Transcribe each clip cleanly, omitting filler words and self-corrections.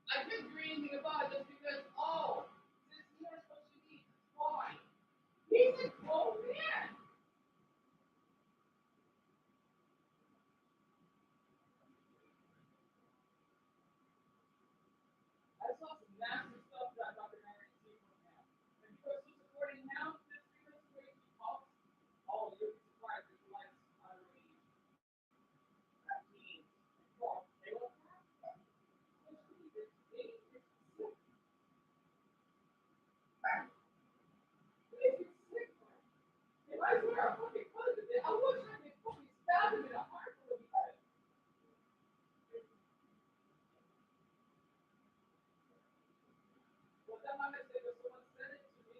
I couldn't do anything about it just because, oh, this is not supposed to be. Why? He's a grown man. I saw some massive stuff that Dr. Henry did from him. And because he's supporting him, this because the way he talks, oh, you'll be surprised if he likes that means. Well, they don't have that. If I swear a fucking president, I wish I could fucking stab him in the heart for the head. Well, that might mistake if someone said it to me.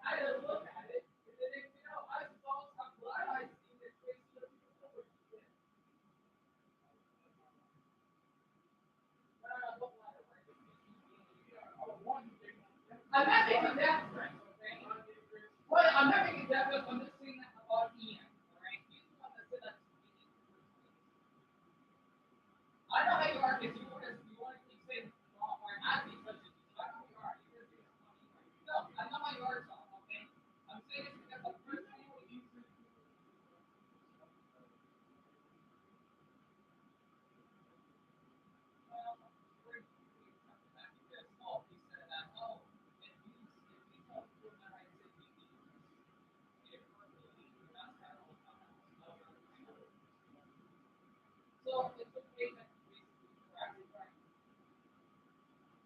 I didn't look at it. And then, I saw some blood. I seen his face. I'm not making that friend, okay? Well, I'm not making that friend. I'm just saying that about Ian, alright? He's the one that said that to me. I know how you are because you want to keep saying, well, or not be such a teacher. I know how you are. You're just being funny. No, I know how you are, Tom, okay? I'm saying this because the first thing you well, we're something that you guys all he said that, oh, if you don't prove that I said you need it for me, that's kind of what I'm so it's okay that you basically corrected, right?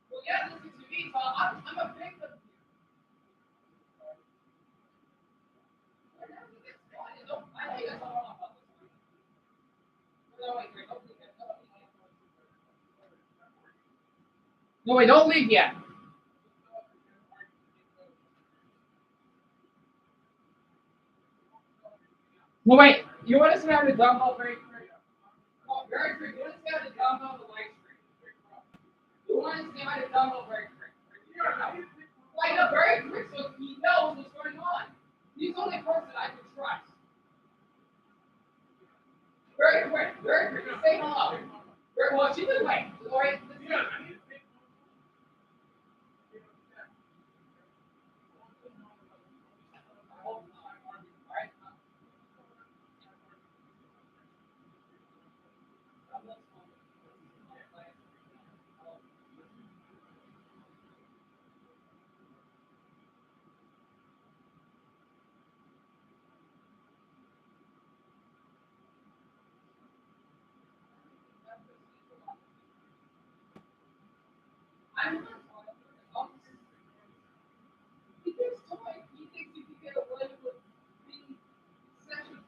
Well, yeah, listen to me, Tom. I'm a victim here. I know you guys all know about this one. No, wait, don't leave yet. No, wait, don't leave yet. No, wait. You want us to have the dumbbell very quick? Oh, very quick. You want us to have the dumbbell the light stream? You want us to have the dumbbell very quick? Like, no, very quick so he knows what's going on. He's the only person I can trust. Very quick, very quick. Just say hello. Very, well, she can wait. All right. I'm not talking. He thinks toy. He thinks he can get away with being sexual.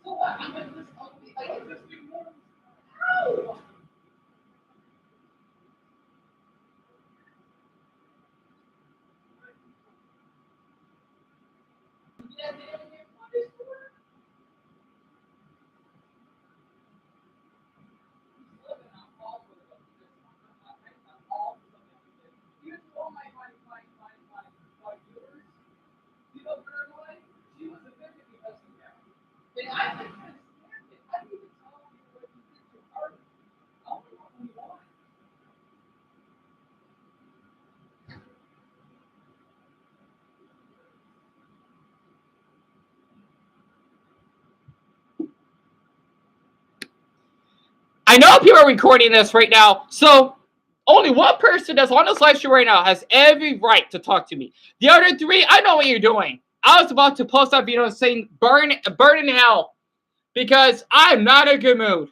So what? I'm gonna just like it's just no. Yeah, they don't get punished for it. He's living on all for it. All for it. Here's all my viewers. You know, Bergwijn, she was a victim because of that. And I can't stand it. I didn't even tell you what you did to her. I don't know who you are. I know people are recording this right now, so only one person that's on this live stream right now has every right to talk to me. The other three, I know what you're doing. I was about to post that video saying burn in hell because I'm not in a good mood.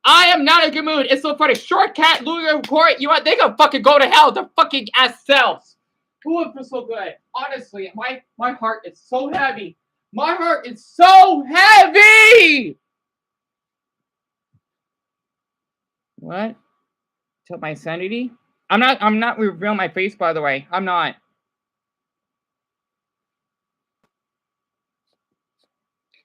I am not in a good mood. It's so funny. Shortcat, Louis Court, you know what? They can fucking go to hell. Their fucking ass selves. Who would feel so good? Honestly, my heart is so heavy. My heart is so heavy. What? To my sanity? I'm not revealing my face, by the way. I'm not.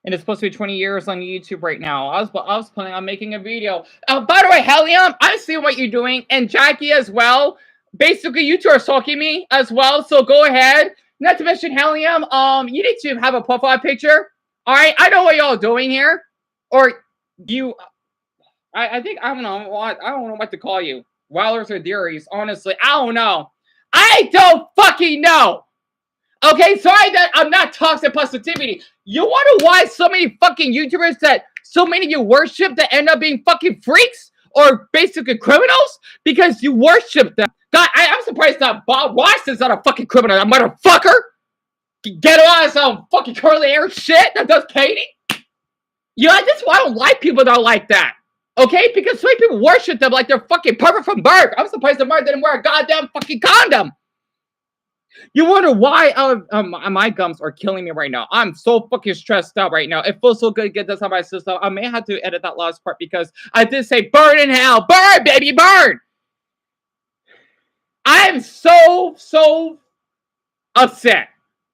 And it's supposed to be 20 years on YouTube right now. I was planning on making a video. By the way, Helium, I see what you're doing, and Jackie as well. Basically, you two are stalking me as well. So go ahead. Not to mention Helium. You need to have a profile picture. All right, I know what y'all doing here. Or You, I think I don't know what to call you. Wilders or Dearies, honestly, I don't know. I don't fucking know. Okay, sorry that I'm not toxic positivity. You wonder why so many fucking YouTubers that so many of you worship that end up being fucking freaks or basically criminals? Because you worship them. God, I'm surprised that Bob Watson's not a fucking criminal, that motherfucker. Get on some fucking curly hair shit that does Katie. You know, that's why I don't like people that are like that. Okay? Because so many people worship them like they're fucking perfect from birth. I'm surprised the mother didn't wear a goddamn fucking condom. You wonder why my gums are killing me right now. I'm so fucking stressed out right now. It feels so good to get this out of my system. I may have to edit that last part because I did say burn in hell. Burn, baby, burn! I'm so upset.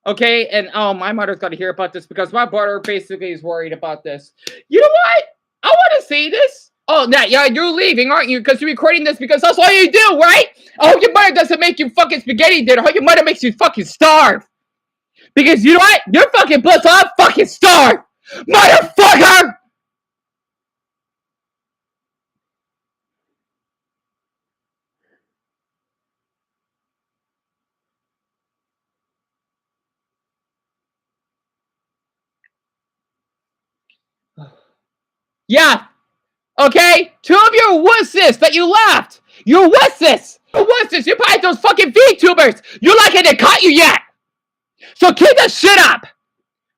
Okay? And my mother's got to hear about this because my brother basically is worried about this. You know what? I want to say this. Oh, yeah, you're leaving, aren't you? Because you're recording this because that's all you do, right? I hope your mother doesn't make you fucking spaghetti dinner. I hope your mother makes you fucking starve. Because you know what? You're fucking bliss. I'm fucking starved. Motherfucker! Yeah. Okay? Two of your wusses that you left. You're wusses. You're wusses. You're probably those fucking VTubers. You're lucky they caught you yet. So keep that shit up.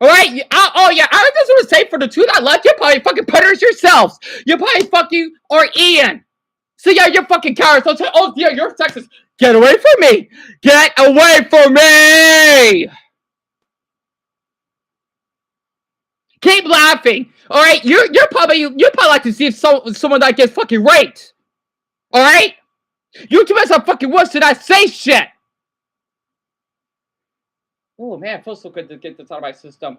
Alright? Oh, yeah. I just want to say for the two that left, you're probably fucking putters yourselves. You're probably fucking or Ian. So yeah, you're fucking cowards. Don't say, oh, yeah, you're sexist. Get away from me. Get away from me. Keep laughing. All right, you're probably like to see if someone that gets fucking raped. All right, YouTubers are fucking worse than I say shit. Oh man, it feels so good to get this out of my system.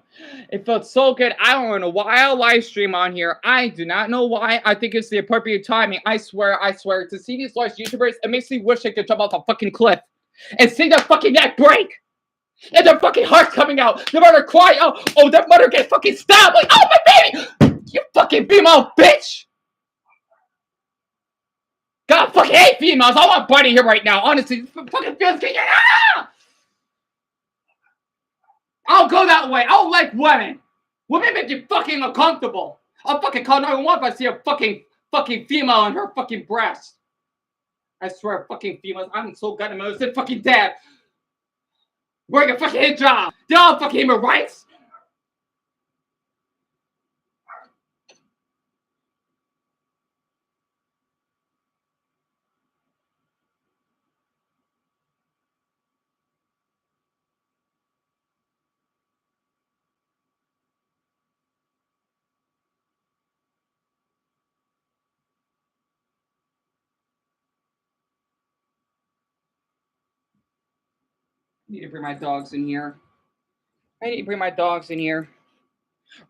It felt so good. I don't know why I live stream on here. I do not know why. I think it's the appropriate timing. I swear. To see these large YouTubers, it makes me wish I could jump off a fucking cliff and see their fucking neck break. And their fucking heart's coming out. Their mother crying. Oh, their mother gets fucking stabbed. Like, oh, my baby. You fucking female bitch. God, I fucking hate females. I want Bunny here right now. Honestly, fucking feels good. I'll go that way. I don't like women. Women make you fucking uncomfortable. I'll fucking call 911 if I see a fucking female on her fucking breast. I swear, fucking females. I'm so goddamn innocent. Fucking dead. Wearing a fucking hijab. They all fucking human rights. I need to bring my dogs in here.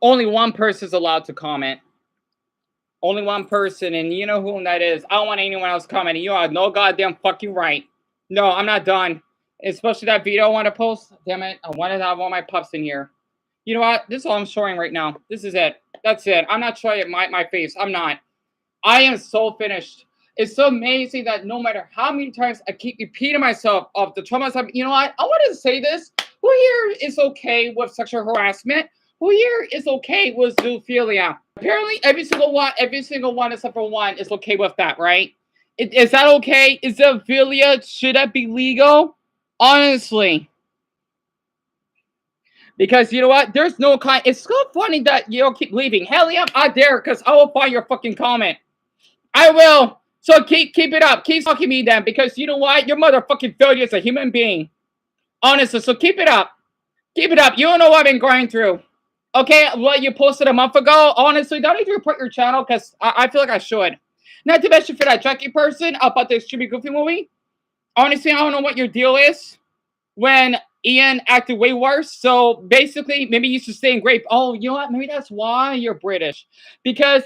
Only one person is allowed to comment. Only one person, and you know who that is. I don't want anyone else commenting. You have no goddamn fucking right. No, I'm not done. Especially that video I want to post. Damn it. I wanted to have all my pups in here. You know what? This is all I'm showing right now. This is it. That's it. I'm not showing my face. I'm not. I am so finished. It's so amazing that no matter how many times I keep repeating myself of the traumas, you know what? I wanted to say this. Who here is okay with sexual harassment? Who here is okay with zoophilia? Apparently, every single one except for one is okay with that, right? Is that okay? Is zoophilia, should that be legal? Honestly. Because you know what? There's no kind. It's so funny that you'll keep leaving. Hell yeah, I dare, because I will find your fucking comment. I will. So keep it up. Keep talking me then, because you know what? Your motherfucking failure as a human being. Honestly, so keep it up. Keep it up. You don't know what I've been going through. Okay, what you posted a month ago? Honestly, don't need to report your channel, because I feel like I should. Not to mention for that Jackie person about the Extremely Goofy movie. Honestly, I don't know what your deal is when Ian acted way worse. So basically, maybe you should stay in grape. Oh, you know what? Maybe that's why you're British. Because,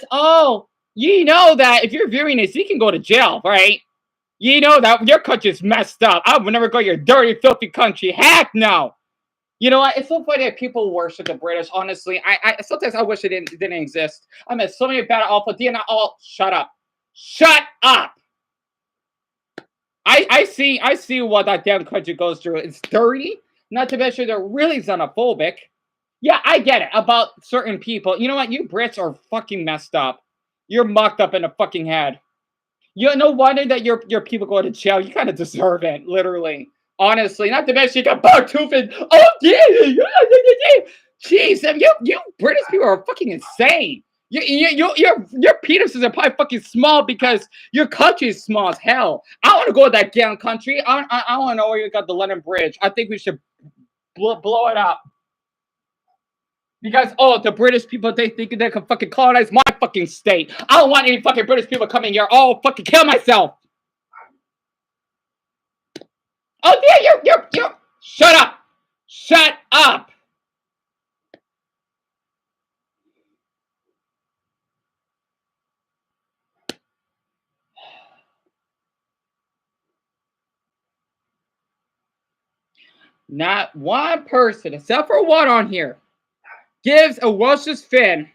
you know that if you're viewing this, you can go to jail, right? You know that your country's messed up. I would never go to your dirty, filthy country. Heck no. You know what? It's so funny that people worship the British. Honestly, I sometimes I wish it didn't exist. I met so many bad alpha. DNA. All shut up, shut up. I see what that damn country goes through. It's dirty. Not to mention they're really xenophobic. Yeah, I get it about certain people. You know what? You Brits are fucking messed up. You're mucked up in the fucking head. You no wonder that your people go to jail. You kind of deserve it, literally. Honestly, not to mention you got buck tooth and oh yeah, jeez, you British people are fucking insane. Your penises are probably fucking small because your country is small as hell. I want to go to that damn country. I want to know where you got the London Bridge. I think we should blow it up. Because, oh, the British people, they think they can fucking colonize my fucking state. I don't want any fucking British people coming here. Oh, fucking kill myself. Oh, yeah, you're. Shut up. Shut up. Not one person, except for one on here, gives a Welsh's fin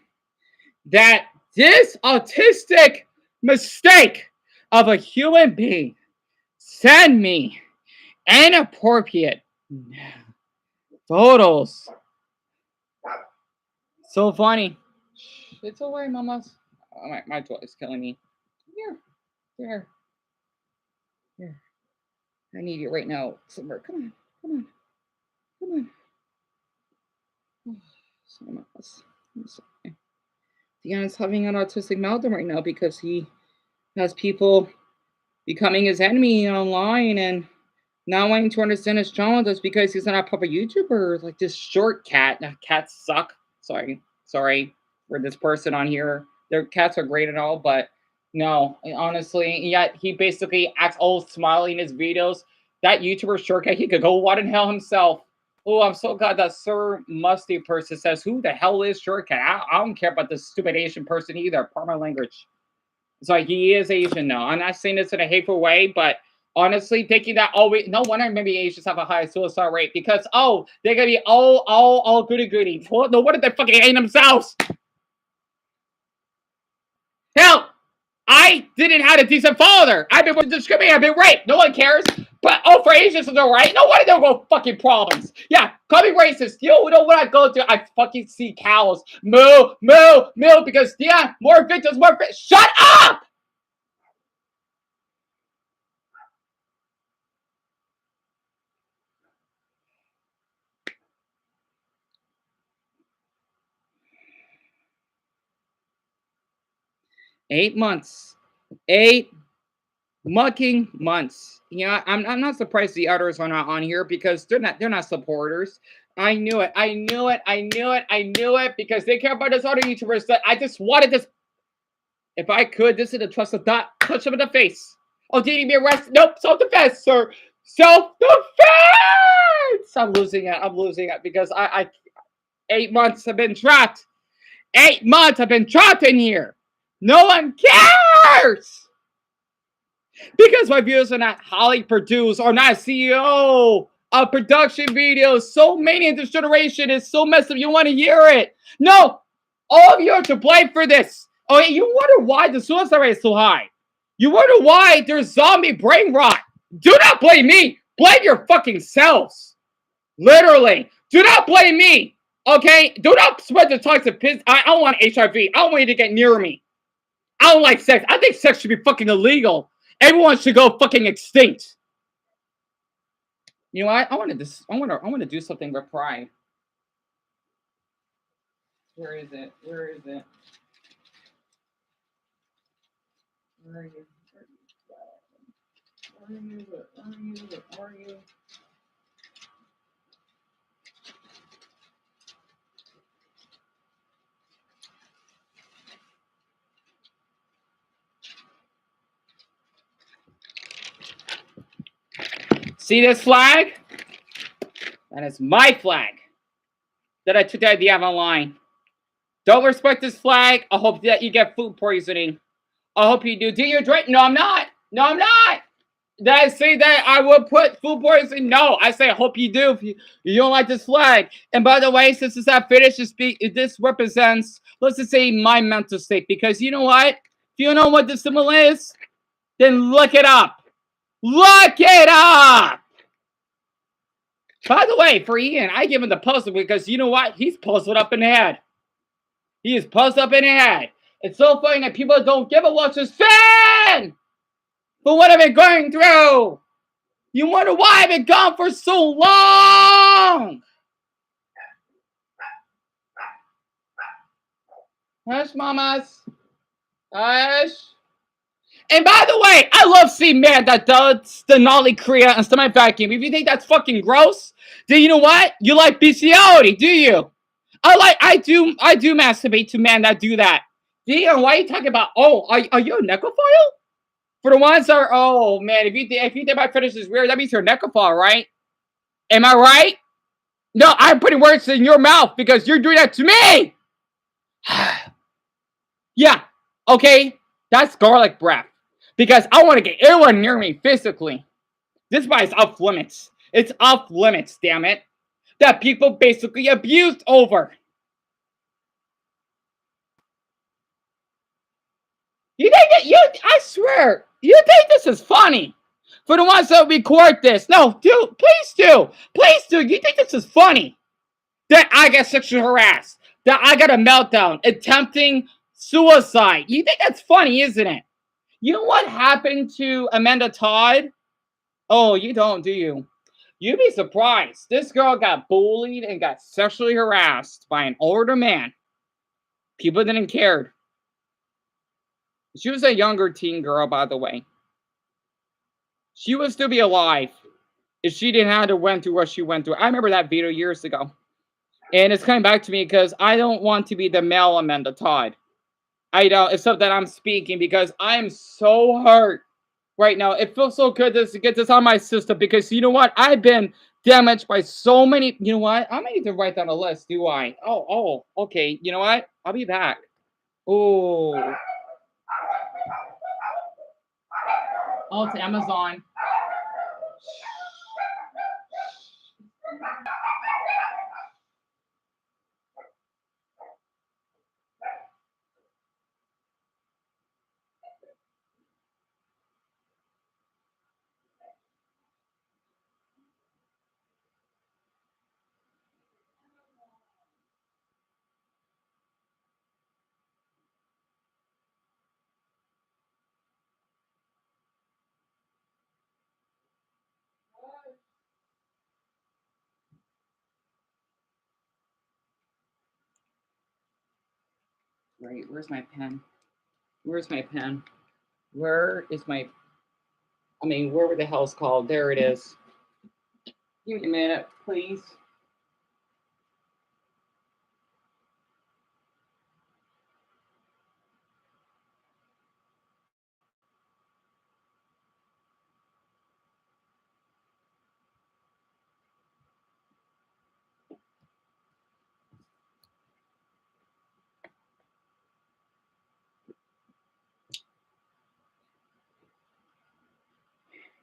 that this autistic mistake of a human being send me inappropriate photos. So funny. It's away, mamas. Oh, my toy is killing me. Here. I need you right now. Somewhere. Come on. Deanna's having an autistic meltdown right now because he has people becoming his enemy online and not wanting to understand his trauma just because he's not a proper YouTuber. Like this short cat. Cats suck. Sorry for this person on here. Their cats are great and all, but no, honestly, yet he basically acts all smiley in his videos. That YouTuber short cat, he could go what in hell himself. Oh, I'm so glad that Sir Musty person says, who the hell is short cat? I don't care about this stupid Asian person either. Pardon my language. It's like he is Asian now. I'm not saying this in a hateful way, but honestly, thinking that no wonder maybe Asians have a high suicide rate because they're gonna be all goody. No wonder they fucking hate themselves. Hell, I didn't have a decent father. I've been discriminated. I've been raped. No one cares. But for Asians, it's alright. No wonder they'll go fucking problems. Yeah, call me racist. You know what I go through? I fucking see cows moo because more victims, more. Shut up. 8 months. 8 mucking months. Yeah, I'm not surprised the others are not on here because they're not supporters. I knew it because they care about those other YouTubers that I just wanted this. If I could, this is a trust of dot. Touch him in the face. Oh, did he be arrested? Nope, self-defense, sir. Self-defense! I'm losing it because I 8 months have been trapped. 8 months I've been trapped in here. No one cares! Because my videos are not highly produced or not CEO of production videos. So many in this generation is so messed up. You want to hear it? No, all of you are to blame for this. Oh, you wonder why the suicide rate is so high. You wonder why there's zombie brain rot. Do not blame me. Blame your fucking selves. Literally. Do not blame me. Okay? Do not spread the toxic piss. I don't want HIV. I don't want you to get near me. I don't like sex. I think sex should be fucking illegal. Everyone should go fucking extinct. You know what? I want to do something with pride. Where is it? Where are you? See this flag? That is my flag that I took out of the Avon line. Don't respect this flag. I hope that you get food poisoning. I hope you do. Do you drink? No, I'm not. Did I say that I would put food poisoning? No, I say I hope you do if you don't like this flag. And by the way, since it's not finished to speak, this represents, let's just say, my mental state. Because you know what? If you know what the symbol is, then look it up. Look it up! By the way, for Ian, I give him the puzzle because you know what? He's puzzled up in the head. He is puzzled up in the head. It's so funny that people don't give a what's his fan for what I've been going through. You wonder why I've been gone for so long. Hush, mamas. Hush. And by the way, I love seeing man that does the Nolly Korea and stomach vacuum. If you think that's fucking gross, then you know what? You like bestiality, do you? I do masturbate to men that do that. Dion, why are you talking about? Oh, are you a necrophile? For the ones that are, oh man, if you think my fetish is weird, that means you're a necrophile, right? Am I right? No, I'm putting words in your mouth because you're doing that to me. Yeah, okay, that's garlic breath because I want to get anyone near me physically. This bar is off limits. It's off limits, damn it. That people basically abused over. You think that I swear, you think this is funny? For the ones that record this, no, do, please do. Please do. You think this is funny? That I got sexually harassed, that I got a meltdown, attempting suicide. You think that's funny, isn't it? You know what happened to Amanda Todd? Oh, you don't, do you? You'd be surprised. This girl got bullied and got sexually harassed by an older man. People didn't care. She was a younger teen girl, by the way. She would still be alive if she didn't have to went through what she went through. I remember that video years ago. And it's coming back to me because I don't want to be the male Amanda Todd. I don't, except that I'm speaking because I'm so hurt right now. It feels so good to get this on my system because you know what? I've been damaged by so many. You know what? I might need to write down a list, do I? Oh, okay. You know what? I'll be back. Oh, it's Amazon. Right, where's my pen? Where's my pen? Where is my? I mean, where the hell's called? There it is. Give me a minute, please.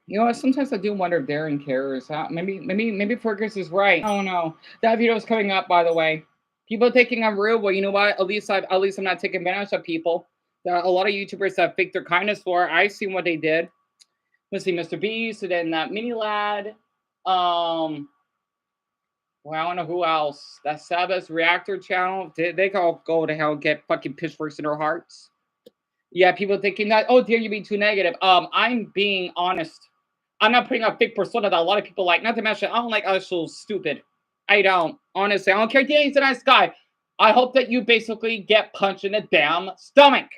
You know what? Sometimes I do wonder if Darren cares. Maybe Fergus is right. I don't know. That video is coming up, by the way. People taking on real. Well, you know what? At least I'm not taking advantage of people. There are a lot of YouTubers that fake their kindness for. I've seen what they did. Let's see, Mr. Beast, and then that mini lad. Well, I don't know who else. That Sabbath Reactor channel. They all go to hell and get fucking pitchforks in their hearts. Yeah, people thinking that, oh, dear, you're being too negative. I'm being honest. I'm not putting a fake persona that a lot of people like. Not to mention, I don't like other so stupid. I don't. Honestly, I don't care. He's a nice guy. I hope that you basically get punched in the damn stomach.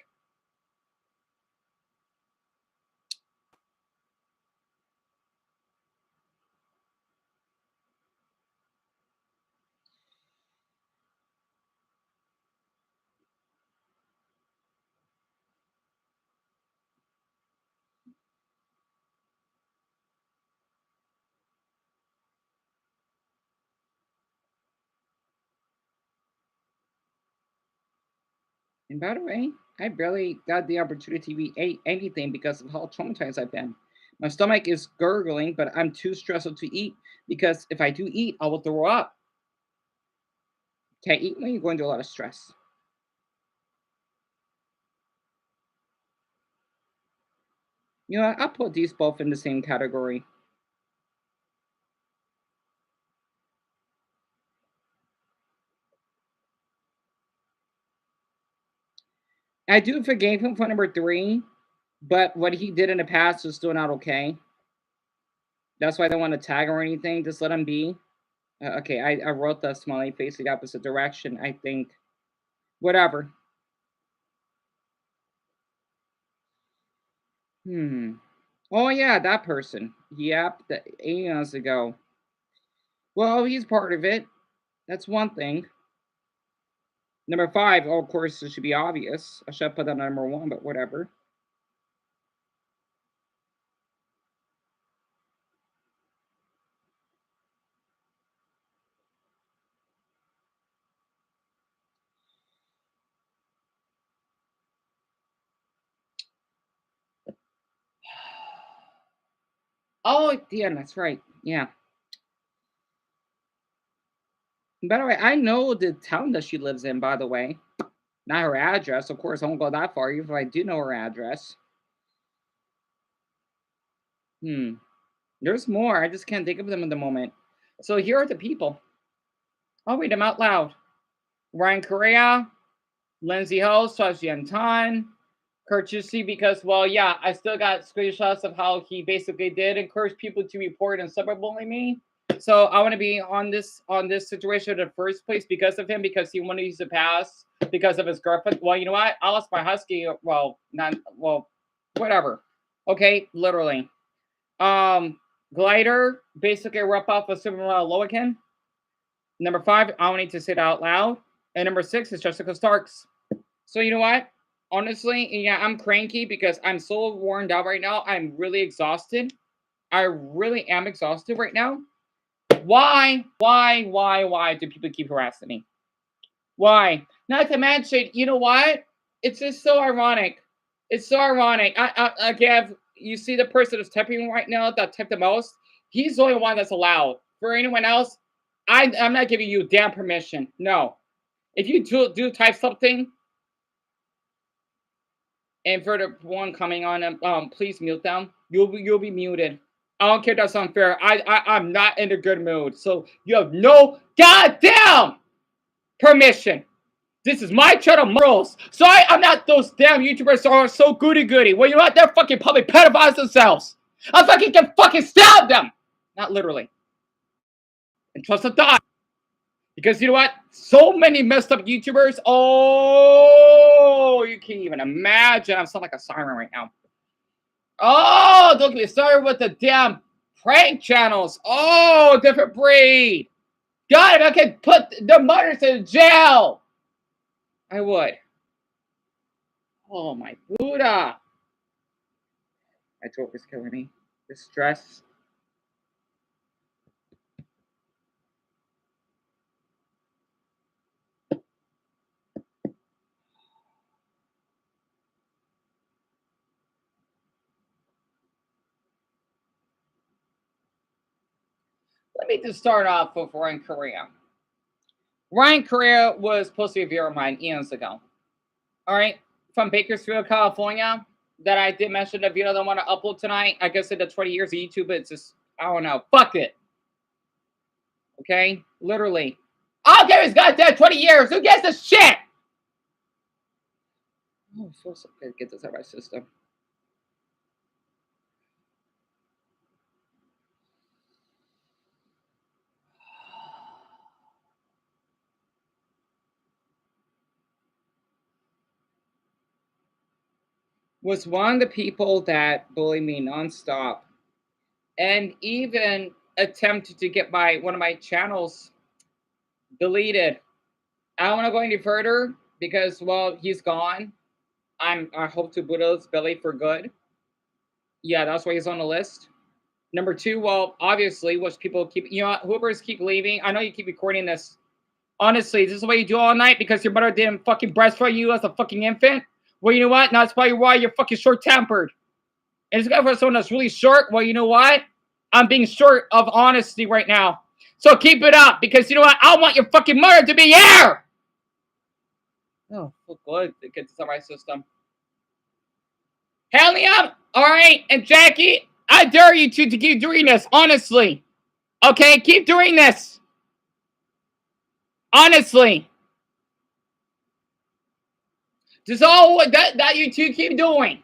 And by the way, I barely got the opportunity to eat anything because of how traumatized I've been. My stomach is gurgling, but I'm too stressed to eat because if I do eat, I will throw up. Can't eat when you're going through a lot of stress. You know, I'll put these both in the same category. I do forgive him for number 3, but what he did in the past is still not okay. That's why I don't want to tag or anything. Just let him be. Okay, I wrote the smiley face the opposite direction, I think. Whatever. Oh, yeah, that person. Yep, the eons ago. Well, he's part of it. That's one thing. Number 5, oh, of course, it should be obvious. I should have put that on number 1, but whatever. Oh, yeah, that's right. Yeah. By the way, I know the town that she lives in, by the way. Not her address. Of course, I won't go that far, even if I do know her address. There's more. I just can't think of them at the moment. So here are the people. I'll read them out loud. Ryan Correa, Lindsay Ho, Swazian Tan, Courtesy, because, well, yeah, I still got screenshots of how he basically did encourage people to report and cyberbully me. So I want to be on this situation in the first place because of him, because he wanted to use the pass because of his girlfriend. Well, you know what? I lost my husky. Well, whatever. Okay, literally. Glider, basically a rip off of Superman Loican. Number 5, I don't need to say it out loud. And number 6 is Jessica Starks. So you know what? Honestly, yeah, I'm cranky because I'm so worn out right now. I'm really exhausted. I really am exhausted right now. Why do people keep harassing me? Why? Not to mention, you know what? It's just so ironic. It's so ironic. I Gav, you see the person that's typing right now that typed the most? He's the only one that's allowed. For anyone else, I'm not giving you damn permission. No. If you do type something, and for the one coming on, please mute them. You'll be muted. I don't care if that's unfair. I'm not in a good mood. So you have no goddamn permission. This is my channel morals. So I'm not those damn YouTubers that are so goody-goody. Well, you know what? They're fucking public pedophiles themselves. I fucking can fucking stab them. Not literally. And trust to die. Because you know what? So many messed up YouTubers. Oh, you can't even imagine. I'm sounding like a siren right now. Oh, don't get me started with the damn prank channels. Oh, different breed. God, if I could put the mothers in jail, I would. Oh, my Buddha. My throat is killing me. The stress. Let me just start off with Ryan Correa. Ryan Correa was supposed to be a viewer of mine eons ago. All right, from Bakersfield, California, that I did mention the video that I want to upload tonight. I guess in the 20 years of YouTube, it's just, I don't know. Fuck it. Okay? Literally. I don't care if it's goddamn 20 years. Who gives a shit? Oh, I'm so good to get this out of my system. Was one of the people that bullied me nonstop and even attempted to get one of my channels deleted. I don't want to go any further because, well, he's gone. I hope to Buddha's belly for good. Yeah, that's why he's on the list. Number 2, well, obviously, which people keep, you know, whoever's keep leaving. I know you keep recording this. Honestly, this is what you do all night because your mother didn't fucking breastfeed you as a fucking infant. Well, you know what? That's probably why you're fucking short-tempered. And it's good for someone that's really short. Well, you know what? I'm being short of honesty right now. So keep it up, because you know what? I want your fucking mother to be here. Oh, good. It gets on my system. Helium, all right, and Jackie, I dare you to keep doing this, honestly. Okay, keep doing this. Honestly. Just all that you two keep doing.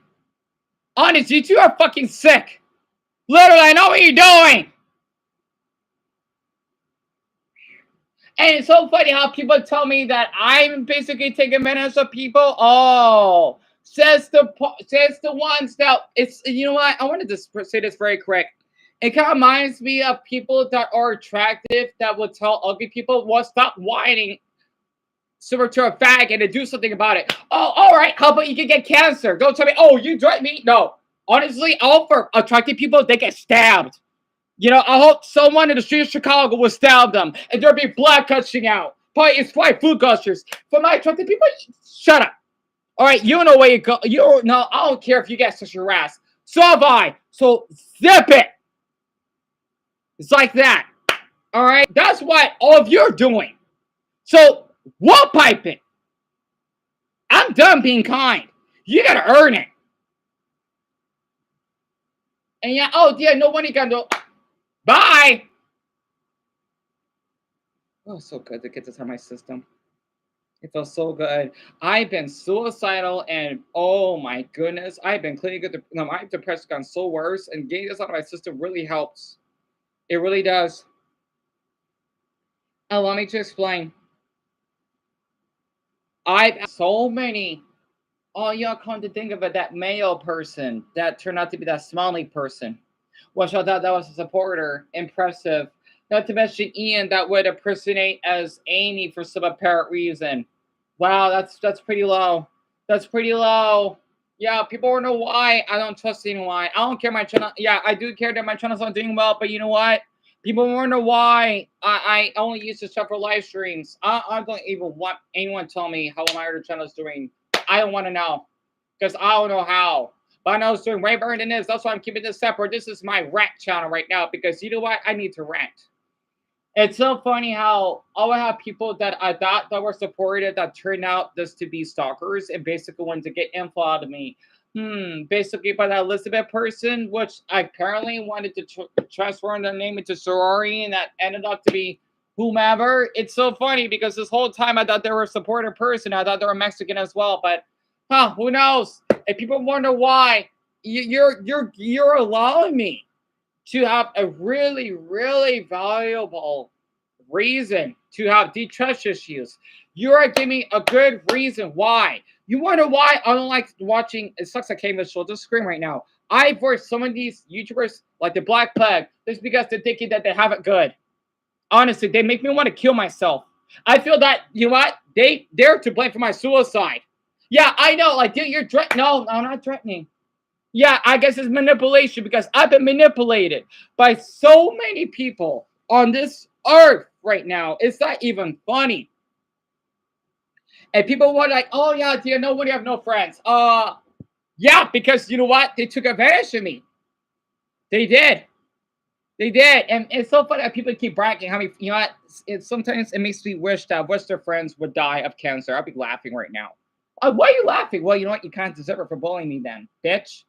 Honest, you two are fucking sick. Literally, I know what you're doing. And it's so funny how people tell me that I'm basically taking advantage of people. Oh, says the ones that it's, you know what? I wanted to say this very correct. It kind of reminds me of people that are attractive that will tell ugly people, "Well, stop whining, similar to a fag, and to do something about it." Oh, all right. How about you can get cancer? Don't tell me, "Oh, you drive me." No, honestly, all for attractive people, they get stabbed. You know, I hope someone in the street of Chicago will stab them and there'll be blood gushing out. But it's probably food gushers. For my attractive people, shut up. All right, you know where you go. You don't know. I don't care if you get such a harass. So have I. So zip it. It's like that. All right, that's what all of you're doing. So wall pipe it. I'm done being kind. You gotta earn it. And yeah, oh yeah, no one can do. Bye. Oh, so good to get this out of my system. It feels so good. I've been suicidal, and oh my goodness, I've been clinically my depression gone so worse, and getting this out of my system really helps. It really does. Allow me to explain. I've had so many. Oh, y'all come to think of it, that male person that turned out to be that smiley person. Which I thought that was a supporter. Impressive. Not to mention Ian that would impersonate as Amy for some apparent reason. Wow, that's pretty low. That's pretty low. Yeah, people want to know why I don't trust anyone. I don't care my channel. Yeah, I do care that my channel's not doing well, but you know what? People want to know why I only use this stuff for live streams. I don't even want anyone to tell me how my other channel is doing. I don't want to know, because I don't know how. But I know it's doing way better than this. That's why I'm keeping this separate. This is my rant channel right now, because you know what? I need to rant. It's so funny how I would have people that I thought that were supportive that turned out just to be stalkers and basically wanted to get info out of me. Basically by that Elizabeth person, which I apparently wanted to transform their name into sorority, and that ended up to be whomever. It's so funny because this whole time I thought they were a supportive person. I thought they were Mexican as well, but who knows? If people wonder why, you're allowing me to have a really, really valuable reason to have deep trust issues. You are giving me a good reason why. You wonder why I don't like watching. It sucks I came to show this screen right now. I voice some of these YouTubers like the Black Plague just because they're thinking that they have it good. Honestly, they make me want to kill myself. I feel that, you know what? They're to blame for my suicide. Yeah, I know. Like, dude, you're no, I'm not threatening. Yeah, I guess it's manipulation, because I've been manipulated by so many people on this earth right now. It's not even funny. And people were like, "Oh yeah, do you know when you have no friends?" Yeah, because you know what? They took advantage of me. They did. They did. And it's so funny that people keep bragging how many, you know what? Sometimes it makes me wish that their friends would die of cancer. I'll be laughing right now. Why are you laughing? Well, you know what? You kind of deserve it for bullying me then, bitch.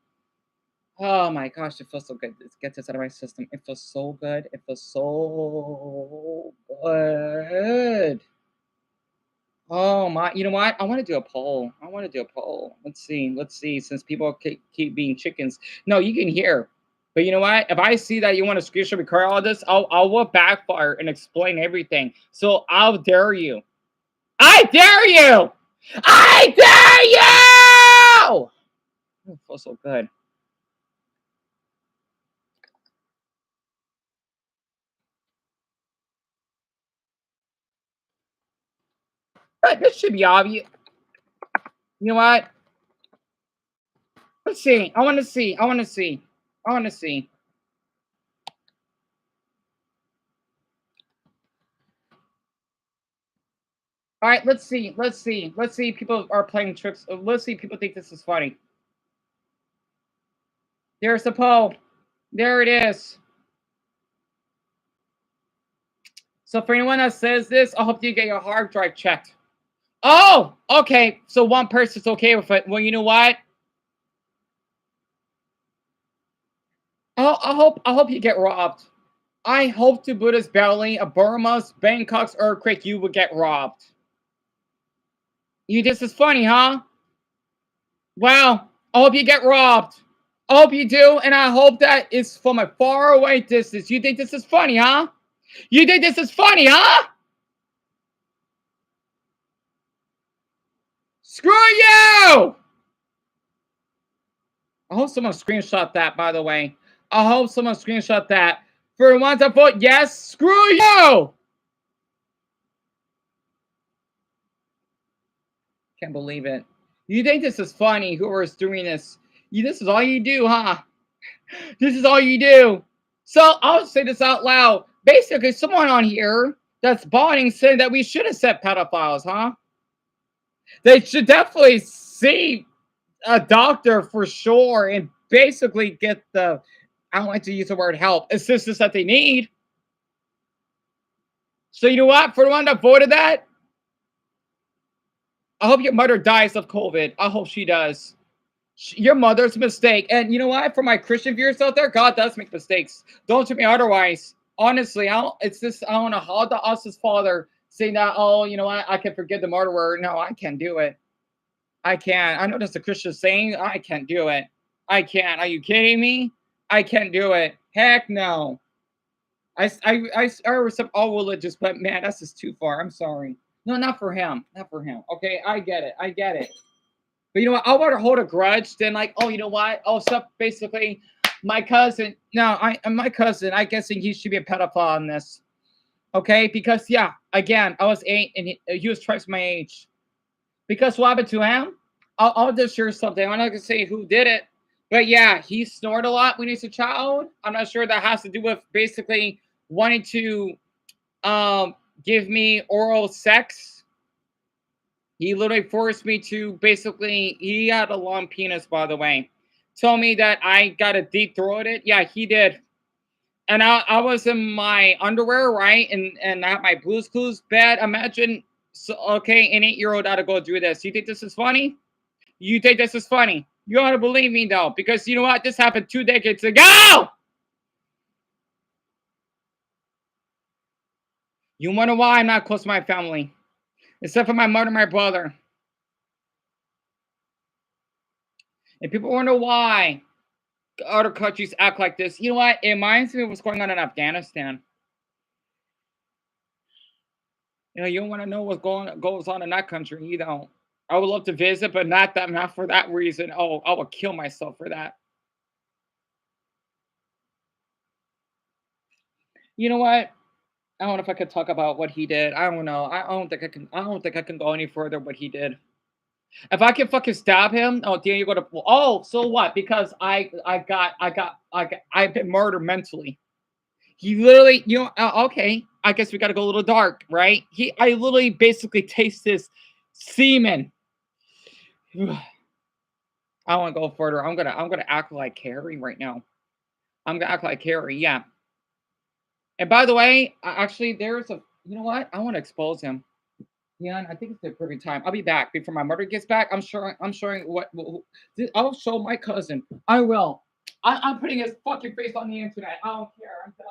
Oh my gosh, it feels so good. Let's get this out of my system. It feels so good. It feels so good. Oh my, you know what? I want to do a poll. I want to do a poll. Let's see. Let's see. Since people keep being chickens. No, you can hear. But you know what? If I see that you want to screenshot record all this, I'll backfire and explain everything. So I'll dare you. I dare you! I dare you! Oh, it feels so good. This should be obvious. You know what? Let's see. I want to see. I want to see. I want to see. All right, let's see. Let's see. Let's see. People are playing tricks. Let's see. People think this is funny. There's the poll. There it is. So for anyone that says this, I hope you get your hard drive checked. Oh, okay. So one person's okay with it. Well, you know what? I hope you get robbed. I hope to Buddha's belly, a Burma's, Bangkok's earthquake, you would get robbed. You this is funny, huh? Wow. I hope you get robbed. I hope you do, and I hope that it's from a far away distance. You think this is funny, huh? You think this is funny, huh? Screw you! I hope someone screenshot that, by the way. I hope someone screenshot that. For the ones that vote yes, screw you! Can't believe it. You think this is funny, whoever's doing this. This is all you do, huh? This is all you do. So I'll say this out loud. Basically, someone on here that's botting saying that we should accept pedophiles, huh? They should definitely see a doctor for sure and basically get the, I don't like to use the word help, assistance that they need. So you know what? For the one that voted that, I hope your mother dies of COVID. I hope she does. Your mother's a mistake. And you know what? For my Christian viewers out there, God does make mistakes. Don't tell me otherwise. Honestly, I don't. It's just I don't know how the us as father saying that. Oh, you know what? I can forgive the murderer. No, I can't do it. I can't. I know that's a Christian saying. I can't do it. I can't. Are you kidding me? I can't do it. Heck no. I respect all religious, but man, that's just too far. I'm sorry. No, not for him. Not for him. Okay, I get it. I get it. But you know what? I want to hold a grudge. Then like, oh, you know what? Oh, so basically, my cousin. No, my cousin. I guessing he should be a pedophile on this. Okay, because yeah, again, I was 8 and he was twice my age. Because what happened to him? I'll just share something. I'm not gonna say who did it, but yeah, he snored a lot when he was a child. I'm not sure that has to do with basically wanting to um give me oral sex. He literally forced me to basically. He had a long penis, by the way. Told me that I got to deep throat it. Yeah, he did. And I was in my underwear, right, and I had my Blue's Clues bed. Imagine, so okay, an 8-year-old had to go do this. You think this is funny? You think this is funny? You ought to believe me though, because you know what? This happened 2 decades ago. You wonder why I'm not close to my family, except for my mother and my brother. And people wonder why other countries act like this. You know what? It reminds me of what's going on in Afghanistan. You know, you don't want to know what goes on in that country. You don't. I would love to visit, but not for that reason. Oh, I would kill myself for that. You know what? I don't know if I could talk about what he did. I don't know. I don't think I can. I don't think I can go any further. What he did. If I can fucking stab him, oh, then you go to. Oh, so what? Because I've been murdered mentally. He literally, you know, okay. I guess we got to go a little dark, right? I literally basically taste this semen. I don't want to go further. I'm gonna act like Carrie right now. I'm gonna act like Carrie. Yeah. And by the way, actually, there's a. You know what? I want to expose him. Yeah, I think it's the perfect time. I'll be back before my mother gets back. I'm sure. I'm showing I'll show my cousin. I will. I'm putting his fucking face on the internet. I don't care. I'm done.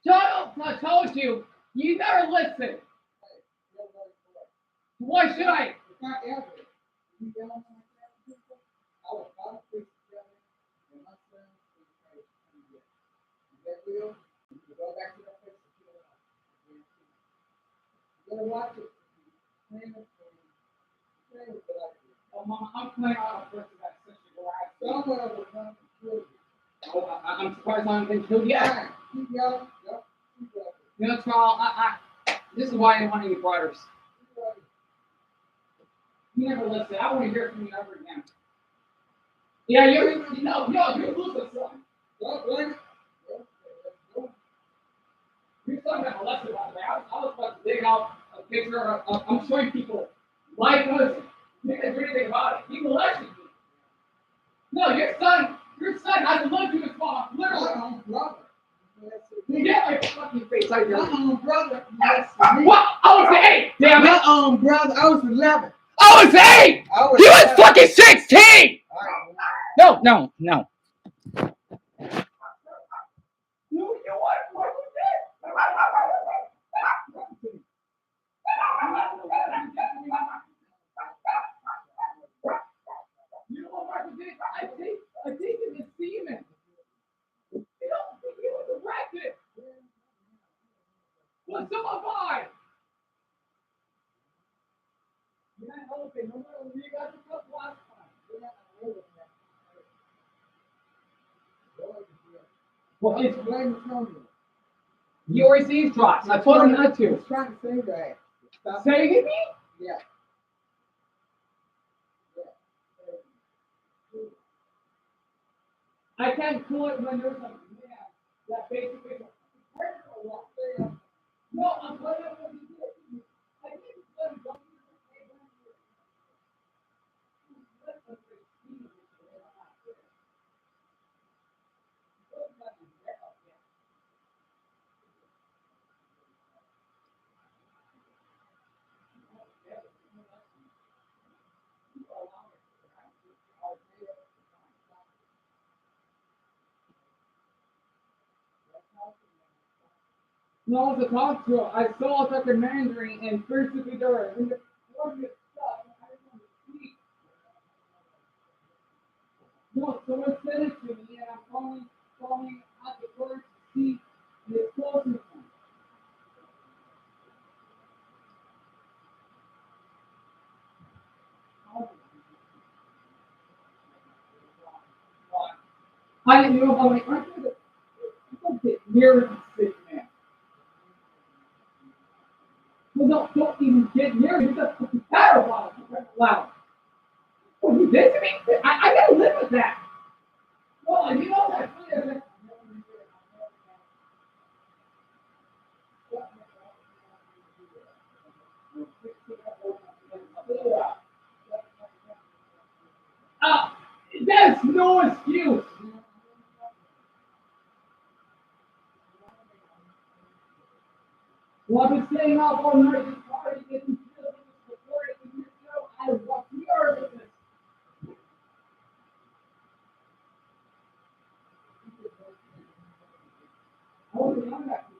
Charles, I told you, you never listen. Why should I? Oh, Mama, I'm playing on a person that's such a oh, I'm surprised I haven't been killed yet. You know, Charles, this is why I didn't want any brothers. You never listen. I want to hear from you ever again. Yeah, you're losing, son. You're talking about a lesson about that. I was about to dig out a picture of I'm showing people life was. You can't do anything about it. He molested you. No, your son hasn't loved you as far. Literally. My own brother. You get my fucking face out here. My own brother. What? I was 8. Damn it. My own brother. I was 11. I was 8. He was fucking 16. No. No, what was that? You know what Marcus did? I think it was semen. You don't think he was arrested? Was someone by? You're not helping. No matter what you got to come last time. Well, it's blame Tony. He always eavesdrops. I told him not to. He's trying to say that. Saying it me? Yeah. I can't cool it when there's a man that basically no, I'm putting up what he did to me. I didn't let him go. No, it's a talk show. I saw such a Mandarin and first to be there. And the gorgeous stuff. I didn't want to speak. No, someone said it to me, and I'm calling out the word to see the closeness. I didn't know how many. Aren't you the near this man? Well, don't even get near me. You're just terrified. Loud. What you did to me? I gotta live with that. Well, you know that. That's no excuse. Well, I've been staying up all night this party, getting killed before it can get so out of what we are with this. I wasn't young back then.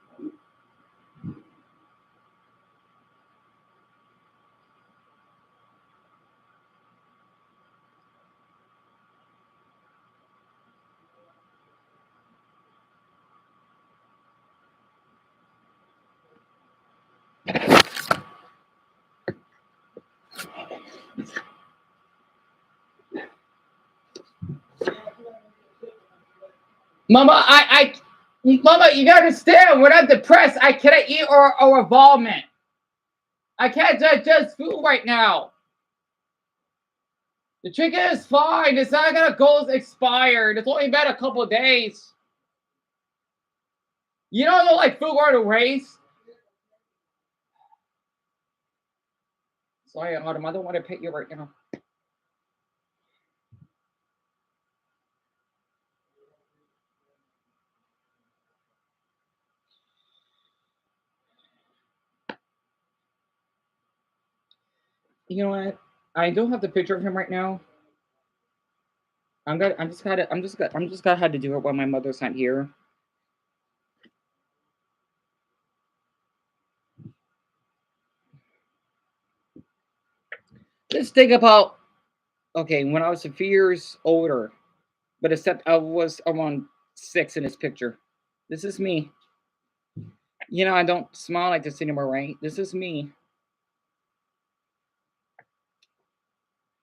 Mama, Mama, you gotta understand, when I'm depressed, I cannot eat or vomit. I can't digest food right now. The chicken is fine. It's not gonna go expired. It's only been a couple of days. You don't know like food or the race? Sorry, Autumn, I don't want to pick you right now. You know what? I don't have the picture of him right now. I'm just gonna have to do it while my mother's not here. Let's think about, okay, when I was a few years older, but except I was around 6 in this picture. This is me. You know, I don't smile like this anymore, right? This is me.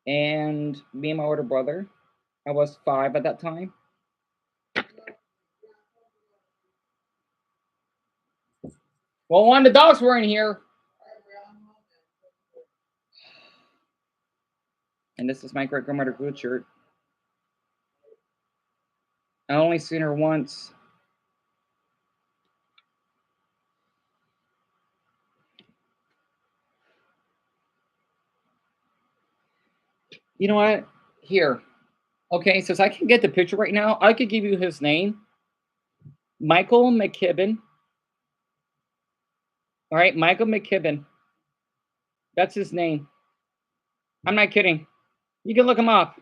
And me and my older brother. I was 5 at that time. Well, one of the dogs were in here. And this is my great grandmother good shirt. I only seen her once. You know what? Here. Okay, since I can get the picture right now, I could give you his name. Michael McKibben. All right, Michael McKibben. That's his name. I'm not kidding. You can look him up.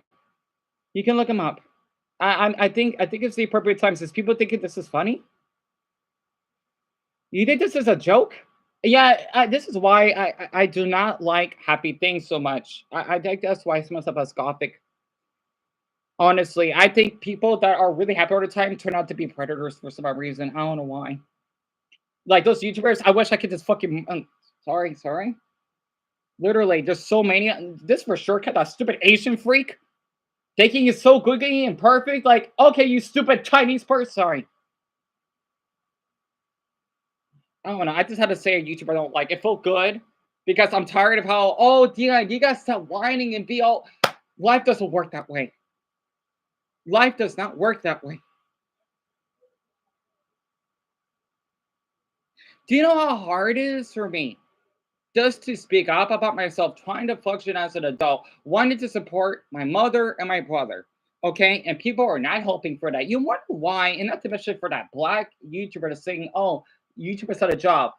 You can look him up. I think it's the appropriate time since people think this is funny. You think this is a joke? Yeah, this is why I do not like happy things so much. I think that's why I see myself as gothic. Honestly, I think people that are really happy all the time turn out to be predators for some reason. I don't know why. Like those YouTubers, I wish I could just fucking. Sorry. Literally, there's so many. This for sure, cut that stupid Asian freak thinking it's so good and perfect. Like, okay, you stupid Chinese person. Sorry. I don't know. I just had to say a YouTuber I don't like. It felt good because I'm tired of how, oh, Dion, you guys stop whining and be all. Life doesn't work that way. Life does not work that way. Do you know how hard it is for me just to speak up about myself, trying to function as an adult, wanting to support my mother and my brother? Okay, and people are not helping for that. You wonder why, and not to mention for that black YouTuber that's saying, oh, YouTubers had a job.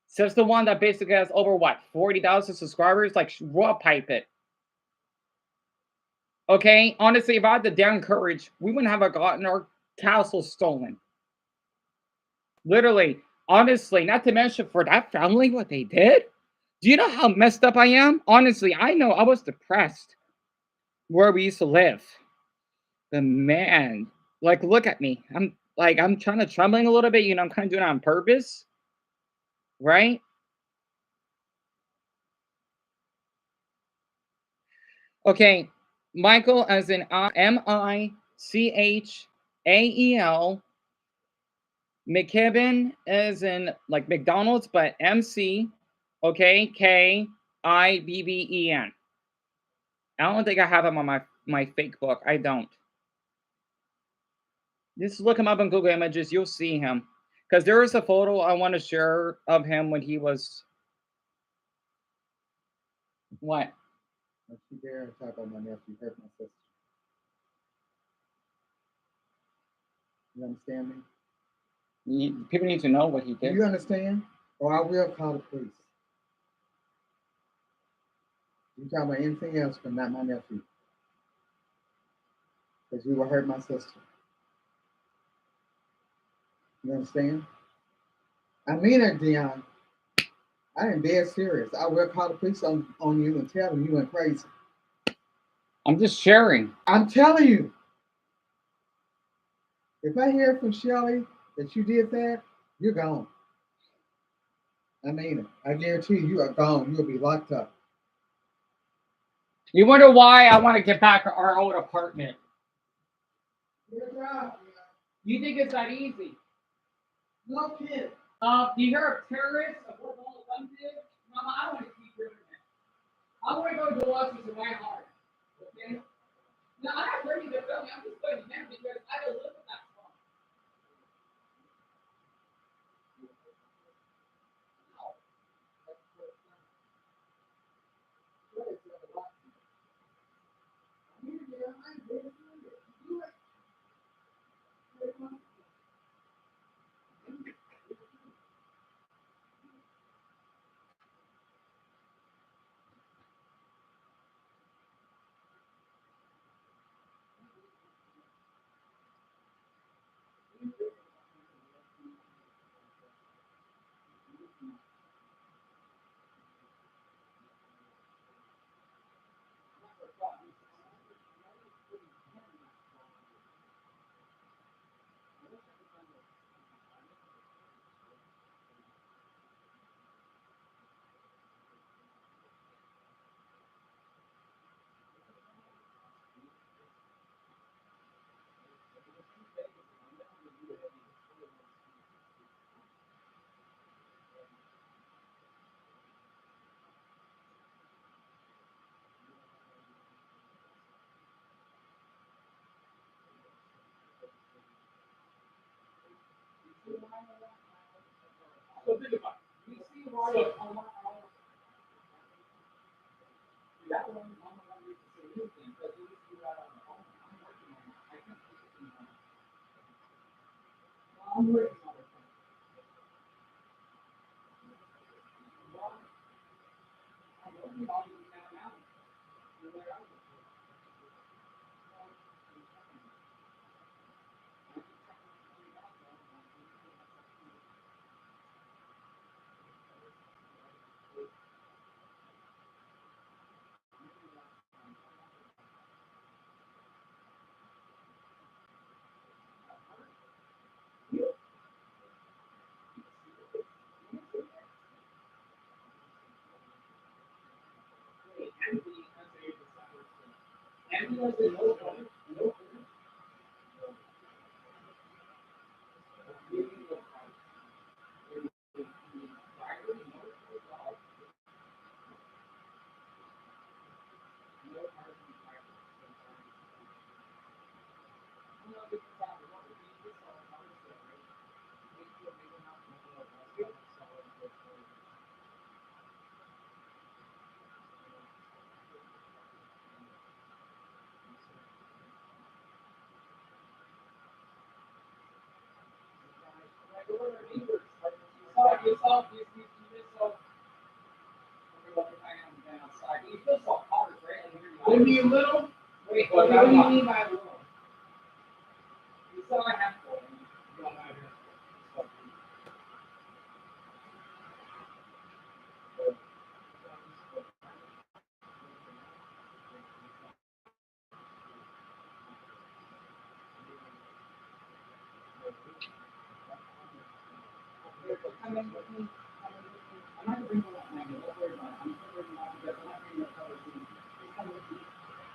Says the one that basically has over what 40,000 subscribers, like raw pipe it. Okay, honestly, if I had the damn courage, we wouldn't have gotten our castle stolen. Literally, honestly, not to mention for that family, what they did. Do you know how messed up I am? Honestly, I know I was depressed where we used to live. But man, like, look at me. I'm kind of trembling a little bit. You know, I'm kind of doing it on purpose, right? Okay, Michael, as in Michael, McKibben as in like McDonald's, but MC, okay, Kibben. I don't think I have him on my fake book. I don't. Just look him up on Google Images. You'll see him. Because there is a photo I want to share of him when he was. What? Don't you dare talk about my nephew. Hurt my sister. You understand me? People need to know what he Do did. you understand? Or I will call the police. You talk about anything else, but not my nephew. Because you will hurt my sister. You understand? I mean it, Dion. I am dead serious. I will call the police on you and tell them you went crazy. I'm just sharing. I'm telling you. If I hear from Shelly that you did that, you're gone. I mean it. I guarantee you are gone. You'll be locked up. You wonder why I want to get back our old apartment. You think it's that easy? No kid. Do you hear of terrorists? Of what Donald Trump did? Mama, I don't want to keep doing that. I want to go to Washington my heart. Okay? Now, I'm not bringing the family. I'm just going to them because I don't live with that song. So think about it. You see why that one, I'm not going to say anything because you just do that on the phone. I'm working on it. I can't do anything on it. I'm working on it. I'm working on it now. What do you mean little? Wait, what do you mean by little? You saw I have to.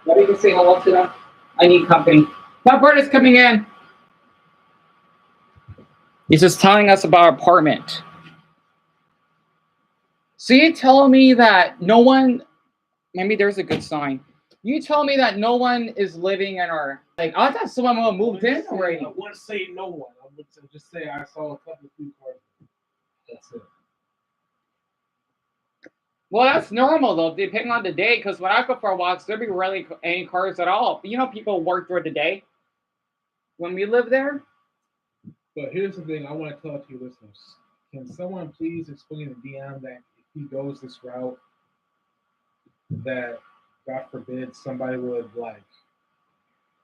Let me just say hello to them. I need company. That bird is coming in. He's just telling us about our apartment. So you telling me that no one, maybe there's a good sign. You tell me that no one is living in our, like, I thought someone moved in already. I wouldn't say no one. I would just say I saw a couple of few cars. That's it. Well, that's normal though, depending on the day. Because when I go for walks, there be rarely any cars at all. You know, people work through the day. When we live there, But here's the thing I want to tell to your listeners. Can someone please explain to DM that if he goes this route, that God forbid somebody would like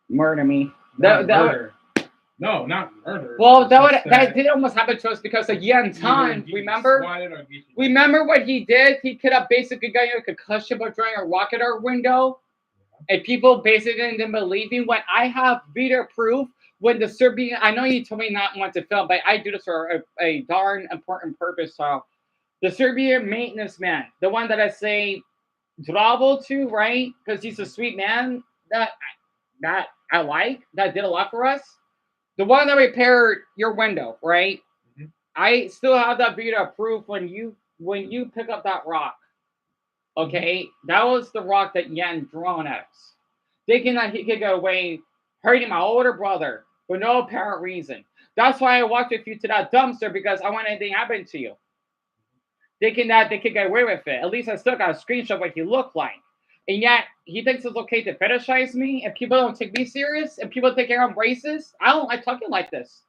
murder me. murder. No, not murder. Well, that did almost happen to us because of Yan Tan. Remember? Remember what he did? He could have basically got a concussion by throwing a rocket out our window. And people basically didn't believe me when I have video proof. When the Serbian, I know you told me not want to film, but I do this for a darn important purpose. So, the Serbian maintenance man, the one that I say Dravo to, right? Because he's a sweet man that I like, that did a lot for us. The one that repaired your window, right? Mm-hmm. I still have that video proof when you pick up that rock. Okay, mm-hmm. That was the rock that Yan thrown at us, thinking that he could get away hurting my older brother for no apparent reason. That's why I walked with you to that dumpster because I want anything to happen to you. Thinking that they could get away with it. At least I still got a screenshot of what he looked like. And yet, he thinks it's okay to fetishize me, and people don't take me serious, and people think I'm racist. I don't like talking like this.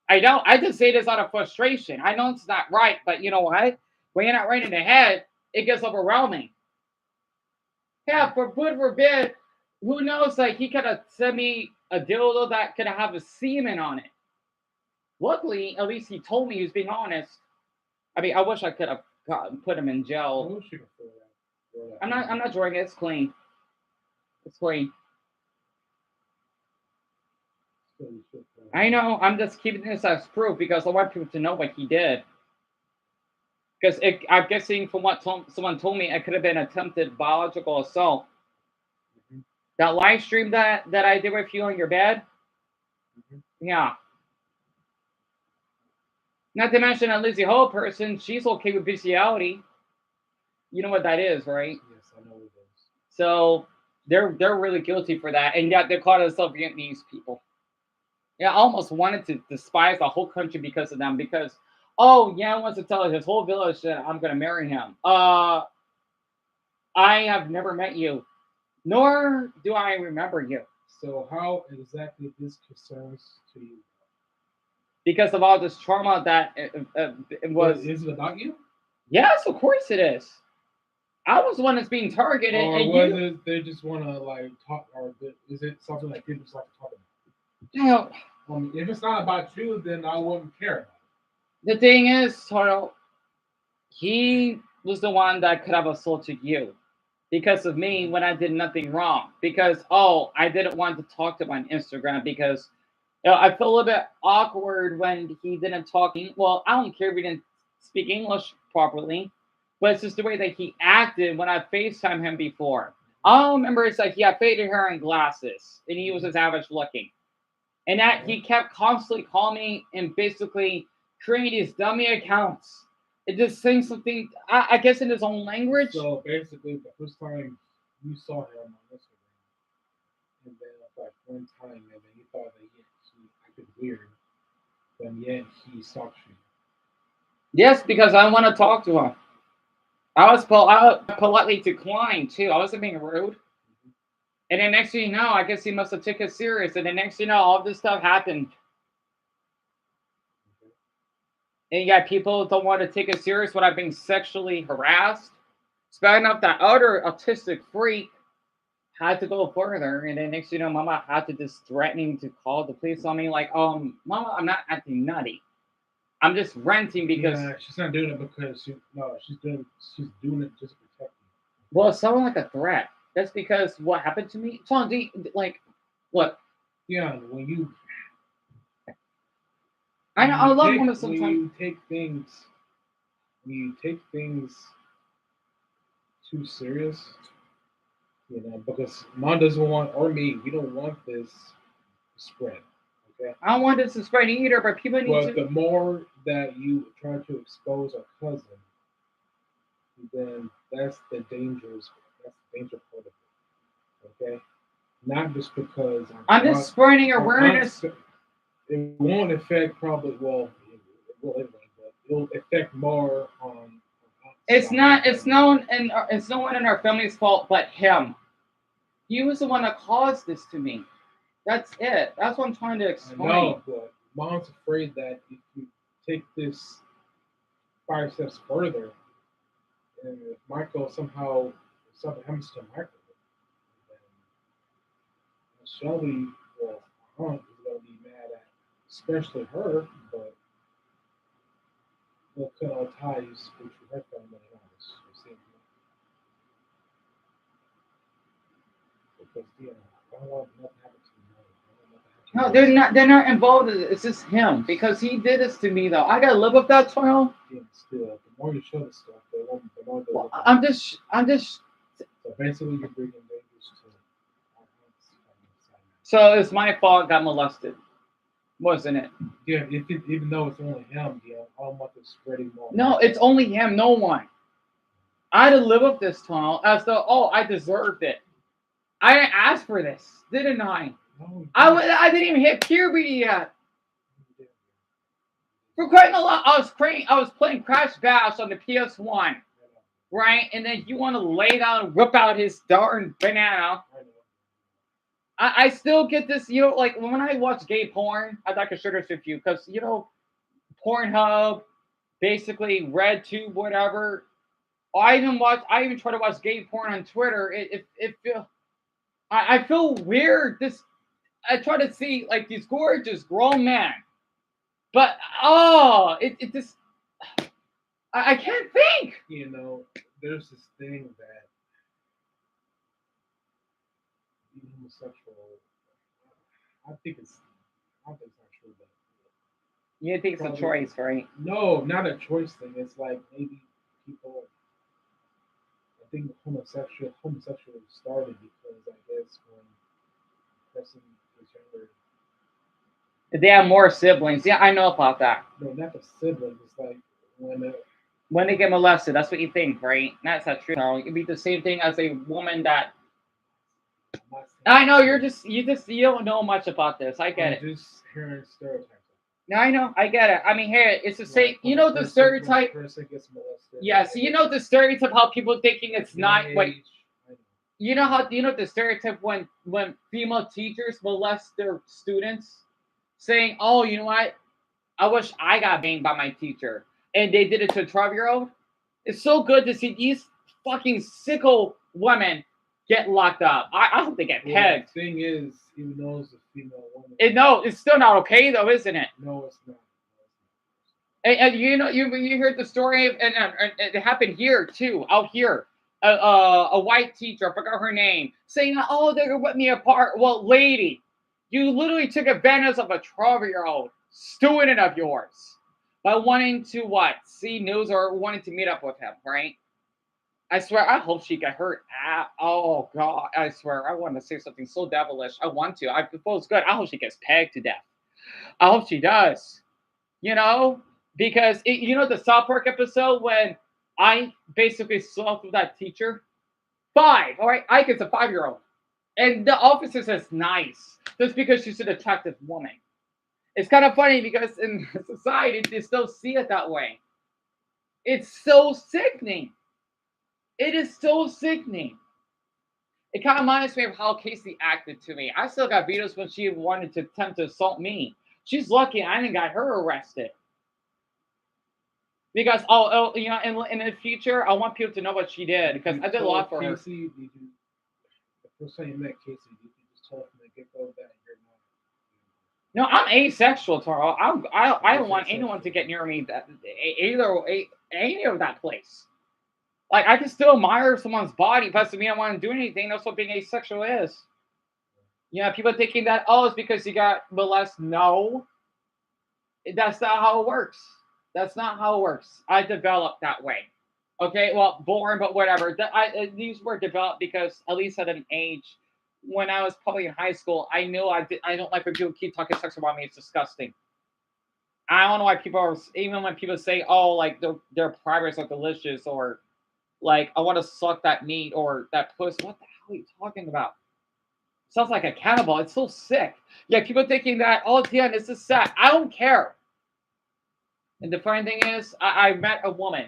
I don't. I just say this out of frustration. I know it's not right, but you know what? When you're not right in the head, it gets overwhelming. Yeah, for good forbid, who knows? Like, he could have sent me a dildo that could have a semen on it. Luckily, at least he told me he was being honest. I mean, I wish I could have put him in jail. I wish you could throw that. I'm not drawing it. It's clean. It's clean. I know. I'm just keeping this as proof because I want people to know what he did. Because I'm guessing from what someone told me, it could have been attempted biological assault. Mm-hmm. That live stream that I did with you on your bed. Mm-hmm. Yeah. Not to mention that Lizzie Ho person, she's okay with bestiality. You know what that is, right? Yes, I know what it is. So they're really guilty for that, and yet they're calling themselves Vietnamese people. Yeah, I almost wanted to despise the whole country because of them, because Oh, Yan wants to tell his whole village that I'm gonna marry him. I have never met you, nor do I remember you So how exactly this concerns to you? because of all this trauma that it But was. is it about you? Yes, of course it is. I was the one that's being targeted, Or and was you. it they just want to like talk, or is it something that people just like to talk about? You know, If it's not about you, then I wouldn't care. the thing is, Toro, he was the one that could have assaulted you because of me when I did nothing wrong. Because I didn't want to talk to him on Instagram because I feel a little bit awkward when he didn't talk. Well, I don't care if he didn't speak English properly, but it's just the way that he acted when I FaceTime him before. All I remember is like he had faded hair and glasses, and he was just average looking. And that he kept constantly calling me and basically creating these dummy accounts. It just saying something, I guess, in his own language. So basically, the first time you saw him on Instagram, and then like one time, and then you thought that he acted weird, but yet he stalked you. Yes, because I want to talk to him. I politely declined too. I wasn't being rude. And then next thing you know, I guess he must have taken it serious. And then next thing you know, all this stuff happened. And yet people don't want to take it serious when I'm being sexually harassed. It's bad enough that other autistic freak had to go further. And then next thing you know, Mama had to just threatening to call the police on me. Like, Mama, I'm not acting nutty. I'm just renting because Yeah, she's not doing it because she's doing it just to protect well, it sounded like a threat. That's because what happened to me. Sean, like, look, you. Yeah, when you I know I love take, women when sometimes. you take things too serious, because mom doesn't want, or me, we don't want this to spread. Okay. I don't want this to spread either, but people need But to. the more that you try to expose our cousin, then that's the danger part of it. Okay. Not just because I'm just spreading our awareness. it won't affect probably it will anyway, but it'll affect more on It's not. It's known, and it's no one in our family's fault but him. He was the one that caused this to me. That's it. That's what I'm trying to I explain. know, but mom's afraid that if you take this 5 steps further, and if Michael somehow if something happens to Michael, then Shelby, well, my aunt is gonna be mad at, especially her, but they'll cut all ties between her family and ours. You see, because I don't want nothing to happen to me. I don't want No, nothing to happen to they're not involved. It's just him because he did this to me though. I gotta live with that, Toil. yeah, still, the more you show the stuff, the more they Well, look at I'm it. just. So basically, you're bringing dangers to our house. So it's my fault. Got molested, wasn't it? Yeah, even though it's only him, yeah, I don't want this spreading more. No, it's only him. No one. I had to live with this, Toil, as though I deserved it. I didn't ask for this, didn't I? No, I didn't even hit puberty yet. For crying a lot, I was playing Crash Bash on the PS1, right? And then you want to lay down and whip out his darn banana. I still get this, like when I watch gay porn, I'd like to share this with you because Pornhub, basically RedTube, whatever. I even try to watch gay porn on Twitter. I feel weird. I try to see like these gorgeous grown men, but it just I can't think. There's this thing that being homosexual, I think it's, I don't think it's not true, but You think it's a probably, choice, right? no, not a choice thing. It's like maybe people. I think homosexual started because I guess when a person is younger, They have more siblings. Yeah, I know about that. no, not the siblings. It's like when When they get molested, that's what you think, right? That's not true. It'd be the same thing as a woman that. I'm not saying I know it's true. you don't know much about this. I get I'm it. just hearing stereotypes. No, I know, I get it. I mean, hey, it's the same. Like You when a know the person, when a stereotype. person gets molested. Yeah, so you know the stereotype how people thinking it's young not like age, I know. you know how you know the stereotype when female teachers molest their students, saying, "Oh, you know what? I wish I got banged by my teacher," and they did it to a 12-year-old. It's so good to see these fucking sicko women get locked up. I hope they get Well, pegged. the thing is, even though it's a female woman, No, it's still not okay though, isn't it? no, it's not. And you know, you heard the story, and it happened here too, out here. A white teacher, I forgot her name, saying, "Oh, they're gonna rip me apart." Well, lady, you literally took advantage of a 12-year-old student of yours by wanting to what see news or wanting to meet up with him, right? I swear, I hope she got hurt. Oh God, I swear, I want to say something so devilish. I want to. I feel it's good. I hope she gets pegged to death. I hope she does. You know, because you know the South Park episode when I basically slept with that teacher. Five, all right, Ike is a 5-year-old, and the officer says nice just because she's an attractive woman. It's kind of funny because in society they still see it that way. It's so sickening. It is so sickening. It kind of reminds me of how Casey acted to me. I still got videos when she wanted to attempt to assault me. She's lucky I didn't got her arrested. Because you know, in the future, I want people to know what she did because I did a lot for her. Casey, did you, the first time you met Casey, did you just tell from the get go that you're No, I'm asexual, Taro. I don't want anyone to get near me. That either any of that place. Like I can still admire someone's body, but doesn't mean I want to do anything. That's what being asexual is. Yeah, people thinking that it's because you got molested. No, that's not how it works. That's not how it works. I developed that way. Okay, well, born, but whatever. These were developed because at least at an age when I was probably in high school, I knew I don't like when people keep talking sex about me. It's disgusting. I don't know why people are even when people say, "Oh, like their privates are delicious," or like I want to suck that meat or that puss. What the hell are you talking about? Sounds like a cannibal. It's so sick. Yeah, people thinking that, oh, yeah, this is sad. I don't care. And the funny thing is, I met a woman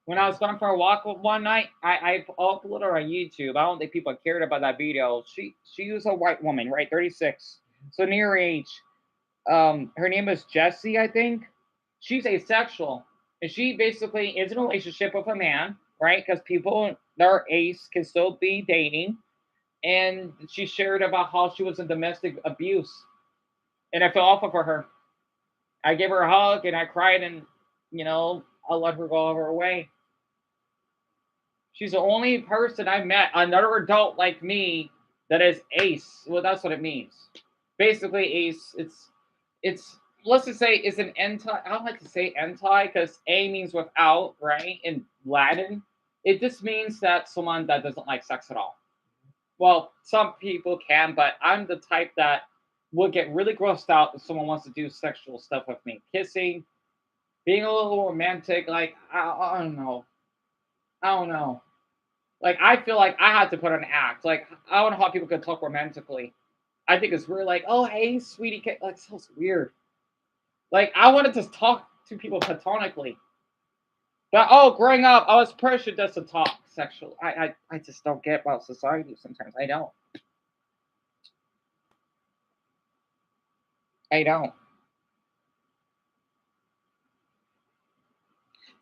when I was going for a walk one night. I uploaded her on YouTube. I don't think people cared about that video. She was a white woman, right? 36. So near age. Her name is Jessie, I think. She's asexual. And she basically is in a relationship with a man, right? Because people that are ace can still be dating. And she shared about how she was in domestic abuse. And I felt awful for her. I gave her a hug and I cried and, I let her go her way. She's the only person I met, another adult like me, that is ace. Well, that's what it means. Basically, ace. It's let's just say it's an anti. I don't like to say anti because a means without, right? In Latin, it just means that someone that doesn't like sex at all. Well, some people can, but I'm the type that would get really grossed out if someone wants to do sexual stuff with me. Kissing, being a little romantic, like I don't know. I don't know. Like I feel like I had to put on an act. Like I don't know how people can talk romantically. I think it's weird. Like, oh hey, sweetie, like so weird. Like I wanted to talk to people platonically. But growing up, I was pressured just to talk sexual. I just don't get about society sometimes. I don't. I don't.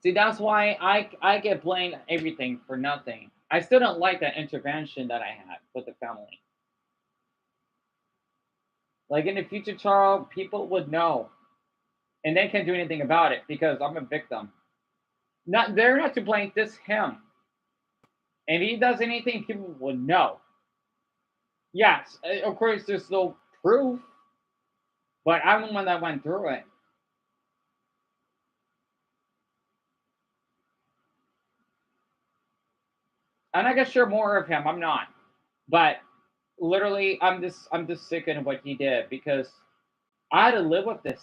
See, that's why I get blamed everything for nothing. I still don't like that intervention that I had with the family. Like in the future, Charles, people would know, and they can't do anything about it because I'm a victim. Not they're not to blame. This him. If he does anything, people would know. Yes, of course, there's no proof, but I'm the one that went through it. And I can share more of him. I'm not, but literally, I'm just sick of what he did because I had to live with this.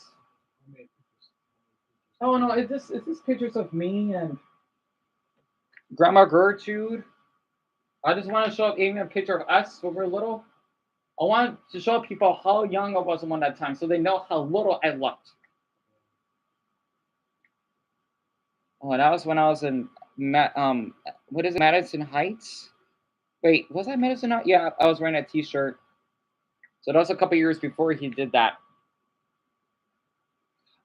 Oh no, is this pictures of me and Grandma Gertrude? I just want to show up even a picture of us when we're little. I want to show people how young I was at that time so they know how little I looked. Oh, that was when I was in what is it, Madison Heights? Wait, was I Madison Heights? Yeah, I was wearing a T-shirt. So that was a couple years before he did that.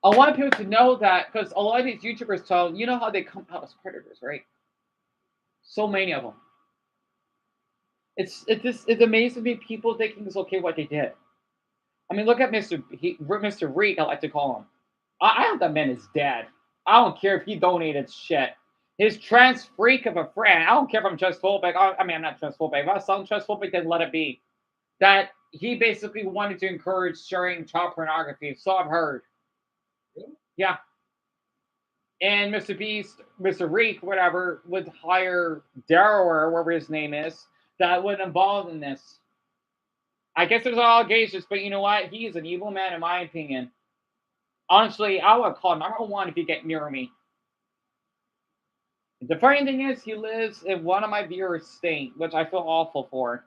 I want people to know that because a lot of these YouTubers tell you know how they come out as predators, right? So many of them. It amazes me people thinking it's okay what they did. I mean, look at Mr. Reek. I like to call him. I have that man is dead. I don't care if he donated shit. His trans freak of a friend. I don't care if I'm transphobic. I mean, I'm not transphobic. If I sound transphobic, then let it be. That he basically wanted to encourage sharing child pornography. So I've heard. Yeah. And Mr. Beast, Mr. Reek, whatever, would hire Daryl or whatever his name is that would involve in this. I guess there's allegations, but you know what? He is an evil man, in my opinion. Honestly, I would call him number one if you get near me. The funny thing is, he lives in one of my viewers' state, which I feel awful for.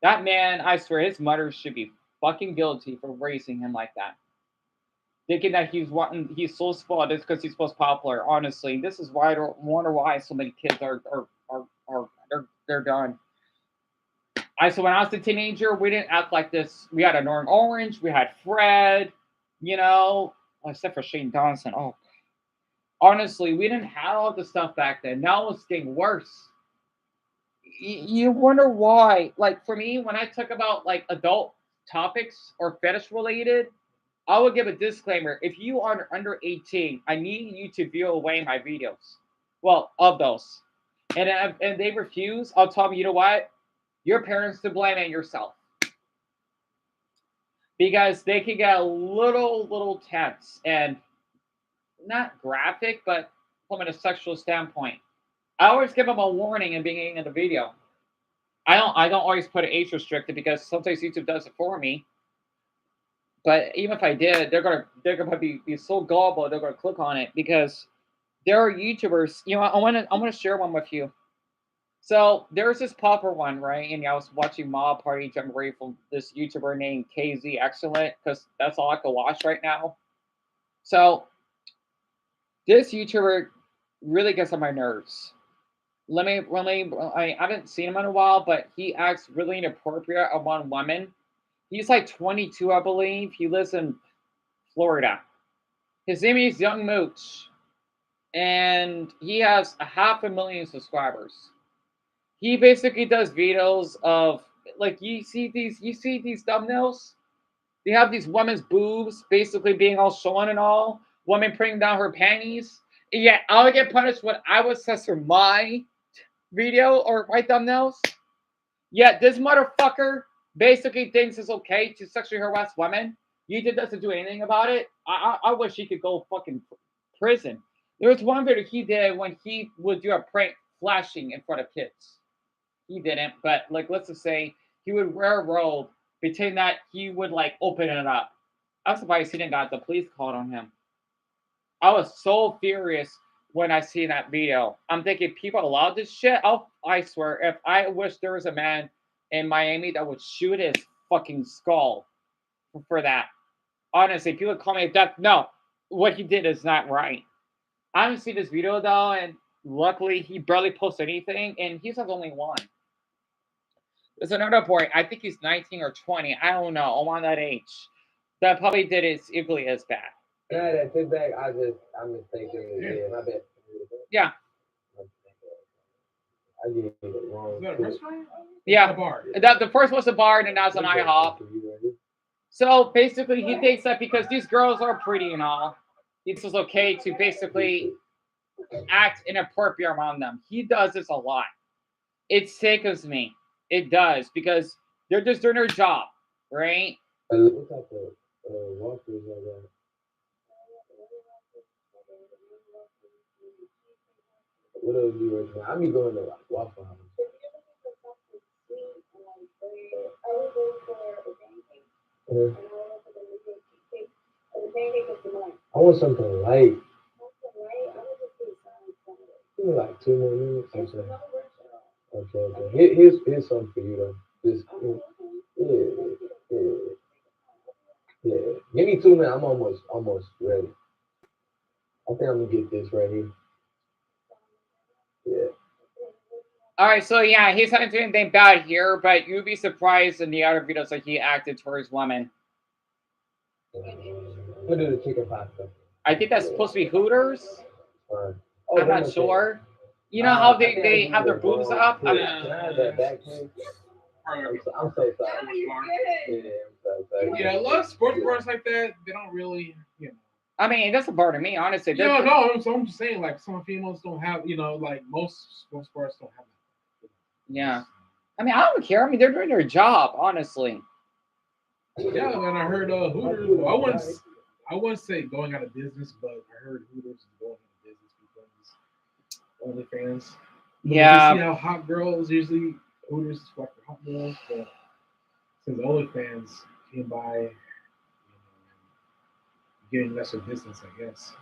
That man, I swear, his mother should be fucking guilty for raising him like that. Thinking that he's so spoiled just because he's most popular. Honestly, this is why I don't wonder why so many kids are they're done. So when I was a teenager, we didn't act like this. We had a Norm Orange, we had Fred, you know, except for Shane Dawson. Oh, honestly, we didn't have all the stuff back then. Now it's getting worse. You wonder why. Like for me, when I talk about like adult topics or fetish related, I would give a disclaimer. If you are under 18, I need you to view away my videos. Well, of those. And they refuse, I'll tell them, you know what? Your parents to blame and yourself. Because they can get a little tense and not graphic, but from a sexual standpoint. I always give them a warning in beginning of the video. I don't always put it age restricted because sometimes YouTube does it for me. But even if I did, they're gonna be so gullible they're gonna click on it because there are YouTubers. You know, I wanna share one with you. So there's this popular one, right? And I was watching Mob Party Jamboree from this YouTuber named KZ Excellent because that's all I can watch right now. So this YouTuber really gets on my nerves. I haven't seen him in a while, but he acts really inappropriate among women. He's like 22, I believe. He lives in Florida. His name is Young Mooch, and he has 500,000 subscribers. He basically does videos of like you see these thumbnails. They have these women's boobs basically being all shown and all. Woman putting down her panties. And yet I would get punished when I would censor my video or my thumbnails. Yet this motherfucker basically thinks it's okay to sexually harass women. YouTube doesn't do anything about it. I wish he could go fucking prison. There was one video he did when he would do a prank flashing in front of kids. He didn't, but like let's just say he would wear a robe, pretend that he would like open it up. I'm surprised he didn't got the police called on him. I was so furious when I seen that video. I'm thinking people allow this shit. I swear, if I wish there was a man in Miami that would shoot his fucking skull for that. Honestly, people call me a death. No, what he did is not right. I haven't seen this video though, and luckily he barely posted anything, and he's only one. There's another boy. I think he's 19 or 20. I don't know. I'm on that age. That probably did it equally as bad. Yeah, that sit back. I'm just thinking, yeah, my bad. Yeah. I get it wrong. Is that a restaurant? Yeah. A bar. The first was a bar, and now it's an IHOP. So basically, he thinks that because these girls are pretty and all, it's okay to basically act inappropriate around them. He does this a lot. It sickens me. It does because they're just doing their job, right? What type of walkers are that? What else do you recommend? I be going to like Waffle House. I want something light. Give me like 2 more minutes. Okay. Here's something for you though. Just yeah. Give me 2 minutes. I'm almost ready. I think I'm gonna get this right here. All right, so yeah, he's not doing anything bad here, but you'd be surprised in the other videos that he acted towards women. What is the chicken pasta? I think that's supposed to be Hooters. Fine. I'm not sure. You know how they have their boobs up? Can I have that back please? I'm so sorry. Yeah, I'm so sorry. Yeah, a lot of sports bars like that, they don't really, I mean, it doesn't bother me, honestly. No, I'm just saying, like, some females don't have, like, most sports bars don't have that. Yeah. I mean, I don't care. I mean, they're doing their job, honestly. Yeah, and I heard Hooters. Well, I wouldn't say going out of business, but I heard Hooters is going out of business because OnlyFans. Yeah. You see how hot girls usually Hooters is for hot girls, but since OnlyFans came by, getting lesser business, I guess.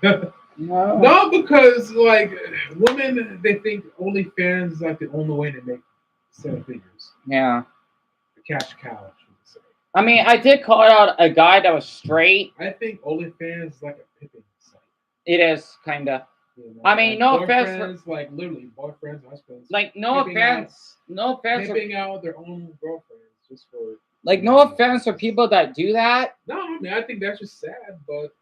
No, because like women, they think OnlyFans is like the only way to make 7 figures. Yeah. The cash cow, I should say. I mean, I did call out a guy that was straight. I think OnlyFans is like a pimping site. It is kind of. I mean, no offense. Like literally, boyfriends, husbands. Like no offense. Pimping out their own girlfriends just for. Like no offense for people that do that. No, I mean I think that's just sad, but.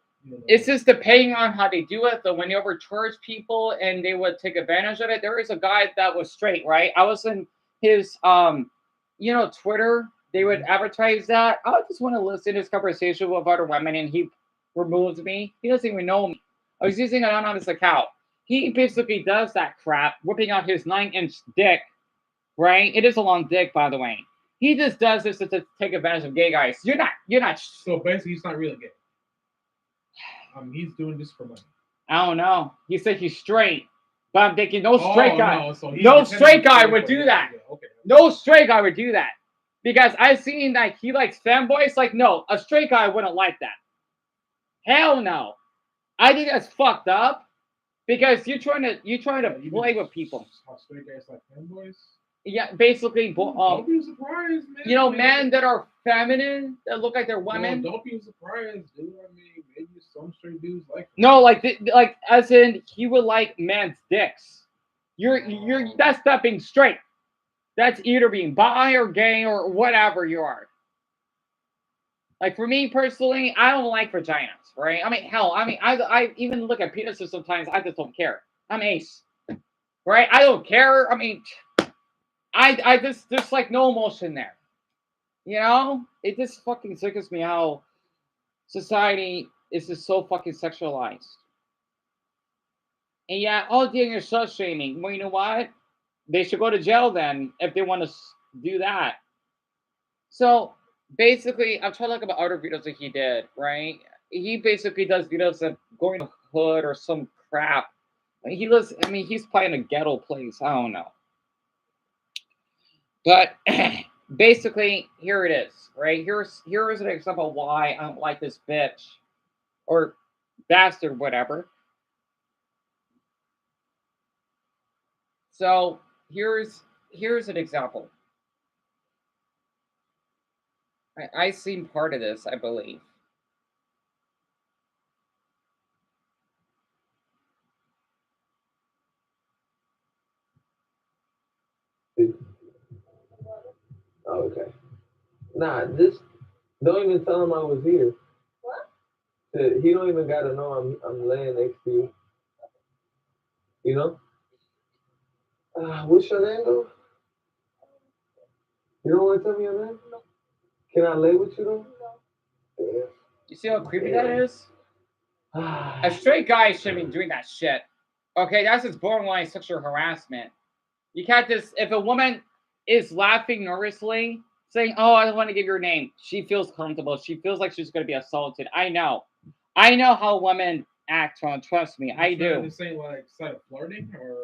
It's just depending on how they do it. Though, when they overcharge people and they would take advantage of it. There is a guy that was straight, right? I was in his, Twitter. They would advertise that. I just want to listen to his conversation with other women, and he removes me. He doesn't even know me. I was using an anonymous account. He basically does that crap, whipping out his 9-inch dick, right? It is a long dick, by the way. He just does this to take advantage of gay guys. You're not. So basically, he's not really gay. He's doing this for money. I don't know. He said he's straight, but I'm thinking no straight guy. No, so no straight guy would do that. Okay. No straight guy would do that because I've seen that he likes fanboys. Like, no, a straight guy wouldn't like that. Hell no. I think that's fucked up because you're trying to play with people. How straight guys like fanboys? Yeah, basically. Don't be surprised, man. Men that are feminine that look like they're women. No, don't be surprised, dude. I mean, maybe some straight dudes like them. No, like as in he would like men's dicks. That's not being straight. That's either being bi or gay or whatever you are. Like for me personally, I don't like vaginas, right? I mean, hell, I even look at penises sometimes. I just don't care. I'm ace, right? I don't care. I mean, I just there's like no emotion there. You know, it just fucking sickens me how society is just so fucking sexualized. And yeah, doing your slut shaming. Well, you know what? They should go to jail then if they want to do that. So basically, I'm trying to look about other videos that he did, right? He basically does videos of going to the hood or some crap. He's playing a ghetto place. I don't know. But basically, here it is, right? Here's an example why I don't like this bitch or bastard, whatever. So here's an example. I seen part of this, I believe. Oh, okay. Nah, just don't even tell him I was here. What? He don't even gotta know I'm laying next to you. You know? What's your name though? You don't want to tell me your name? No. Can I lay with you though? No. Yeah. You see how creepy that is? A straight guy shouldn't be doing that shit. Okay, that's just borderline sexual harassment. You can't just if a woman is laughing nervously, saying, "Oh, I don't want to give your name." She feels comfortable. She feels like she's going to be assaulted. I know how women act. Trust me, I do. You're saying like side of flirting or?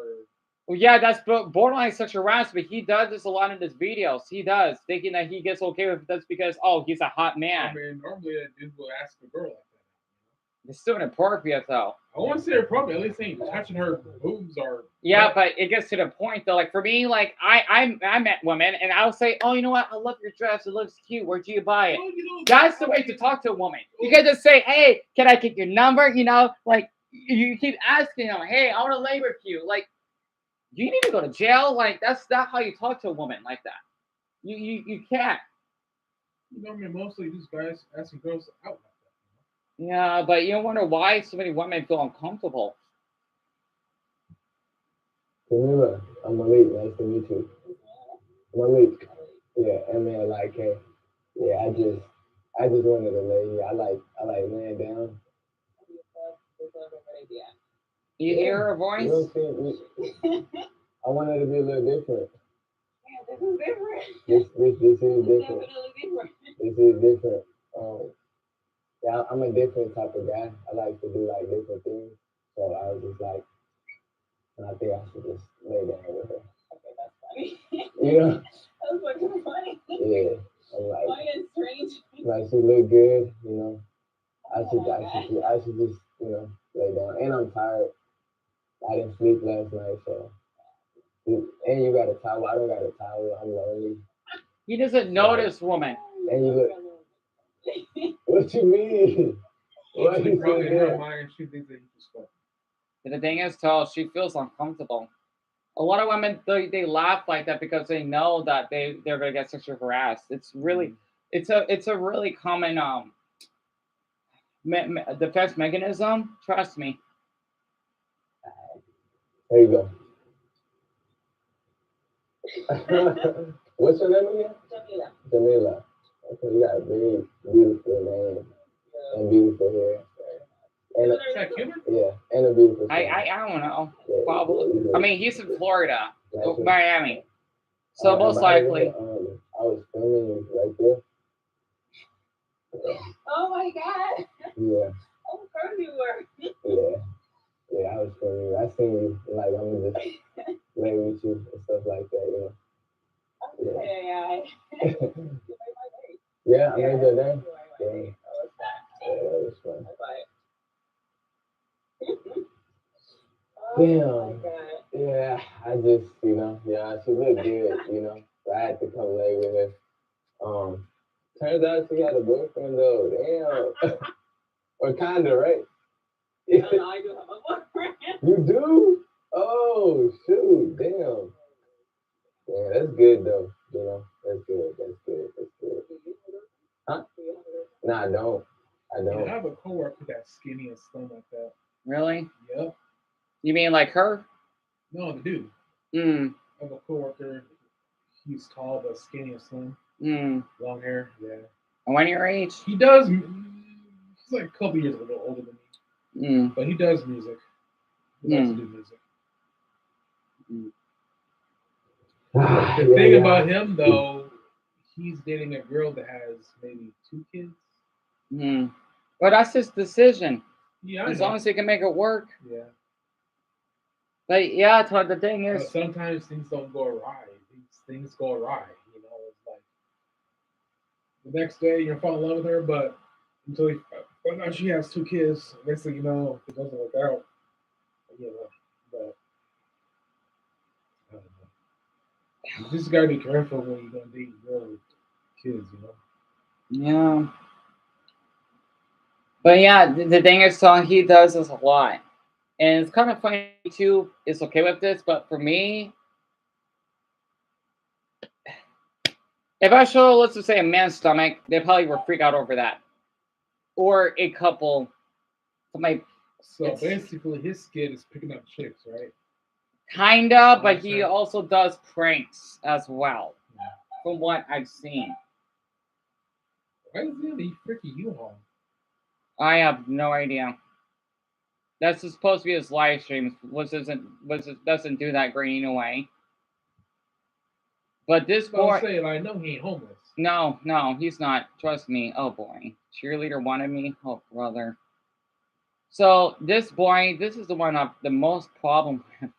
Well, yeah, that's borderline sexual harassment. He does this a lot in his videos. He does, thinking that he gets okay with this because he's a hot man. I mean, normally a dude will ask a girl like that. It's still inappropriate though. I won't say appropriate. At least ain't touching her boobs or. Yeah, but it gets to the point though. Like for me, like I met women and I'll say, "Oh, you know what? I love your dress. It looks cute. Where'd you buy it?" Well, that's the way to talk to a woman. You can just say, "Hey, can I get your number?" You know, like you keep asking them, "Hey, I want to lay with you." Like You need to go to jail. Like that's not how you talk to a woman like that. You can't. You know, I mean, mostly these guys asking girls out like that. Yeah, but you wonder why so many women feel uncomfortable. Camila, I'm Malik. Nice to meet you. Malik. Yeah, MLIK. Yeah, I just wanted to lay here. I like laying down. You hear her You voice? know what I'm saying? I want her to be a little different. Yeah, this is different. This is different. Definitely different. This is different. Yeah, I'm a different type of guy. I like to do like different things. So I was just like, I think I should just lay down with her. Okay, that's funny. You know? That's fucking funny. Yeah. I'm like, Funny and strange. like she look good, you know. I Oh should my God. just, you know, lay down. And I'm tired. I didn't sleep last night, so. And you got a towel. I don't got a towel. I'm lonely. He doesn't notice woman. And you look. What you mean? What Actually, you probably in her saying? mind, she thinks that you just fuck. And the thing is, too, she feels uncomfortable. A lot of women they laugh like that because they know that they're gonna get sexually harassed. It's really it's a really common defense mechanism. Trust me. There you go. What's your name again? Jamila. Jamila. Okay, you got a very beautiful name and beautiful hair. And Is that Cuban? yeah, and a beautiful I smile. I don't know. Yeah, Probably. yeah, I mean, he's in Florida, yeah. Miami. So most by the way, likely. I was filming you right there. Oh my God. Yeah, Of course you were. yeah, I was filming you. I seen you, like, I'm gonna just lay with you and stuff like that, you know. Yeah. Yeah, You made my day. yeah, I made your day. You made my day. How was that? Yeah, that was fun. Oh Damn. my God. Yeah, I just, you know, yeah, she looked good, you know. So I had to come lay with her. Turns out she had a boyfriend though. Damn. Or kinda, right? No, I do have a boyfriend. You do? Oh shoot, damn. Yeah, that's good though. You know, that's good. That's good. That's good. Huh? Nah, I don't. I You know, I don't. have a coworker that's skinny and slim like that. Really? Yep. You mean like her? No, the dude. Mm. I have a coworker. He's tall but skinny and slim. Mm. Long hair. Yeah. And when your age? He does. He's like a couple years a little older than me, Mm. but he does music. He likes to do music. The thing about him though, he's dating a girl that has maybe 2 kids. Mm. But that's his decision. Yeah, I As know. long as he can make it work. Yeah. But yeah, Todd, the thing But is, sometimes things don't go awry. Things go awry. You know, it's like the next day you're falling in love with her, but until you find out she has 2 kids, next thing you know, it doesn't work out. You know, but I don't know. You just gotta be careful when you're gonna date a girl with kids. You know. yeah. But yeah, the thing is, so he does this a lot. And it's kind of funny too, it's okay with this, but for me, if I show, let's just say, a man's stomach, they probably will freak out over that. Or a couple, somebody, So It's- basically, his skid is picking up chicks, right? kinda, but he Okay. also does pranks as well, Yeah. from what I've seen. Why is he in the freaking U-Haul? I have no idea. That's supposed to be his live streams, which doesn't do that great anyway. But this So I'm boy, saying, I know he ain't homeless. no, he's not. Trust me. Oh boy, cheerleader wanted me. Oh brother. So this boy, this is the one I've the most problem with.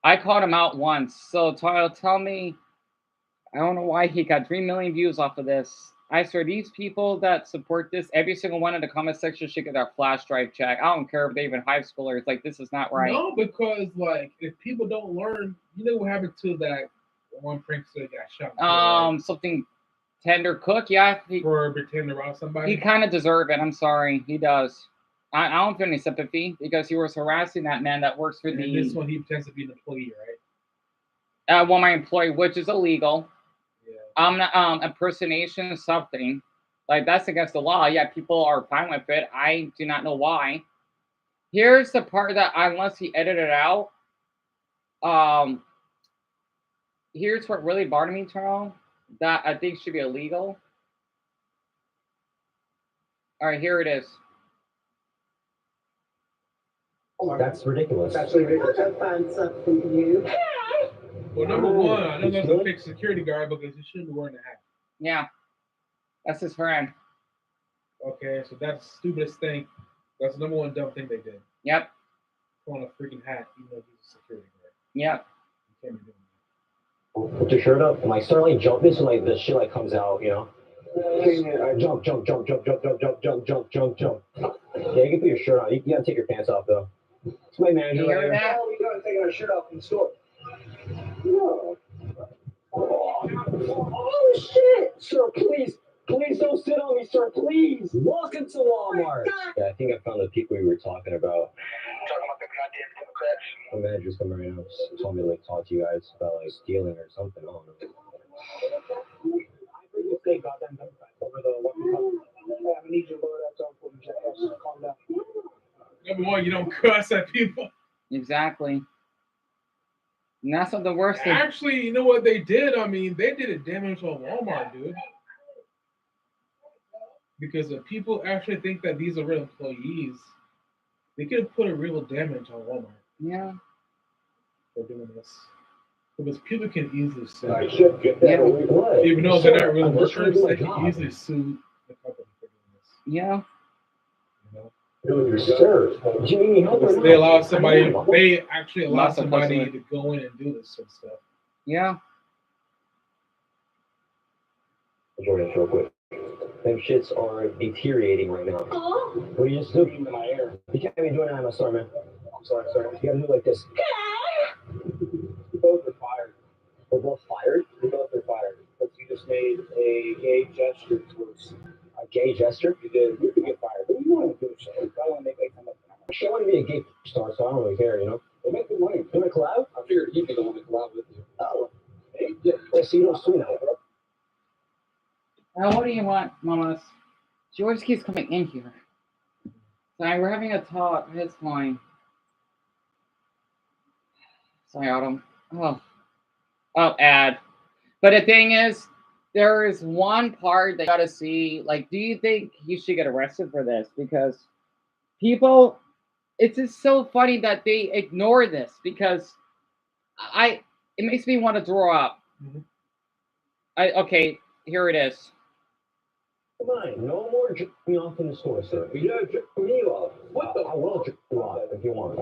I called him out once. So tell me, I don't know why he got 3 million views off of this. I swear, these people that support this, every single one in the comment section should get their flash drive check. I don't care if they're even high schoolers. Like, this is not right. No, because like if people don't learn, you know what happened to that one prankster that got shot? Something Tender Cook, yeah. For pretending to rob somebody. He kind of deserve it. I'm sorry, he does. I don't feel any sympathy because he was harassing that man that works for And the this one, he pretends to be an employee, right? well, my employee, which is illegal. Yeah. Impersonation something like that's against the law. Yeah, people are fine with it. I do not know why. Here's the part that unless he edited it out, here's what really bothered me, Charles, that I think should be illegal. All right, here it is. Oh, that's ridiculous. That's ridiculous. I'll find something for you. Well, number one, I know that's a fake security guard because he shouldn't be wearing a hat. Yeah, that's his friend. Okay, so that's the stupidest thing. That's the number one dumb thing they did. Yep, Put on a freaking hat, even though he's a security guard. yep. You can't be doing that. Put your shirt up and like start like jump. This is like the shit like comes out, you know. Jump, jump, jump, jump, jump, jump, jump, jump, jump, jump, jump. Yeah, you can put your shirt on. You gotta take your pants off though. It's my manager You right hear here. that? How are we going to take our shirt off in the store? No. Oh shit, sir! Please, please don't sit on me, sir. Please. Welcome to Walmart. Yeah, I think I found the people we were talking about. Talking about the goddamn Democrats. My manager's coming right now. Told me to like talk to you guys about like stealing or something. I don't know. I heard you say goddamn Democrats over the I need you to lower that tone for me, jackass. Calm down. Number one, you don't cuss at people. Exactly. And that's not the worst thing. Actually, you know what they did? I mean, they did a damage on Walmart, dude. Because if people actually think that these are real employees, they could have put a real damage on Walmart Yeah. for doing this. Because people can easily sue. I should get that Yeah. away. What? Even though they're not real I'm just trying to workers, do my they can job. easily sue the company for doing this. Yeah. You know? Dude, sir, do you need any help or Because not? they allow somebody, I know. they actually allow Lots of somebody hustling. to go in and do this sort of stuff. Yeah. Jordan, real quick. Them shits are deteriorating right now. What do you just do? In my ear. You can't be doing that in my store, man. I'm sorry. You gotta do it like this. You both are fired. We're both fired. You both are fired. Because you just made a gay gesture towards. A gay gesture? You did. You could get fired. But you want to do shit. You probably want to make like some. Actually, I want to be a gay star, so I don't really care, you know? They make good money. You want to collab? I figured he'd be the one to collab with you. Oh. Hey, Yeah, so you don't sue now. Now, what do you want, mamas? She always keeps coming in here. Sorry, we're having a talk. It's fine. Sorry, Autumn. Oh, ad. But the thing is, there is one part that you gotta see. Like, do you think you should get arrested for this? Because people, it's just so funny that they ignore this. Because it makes me want to throw up. Mhm. Okay, here it is. Come on, no more jerking me off in the store, sir. you gotta jerk me off. What the? I will jerk you off if you want.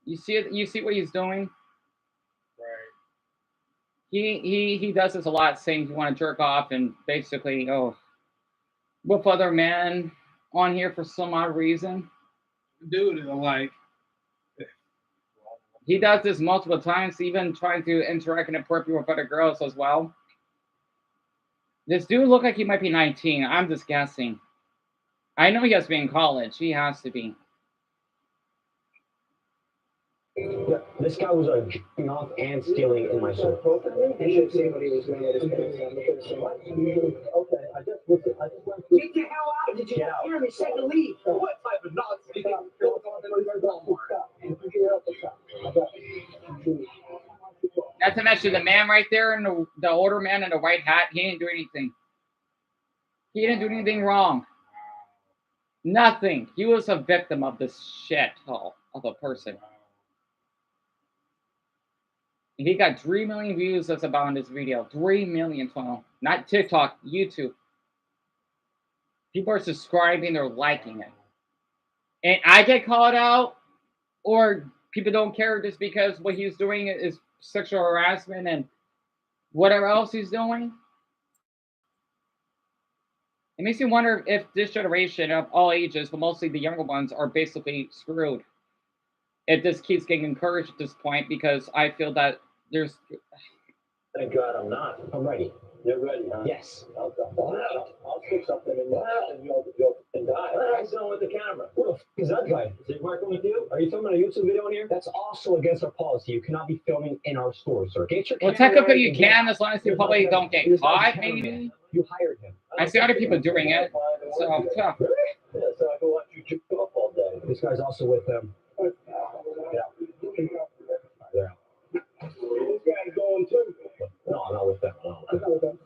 You see it? You see what he's doing? Right. He does this a lot, saying you want to jerk off and basically with other men on here for some odd reason. Dude, like, He does this multiple times, even trying to interact inappropriately with other girls as well. This dude look like he might be 19. I'm just guessing. I know he has to be in college. He has to be. Yeah, this guy was jerking off and stealing in my store. You should see what he was doing. Okay, I just went to. Get the hell out! Did you Get out. hear me say to leave? What type of nonsense? You think you're going to Not to mention the man right there, and the older man in the white hat. He didn't do anything. He didn't do anything wrong. Nothing. He was a victim of this shit hole of a person. He got 3 million views. That's about in this video. 3 million total. Not TikTok, YouTube. People are subscribing, they're liking it. And I get called out, or people don't care just because what he's doing is sexual harassment and whatever else he's doing. It makes me wonder if this generation of all ages, but mostly the younger ones, are basically screwed. If this keeps getting encouraged at this point, because I feel that there's. Thank God I'm not. I'm ready. You're ready, huh? Yes. I'll stick something in there and you'll guy. What's going with the camera? Who the f is that guy? Is he working with you? Are you filming a YouTube video in here? That's also against our policy. You cannot be filming in our store, sir. Get your Well, camera technically right you and get can out. as long as you There's probably no don't get camera. caught, There's no maybe. cameraman. You hired him. I see other people doing it. So, yeah. Really? Yeah, so I can watch you jerk off all day. This guy's also with them. Yeah. They're out. This guy's going too. No, I'm not with them. No. I'm not with them.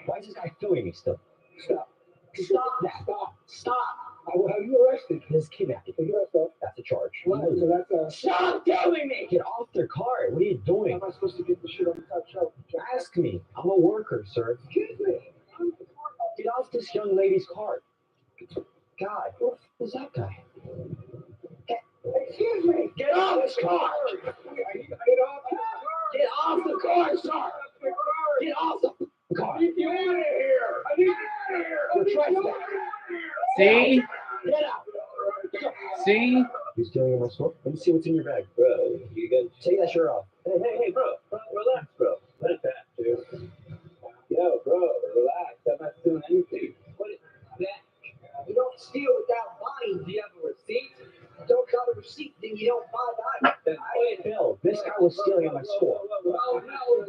Why is this guy filming me still? Stop. Stop that. Stop. Stop. I will have you arrested. This is kidnapping. Take your ass off. That's a charge. What? So that's Stop filming me! Get off their car. What are you How doing? am I supposed to get the shit on the top shelf? Ask me. I'm a worker, sir. Excuse me. Get off this young lady's car. God, who's that guy? Excuse me. Get off this car! Get off the car. Get off the car, sir! Get off the car! I need you out of here. I need you out of here. You're trespassing. See? Get out! See? You stealing in my store? Let me see what's in your bag. Bro, you got take that shirt off. Hey, bro. Relax, bro. Let it pass, dude. Yo, bro, relax. I'm not doing anything. Put it back. You don't steal without buying. Do you have a receipt? Don't got a receipt, then you don't buy that. Then pay a bill. This guy was stealing in my store. Oh, no.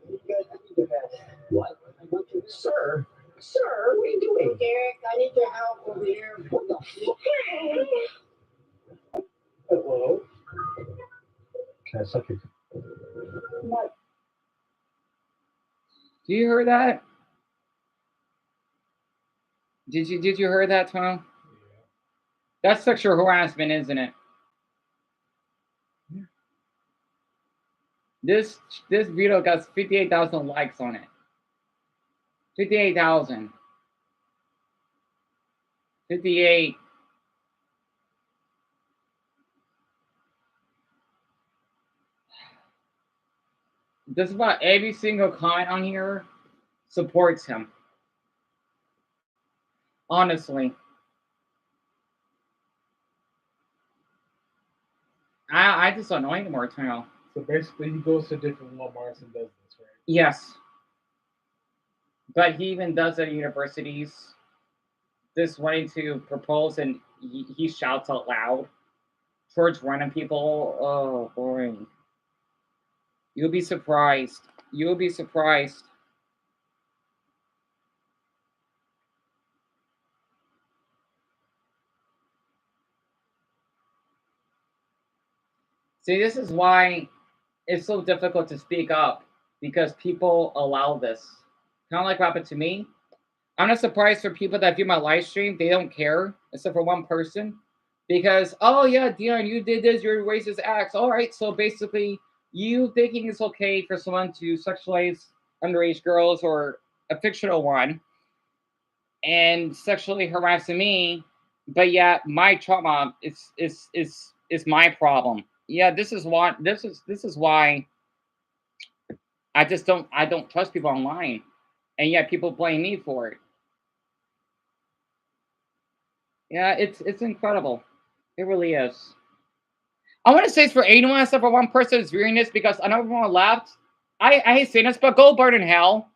You guys need to have. What? Sir, what are you doing? Derek, I need your help over here. What the fuck? Hello? Can I suck your... What? Do you hear that? Did you hear that, Tom? That's sexual harassment, isn't it? Yeah. This video got 58,000 likes on it. 58,000. 58. Just about every single comment on here supports him. Honestly. I just don't know anymore now. So basically, he goes to different Walmarts and does this, right? Yes. But he even does it at universities. Just wanting to propose and he shouts out loud towards random people. Oh, boy. You'll be surprised. You'll be surprised. See, this is why it's so difficult to speak up, because people allow this. Kind of like what happened to me. I'm not surprised for people that view my live stream. They don't care, except for one person. Because, oh yeah, Dion, you did this, you're racist acts. All right, so basically, you thinking it's okay for someone to sexualize underage girls or a fictional one and sexually harassing me, but yet my trauma is my problem. Yeah, this is why I don't trust people online, and yet people blame me for it. Yeah, it's incredible. It really is. I want to say it's for anyone except for one person who's viewing this, because I know everyone left. I hate saying this, but go burn in hell.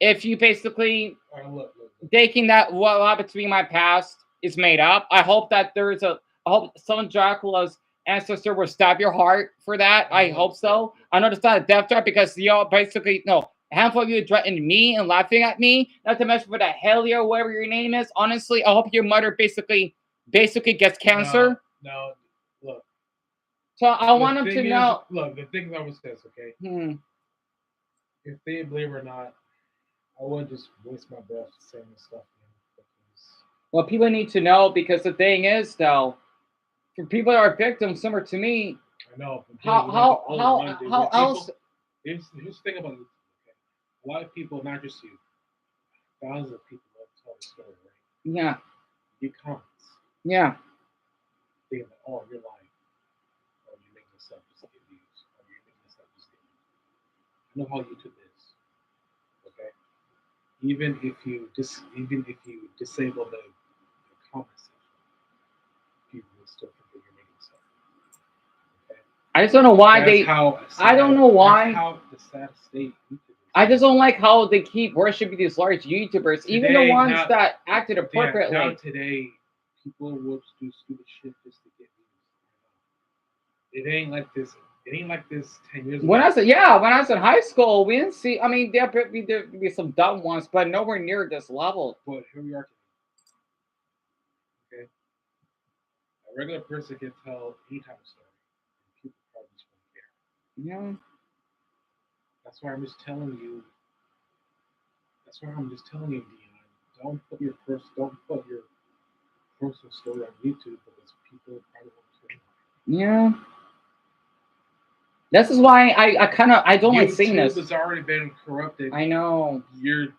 If you basically Look. thinking that what happened to me in my past is made up, I hope that I hope someone Dracula's ancestor will stab your heart for that. I hope so. I know it's not a death threat, because y'all basically, no, a handful of you threatened me and laughing at me. Not to mention for that Helio, whatever your name is. Honestly, I hope your mother basically gets cancer. No, look. So I want them to know. Look, the thing that was this, okay? If they believe it or not, I wouldn't just waste my breath saying this stuff. Well, people need to know, because the thing is, though, for people that are victims, similar to me, I know. How else? Here's the thing about it. Okay? A lot of people, not just you, thousands of people that tell the story, right? Yeah. You comments. Yeah. Thinking that, oh, you're lying. Or you're making this up just to get views. Or you're making this up just to get views. I know how YouTube is. Okay? Even if you disable the comment section, people will still think that you're making this up. Okay? I just don't know why I don't know why. How the sad state YouTube is. I just don't like how they keep worshiping these large YouTubers, even the Today, ones now- that acted Yeah, appropriately. now today, people will do stupid shit just to get views. It ain't like this. It ain't like this 10 years ago. When I was in high school, we didn't see. I mean, there'd be some dumb ones, but nowhere near this level. But here we are today. Okay? A regular person can tell any type of story. And people probably just won't care. Yeah. That's why I'm just telling you. Dion. Don't put your personal story on YouTube because people probably won't care. Yeah. This is why I don't like seeing this. YouTube has already been corrupted. I know.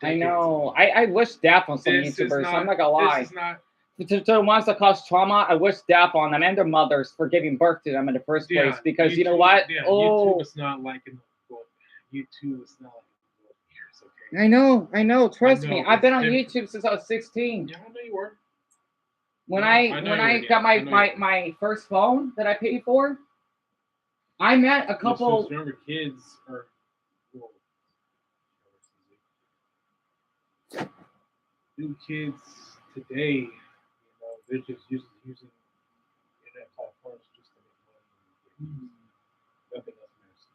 I know. I wish death on some YouTubers. I'm not gonna lie. This is not. To the ones that cause trauma, I wish death on them and their mothers for giving birth to them in the first place. Because you know what? Yeah, oh, YouTube is not like in the book. YouTube is not like in the years. Okay. I know. Trust I me. know, I've been it's on different. YouTube since I was 16. Yeah, I know you were. When No, I I know when you I were, got yeah, I know you were. my first phone that I paid for, I met a couple. Just remember, kids are. Well, new kids today, they're just using internet platforms just to make money. Nothing else matters.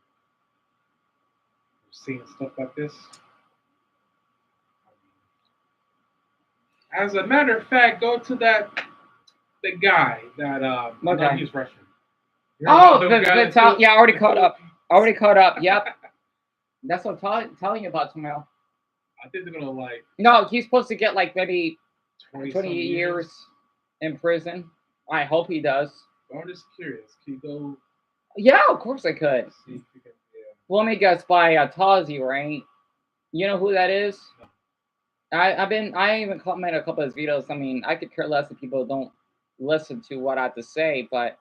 We're seeing stuff like this. As a matter of fact, go to the guy that What no, guy? he's Russian. You Oh, remember the guy that yeah, I already caught up. Philippines? Yep. That's what I'm telling you about tomorrow. I think they're gonna like No, he's supposed to get like maybe 20 20 years in prison. I hope he does. But I'm just curious. Can you go Yeah, of course I could. see if you can? Yeah. Well, let me guess by Tazi, right? You know who that is? I even commented a couple of his videos. I mean, I could care less if people don't listen to what I have to say, but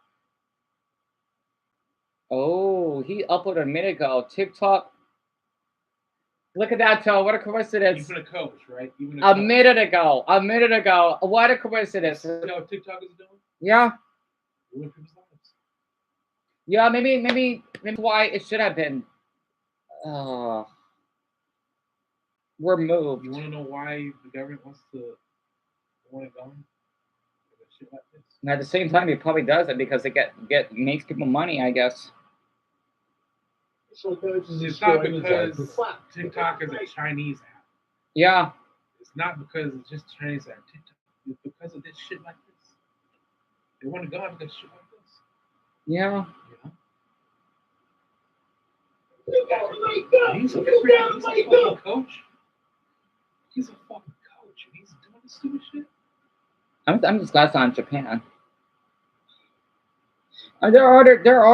oh, he uploaded a minute ago. TikTok. Look at that, Joe. What a coincidence. Even a coach, right? Even A minute ago. What a coincidence. You know what TikTok is doing? Yeah. Ruining people's lives. Yeah, maybe why it should have been removed. You want to know why the government wants to want it gone? Shit like this. And at the same time, it probably does it because it makes people money, I guess. It's not because TikTok is a Chinese app. Yeah. It's not because it's just Chinese app. TikTok is because of this shit like this. They want to go after shit like this. Yeah. He's a fucking coach. He's a fucking coach, and he's doing this stupid shit. I'm just glad it's not in Japan. There are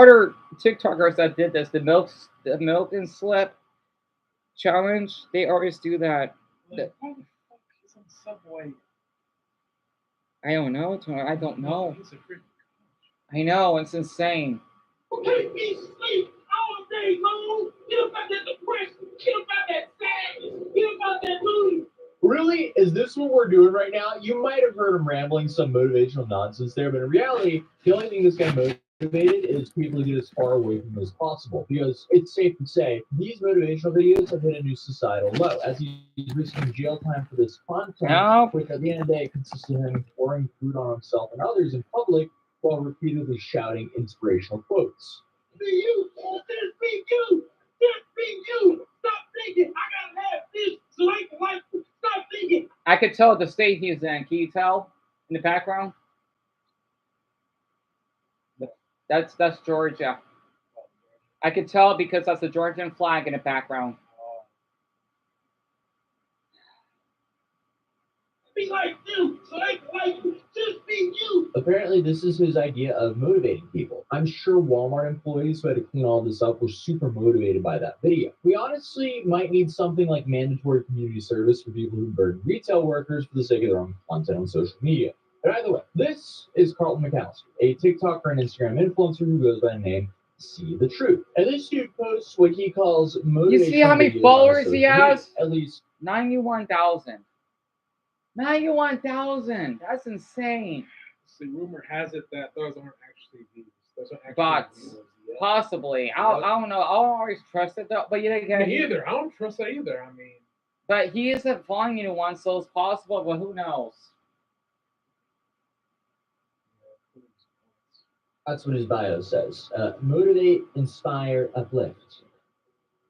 other TikTokers that did this. The milk and slip challenge. They always do that. Like, why the fuck is on Subway? I don't know. I don't know. He's a freaking coach. I know. It's insane. Okay, be sleep all day long. Get about that depression. Get about that sadness. Get about that mood. Really? Is this what we're doing right now? You might have heard him rambling some motivational nonsense there, but in reality, the only thing this guy motivated is people to get as far away from him as possible. Because it's safe to say, these motivational videos have hit a new societal low, as he's receiving jail time for this content, which at the end of the day consists of him pouring food on himself and others in public while repeatedly shouting inspirational quotes. Be you. Just be you. Just be you. Stop thinking I gotta have this so I can like. Stop thinking. I could tell the state he's in. Can you tell in the background? That's Georgia. I could tell because that's the Georgian flag in the background. Be like you so I can like you. Just be you. Apparently, this is his idea of motivating people. I'm sure Walmart employees who had to clean all this up were super motivated by that video. We honestly might need something like mandatory community service for people who burden retail workers for the sake of their own content on social media. But either way, this is Carlton McAllister, a TikToker and Instagram influencer who goes by the name See the Truth. And this dude posts what he calls motivational. You see how many videos followers on he social media. has? At least 91,000. 91,000. That's insane. See, rumor has it that those aren't actually views. Those are actually Bots. viewers. Possibly. I don't know. I'll always trust it though. But you know, Me either. I don't trust that either. I mean, but he isn't following anyone, so it's possible. But who knows? That's what his bio says. Motivate, inspire, uplift.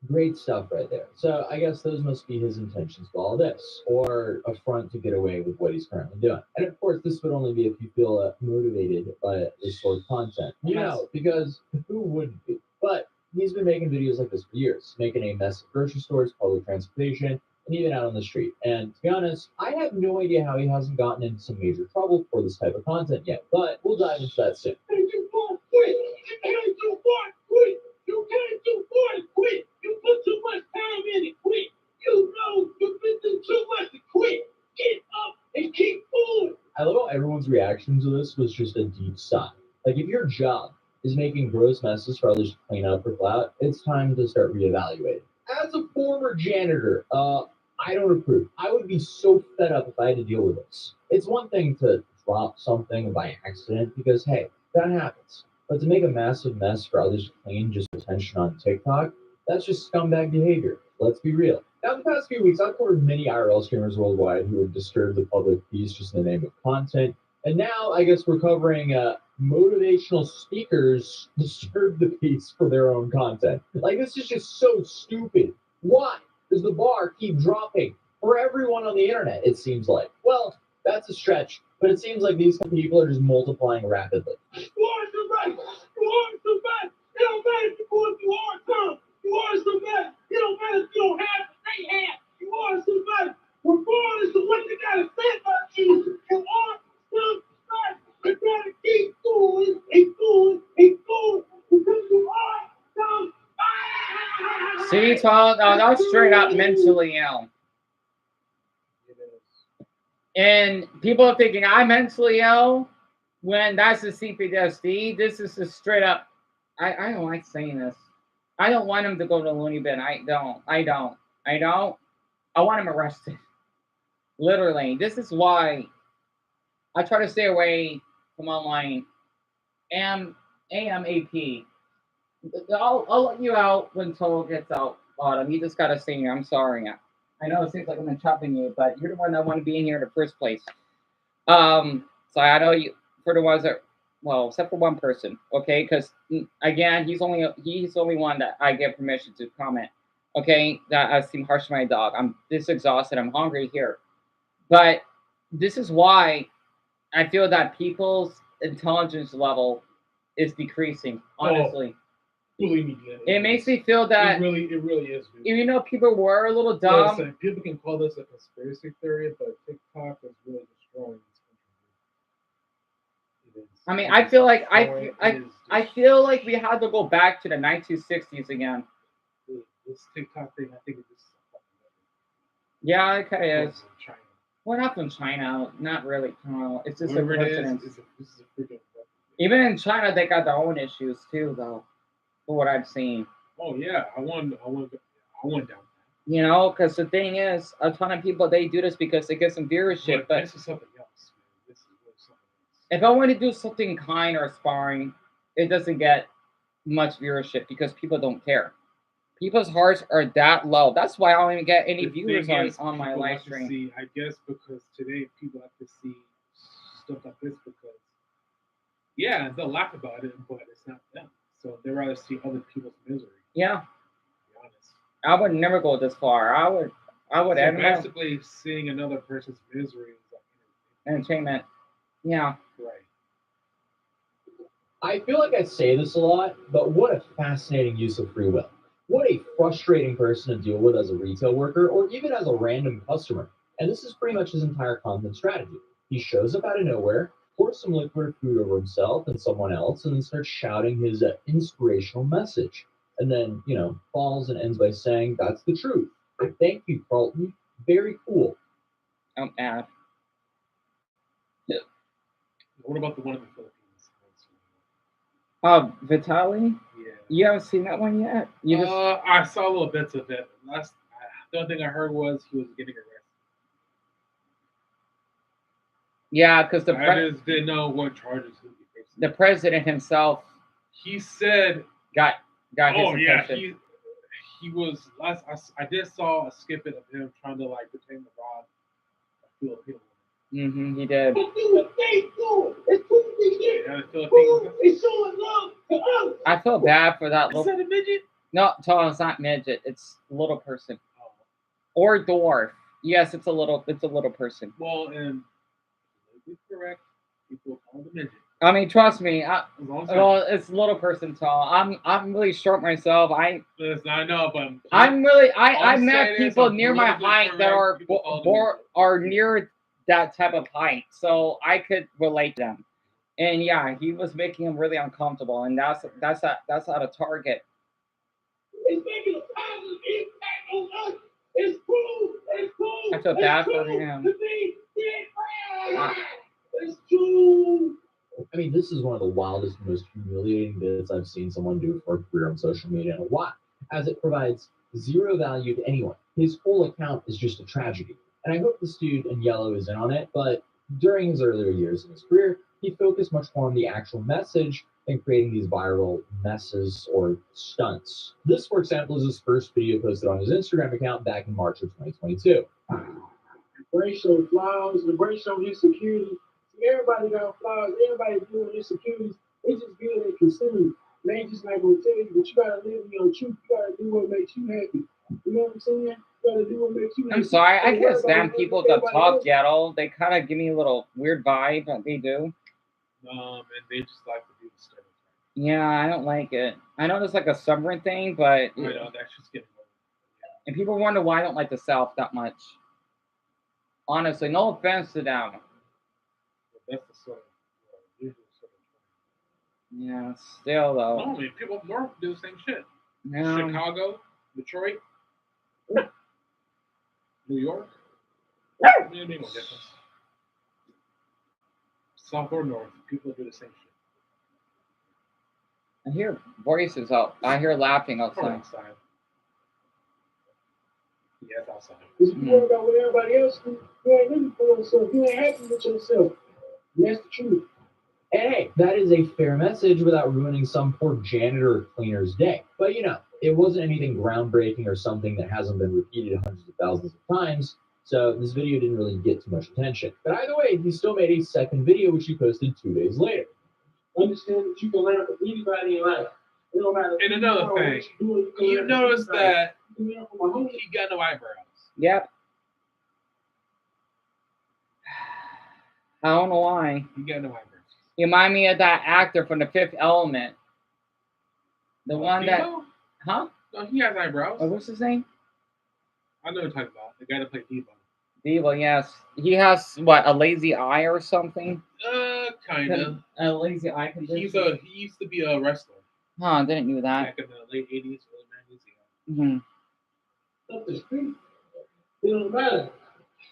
Great stuff right there. So I guess those must be his intentions with all this, or a front to get away with what he's currently doing. And of course, this would only be if you feel motivated by this sort of content. You know, because who wouldn't be? But he's been making videos like this for years, making a mess of grocery stores, public transportation, and even out on the street. And to be honest, I have no idea how he hasn't gotten into some major trouble for this type of content yet. But we'll dive into that soon. You can't quit. You came too far. Quit. You came too far. Quit. You put too much time in it. Quit. You know you've been through too much to quit. Get up and keep going. I love how everyone's reaction to this was just a deep sigh. Like, if your job is making gross messes for others to clean up or clout, it's time to start reevaluating. As a former janitor, I don't approve. I would be so fed up if I had to deal with this. It's one thing to drop something by accident because, hey, that happens. But to make a massive mess for others to clean just for attention on TikTok, that's just scumbag behavior. Let's be real. Now, the past few weeks, I've covered many IRL streamers worldwide who would disturb the public peace just in the name of content. And now, I guess we're covering motivational speakers disturb the peace for their own content. Like, this is just so stupid. Why does the bar keep dropping for everyone on the internet, it seems like? Well, that's a stretch, but it seems like these people are just multiplying rapidly. You are somebody. You are somebody. It don't matter if you're going through hard times. You are somebody. It don't matter if you don't have what they have. You are somebody. Regardless of what they gotta say about you, you are somebody. You gotta keep going and going and going because you are somebody. See, Tom, no, that's straight up mentally ill. And people are thinking I'm mentally ill when that's a CPTSD. This is a straight up. I don't like saying this. I don't want him to go to loony bin. I don't. I want him arrested. Literally. This is why I try to stay away from online. AMAP. I'll let you out when Toll gets out, Autumn. You just gotta sing here. I'm sorry. I know it seems like I'm chopping you, but you're the one that want to be in here in the first place. So I know you for the ones that, well, except for one person, okay? Because again, he's only one that I give permission to comment. Okay, that I seem harsh to my dog. I'm this exhausted. I'm hungry here, but this is why I feel that people's intelligence level is decreasing. Honestly. Believe me, it makes me feel that it really is. Dude. Even though people were a little dumb, listen, people can call this a conspiracy theory, but TikTok is really destroying this country. I mean, I feel like I feel like we had to go back to the 1960s again. This TikTok thing, I think it just. Yeah, it kind of is. China. Well, not from China, not really. No, it's just Whatever a coincidence. this is a freaking. Even in China, they got their own issues too, though. For what I've seen. Oh yeah, I went down. You know, because the thing is, a ton of people they do this because they get some viewership. But this is something else. This is something else. If I want to do something kind or sparring, it doesn't get much viewership because people don't care. People's hearts are that low. That's why I don't even get any viewers on my live stream. I guess because today people have to see stuff like this because, yeah, they'll laugh about it, but it's not them. So they rather see other people's misery. Yeah. To be honest. I would never go this far. I would so basically seeing another person's misery is like entertainment. Yeah. Right. I feel like I say this a lot, but what a fascinating use of free will. What a frustrating person to deal with as a retail worker or even as a random customer. And this is pretty much his entire content strategy. He shows up out of nowhere, pours some liquid food over himself and someone else, and then starts shouting his inspirational message. And then, falls and ends by saying, "That's the truth." Thank you, Carlton. Very cool. I'm mad. What about the one in the Philippines? Vitaly? Yeah. You haven't seen that one yet? I saw little bits of it. The only thing I heard was he was getting arrested. Yeah, because I just didn't know what charges he was facing. The president himself. He said got his Oh yeah, attention. he was last. I did saw a snippet of him trying to like pretend to rob a Filipino woman. He did. Let's do what they do. It's too big. Yeah, the Filipino. It's showing love to us. I feel bad for that Is little. that a midget? No, it's not midget. It's little person Oh. or dwarf. Yes, it's a little person. Well, and correct, people call him a midget. I mean, trust me. As long as Well, it's little person tall. I'm really short myself. I know, but I'm really All I I'm met saying is people I'm near my politically height that are correct. People call them are near that type of height, so I could relate to them. And yeah, he was making him really uncomfortable, and that's at a Target. It's making a positive impact on us. It's cool. It's cool. I feel bad for him. To be different. It's true. I mean, this is one of the wildest, most humiliating bits I've seen someone do for a career on social media in a while, as it provides zero value to anyone. His whole account is just a tragedy. And I hope this dude in yellow is in on it, but during his earlier years in his career, he focused much more on the actual message than creating these viral messes or stunts. This, for example, is his first video posted on his Instagram account back in March of 2022. Embrace your flaws, embrace your insecurities. Everybody got flaws, everybody doing insecurities. They just good at consuming. They just not gonna tell you, but you gotta live in your truth. You gotta do what makes you happy. You know what I'm saying? You gotta do what makes you happy. I'm sorry, I Don't worry can't about stand what people that everybody talk else- ghetto. They kind of give me a little weird vibe. They do. and they just like to do the stereotype. Yeah, I don't like it. I know it's like a submarine thing, but I know that's just getting old. and people wonder why I don't like the South that much. Honestly, no offense to them. But that's the sort of usual sort of. Yeah, still though. No, I mean, people up north do the same shit. Yeah. Chicago, Detroit, New York. It ain't no difference. South or north, people do the same shit. I hear voices out. I hear laughing Or outside. outside. Yeah, it's outside. Because if you worry about what everybody else do, you ain't really for yourself. You ain't happy with yourself. And that's the truth. And hey, that is a fair message without ruining some poor janitor or cleaner's day. But you know, it wasn't anything groundbreaking or something that hasn't been repeated hundreds of thousands of times, so this video didn't really get too much attention. But either way, he still made a second video, which he posted 2 days later. Understand that you can learn from anybody in life. It don't matter. And another thing, you notice that he got no eyebrows. Yep. I don't know why. He got no eyebrows. You remind me of that actor from The Fifth Element. The one that, Devo? huh? No, he has eyebrows. Oh, what's his name? I know what you're talking about. The guy that played Devo. Devo, yes. He has what, a lazy eye or something? Kind of. A lazy eye condition. He used to be a wrestler Huh, didn't know that. back in the late 80s, early 90s. Hmm. Up the street. It don't matter.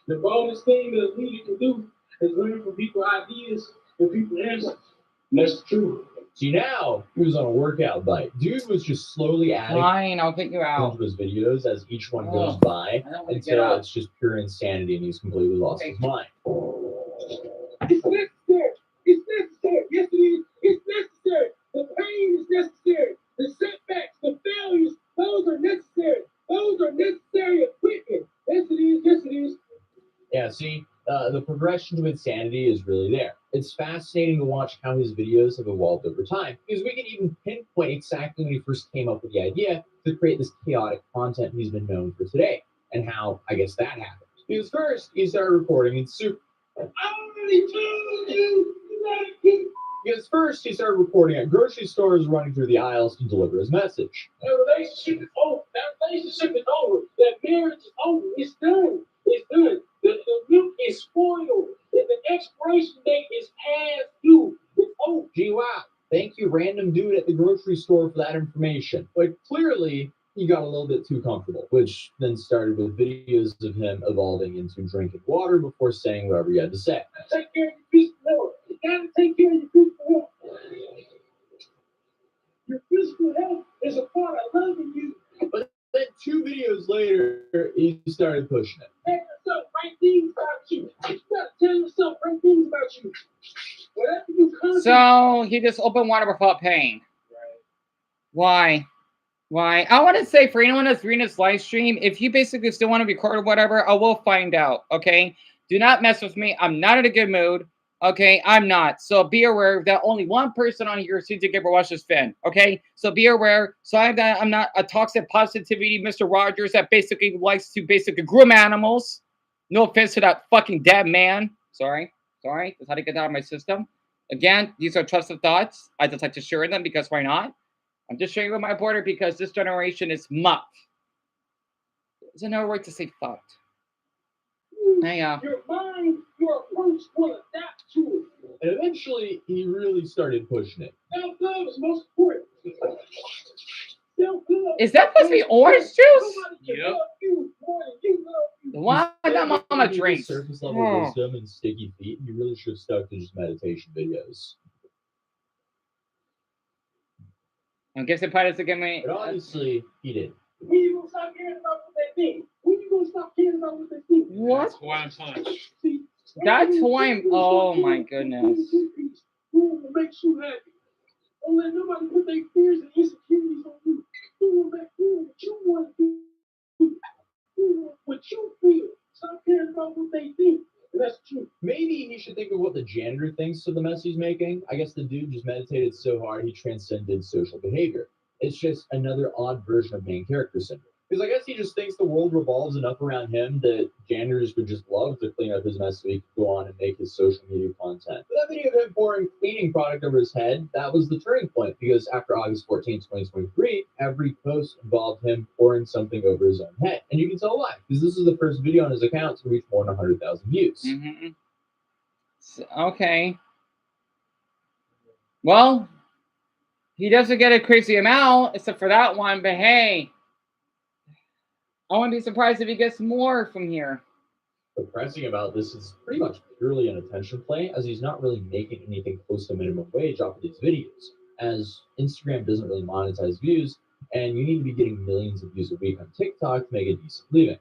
The boldest thing that a leader can do is learn from people's ideas and people's answers. And that's the truth. See, now he was on a workout bike. Dude was just slowly adding Fine, I'll get you out. into his videos as each one goes Oh, by I don't want to get until up. it's just pure insanity and he's completely lost his mind. It's necessary. It's necessary. Yes, it is. It's necessary. The pain is necessary. The setbacks, the failures, those are necessary. Those are necessary equipment. Yes, it is. Yes, it is. Yeah, see, the progression to insanity is really there. It's fascinating to watch how his videos have evolved over time, because we can even pinpoint exactly when he first came up with the idea to create this chaotic content he's been known for today, and how, I guess, that happened. Because first, he started recording in super. I already told you. You gotta keep. Because first, he started recording at grocery stores, running through the aisles to deliver his message. That relationship is over. That relationship is over. That marriage is over. It's done. It's done. The milk is spoiled. The expiration date is past due. It's over. Gee, wow. Thank you, random dude at the grocery store, for that information. But clearly, he got a little bit too comfortable, which then started with videos of him evolving into drinking water before saying whatever he had to say. Take care of your physical health. You gotta take care of your physical health. Your physical health is a part of loving you. But then 2 videos later, he started pushing it. Tell yourself right things about you. You gotta tell yourself right things about you. Whatever you constantly So he just opened water without paying. Why? Why? I want to say for anyone that's reading this live stream, if you basically still want to record or whatever, I will find out. Okay. Do not mess with me. I'm not in a good mood. Okay, I'm not. So be aware that only one person on here seems to get watch this fan. Okay, so be aware. So I'm not a toxic positivity Mr. Rogers that basically likes to basically groom animals. No offense to that fucking dead man. Sorry. That's how to get that out of my system. Again, these are trusted thoughts. I just like to share them because why not? I'm just sharing with my border because this generation is mucked. There's another word to say fucked. Your mind, your approach will adapt to it. And eventually, he really started pushing it. Self-love is most important. Self-love. Is that supposed to be orange juice? Nobody can Yep. love you more than you love you. Why that mama If you need drinks? surface level Oh. wisdom and sticky feet, you really should have stuck to just meditation videos. I guess the pilot's again me. But obviously, he did. When you gonna stop caring about what they think? When you gonna stop caring about what they think? What? That's Hawaiian Punch. See, That's who I'm. Oh my goodness. Who makes you happy? Don't let nobody put their fears and insecurities on you. Do what you want to do. Do what you feel. Stop caring about what they think. And that's true. Maybe he should think of what the janitor thinks of the mess he's making. I guess the dude just meditated so hard he transcended social behavior. It's just another odd version of main character syndrome. Because I guess he just thinks the world revolves enough around him that janitors would just love to clean up his mess so he could go on and make his social media content. But that video of him pouring cleaning product over his head, that was the turning point. Because after August 14, 2023, every post involved him pouring something over his own head. And you can tell why. Because this is the first video on his account to reach more than 100,000 views. Okay. Well, he doesn't get a crazy amount except for that one, but hey, I wouldn't be surprised if he gets more from here. The pressing about this is pretty much purely an attention play, as he's not really making anything close to minimum wage off of these videos, as Instagram doesn't really monetize views, and you need to be getting millions of views a week on TikTok to make a decent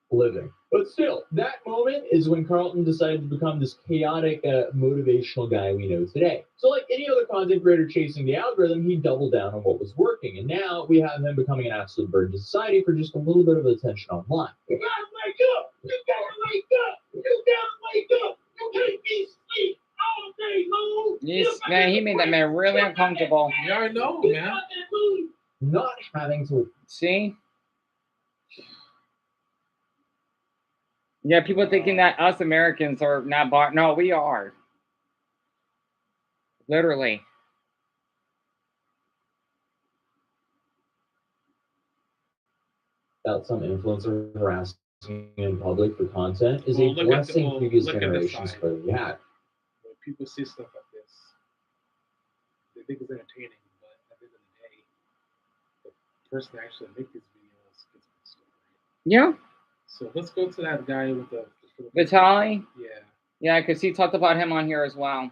living. But still, that moment is when Carlton decided to become this chaotic, motivational guy we know today. So like any other content creator chasing the algorithm, he doubled down on what was working. And now we have him becoming an absolute burden to society for just a little bit of attention online. You gotta wake up. You gotta wake up. You gotta wake up. You can't be asleep all day long. Yes, man, he made that man really uncomfortable. Yeah, I know, Get man. out that mood. Not having to See? Yeah, people thinking that us Americans are not bought. No, we are. Literally. about some influencer harassing in public for content is Well, a look at the- blessing well, previous look at this generations side. clearly had. When people see stuff like this, they think it's entertaining, but at the end of the day, the person that actually make these videos gets the story. Yeah. So let's go to that guy with the Vitaly? Yeah, Yeah, because he talked about him on here as well. yeah.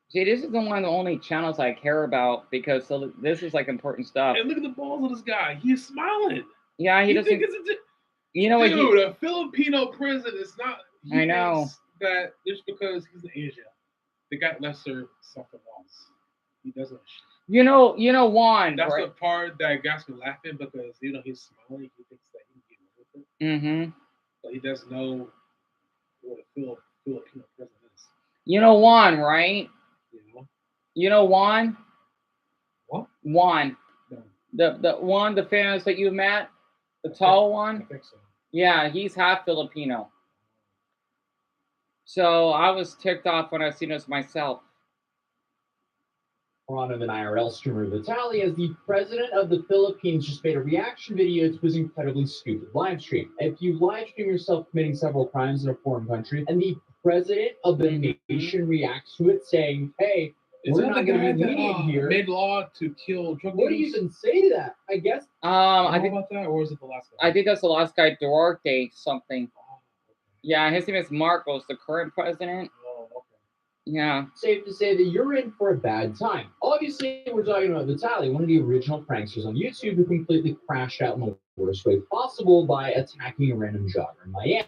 See, this is the one of the only channels I care about because this is like important stuff. And look at the balls of this guy. He's smiling. Yeah, he You think doesn't. it's You know what? dude, a Filipino prison is not. He I know. thinks that just because he's in Asia, they got lesser something else. He doesn't. You know, Juan. That's Right? the part that got me laughing because he's smiling. He thinks that he can get away with it, Mm-hmm. but he doesn't know what a Filipino prison is. You know Juan, right? You know. You know Juan. What? Juan. No, The one, the fans that you met, the tall I one. think so. Yeah, he's half Filipino. So I was ticked off when I seen this myself. On of an IRL streamer Vitaly, as the president of the Philippines just made a reaction video to his incredibly stupid live stream. If you live stream yourself committing several crimes in a foreign country, and the president of the nation reacts to it saying, hey, Is we're that not the going guy to be that lenient here. made law to kill drug What do you dealers? even say to that? I guess I You think know about that, or was it the last guy? I think that's the last guy, Duarte something. Oh, Yeah, his name is Marcos, the current president. oh, okay. Yeah. safe to say that you're in for a bad time. Obviously, we're talking about Vitaly, one of the original pranksters on YouTube who completely crashed out in the worst way possible by attacking a random jogger in Miami.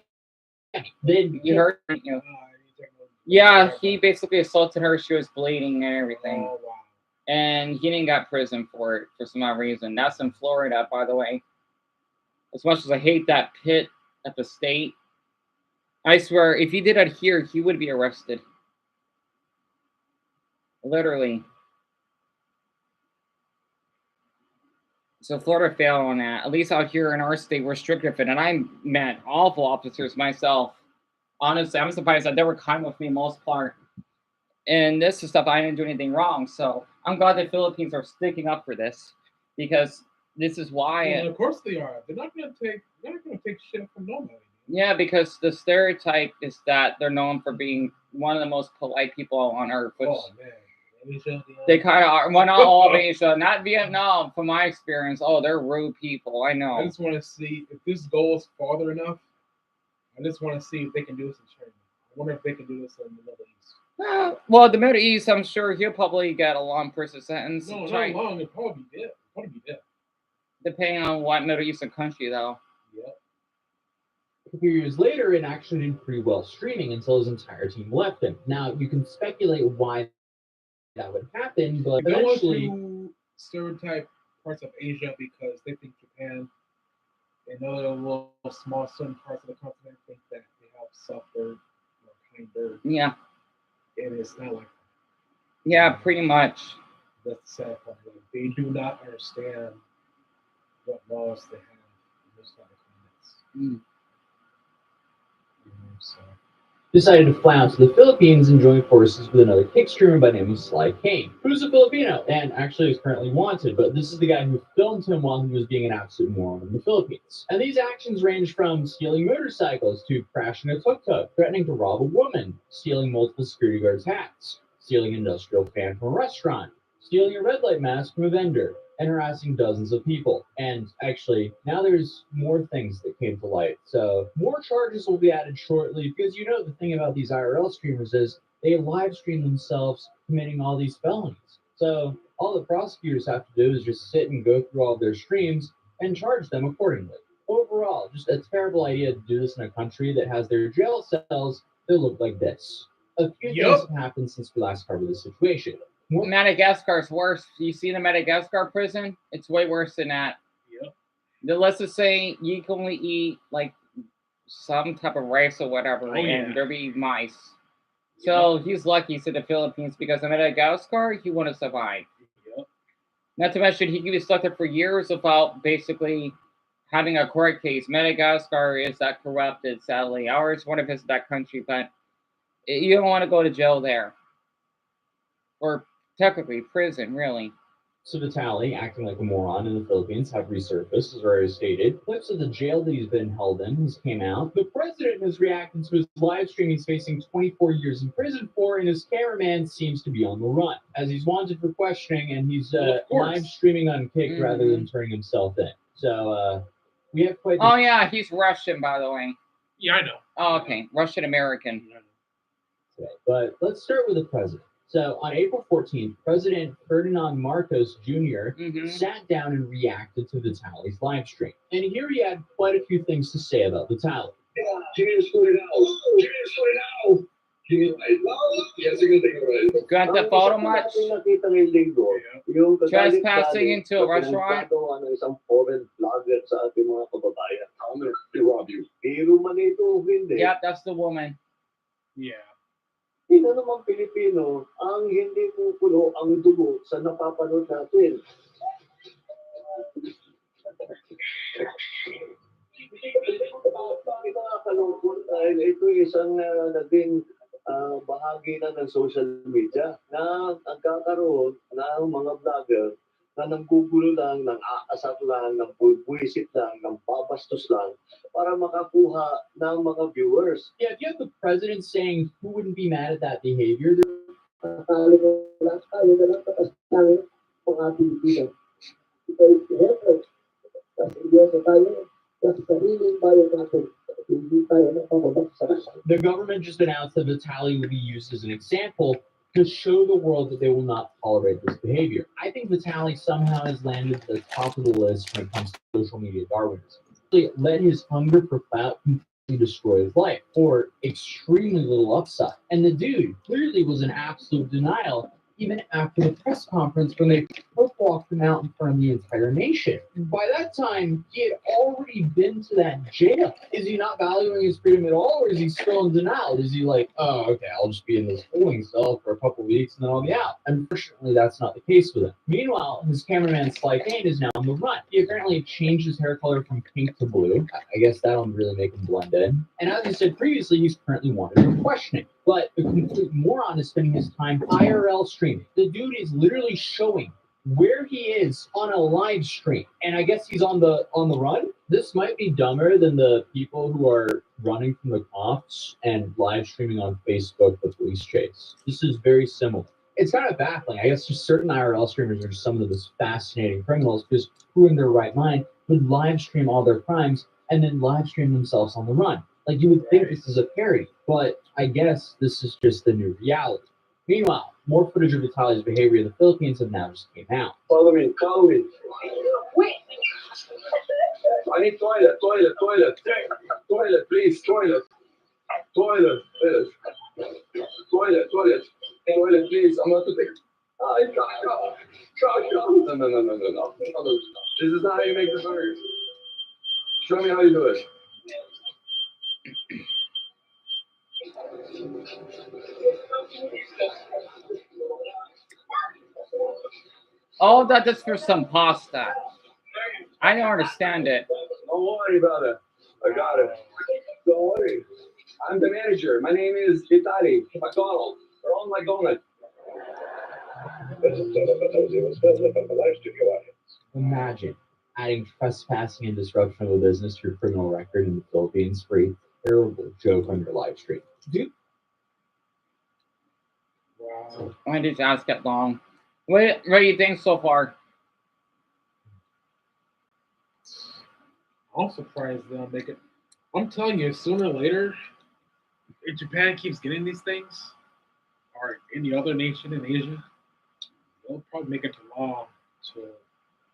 Then You heard, didn't you? I need to take note of Yeah, he basically assaulted her. She was bleeding and everything. Oh, wow. And he didn't got prison for it for some odd reason. That's in Florida, by the way. As much as I hate that pit at the state, I swear, if he did it here, he would be arrested. Literally. So Florida failed on that. At least out here in our state, we're strict with it. And I met awful officers myself. Honestly, I'm surprised that they were kind with me most part. And this is stuff I didn't do anything wrong. So I'm glad the Philippines are sticking up for this, because this is why. Well, of course they are. They're not gonna take shit from nobody. Yeah, because the stereotype is that they're known for being one of the most polite people on earth. Which Oh man. they kind of are. Well, not all of Asia, not Vietnam, from my experience. Oh, they're rude people. I know. I just want to see if this goes farther enough. I just want to see if they can do this in China. I wonder if they can do this in the Middle East. Well, the Middle East, I'm sure he'll probably get a long prison sentence. No, not long. It'll probably be dead. Depending on what Middle Eastern country, though. Yep. A few years later, it actually did pretty well streaming until his entire team left him. Now, you can speculate why that would happen, but They want eventually, to stereotype parts of Asia because they think Japan and other little small certain parts of the continent think that they have suffered kinder. Yeah. And it's not like that. Yeah, pretty much. That's the sad part. Like, they do not understand what laws they have in those kind of climates. So. decided to fly out to the Philippines and join forces with another kick streamer by the name of Sly Kane, who's a Filipino and actually is currently wanted, but this is the guy who filmed him while he was being an absolute moron in the Philippines. And these actions range from stealing motorcycles to crashing a tuk-tuk, threatening to rob a woman, stealing multiple security guards' hats, stealing an industrial fan from a restaurant, stealing a red light mask from a vendor, and harassing dozens of people. And actually, now there's more things that came to light. So more charges will be added shortly, because you know the thing about these IRL streamers is they live stream themselves committing all these felonies. So all the prosecutors have to do is just sit and go through all of their streams and charge them accordingly. Overall, just a terrible idea to do this in a country that has their jail cells that look like this. A few things have happened since we last covered this situation. Madagascar's worse. You see the Madagascar prison? It's way worse than that. Yep. Let's just say you can only eat like some type of rice or whatever, and yeah. there'll be mice. So he's lucky to the Philippines, because in Madagascar he wouldn't survive. Yep. Not to mention he could be stuck there for years without basically having a court case. Madagascar is that corrupted, sadly. I always want to visit that country, but you don't want to go to jail there. Or technically prison, really. So Vitaly, acting like a moron in the Philippines, have resurfaced, as already stated. Clips of the jail that he's been held in has came out. The president has reacted to his live stream he's facing 24 years in prison for, and his cameraman seems to be on the run, as he's wanted for questioning, and he's live streaming on Kick rather than turning himself in. So we have quite... Oh yeah, he's Russian, by the way. Yeah, I know. Oh, okay. Russian-American. Okay, but let's start with the president. So on April 14th, President Ferdinand Marcos Jr. Sat down and reacted to Vitaly's live stream. And here he had quite a few things to say about Vitaly. Got the photo much? Trespassing into a restaurant? Yep, that's the woman. Yeah. Sino namang Pilipino ang hindi kukulo ang dugo sa napapanood natin? Ito nakakalungkot dahil ito isang naging bahagi na ng social media na nagkakaroon ng mga vlogger na nanggugulo lang, nang aasar lang, nang buwisit lang, nang babastos lang para makakuha ng mga viewers. Yeah, if you have the president saying who wouldn't be mad at that behavior, the government just announced that Vitaly will be used as an example to show the world that they will not tolerate this behavior. I think Vitaly somehow has landed at the top of the list when it comes to social media Darwinism. Let his hunger for clout completely basically destroy his life for extremely little upside. And the dude clearly was in absolute denial even after the press conference when they walked him out in front of the entire nation. By that time, he had already been to that jail. Is he not valuing his freedom at all, or is he still in denial? Is he like, oh, okay, I'll just be in this holding cell for a couple of weeks and then I'll be out? Unfortunately, that's not the case with him. Meanwhile, his cameraman Sly Kane is now on the run. He apparently changed his hair color from pink to blue. I guess that'll really make him blend in. And as I said previously, he's currently wanted for questioning. But the complete moron is spending his time IRL streaming. The dude is literally showing where he is on a live stream, and I guess he's on the run. This might be dumber than the people who are running from the cops and live streaming on Facebook the police chase. This is very similar. It's kind of baffling. I guess just certain IRL streamers are just some of the most fascinating criminals, because who in their right mind would live stream all their crimes and then live stream themselves on the run? Like, you would think this is a parody, but I guess this is just the new reality. Meanwhile, more footage of Vitaly's behavior in the Philippines have now just came out. Follow me. Wait. I need toilet, please, toilet, please. I'm going to take. No. This is not how you make the burgers. Show me how you do it. All that is for some pasta. I don't understand it. Don't worry about it. I got it. Don't worry. I'm the manager. My name is Vitaly McDonald. Ronald McDonald. Imagine adding trespassing and disruption of a business to your criminal record in the Philippines for a terrible joke on your live stream. Dude. Wow. I just ask it long. What do you think so far? I'm surprised they'll make it. I'm telling you, sooner or later, if Japan keeps getting these things, or any other nation in Asia, they'll probably make it to law to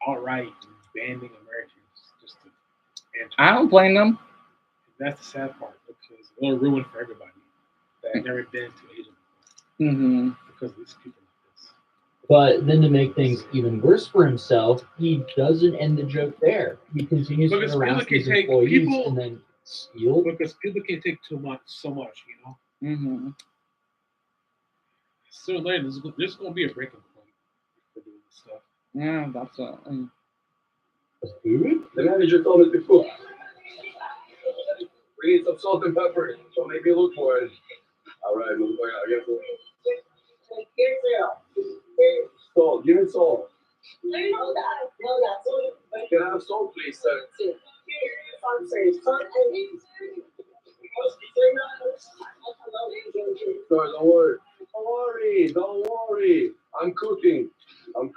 outright banning Americans just to enter. I don't blame them. That's the sad part, because it'll ruin for everybody that have never been to Asia before. Mm-hmm. Because these people like this. But then to make things even worse for himself, he doesn't end the joke there. He continues to harass his employees and then steal. Because people can take so much, you know? Mm-hmm. Sooner or later, there's going to be a breaking point for doing this stuff. Yeah, that's Food? The manager told us to cook. We need some salt and pepper, so maybe look for it. All right, motherfucker, I guess. Salt, give me salt. Can I have salt, please, sir? Sorry, don't worry. I'm cooking. I'm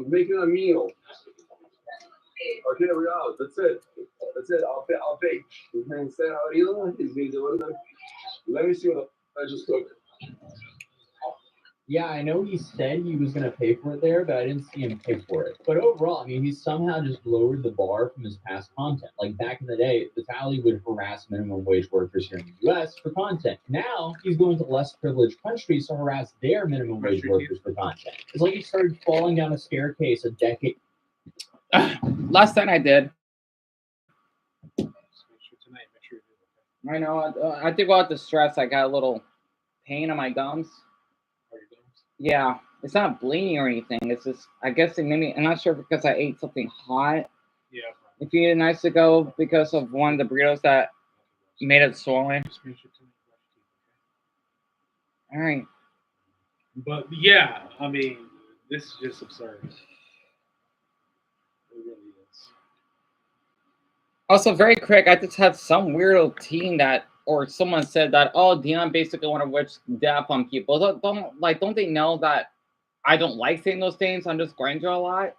making a meal. Okay, we're out. That's it. I'll bake. Let me see what I just cooked. Yeah, I know he said he was going to pay for it there, but I didn't see him pay for it. But overall, I mean, he somehow just lowered the bar from his past content. Like back in the day, Vitaly would harass minimum wage workers here in the U.S. for content. Now he's going to less privileged countries to harass their minimum wage workers for content. It's like he started falling down a staircase a decade. Last time I did. Make sure tonight, make sure you do it. I know. I think about the stress. I got a little pain on my gums. Are you done? Yeah, it's not bleeding or anything. It's just, I guess it maybe, I'm not sure because I ate something hot. Yeah. A few nights ago because of one of the burritos that made it swollen. Just make sure tonight you brush your teeth, okay? All right. But yeah, I mean, this is just absurd. It really is. Also, very quick, I just had some weirdo teen that, or someone said that, oh, Dion basically want to wish death on people. Don't they know that I don't like saying those things on this Grindr a lot?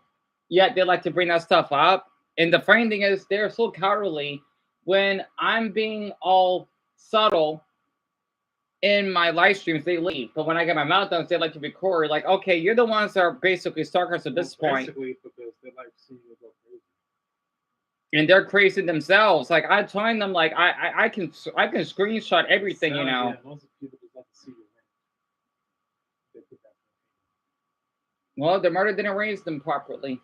Yet they like to bring that stuff up. And the funny thing is, they're so cowardly when I'm being all subtle in my live streams, they leave. But when I get my mouth done, they like to record. Like, okay, you're the ones that are basically stalkers at this point. Basically, because they like seeing you go crazy. and they're crazy themselves. Like I'm telling them, like I can screenshot everything, you know. Yeah, most people just like to see your rank. They put that. Well, the murder didn't raise them properly.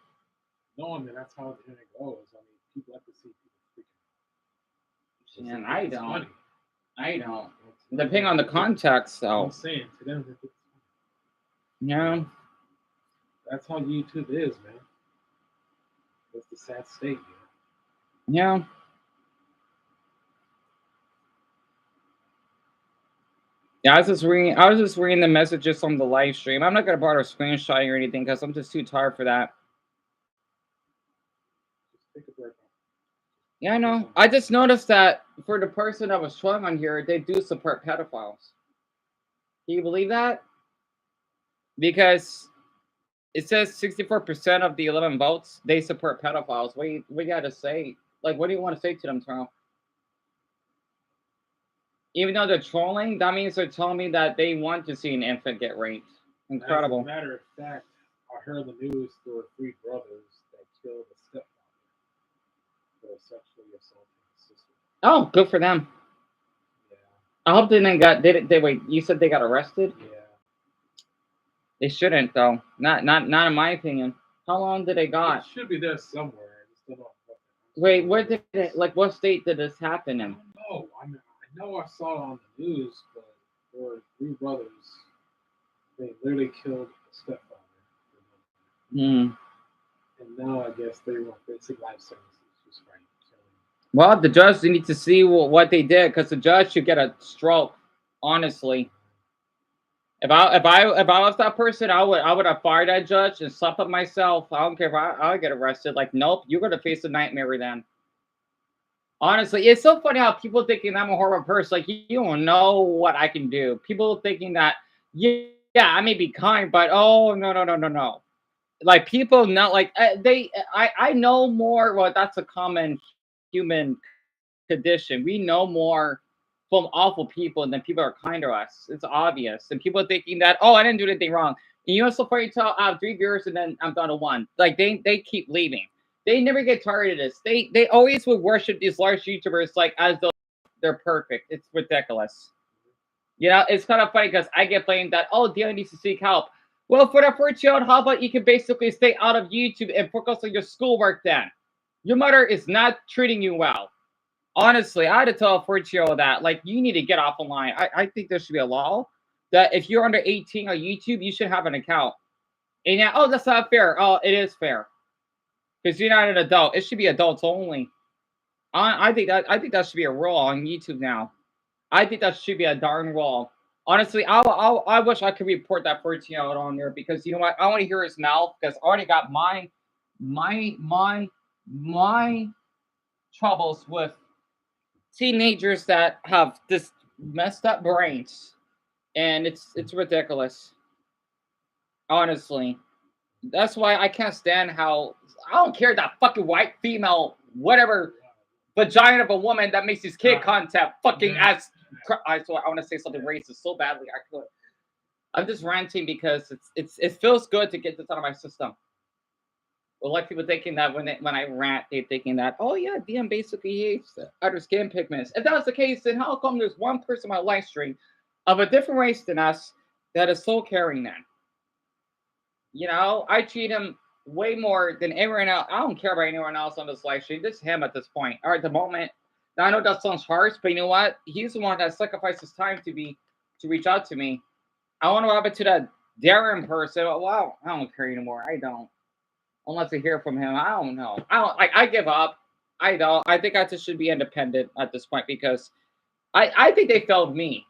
No, I mean that's how the internet goes. I mean, people like to see people freaking. And I It's don't. funny. I don't. It's- Depending on the context, I'm though. saying to them, it's funny. Yeah. That's how YouTube is, man. That's the sad state, man. Yeah. Yeah, I was just reading the messages on the live stream. I'm not gonna bother screenshotting or anything because I'm just too tired for that. Just take a break. Yeah, I know. I just noticed that for the person that was trolling on here, they do support pedophiles. Can you believe that? Because it says 64% of the 11 votes, they support pedophiles. What you gotta say? Like, what do you want to say to them, Charles? Even though they're trolling, that means they're telling me that they want to see an infant get raped. Incredible. As a matter of fact, I heard the news there were 3 brothers that killed a stepfather for sexually assaulting his sister. Oh, good for them. Yeah. I hope they didn't got. They wait. You said they got arrested? Yeah. They shouldn't though. Not in my opinion. How long did they got? It should be there somewhere. I just don't know. Wait, where did it? Like, what state did this happen I in? don't know. I mean, I know I saw it on the news, but there were 3 brothers. They literally killed a stepfather. Hmm. And now I guess they want basic life sentences just by killing. Well, the judge need to see what they did because the judge should get a stroke. Honestly, if I was that person, I would have fired that judge and slapped up myself. I don't care if I get arrested. Like, nope, you're gonna face a nightmare then. Honestly, it's so funny how people thinking I'm a horrible person. Like, you don't know what I can do. People thinking that, yeah, I may be kind, but oh no. Like, people know, like I know more. Well, that's a common human condition. We know more from awful people than people are kind to us. It's obvious. And people thinking that, oh, I didn't do anything wrong. And you know, so funny, tell 3 viewers and then I'm down to 1. Like, they keep leaving. They never get tired of this. They always would worship these large YouTubers like as though they're perfect. It's ridiculous. You know, it's kind of funny because I get blamed that, oh, Dion needs to seek help. Well, for the first child, how about you can basically stay out of YouTube and focus on your schoolwork then? Your mother is not treating you well. Honestly, I had to tell a 4-year-old that, like, you need to get off online. I think there should be a law that if you're under 18 on YouTube, you should have an account. And yeah, oh, that's not fair. Oh, it is fair. Because you're not an adult. It should be adults only. I think that should be a rule on YouTube now. I think that should be a darn rule. Honestly, I wish I could report that 14-year-old on there because you know what? I want to hear his mouth because I already got my troubles with teenagers that have this messed up brains, and it's ridiculous. Honestly, that's why I can't stand how I don't care that fucking white female whatever vagina of a woman that makes these kid content fucking ass. I want to say something racist so badly I could. I'm just ranting because it feels good to get this out of my system. Well, like people thinking that when I rant, they're thinking that, oh yeah, DM basically hates other skin pigments. If that's the case, then how come there's one person on my live stream of a different race than us that is so caring then? You know, I treat him way more than everyone else. I don't care about anyone else on this live stream. Just him at this point. Or at the moment. Now, I know that sounds harsh, but you know what? He's the one that sacrificed his time to reach out to me. I want to happen to that Darren person. Well, I don't care anymore. I don't. Unless I hear from him. I don't know. I give up. I don't. I think I just should be independent at this point because I think they failed me.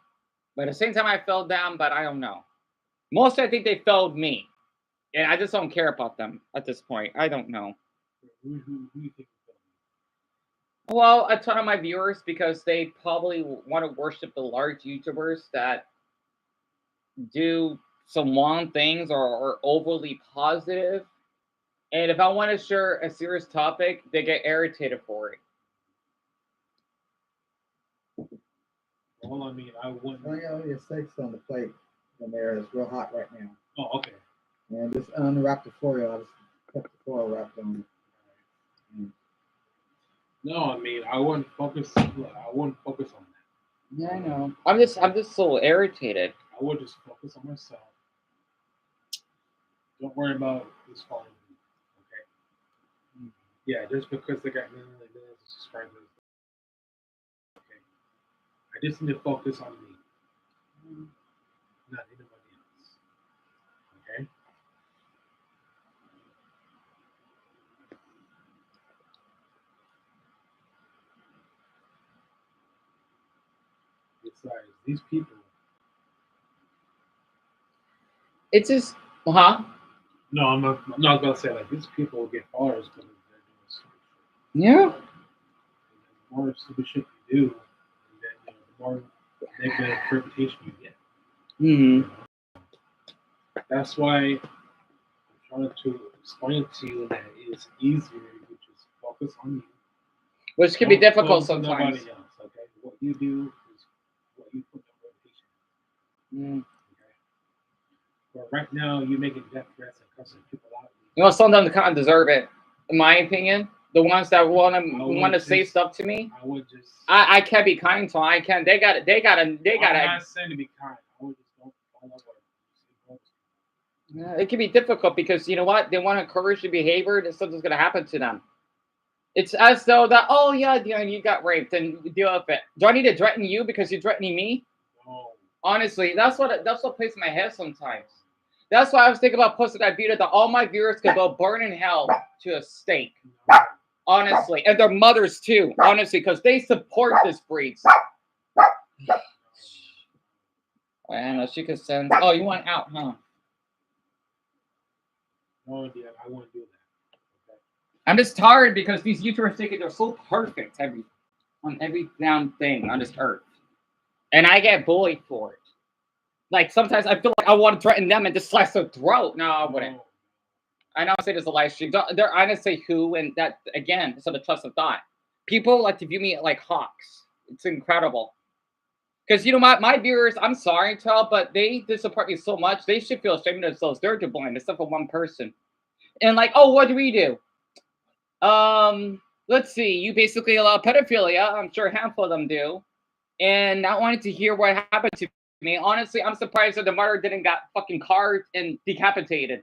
But at the same time I failed them, but I don't know. Mostly I think they failed me. And I just don't care about them at this point. I don't know. Who you think? Well, a ton of my viewers because they probably want to worship the large YouTubers that do some wrong things or are overly positive. And if I want to share a serious topic, they get irritated for it. Well, I mean, I wouldn't. Oh yeah, your steak's on the plate. And there it's real hot right now. Oh, okay. And just unwrap the foil. I just kept the foil wrapped on it. No, I mean I wouldn't focus. I wouldn't focus on that. Yeah, I know. I'm just so irritated. I would just focus on myself. Don't worry about who's following me. Okay. Yeah, just because they got millions of subscribers. Okay. I just need to focus on me, not anybody else. Okay. Besides, these people. It's just, huh? No, I'm not gonna say like these people will get followers because they're doing stupid shit. Yeah. And the more stupid shit you do, and then the more negative reputation you get. Mm-hmm. That's why I'm trying to explain to you that it's easier to just focus on you. Which can be Don't difficult focus on sometimes. nobody else, okay? What you do is what you put in reputation. Mm. Okay. But right now you're making death threats and cussing people out. You know, some of them kind of deserve it, in my opinion. The ones that want to say stuff to me, I would just. I can't be kind to them. I can't. They got. I'm not saying to be kind. I would just don't love what. Yeah, it can be difficult because you know what? They want to encourage the behavior that something's going to happen to them. It's as though that, oh yeah, you got raped and deal with it. Do I need to threaten you because you're threatening me? No. Honestly, that's what plays in my head sometimes. That's why I was thinking about posting that video that all my viewers could go burn in hell to a stake. Honestly, and their mothers too. Honestly, because they support this breeds. I know she could send. Oh, you want out, huh? No idea. I wouldn't do that. Okay. I'm just tired because these YouTubers think they're so perfect on every damn thing on this earth, and I get bullied for it. Like sometimes I feel like I want to threaten them and just slice their throat. No, I wouldn't. No. I know I say there's a live stream. They're I didn't say who, and that again, it's on the trust of thought. People like to view me like hawks. It's incredible. Because you know my viewers, I'm sorry, tell, but they support me so much. They should feel ashamed of themselves. They're to blame, except for one person. And like, oh, what do we do? Let's see. You basically allow pedophilia. I'm sure a handful of them do. And not wanting to hear what happened to me. Honestly, I'm surprised that the murderer didn't got fucking carved and decapitated.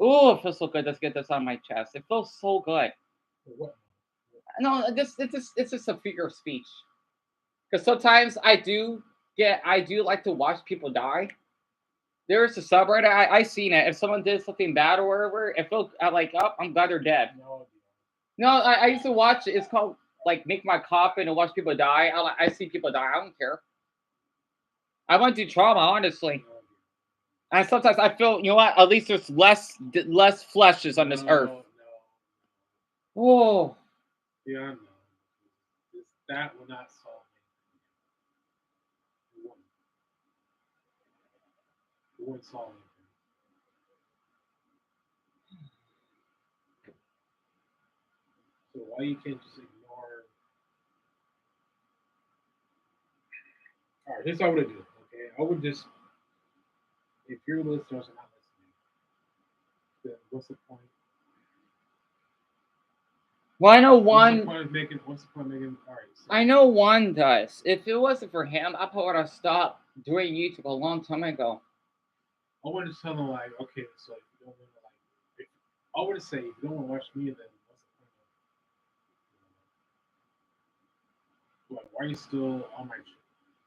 Oh, it feels so good. Let's get this on my chest. It feels so good. What? No, it's just a figure of speech. Because sometimes I do like to watch people die. There's a subreddit I seen it. If someone did something bad or whatever, it felt like, oh, I'm glad they're dead. No, I used to watch. It's called like Make My Coffin and watch people die. I see people die. I don't care. I went through trauma, honestly. And sometimes I feel, you know what? At least there's less fleshes on this earth. No. Oh. Yeah, I know. That will not solve anything. It won't solve anything. So why you can't just ignore? All right, here's what I would do. Okay, I would just, if your listeners are not listening, then what's the point? Well, I know What's the one. point of making? What's the point of making? All right. So, I know one does. If it wasn't for him, I probably would have stopped doing YouTube a long time ago. I would just tell them like, okay, so if you don't want to like, I would say if you don't want to watch me, then what's the point of? Like, why are you still on my?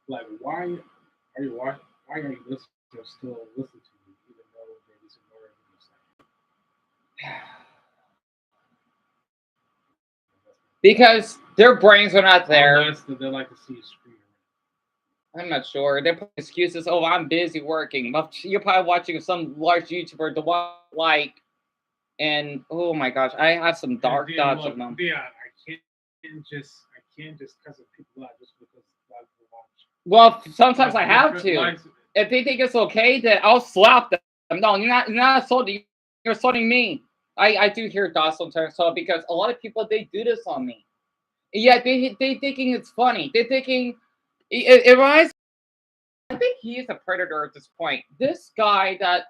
Like, why are you watching? Why are you listening? Still listening to me, even though they just ignore everything you say? Because their brains are not there. Unless they like to see you scream. I'm not sure. They're putting excuses. Oh, I'm busy working. But you're probably watching some large YouTuber to like, and oh my gosh, I have some dark thoughts of them. Yeah, I can't just cuss at people out just because I watch. Well, sometimes I have to. If they think it's okay, then I'll slap them. No, you're not assaulting. You're assaulting me. I do hear thoughts sometimes, so because a lot of people they do this on me. Yeah, they thinking it's funny. They're thinking it reminds. I think he is a predator at this point. This guy that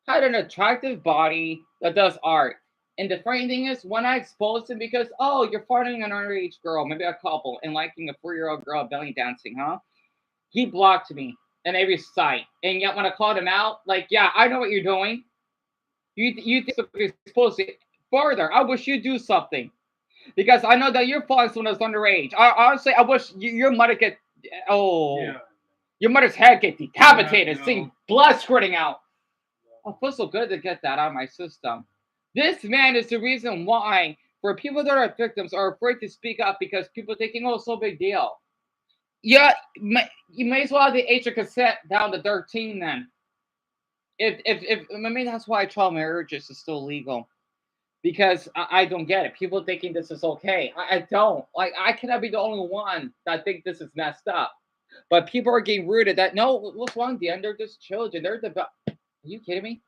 had an attractive body that does art, And the funny thing is, when I exposed him because, oh, you're finding an underage girl, maybe a couple, and liking a 4-year-old girl belly dancing, huh? He blocked me on every site. And yet when I called him out, like, yeah, I know what you're doing. You think you're supposed to further. I wish you'd do something. Because I know that you're following someone that's underage. Honestly, I wish your mother get, your mother's head get decapitated, seeing blood squirting out. I feel so good to get that out of my system. This man is the reason why, for people that are victims, are afraid to speak up because people thinking, oh, it's no big deal. Yeah, you may as well have the age of consent down to 13 then. If I mean, that's why child marriages is still legal. Because I don't get it. People thinking this is okay. I don't. Like, I cannot be the only one that think this is messed up. But people are getting rooted that, no, what's wrong, Dan? They're just children. They're the... Are you kidding me?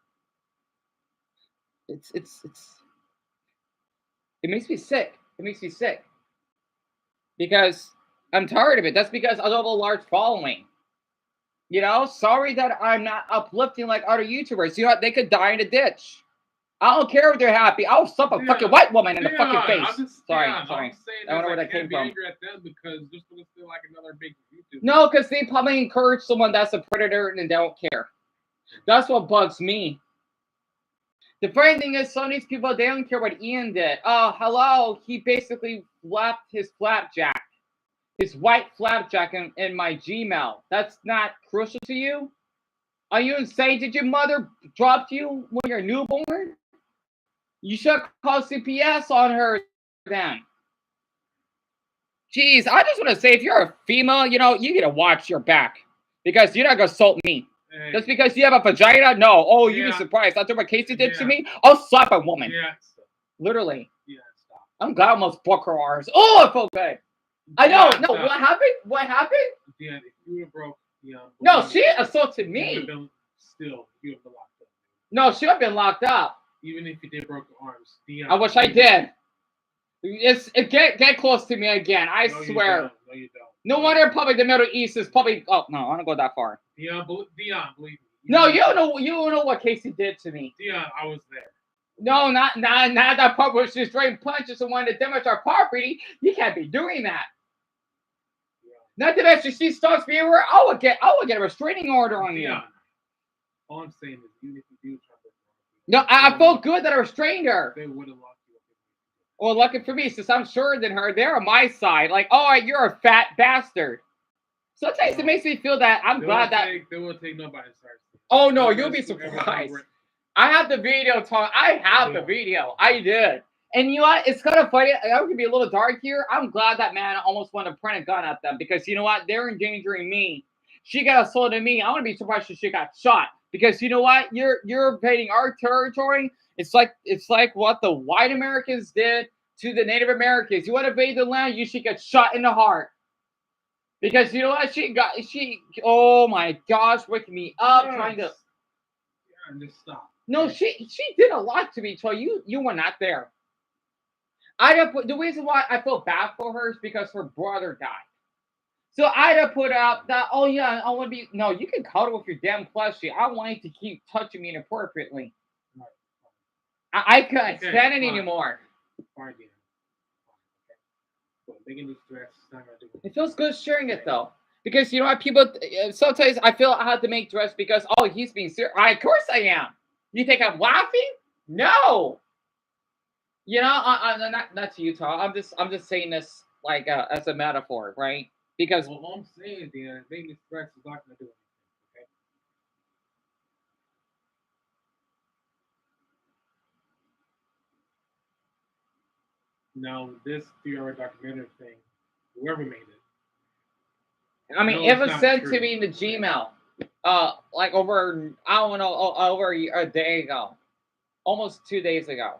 It makes me sick. It makes me sick. Because I'm tired of it. That's because I don't have a large following. You know, sorry that I'm not uplifting like other YouTubers. You know what? They could die in a ditch. I don't care if they're happy. I'll slap a fucking white woman in the fucking face. Sorry. I don't know where that came from. Angry at them because they're supposed to feel like another big YouTuber. No, because they probably encourage someone that's a predator and they don't care. That's what bugs me. The funny thing is, some of these people, they don't care what Ian did. Oh, hello. He basically flapped his flapjack. His white flapjack in my Gmail. That's not crucial to you? Are you insane? Did your mother drop you when you're newborn? You should call CPS on her then. Jeez, I just want to say, if you're a female, you know, you need to watch your back. Because you're not going to assault me. Hey. Just because you have a vagina? No. Oh, you'd be surprised. After what Casey did to me, I'll slap a woman. Yeah. Literally. Yeah, stop. I'm glad I almost broke her arms. Oh, I felt good. I know. No, what happened? What happened? Yeah, if you would have broke, no, she assaulted me. You would have been locked up. No, she would have been locked up. Even if you did broke the arms. I wish I did. Get close to me again. I swear. You don't. No, you don't. No wonder probably the Middle East is probably. Oh no, I don't go that far. Dion, believe me. No, you don't know. You don't know what Casey did to me. Dion, I was there. No, not that part where she's throwing punches and wanting to damage our property. You can't be doing that. Yeah. Not to mention, she stalks me everywhere. I would get a restraining order on you. All I'm saying is, even if you do try to. No, I felt good that I restrained her. They would have locked you up. Well, lucky for me, since I'm shorter than her, they're on my side. Like, oh, you're a fat bastard. Sometimes it makes me feel that I'm glad that they won't take nobody's side. Oh no, you'll be surprised. I have the video, Tom. I have the video. I did. And you know what? It's kind of funny. I'm gonna be a little dark here. I'm glad that man almost wanted to point a gun at them because you know what? They're endangering me. She got assaulted me. I want to be surprised if she got shot. Because you know what? You're invading our territory. It's like what the white Americans did to the Native Americans. You want to invade the land, you should get shot in the heart. Because you know what? Oh my gosh, waking me up, trying to. Yeah, just stop. No, she did a lot to me, Troy. You were not there. The reason why I feel bad for her is because her brother died. So I'd have put out that, oh yeah, I want to be. No, you can cuddle with your damn plushie. I want you to keep touching me inappropriately. I couldn't stand it anymore. Fine, yeah. It feels good sharing it though, because you know what, people sometimes I feel I have to make dress because he's being serious. Of course I am. You think I'm laughing? No. You know, I'm not to you, Tom. I'm just saying this like as a metaphor, right? Because all I'm saying, Dan, making stress is not going to do anything. Okay. Now, this 3-hour documentary thing, whoever made it. I mean, it was sent to me in the Gmail, like over, I don't know, over a day ago, almost 2 days ago.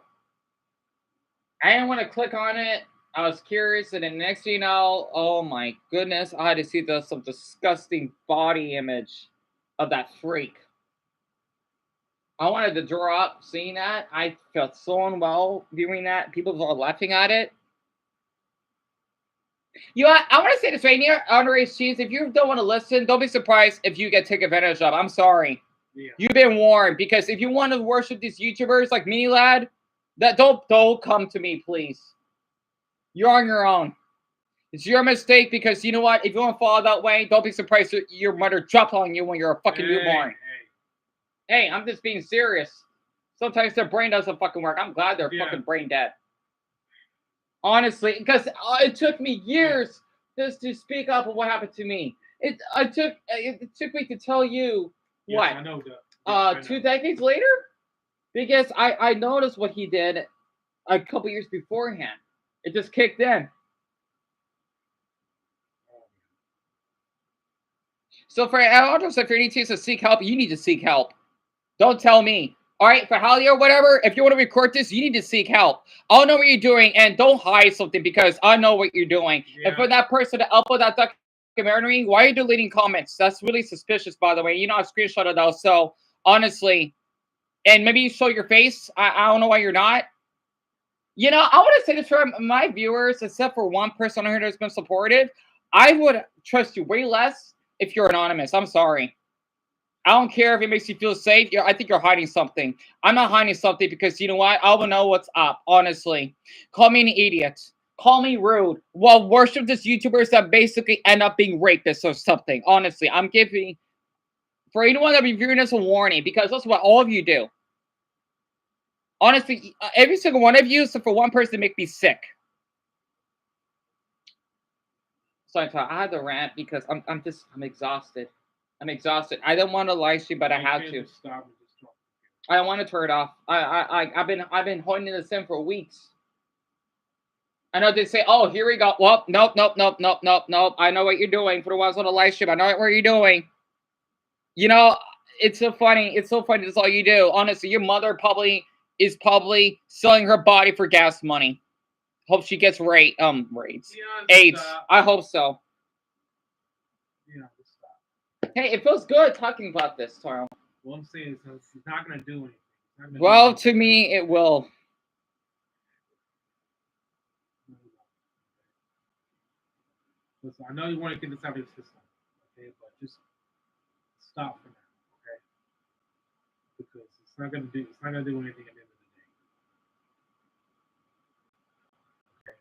I didn't want to click on it. I was curious, and then next thing you know, oh my goodness, I had to see some disgusting body image of that freak. I wanted to draw up seeing that. I felt so unwell viewing that. People were laughing at it. You know what? I want to say this right here, underage teens. If you don't want to listen, don't be surprised if you get taken advantage of. I'm sorry. Yeah. You've been warned, because if you want to worship these YouTubers like Mini Lad, That don't come to me, please. You're on your own. It's your mistake because you know what? If you want to fall that way, don't be surprised that your mother dropped on you when you're a fucking newborn. Hey, I'm just being serious. Sometimes their brain doesn't fucking work. I'm glad they're fucking brain dead. Honestly, because it took me years just to speak up of what happened to me. It took me to tell you what? I know that. 2 decades later? Because I noticed what he did a couple years beforehand. It just kicked in. So for Aldous, if you need to seek help, you need to seek help. Don't tell me. All right, for Holly or whatever, if you want to record this, you need to seek help. I'll know what you're doing, and don't hide something because I know what you're doing. Yeah. And for that person to upload that documentary, why are you deleting comments? That's really suspicious, by the way. You know, I screenshotted those. So honestly, and maybe you show your face. I don't know why you're not. You know, I want to say this for my viewers, except for one person on here that's been supportive. I would trust you way less if you're anonymous. I'm sorry. I don't care if it makes you feel safe. I think you're hiding something. I'm not hiding something because you know what? I will know what's up, honestly. Call me an idiot. Call me rude. Well, worship these YouTubers that basically end up being rapists or something. Honestly, I'm giving, for anyone that be viewing this, a warning because that's what all of you do. Honestly, every single one of you, except for one person, make me sick. So I had to rant because I'm exhausted. I'm exhausted. I don't want to live stream, but I have to. I don't want to turn it off. I've been holding this in for weeks. I know they say, "Oh, here we go." Well, nope. I know what you're doing. For the ones on the live stream, I know what you're doing. You know, it's so funny. It's so funny. That's all you do. Honestly, your mother is probably selling her body for gas money. Hope she gets AIDS. I hope so. Yeah. Hey, it feels good talking about this, Taro. Well, I'm saying it's not going to do anything. Well, to me, it will. Listen, I know you want to get this out of your system, okay? But just stop for now, okay? Because it's not going to do anything at the end of the day. Okay.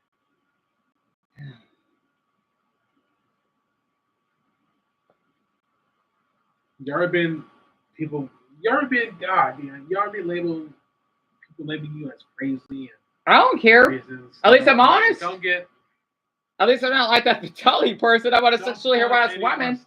You ever been labeling you as crazy and I don't care. At least I'm honest. Don't get. At least I'm not like that Vitaly person. I want to sexually harass women.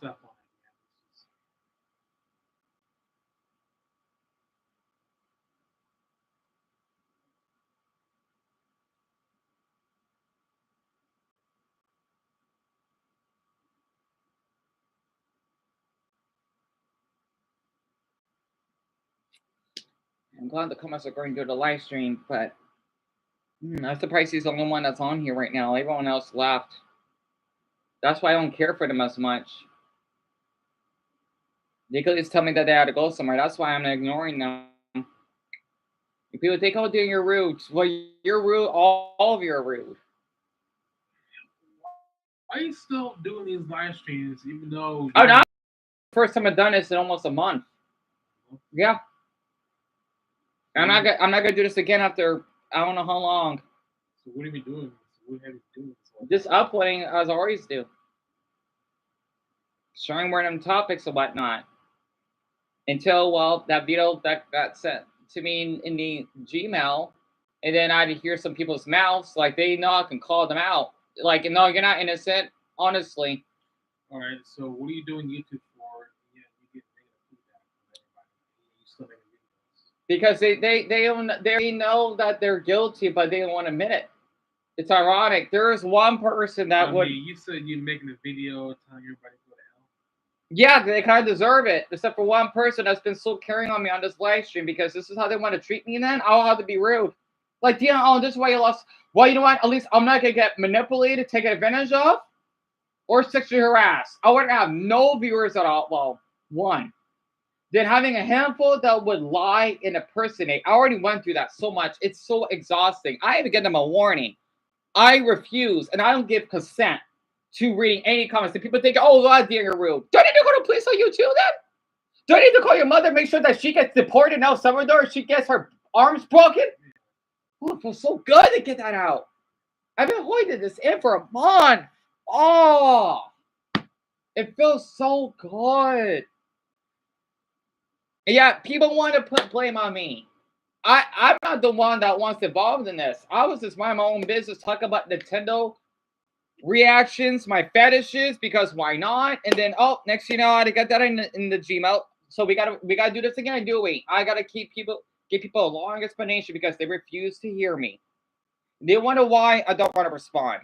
I'm glad the comments are going through the live stream, but I'm surprised he's the only one that's on here right now. Everyone else left. That's why I don't care for them as much. They could just tell me that they had to go somewhere. That's why I'm ignoring them. If people think, oh, dude, you're rude. Well, you're rude. All of you are rude. Why are you still doing these live streams even though... Oh, no. First time I've done this in almost a month. Yeah. I'm not gonna do this again after I don't know how long. So what are we doing? What have you doing? Just uploading as I always do. Showing random topics and whatnot. Until, well, that video that got sent to me in the Gmail, and then I had to hear some people's mouths, like they know I can call them out. Like, no, you're not innocent, honestly. All right, so what are you doing YouTube for? Yeah, you get negative feedback from everybody. You still making videos. Because they know that they're guilty, but they don't want to admit it. It's ironic. There is one person that would. You said you're making a video telling everybody to go to hell. Yeah, they kind of deserve it, except for one person that's been still carrying on me on this live stream because this is how they want to treat me. Then I'll have to be rude. Like, yeah, oh, this is why you lost. Well, you know what? At least I'm not gonna get manipulated, taken advantage of, or sexually harassed. I wouldn't have no viewers at all. Well, one. Then having a handful that would lie and impersonate. I already went through that so much. It's so exhausting. I even give them a warning. I refuse, and I don't give consent to reading any comments. And people think, oh, God, you're rude. Do I need to go to police on you too, then? Do I need to call your mother, make sure that she gets deported in El Salvador, she gets her arms broken? Oh, it feels so good to get that out. I've been holding this in for a month. Oh, it feels so good. Yeah, people want to put blame on me. I'm not the one that wants involved in this. I was just minding my own business, talking about Nintendo reactions, my fetishes, because why not? And then next you know, I got that in the Gmail. So we gotta do this again, do we? I gotta give people a long explanation because they refuse to hear me. They wonder why I don't want to respond.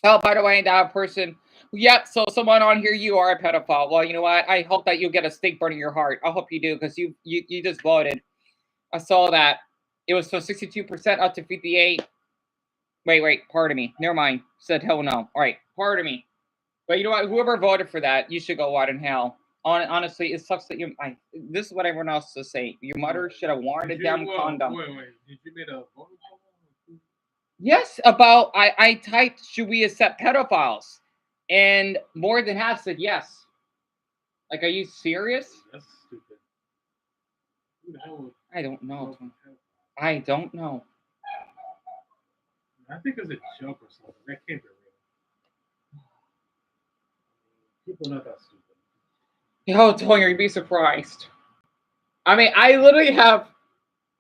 Oh, by the way, that person. Yep. So someone on here, you are a pedophile. Well, you know what? I hope that you get a stake burning your heart. I hope you do because you just voted. I saw that. It was from 62% up to 58. Wait. Pardon me. Never mind. Said hell no. All right. Pardon me. But you know what? Whoever voted for that, you should go out in hell. Honestly, it sucks that you. This is what everyone else is saying. Your mother should have worn a damn condom. Wait. Did you make a vote? Yes, about I typed, should we accept pedophiles? And more than half said yes. Like, are you serious? That's stupid. No. I don't know. I don't know. I think it's a joke or something. That can't be real. People are not that stupid. Oh, Tony, you'd be surprised. I mean, I literally have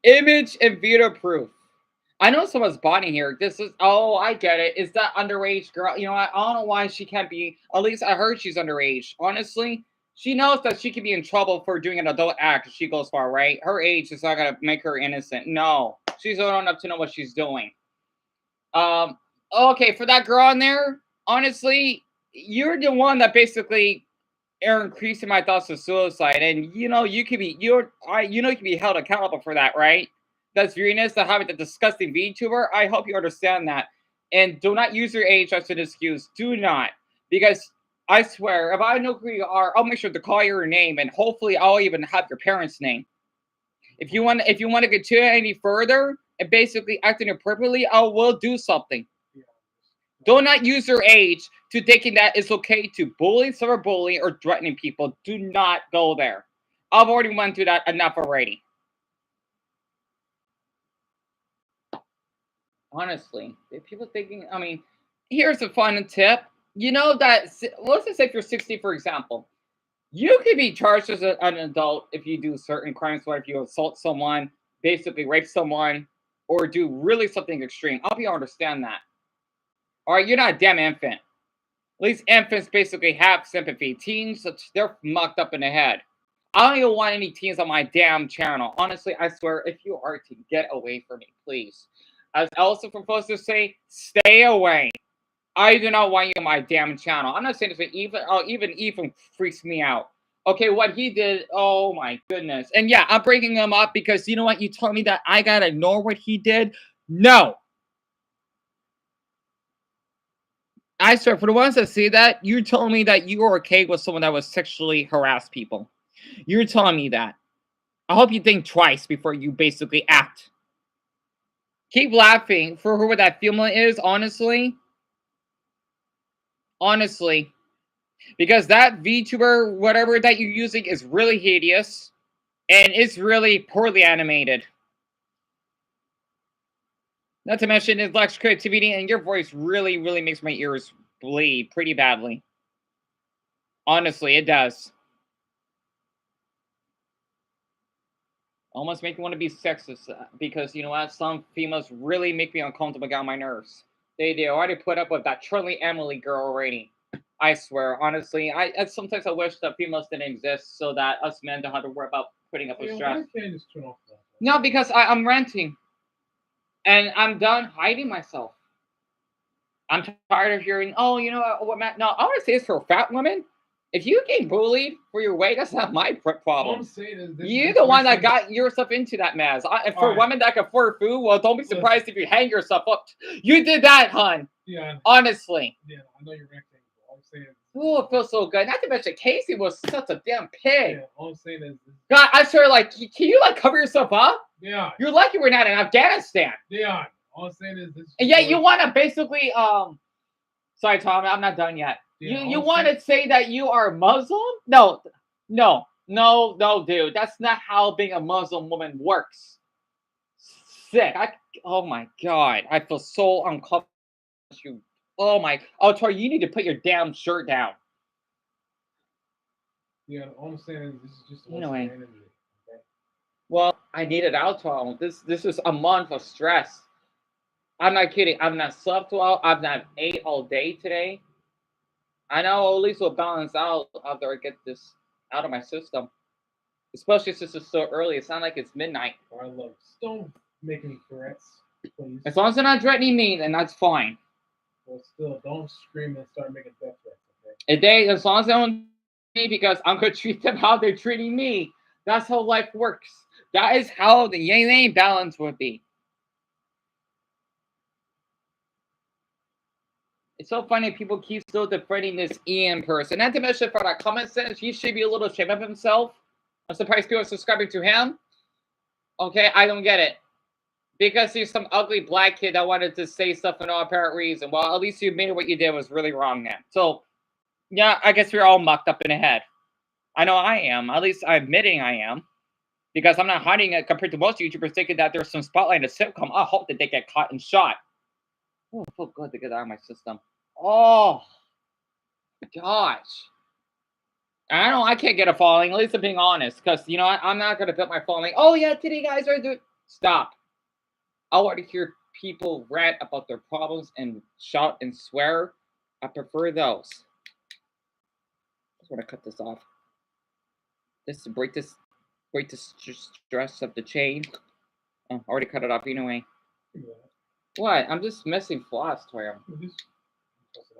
image and video proof. I know someone's bonding here. I get it. Is that underage girl? You know, I don't know why she can't be. At least I heard she's underage. Honestly, she knows that she could be in trouble for doing an adult act if she goes far, right? Her age is not going to make her innocent. No, she's old enough to know what she's doing. Okay, for that girl in there, honestly, you're the one that basically are increasing my thoughts of suicide. And, you could be, you can be held accountable for that, right? That's Venus, that having the disgusting VTuber. I hope you understand that. And do not use your age as an excuse. Do not. Because I swear, if I know who you are, I'll make sure to call your name, and hopefully I'll even have your parents' name. If you want to continue any further and basically acting appropriately, I will do something. Do not use your age to thinking that it's okay to bully, cyberbully, or threatening people. Do not go there. I've already went through that enough already. Honestly, if people thinking, I mean, here's a fun tip. You know that, let's just say if you're 60, for example, you could be charged as an adult if you do certain crimes, or if you assault someone, basically rape someone, or do really something extreme. I hope you understand that. All right, you're not a damn infant. At least infants basically have sympathy. Teens, they're mucked up in the head. I don't even want any teens on my damn channel. Honestly, I swear, if you are to get away from me, please. As Elsa from Post to say, stay away. I do not want you on my damn channel. I'm not saying this, even Ethan freaks me out. Okay, what he did, oh my goodness. And yeah, I'm breaking him up because you know what? You told me that I gotta ignore what he did. No. I swear, for the ones that say that, you're telling me that you are okay with someone that was sexually harassed people. You're telling me that. I hope you think twice before you basically act. Keep laughing for whoever that female is, honestly. Honestly. Because that VTuber, whatever that you're using, is really hideous. And it's really poorly animated. Not to mention it lacks creativity, and your voice really, really makes my ears bleed pretty badly. Honestly, it does. Almost make me want to be sexist, because you know what? Some females really make me uncomfortable, get on my nerves. They already put up with that Charlie Emily girl already. I swear, honestly, I sometimes I wish that females didn't exist so that us men don't have to worry about putting up with stress. Why can't you just turn off that? No, because I'm renting. And I'm done hiding myself. I'm tired of hearing, oh, you know what, Matt? No, I want to say this for fat women. If you get bullied for your weight, that's not my problem. You're the one that got yourself into that mess. For women that can afford food, well, don't be surprised if you hang yourself up. You did that, hon. Yeah. Honestly. Yeah, I know you're renting. All I'm saying is, oh, it feels so good. Not to mention, Casey was such a damn pig. Yeah, all I'm saying is, God, I swear, like, can you like cover yourself up? Yeah. You're lucky we're not in Afghanistan. Yeah. All I'm saying is this. And yet you want to basically sorry, Tom, I'm not done yet. Yeah, you want to say that you are Muslim? No, dude. That's not how being a Muslim woman works. Sick. Oh my god. I feel so uncomfortable. You. Oh my. Oh, Tori, you need to put your damn shirt down. Yeah, all I'm saying is this is just a waste Anyway. of energy. Okay? Well, I need it out, Tom. This is a month of stress. I'm not kidding. I've not slept well. I've not ate all day today. I know at least we'll balance out after I get this out of my system. Especially since it's so early. It's not like it's midnight. All right, look, just don't make any threats, please. As long as they're not threatening me, then that's fine. Well, still, don't scream and start making death threats, okay? As long as they don't me, because I'm gonna treat them how they're treating me. That's how life works. That is how the yin-yang balance would be. It's so funny people keep still defending this Ian person. Not to mention for that comment sentence, he should be a little ashamed of himself. I'm surprised people are subscribing to him. Okay, I don't get it. Because he's some ugly black kid that wanted to say stuff for no apparent reason. Well, at least you admitted what you did was really wrong then. So, yeah, I guess we're all mucked up in the head. I know I am. At least I'm admitting I am. Because I'm not hiding it compared to most YouTubers thinking that there's some spotlight in a sitcom. I hope that they get caught and shot. Oh, I feel good to get that out of my system. Oh, gosh. I can't get a following. At least I'm being honest. Because, you know what? I'm not going to put my following. Oh, yeah, today, guys are doing... Stop. I want to hear people rant about their problems and shout and swear. I prefer those. I just want to cut this off. This break the stress of the chain. Oh, I already cut it off anyway. Yeah. What? I'm just missing floss, Toya. Just toss it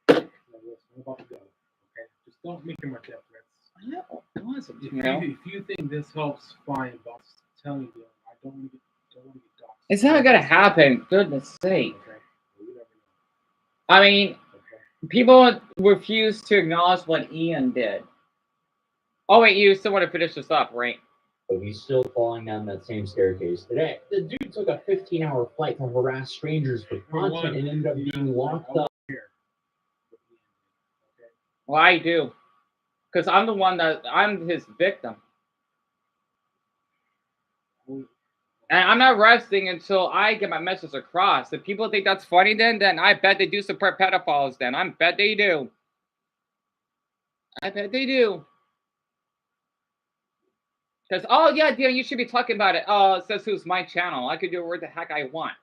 out. Now, listen, I'm about to go, okay? Just don't make any more death threats. I know. If you think this helps, fine, but I'm just telling you, I don't want to get doxxed. It's not gonna happen. Goodness sake. Okay. Well, you never know. I mean, Okay. people refuse to acknowledge what Ian did. Oh wait, you still want to finish this up, right? But he's still falling down that same staircase today. The dude took a 15-hour flight to harass strangers for content and ended up being locked up. Here. Okay. Well, I do. Because I'm his victim. And I'm not resting until I get my message across. If people think that's funny then I bet they do support pedophiles then. I bet they do. I bet they do. Because, oh yeah, Dion, you should be talking about it. Oh, it says who's my channel. I could do whatever the heck I want.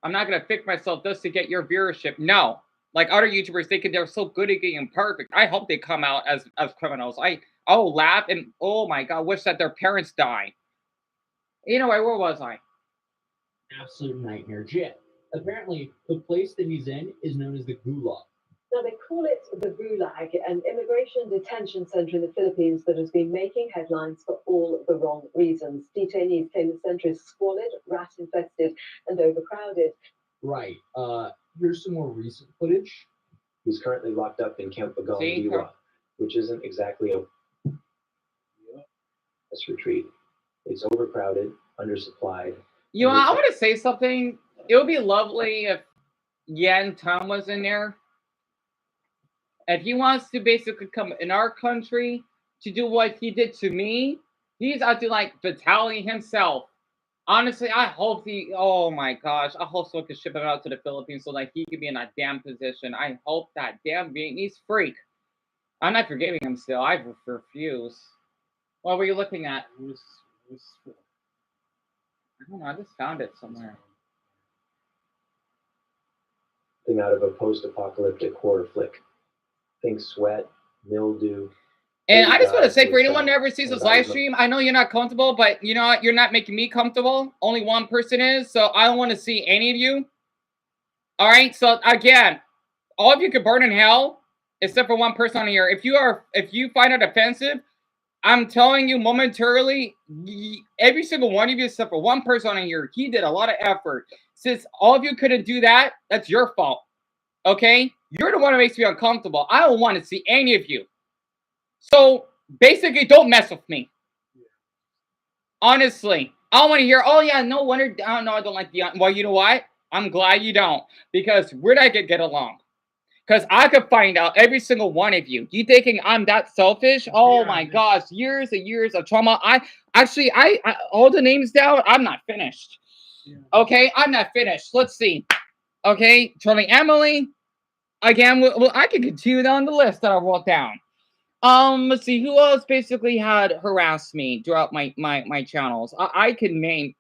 I'm not going to fix myself just to get your viewership. No. Like other YouTubers thinking they're so good at getting perfect. I hope they come out as criminals. I'll laugh and, oh my God, wish that their parents die. Anyway, where was I? Absolute nightmare jail. Apparently, the place that he's in is known as the Gulag. Now, they call it the Gulag, an immigration detention center in the Philippines that has been making headlines for all the wrong reasons. Detainees claim the center is squalid, rat-infested, and overcrowded. Right. Here's some more recent footage. He's currently locked up in Camp Bagal See? Diwa, which isn't exactly a retreat. It's overcrowded, undersupplied. You know, I want to say something. It would be lovely if Yan Tom was in there. If he wants to basically come in our country to do what he did to me, he's out to like Vitaly himself. Honestly, I hope oh my gosh, I hope someone can ship him out to the Philippines so that he can be in that damn position. I hope that damn Vietnamese freak. I'm not forgiving him still. I refuse. What were you looking at? I don't know, I just found it somewhere. Thing out of a post-apocalyptic horror flick. Think sweat, mildew. And I just want to say, for anyone that ever sees this live stream, I know you're not comfortable, but you know what? You're not making me comfortable. Only one person is, so I don't want to see any of you. All right, so again, all of you could burn in hell, except for one person on here. If you find it offensive, I'm telling you momentarily, every single one of you, except for one person on here, he did a lot of effort. Since all of you couldn't do that, that's your fault. Okay? You're the one that makes me uncomfortable. I don't want to see any of you. So, basically, don't mess with me. Honestly. I don't want to hear, oh, yeah, no wonder. I don't like Dion. Well, you know what? I'm glad you don't. Because we're not going to get along. Because I could find out every single one of you. You thinking I'm that selfish? Oh my gosh, years and years of trauma. I all the names down. I'm not finished. Okay, I'm not finished. Let's see. Okay, Charlie, Emily. Again, well, I can continue down the list that I wrote down. Let's see who else basically had harassed me throughout my channels. I can name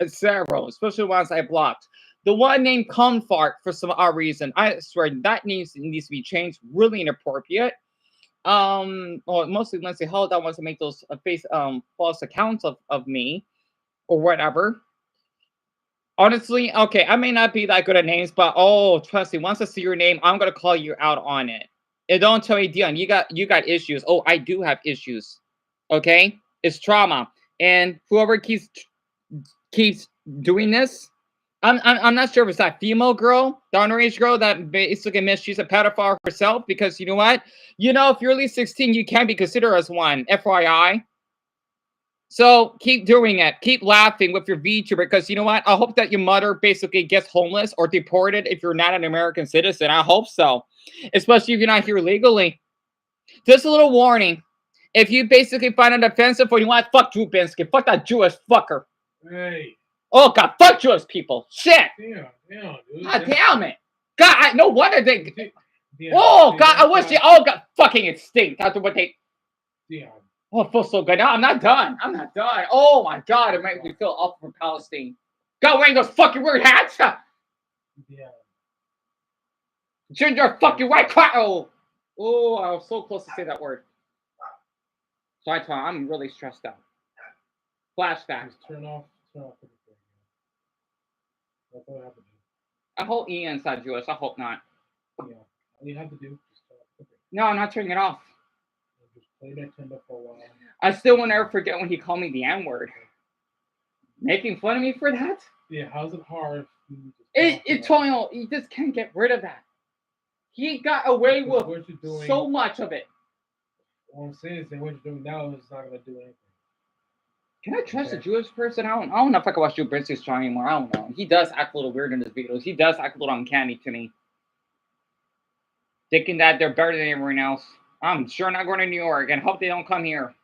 several, especially ones I blocked. The one named Comfort for some odd reason. I swear that needs to be changed. Really inappropriate. Or mostly Lindsay Hall that wants to make those false accounts of me or whatever. Honestly, okay, I may not be that good at names, but oh, trust me, once I see your name, I'm gonna call you out on it. And don't tell me, Dion, you got issues. Oh, I do have issues. Okay, it's trauma, and whoever keeps doing this, I'm not sure if it's that female girl, the underage girl that basically admits she's a pedophile herself. Because you know what, if you're at least 16, you can be considered as one. FYI. So keep doing it. Keep laughing with your VTuber, because you know what? I hope that your mother basically gets homeless or deported if you're not an American citizen. I hope so. Especially if you're not here legally. Just a little warning. If you basically find it offensive or you want, fuck Drew Binsky. Fuck that Jewish fucker. Hey. Oh, God. Fuck Jewish people. Shit. Damn, dude. God damn it. God, no wonder they... Damn, oh, God. I wish they all got fucking extinct after what they... Damn. Oh, it feels so good. No, I'm not done. I'm not done. Oh, my God. It makes me feel awful for Palestine. God, wearing those fucking weird hats. Yeah. Ginger fucking white crap. Oh, I was so close to say that word. Sorry, Tom. I'm really stressed out. Flashbacks. Just turn off everything. That's what I have to do. I hope Ian's not Jewish. I hope not. Yeah. All you have to do is just turn off everything. No, I'm not turning it off. Just play Nintendo for a while. I still will never forget when he called me the N-word. Making fun of me for that? Yeah, how's it hard? It's Toyo. You just can't get rid of that. He got away with so much of it. What I'm saying is that what you're doing now is not going to do anything. Can I trust a Jewish person? I don't know if I can watch Drew Binsky's channel anymore. I don't know. He does act a little weird in his videos. He does act a little uncanny to me. Thinking that they're better than everyone else. I'm sure not going to New York and hope they don't come here.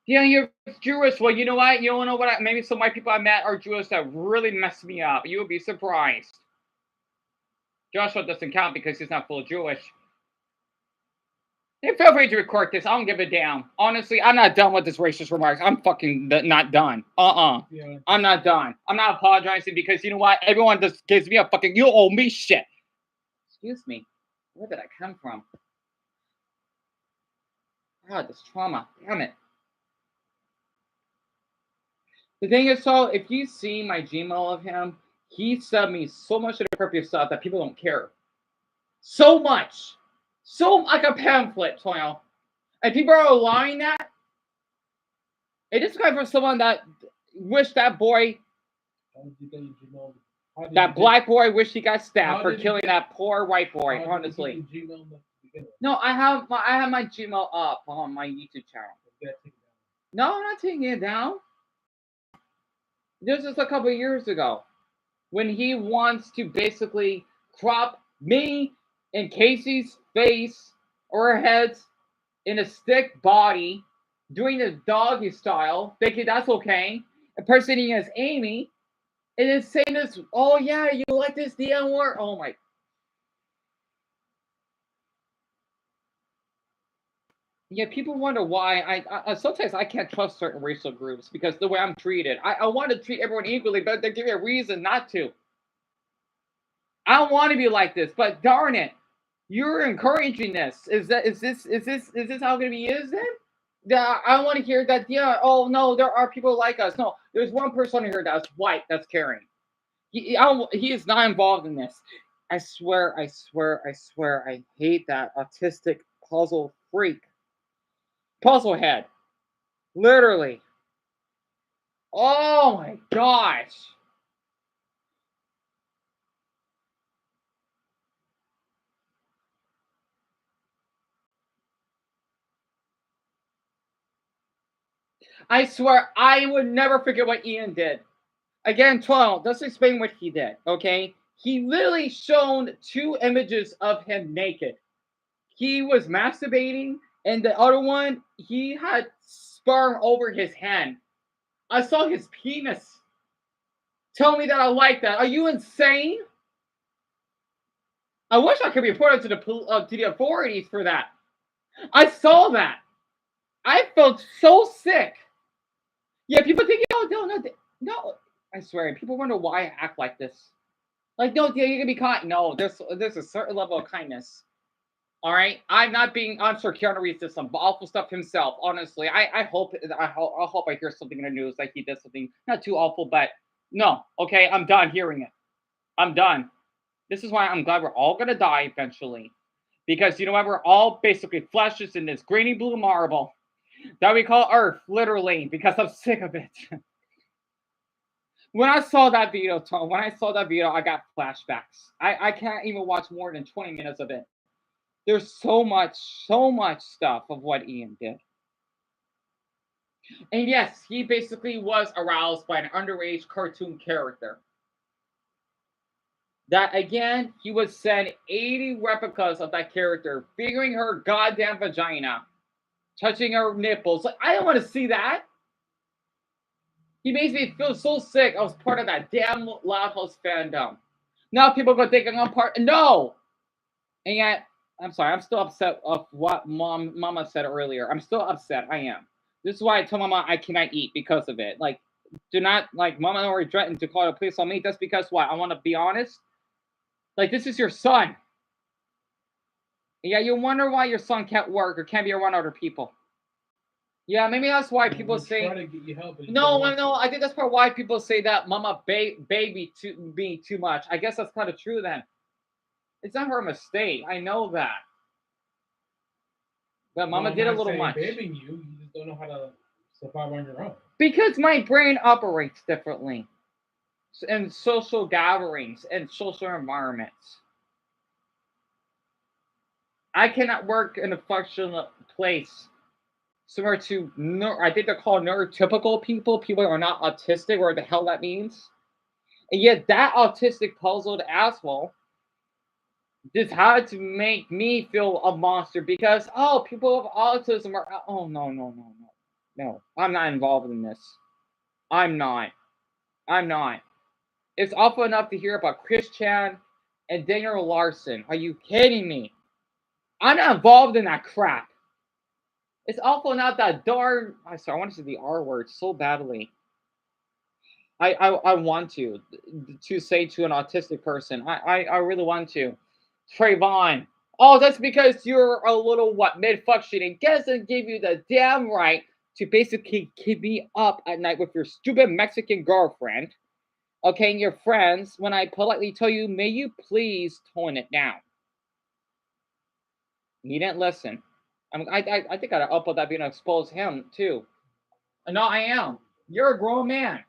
Yeah, you're Jewish. Well, you know what? You don't know what? Maybe some white people I met are Jewish that really messed me up. You would be surprised. Joshua doesn't count because he's not full Jewish. Hey, feel free to record this. I don't give a damn. Honestly, I'm not done with this racist remarks. I'm fucking not done. Yeah. I'm not done. I'm not apologizing because you know what? Everyone just gives me a fucking, you owe me shit. Excuse me. Where did I come from? God, this trauma. Damn it. The thing is, so if you see my Gmail of him, he sent me so much inappropriate stuff that people don't care. So much. So like a pamphlet, Toyo. And people are allowing that. And this guy from someone that wished that boy, that black boy, wished he got stabbed for killing that poor white boy, honestly. No, I have my Gmail up on my YouTube channel. No, I'm not taking it down. This is a couple of years ago when he wants to basically crop me and Casey's face or heads in a stick body, doing the doggy style, thinking that's okay, impersonating as Amy, and then saying this, oh yeah, you like this DM word? Oh my. Yeah, people wonder why I sometimes I can't trust certain racial groups because the way I'm treated. I want to treat everyone equally, but they give me a reason not to. I don't want to be like this, but darn it, you're encouraging this. Is this how gonna be used then? Yeah, I want to hear that. Yeah, oh no, there are people like us. No, there's one person here that's white that's caring. He is not involved in this. I swear, I hate that autistic puzzle freak. Puzzle head. Literally. Oh my gosh. I swear, I would never forget what Ian did. Again, 12, let's explain what he did, okay? he literally shown 2 images of him naked. He was masturbating, and the other one, he had sperm over his hand. I saw his penis. Tell me that I like that. Are you insane? I wish I could report it to the authorities for that. I saw that. I felt so sick. Yeah, people think, oh, no. I swear, people wonder why I act like this. Like, no, yeah, you can be kind. No, there's a certain level of kindness. All right, I'm sure Keanu Reeves did some awful stuff himself. Honestly, I hope I hear something in the news like he did something not too awful, but no. Okay, I'm done hearing it. I'm done. This is why I'm glad we're all gonna die eventually, because you know what? We're all basically fleshes in this grainy blue marble that we call Earth, literally, because I'm sick of it. When I saw that video, Tom, I got flashbacks. I can't even watch more than 20 minutes of it. There's so much stuff of what Ian did. And yes, he basically was aroused by an underage cartoon character. That again, he would send 80 replicas of that character, fingering her goddamn vagina, touching her nipples. Like, I don't want to see that. He makes me feel so sick. I was part of that damn Loud House fandom. Now people go thinking I'm part. No! And yet, I'm sorry, I'm still upset of what Mama said earlier. I'm still upset. I am. This is why I told Mama I cannot eat because of it. Like, do not, like, Mama already threatened to call the police on me. That's because what? I want to be honest. Like, this is your son. Yeah, you wonder why your son can't work or can't be around other people. Yeah, maybe that's why people say. Try to get you help, No. I think that's part why people say that Mama baby me too much. I guess that's kind of true then. It's not her mistake. I know that. But Mama did a little much. Babying you just don't know how to survive on your own. Because my brain operates differently in social gatherings and social environments. I cannot work in a functional place similar to, I think they're called neurotypical people. People who are not autistic, whatever the hell that means. And yet that autistic puzzled asshole just had to make me feel a monster because, oh, people with autism are, oh, no. I'm not involved in this. I'm not. It's awful enough to hear about Chris Chan and Daniel Larson. Are you kidding me? I'm not involved in that crap. It's awful enough that darn, I want to say the R word so badly. I want to say to an autistic person. I really want to. Trayvon. Oh, that's because you're a little mid-functioning. Doesn't give you the damn right to basically keep me up at night with your stupid Mexican girlfriend. Okay, and your friends, when I politely tell you, may you please tone it down. He didn't listen. I think I upload that video and expose him too. No, I am. You're a grown man.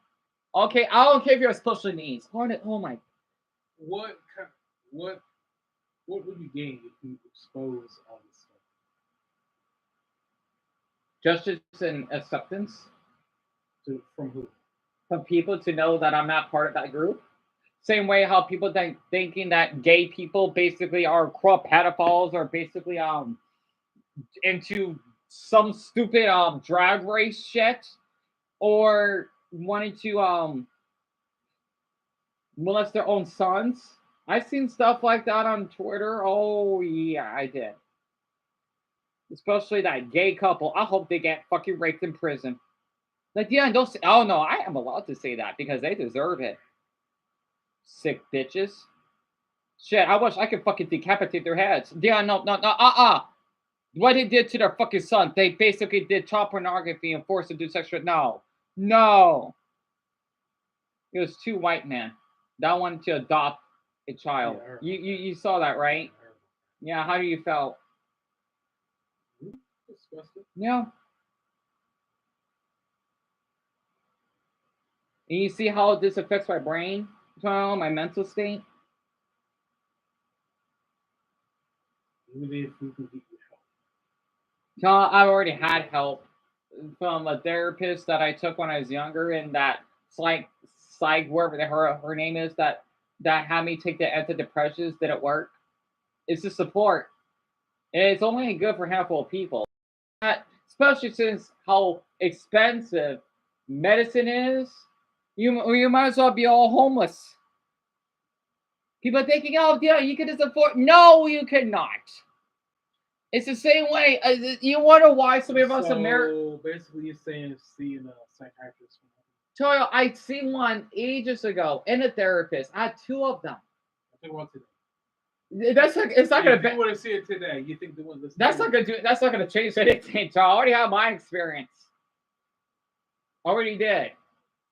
Okay, I don't care if you're special needs. Oh my. What would you gain if you expose all this stuff? Justice and acceptance. From who? From people to know that I'm not part of that group. Same way how people thinking that gay people basically are corrupt pedophiles or basically into some stupid drag race shit or wanting to molest their own sons. I've seen stuff like that on Twitter. Oh yeah, I did. Especially that gay couple. I hope they get fucking raped in prison. Like, yeah, don't say, oh no, I am allowed to say that because they deserve it. Sick bitches. Shit, I wish I could fucking decapitate their heads. Yeah, no. What they did to their fucking son, they basically did child pornography and forced to do sexual. No. It was 2 white men that wanted to adopt a child. Yeah, you saw that, right? Yeah, how do you felt? Disgusting. Yeah. And you see how this affects my brain, my mental state? Maybe if we could get you help. No, I've already had help from a therapist that I took when I was younger, and that psych, wherever her name is, that that had me take the antidepressants didn't work. It's the support. And it's only good for a handful of people. Especially since how expensive medicine is, you might as well be all homeless. People are thinking, oh yeah, you can just afford. No, you cannot. It's the same way. You wonder why so many of us Americans. So basically, you're saying seeing a psychiatrist. Toyo, I seen one ages ago and a therapist. I had two of them. I think one today. It's not gonna. If you want to see it today, you think the one That's not gonna change anything. So I already have my experience. Already did.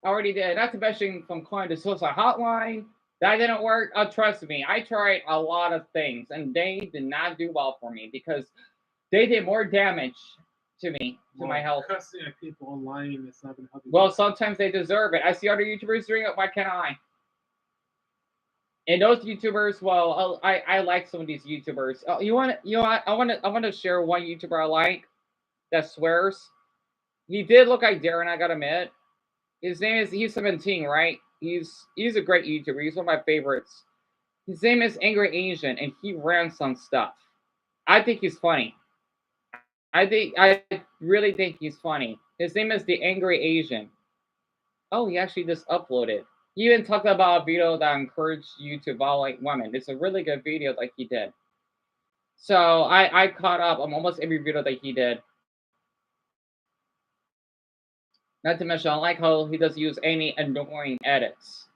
Not to mention from calling the suicide hotline. That didn't work. Trust me, I tried a lot of things and they did not do well for me because they did more damage to me, to my health. Cussing at people online, it's not gonna help you. Well, sometimes they deserve it. I see other YouTubers doing it. Why can't I? And those YouTubers, well, I like some of these YouTubers. I want to share one YouTuber I like that swears. He did look like Darren, I gotta admit. He's 17, right? He's a great YouTuber. He's one of my favorites. His name is Angry Asian, and he rants on stuff. I think he's funny. I really think he's funny. His name is The Angry Asian. Oh, he actually just uploaded. He even talked about a video that encouraged you to violate women. It's a really good video that he did. So I caught up on almost every video that he did. Not to mention, I like how he doesn't use any annoying edits.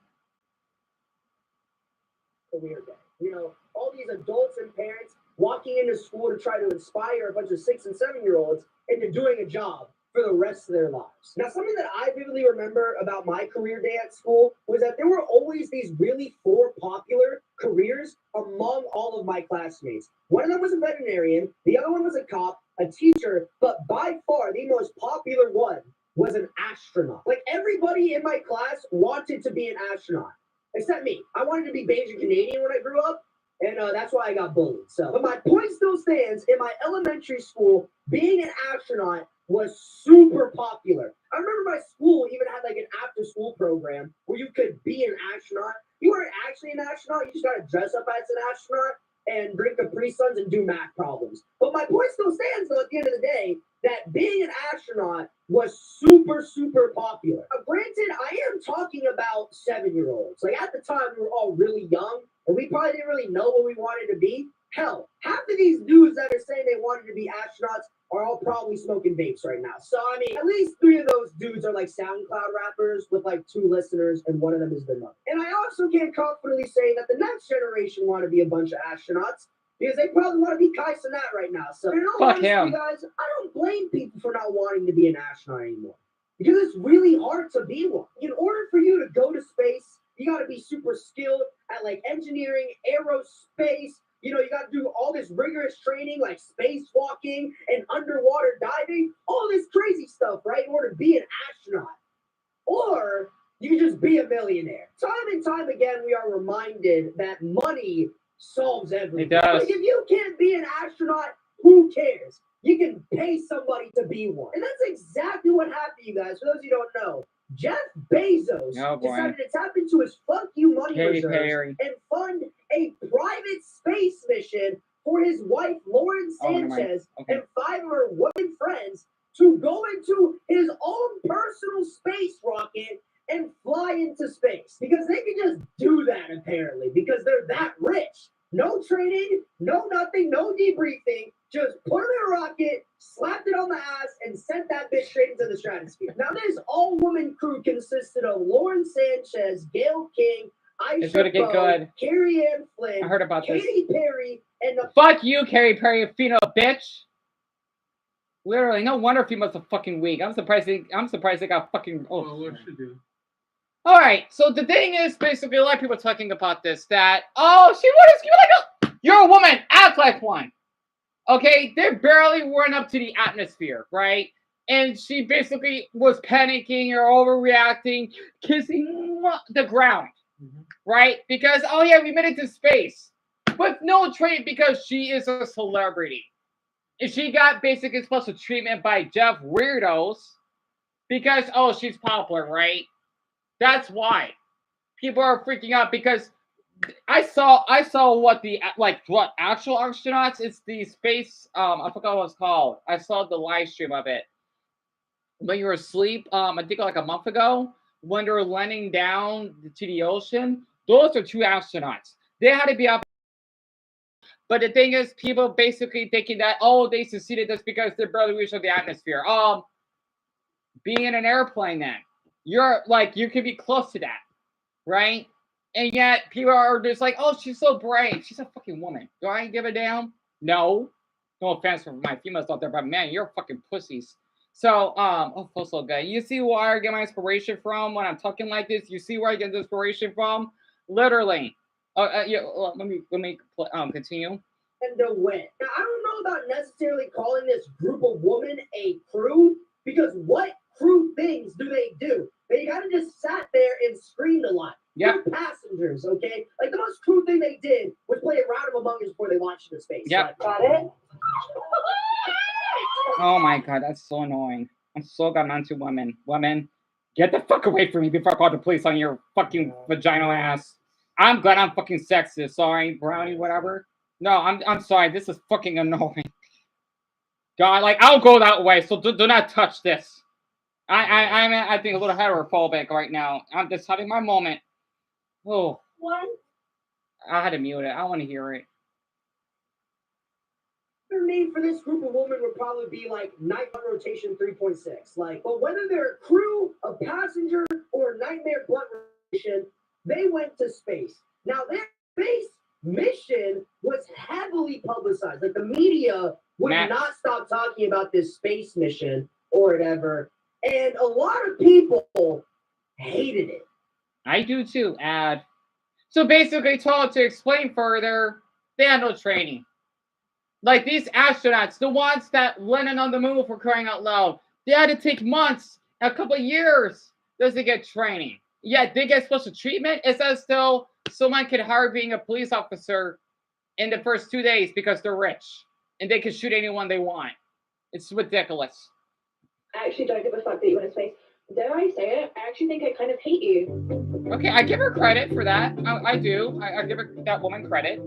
Career day. You know, all these adults and parents walking into school to try to inspire a bunch of 6 and 7-year-olds into doing a job for the rest of their lives. Now, something that I vividly remember about my career day at school was that there were always these really 4 popular careers among all of my classmates. One of them was a veterinarian, the other one was a cop, a teacher, but by far the most popular one was an astronaut. Like, everybody in my class wanted to be an astronaut, except me. I wanted to be Bajan Canadian when I grew up, and that's why I got bullied. So, but my point still stands. In my elementary school, being an astronaut was super popular. I remember my school even had like an after-school program where you could be an astronaut. You weren't actually an astronaut. You just got to dress up as an astronaut and drink Capri Suns and do math problems. But my point still stands, though, at the end of the day, that being an astronaut was super, super popular. Granted, I am talking about 7-year-olds. Like, at the time, we were all really young, and we probably didn't really know what we wanted to be. Hell, half of these dudes that are saying they wanted to be astronauts are all probably smoking vapes right now. So, I mean, at least 3 of those dudes are like SoundCloud rappers with like 2 listeners, and one of them is their mother. And I also can confidently say that the next generation want to be a bunch of astronauts because they probably want to be Kai Cenat right now. So, in all honesty, guys, I don't blame people for not wanting to be an astronaut anymore because it's really hard to be one. In order for you to go to space, you got to be super skilled at like engineering, aerospace. You know, you got to do all this rigorous training like spacewalking and underwater diving, all this crazy stuff, right, in order to be an astronaut. Or you can just be a millionaire. Time and time again, we are reminded that money solves everything. It does. Like, if you can't be an astronaut, who cares? You can pay somebody to be one. And that's exactly what happened, you guys. For those of you who don't know, Jeff Bezos decided to tap into his fuck you money reserves and fund a private space mission for his wife, Lauren Sanchez, and 5 of her women friends to go into his own personal space rocket and fly into space. Because they can just do that, apparently, because they're that rich. No training, no nothing, no debriefing. Just put it in a rocket, slapped it on the ass, and sent that bitch straight into the stratosphere. Now, this all-woman crew consisted of Lauren Sanchez, Gail King, Aisha Bowe, Carrie Ann Flynn, I heard about Katy Perry, and the... Fuck you, Katy Perry, female bitch! Literally, no wonder females are fucking weak. I'm surprised they got fucking... Oh, well, what should do? All right, so the thing is, basically, a lot of people are talking about this, that, oh, she wanted to be like a... You're a woman, act like one! Okay, they're barely worn up to the atmosphere, right? And she basically was panicking or overreacting, kissing the ground, right? Because, oh yeah, we made it to space. With no training because she is a celebrity. And she got basically special treatment by Jeff Weirdos because, oh, she's popular, right? That's why. People are freaking out because I saw what the what actual astronauts. It's the space. I forgot what it's called. I saw the live stream of it when you were asleep. I think like a month ago when they were landing down to the ocean. Those are two astronauts. They had to be up. But the thing is, people basically thinking that they succeeded just because they barely reached the atmosphere. Being in an airplane, then you're like you could be close to that, right? And yet people are just like, oh, she's so brave. She's a fucking woman. Do I give a damn? No. No offense for my females out there, but man, you're fucking pussies. So, feels so good. You see where I get my inspiration from when I'm talking like this? You see where I get the inspiration from? Literally. Let me continue. And the win. Now, I don't know about necessarily calling this group of women a crew, because what crew things do they do? They kind of just sat there and screamed a lot. Yep. They're passengers, okay? Like, the most crew thing they did was play a round of Among Us before they launched into space. Yep. Got it? Oh my god, that's so annoying. I'm so goddamn to women. Women, get the fuck away from me before I call the police on your fucking vaginal ass. I'm glad I'm fucking sexist. Sorry, brownie, whatever. No, I'm sorry. This is fucking annoying. God, like I'll go that way. So do not touch this. I'm I think a little heterophobic right now. I'm just having my moment. Oh, What? I had to mute it. I want to hear it. Their name for this group of women would probably be like Night Blunt Rotation 3.6. Like, but whether they're a crew, a passenger, or Nightmare Blunt Rotation, they went to space. Now, their space mission was heavily publicized. Like, the media would not stop talking about this space mission or whatever. And a lot of people hated it. I do too, So basically, to explain further, they had no training. Like these astronauts, the ones that landed on the moon for crying out loud, they had to take months, a couple of years just to get training. Yeah, they get special treatment. It's as though someone could hire being a police officer in the first 2 days because they're rich and they can shoot anyone they want. It's ridiculous. I actually don't give a fuck that you went to space. Dare I say it? I actually think I kind of hate you. Okay, I give her credit for that. I do. I give that woman credit.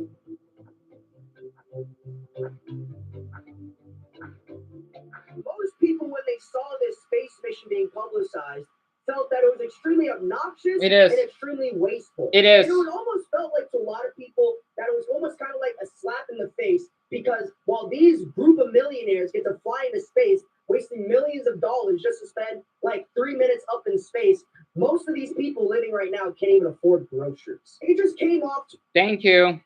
Most people, when they saw this space mission being publicized, felt that it was extremely obnoxious It is. and extremely wasteful. It is. And it almost felt like to a lot of people that it was almost kind of like a slap in the face, because while these group of millionaires get to fly into space, wasting millions of dollars just to spend like 3 minutes up in space, most of these people living right now can't even afford groceries. It just came off. Thank you.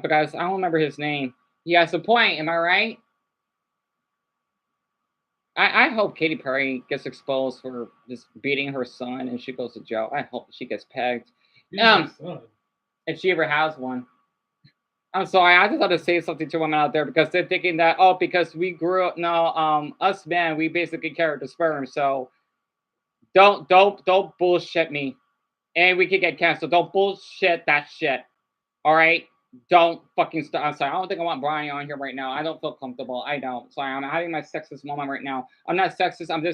Because I don't remember his name. He has a point. Am I right? I hope Katy Perry gets exposed for just beating her son and she goes to jail. I hope she gets pegged. If she ever has one. I'm sorry, I just had to say something to women out there because they're thinking that, because we grew up, us men, we basically carry the sperm, so don't bullshit me. And we could get canceled. Don't bullshit that shit. All right? Don't fucking start. I'm sorry. I don't think I want Brian on here right now. I don't feel comfortable. I don't. Sorry. I'm having my sexist moment right now. I'm not sexist. I'm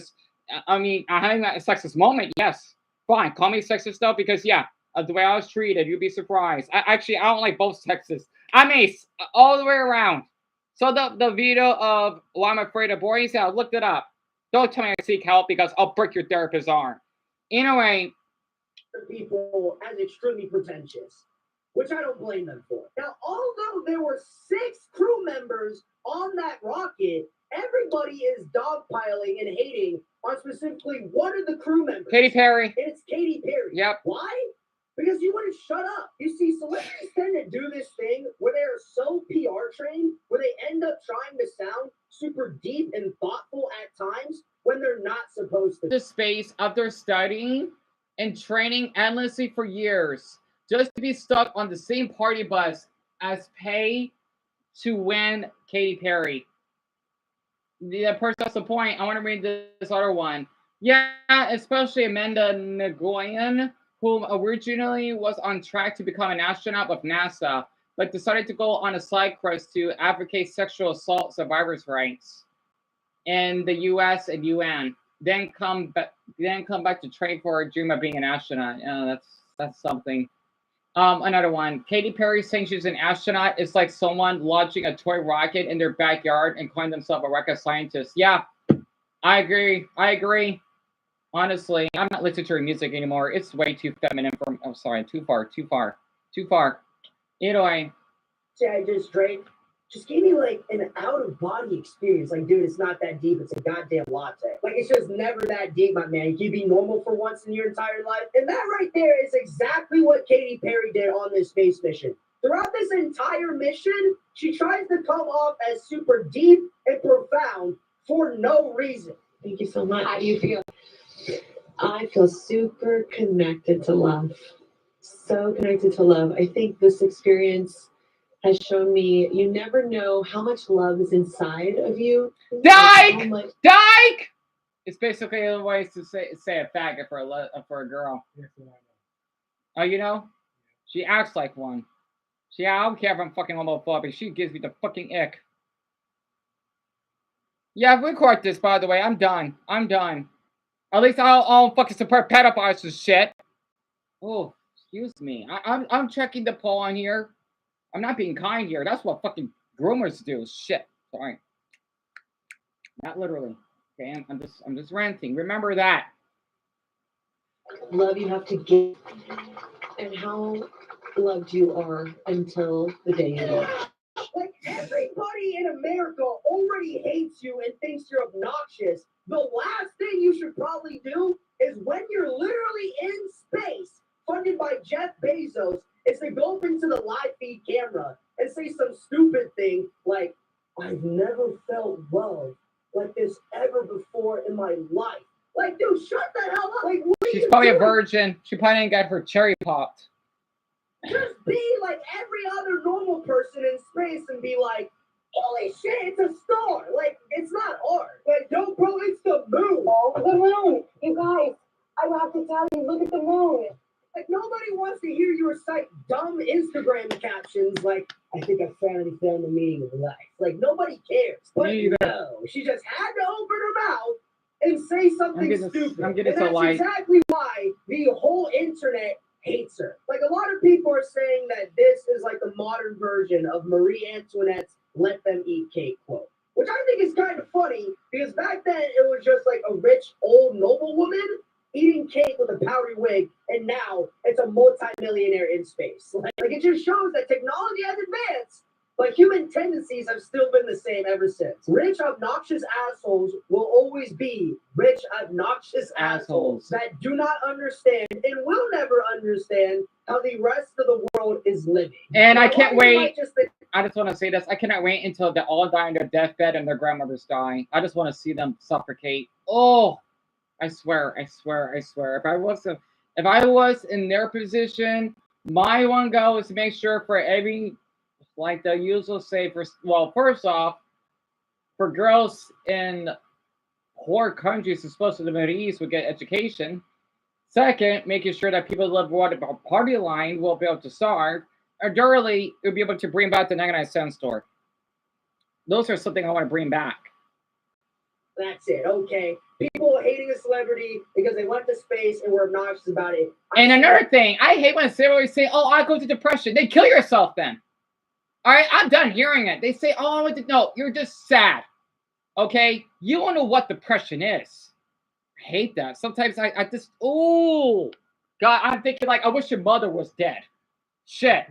having a sexist moment. Yes. Fine. Call me sexist though, because the way I was treated, you'd be surprised. I don't like both sexes. I'm ace all the way around. So the video of why I'm afraid of boys, I looked it up. Don't tell me I seek help because I'll break your therapist's arm. Anyway. People as extremely pretentious, which I don't blame them for. Now, although there were 6 crew members on that rocket, everybody is dogpiling and hating on specifically one of the crew members. Katy Perry. And it's Katy Perry. Yep. Why? Because you wouldn't shut up. You see, celebrities tend to do this thing where they are so PR trained, where they end up trying to sound super deep and thoughtful at times when they're not supposed to. The space after studying and training endlessly for years, just to be stuck on the same party bus as pay to win Katy Perry. The person, that's the point. I want to read this other one. Yeah, especially Amanda Nguyen, who originally was on track to become an astronaut with NASA, but decided to go on a side quest to advocate sexual assault survivors' rights in the U.S. and UN. Then come back to train for a dream of being an astronaut. That's something. Another one. Katy Perry saying she's an astronaut is like someone launching a toy rocket in their backyard and calling themselves a rocket scientist. Yeah, I agree. I agree. Honestly, I'm not listening to her music anymore. It's way too feminine for. I'm sorry, too far. Anyway, I just gave me like an out of body experience. Like, dude, it's not that deep. It's a goddamn latte. Like, it's just never that deep, my man. You can be normal for once in your entire life. And that right there is exactly what Katy Perry did on this space mission. Throughout this entire mission, she tries to come off as super deep and profound for no reason. Thank you so much. How do you feel? I feel super connected to love. So connected to love. I think this experience has shown me you never know how much love is inside of you. Dyke! Dyke! It's basically a way to say a faggot for a girl. Oh, you know? She acts like one. I don't care if I'm fucking homophobic. She gives me the fucking ick. Yeah, record this, by the way. I'm done. At least I'll fucking support pedophiles and shit. Oh, excuse me. I'm checking the poll on here. I'm not being kind here. That's what fucking groomers do. Shit. Sorry. Not literally. Okay, I'm just ranting. Remember that. Love you have to give, and how loved you are until the day you die. Like, everybody in America already hates you and thinks you're obnoxious. The last thing you should probably do is when you're literally in space, funded by Jeff Bezos, is to go up into the live feed camera and say some stupid thing like, I've never felt love like this ever before in my life. Like, dude, shut the hell up. Like, what She's probably a virgin. She probably ain't got her cherry popped. Just be like every other normal person in space and be like, holy shit, it's a star. Like, it's not art. Like, no, bro, it's the moon. Oh, the moon. You guys, I have to tell you, look at the moon. Like, nobody wants to hear you recite dumb Instagram captions like, I think I finally found the meaning of life. Like, nobody cares. But no, she just had to open her mouth and say something stupid. I'm getting and so that's light. exactly why the whole internet hates her. Like, a lot of people are saying that this is like a modern version of Marie Antoinette's "let them eat cake" quote, which I think is kind of funny because back then it was just like a rich old noblewoman eating cake with a powdery wig, and now it's a multi-millionaire in space. Like, it just shows that technology has advanced, but human tendencies have still been the same ever since. Rich, obnoxious assholes will always be rich, obnoxious assholes that do not understand and will never understand how the rest of the world is living. And I can't wait. I just want to say this. I cannot wait until they all die on their deathbed and their grandmothers die. I just want to see them suffocate. Oh, I swear. If I was in their position, my one goal is to make sure for every, like the usual say, first off, for girls in poor countries, especially the Middle East, would get education. Second, making sure that people who live about party line will be able to starve. Or thirdly, you'll be able to bring back the 99-cent store. Those are something I want to bring back. That's it. Okay. People hating a celebrity because they went to space and were obnoxious about it. And another thing, I hate when celebrities say, "Oh, I go to depression." They kill yourself then. All right, I'm done hearing it. They say, "Oh, I went to..." No, you're just sad. Okay, you don't know what depression is. I hate that. Sometimes I just, oh God, I'm thinking like, I wish your mother was dead. Shit.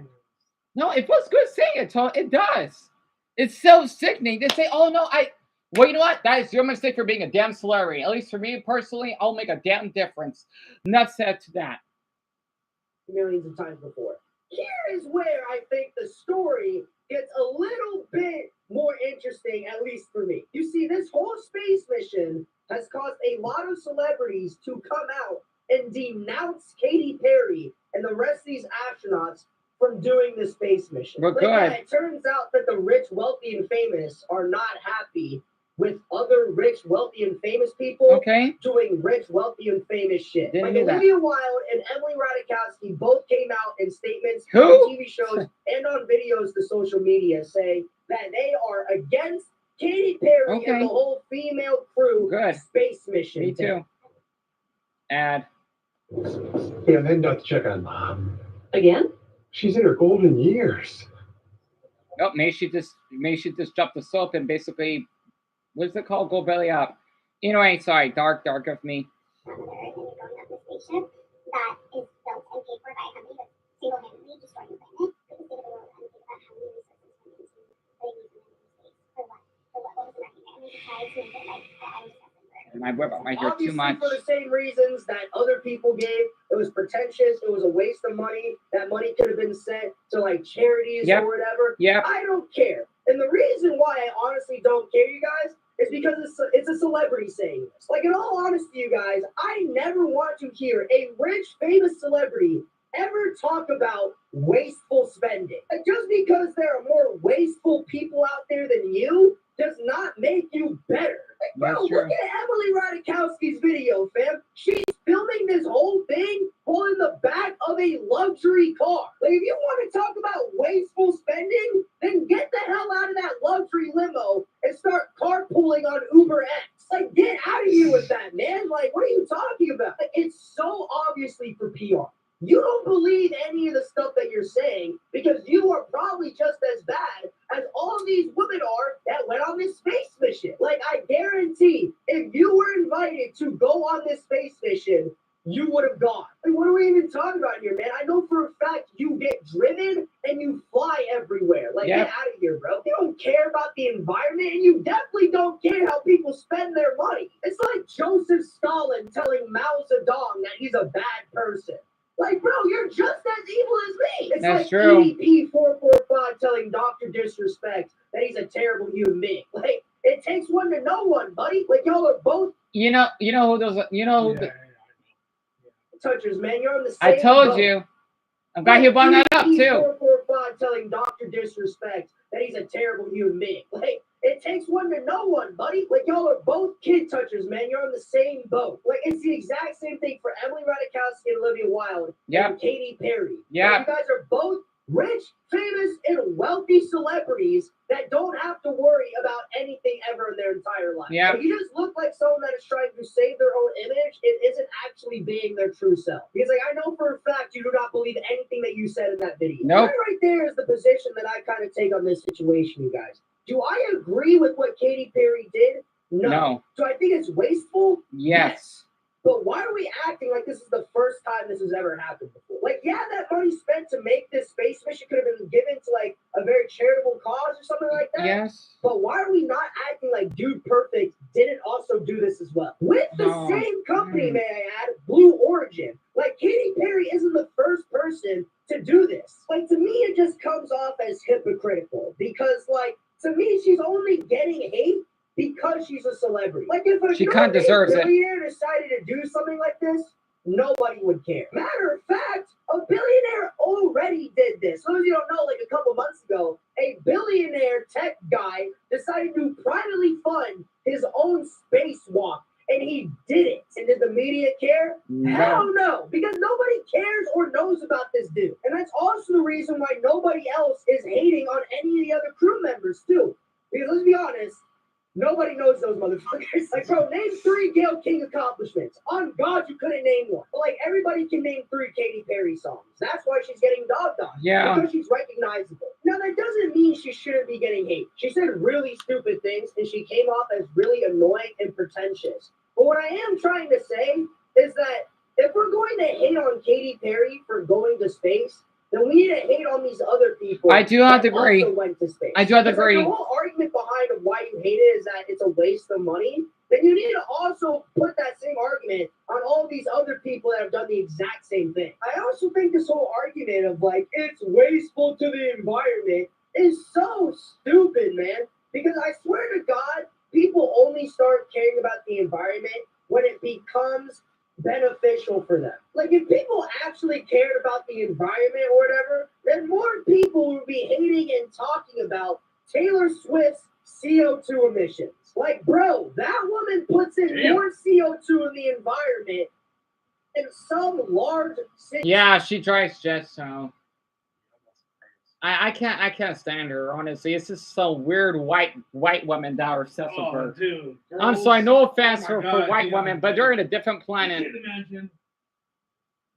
No, it feels good saying it, so it does. It's so sickening. They say, "Oh no, well, you know what? That is your mistake for being a damn celebrity. At least for me personally, I'll make a damn difference." Enough said to that. Millions of times before. Here is where I think the story gets a little bit more interesting, at least for me. You see, this whole space mission has caused a lot of celebrities to come out and denounce Katy Perry and the rest of these astronauts from doing the space mission. Well, good. Yeah, it turns out that the rich, wealthy, and famous are not happy with other rich, wealthy, and famous people doing rich, wealthy, and famous shit. Like Olivia Wilde and Emily Ratajkowski both came out in statements on TV shows and on videos to social media saying that they are against Katy Perry and the whole female crew space mission. Me too. Ad. Yeah, then not to check on Mom. Again? She's in her golden years. Nope, maybe she just dropped the soap and basically, what's it called? Go belly up. Anyway, sorry, dark of me. That is built and paid for by a company that's single-handedly destroying the planet. Could the state of the world and think about how many resources went into putting these women in space? For what? What was the market? I mean, to try to make it like I was And I whip up my hair too Obviously, much. for the same reasons that other people gave. It was pretentious. It was a waste of money. That money could have been sent to like charities Yep. or whatever. Yep. I don't care. And the reason why I honestly don't care, you guys, is because it's a celebrity saying this. Like, in all honesty, you guys, I never want to hear a rich, famous celebrity ever talk about wasteful spending. And just because there are more wasteful people out there than you does not make you better. Like, bro, That's true. look at Emily Ratajkowski's video, fam. She's filming this whole thing while in the back of a luxury car. Like, if you want to talk about wasteful spending, then get the hell out of that luxury limo and start carpooling on Uber X. Like, get out of here with that, man. Like, what are you talking about? Like, it's so obviously for PR. You don't believe any of the stuff that you're saying because you are probably just as bad as all of these women are that went on this space mission. Like, I guarantee if you were invited to go on this space mission, you would have gone. Like, what are we even talking about here, man? I know for a fact you get driven and you fly everywhere. Like, Yeah. get out of here, bro. You don't care about the environment and you definitely don't care how people spend their money. It's like Joseph Stalin telling Mao Zedong that he's a bad person. Like, bro, you're just as evil as me. It's That's like true. EDP 445 telling Dr. Disrespect that he's a terrible human being. Like, it takes one to know one, buddy. Like, y'all are both You know who those? You know who? touchers, man. You're on the same I told boat. you. I'm glad you brought that up EDP too. 445 telling Dr. Disrespect that he's a terrible human being. Like, it takes one to know one, buddy. Like, y'all are both kid touchers, man. You're on the same boat. Like, it's the exact same thing for Emily Ratajkowski and Olivia Wilde Yep. and Katy Perry. Yeah. Like, you guys are both rich, famous, and wealthy celebrities that don't have to worry about anything ever in their entire life. Yeah. Like, you just look like someone that is trying to save their own image. It isn't actually being their true self. Because, like, I know for a fact you do not believe anything that you said in that video. Nope. That right there is the position that I kind of take on this situation, you guys. Do I agree with what Katy Perry did? No. Do I think it's wasteful? Yes. But why are we acting like this is the first time this has ever happened before? Like, yeah, that money spent to make this space mission could have been given to, like, a very charitable cause or something like that. Yes. But why are we not acting like Dude Perfect didn't also do this as well? With the No. same company, may I add, Blue Origin. Like, Katy Perry isn't the first person to do this. Like, to me, it just comes off as hypocritical because, like, to me, she's only getting hate because she's a celebrity. Like, if a She kinda no-name deserves it. billionaire decided to do something like this, nobody would care. Matter of fact, a billionaire already did this. Those of you don't know, like a couple months ago, a billionaire tech guy decided to privately fund his own spacewalk, and he did it. And did the media care? Hell no, because nobody cares or knows about this dude. And that's also the reason why nobody else is hating on any of the other crew members, too. Because let's be honest, nobody knows those motherfuckers. Like, bro, name 3 Gayle King accomplishments. On God, you couldn't name one. But, like, everybody can name 3 Katy Perry songs. That's why she's getting dogged on. Yeah. Because she's recognizable. Now, that doesn't mean she shouldn't be getting hate. She said really stupid things, and she came off as really annoying and pretentious. But what I am trying to say is that if we're going to hate on Katy Perry for going to space, then we need to hate on these other people. I do have to that agree. also went to space. I do have to Because, like, agree. the whole argument behind of why you hate it is that it's a waste of money. Then you need to also put that same argument on all these other people that have done the exact same thing. I also think this whole argument of like it's wasteful to the environment is so stupid, man. Because I swear to God, people only start caring about the environment when it becomes beneficial for them. Like, if people actually cared about the environment or whatever, then more people would be hating and talking about Taylor Swift's CO2 emissions. Like, bro, that woman puts in more CO2 in the environment than some large city. Yeah, she drives jets, so I can't stand her, honestly. It's just some weird white woman that are obsessed with her. Dude. I'm sorry, no offense Oh my for God, white yeah. women, but they're in a different planet. You can imagine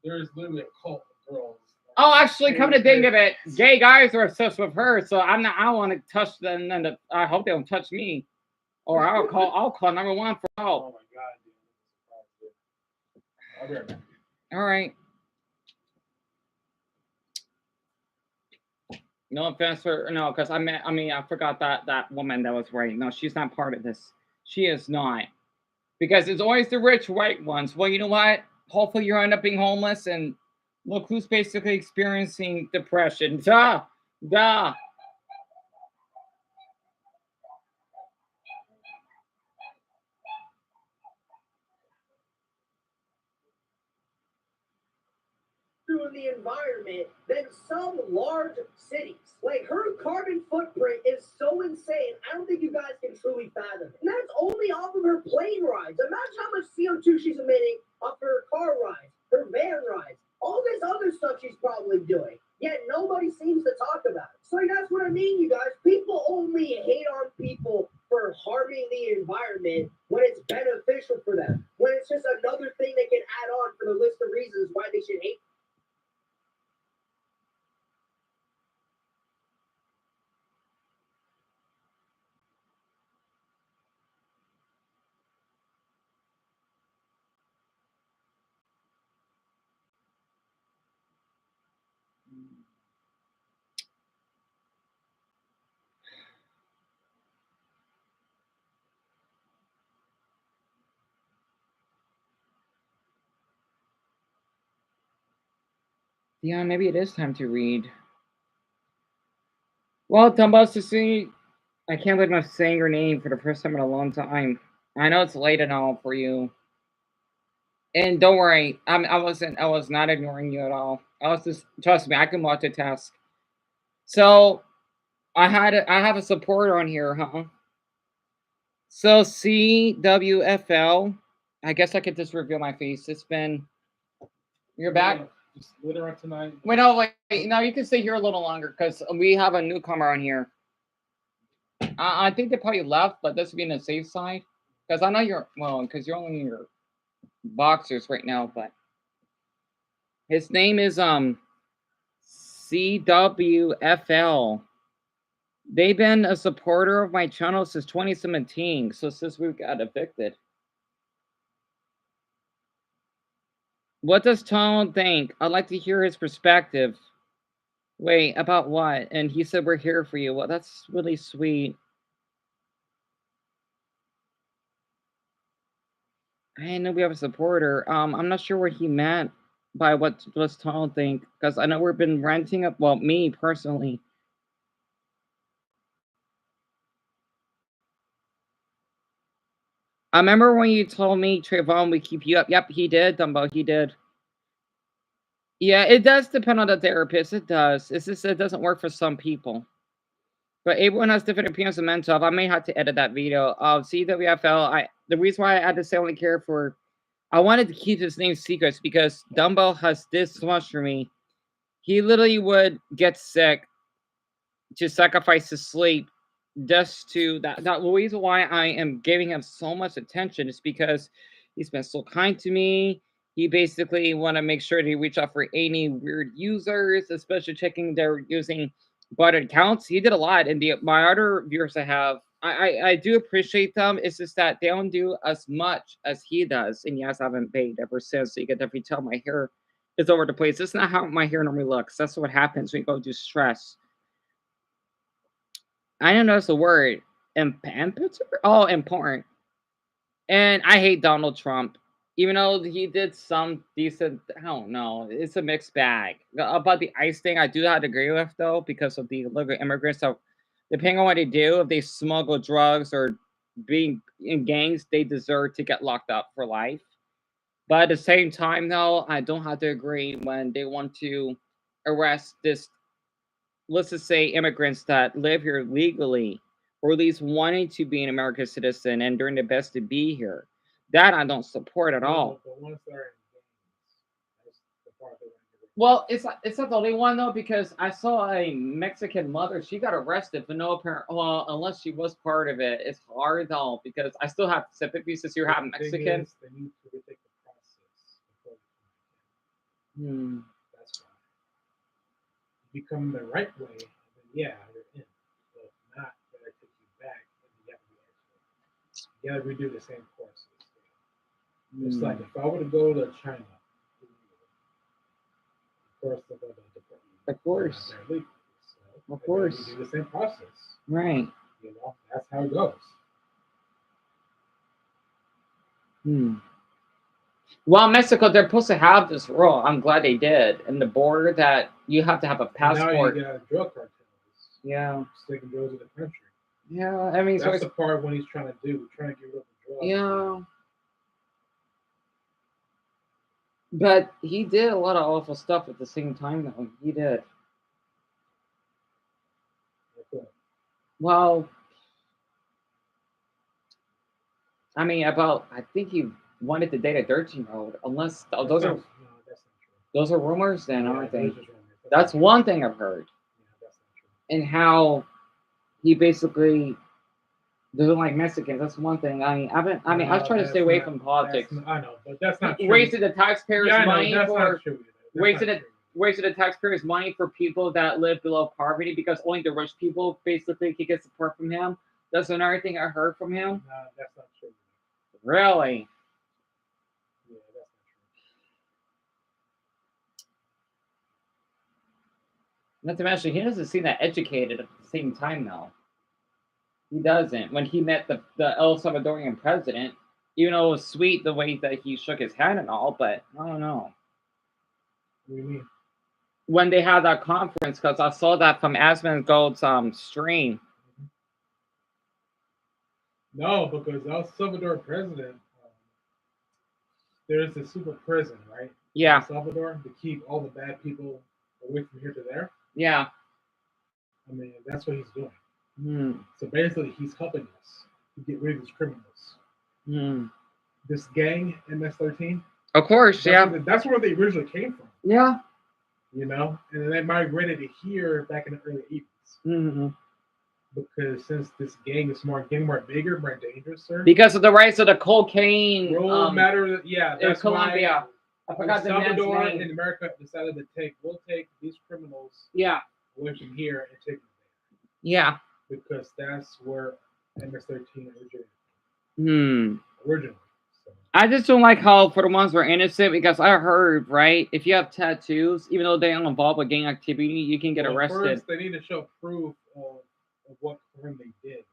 there's literally a cult of girls Oh, actually, come to think of it, gay guys are obsessed with her, so I don't want to touch them, and I hope they don't touch me, or I'll call number one for help. Oh my god, dude. I'll be right back. All right. No offense for no, because I forgot that woman that was right. No, she's not part of this. She is not, because it's always the rich white ones. Well, you know what? Hopefully, you end up being homeless, and look who's basically experiencing depression. Duh. Through the environment than some large cities. Like, her carbon footprint is so insane, I don't think you guys can truly fathom. And that's only off of her plane rides. Imagine how much CO2 she's emitting off her car rides, her van rides, all this other stuff she's probably doing. Yet nobody seems to talk about it. So that's what I mean, you guys. People only hate on people for harming the environment when it's beneficial for them. When it's just another thing they can add on for the list of reasons why they should hate. Yeah, maybe it is time to read. Well, Dumbbells to see, I can't believe I'm saying your name for the first time in a long time. I know it's late and all for you. And don't worry, I was not ignoring you at all. I was just, trust me, I can multitask. So I have a supporter on here, huh? So CWFL, I guess I could just reveal my face. It's been, you're back. Just litter up tonight. Wait, no, wait, no, you can stay here a little longer because we have a newcomer on here. I think they probably left, but this would be in the safe side. Because I know because you're only in your boxers right now, but his name is CWFL. They've been a supporter of my channel since 2017, so since we got evicted. What does Tom think? I'd like to hear his perspective. Wait, about what? And he said, we're here for you. Well, that's really sweet. I know we have a supporter. I'm not sure what he meant by what does Tom think, because I know we've been renting up, well, me personally. I remember when you told me, Trayvon, we keep you up. Yep, he did, Dumbo, he did. Yeah, it does depend on the therapist. It does. It's just it doesn't work for some people. But everyone has different opinions of mental health. I may have to edit that video. CWFL, the reason why I had to say only care for, I wanted to keep his name secret because Dumbo has this much for me. He literally would get sick to sacrifice his sleep just to that. The reason why I am giving him so much attention is because he's been so kind to me. He basically want to make sure to reach out for any weird users, especially checking they're using botted accounts. He did a lot, and my other viewers I have, I do appreciate them. It's just that they don't do as much as he does. And yes, I haven't paid ever since. So you can definitely tell my hair is over the place. It's not how my hair normally looks. That's what happens when you go through stress. I don't know the word. Impetus? Oh, important. And I hate Donald Trump. Even though he did some decent, I don't know. It's a mixed bag. About the ICE thing, I do have to agree with, though, because of the illegal immigrants. So, depending on what they do, if they smuggle drugs or being in gangs, they deserve to get locked up for life. But at the same time, though, I don't have to agree when they want to arrest this, let's just say, immigrants that live here legally, or at least wanting to be an American citizen and doing their best to be here. That I don't support at all. The ones that are in gangs, that's the part that Well, it's not the only one though, because I saw a Mexican mother. She got arrested for no apparent. Well, unless she was part of it, it's hard though because I still have sympathy since you're half Mexican. They need to retake the process before Hmm. That's you come the right way, then yeah, you're in. But if not, then I take you back, and you have to redo the same courses. It's like if I were to go to China, of course, they're going to deport me. Of course. They're legal, so Of course. you do the same process. Right. You know, that's how it goes. Well, Mexico, they're supposed to have this rule. I'm glad they did. And the border that you have to have a passport. Now you got drug cartels. Yeah. Sticking drugs in the country. Yeah, I mean, that's the part when he's trying to get rid of the drugs. Yeah. But he did a lot of awful stuff at the same time, though. He did. Okay. Well, I mean, I think he wanted to date a 13-year-old, unless those are rumors, then, aren't they? That's one thing I've heard. And how he basically doesn't like Mexicans. That's one thing. I've tried to stay away from politics. I know, but that's not true. Wasted the taxpayers' money for wasted the taxpayers' money for people that live below poverty because only the rich people basically can get support from him. That's another thing I heard from him. No, that's not true. Really? Yeah, that's not true. Not to mention, he doesn't seem that educated at the same time, though. He doesn't. When he met the El Salvadorian president, even though it was sweet the way that he shook his hand and all, but I don't know. What do you mean? When they had that conference, because I saw that from Asmongold's stream. No, because El Salvador president, there's a super prison, right? Yeah. El Salvador to keep all the bad people away from here to there. Yeah. I mean, that's what he's doing. So basically, he's helping us to get rid of these criminals. This gang, MS-13. Of course, That's where they originally came from. Yeah. You know, and then they migrated to here back in the early 80s. Because since this gang is getting more bigger, more dangerous, sir. Because of the rise of the cocaine. Matter, yeah. In Colombia. I forgot the man's Salvador name. and America decided to we'll take these criminals away from here and take them there. Yeah. Because that's where MS-13 originated. Originally. So. I just don't like how for the ones who are innocent, because I heard, right, if you have tattoos, even though they don't involve with gang activity, you can get arrested. First, they need to show proof of what crime they did.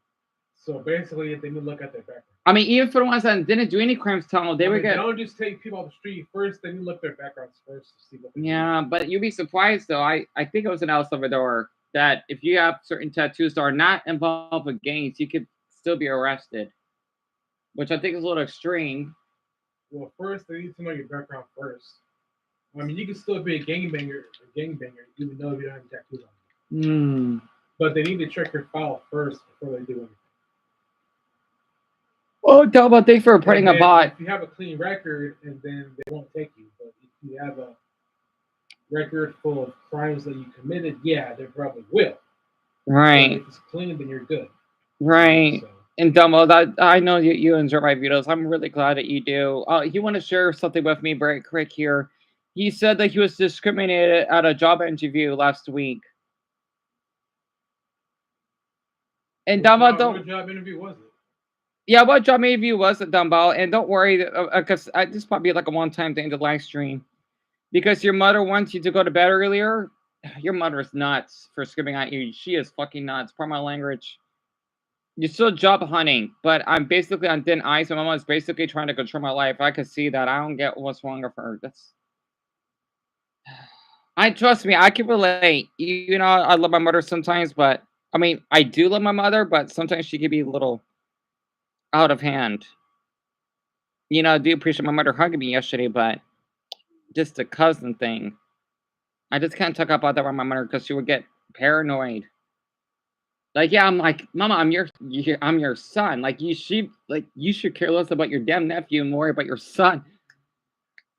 So basically, they need to look at their background. I mean, even for the ones that didn't do any crimes, they would get. They don't just take people off the street. First, they need to look at their backgrounds first to see what they do. But you'd be surprised, though. I think it was in El Salvador that if you have certain tattoos that are not involved with gangs, you could still be arrested, which I think is a little extreme. Well, first, they need to know your background first. I mean, you can still be a gangbanger, even though you don't have tattoos on you. But they need to check your file first before they do anything. Oh, Delma, thanks for reporting a bot. If you have a clean record, and then they won't take you. But if you have a record full of crimes that you committed, yeah, they probably will. Right. So if it's clean, then you're good. Right. So. And Delmo, I know you enjoy my videos. I'm really glad that you do. You want to share something with me very quick here. He said that he was discriminated at a job interview last week. And Dumbo, what job interview was it? Yeah, what job interview was it, Dumbo? And don't worry, because this probably like a one-time thing to live stream. Because your mother wants you to go to bed earlier. Your mother is nuts for screaming at you. She is fucking nuts. Pardon my language. You're still job hunting, but I'm basically on thin ice. My mom is basically trying to control my life. I can see that. I don't get what's wrong with her. Trust me, I can relate. You know, I love my mother sometimes, but I mean, I do love my mother, but sometimes she can be a little out of hand. You know, I do appreciate my mother hugging me yesterday, but just the cousin thing. I just can't talk about that with my mother because she would get paranoid. Like, yeah, I'm like, Mama, I'm your son. Like, you should care less about your damn nephew and more about your son.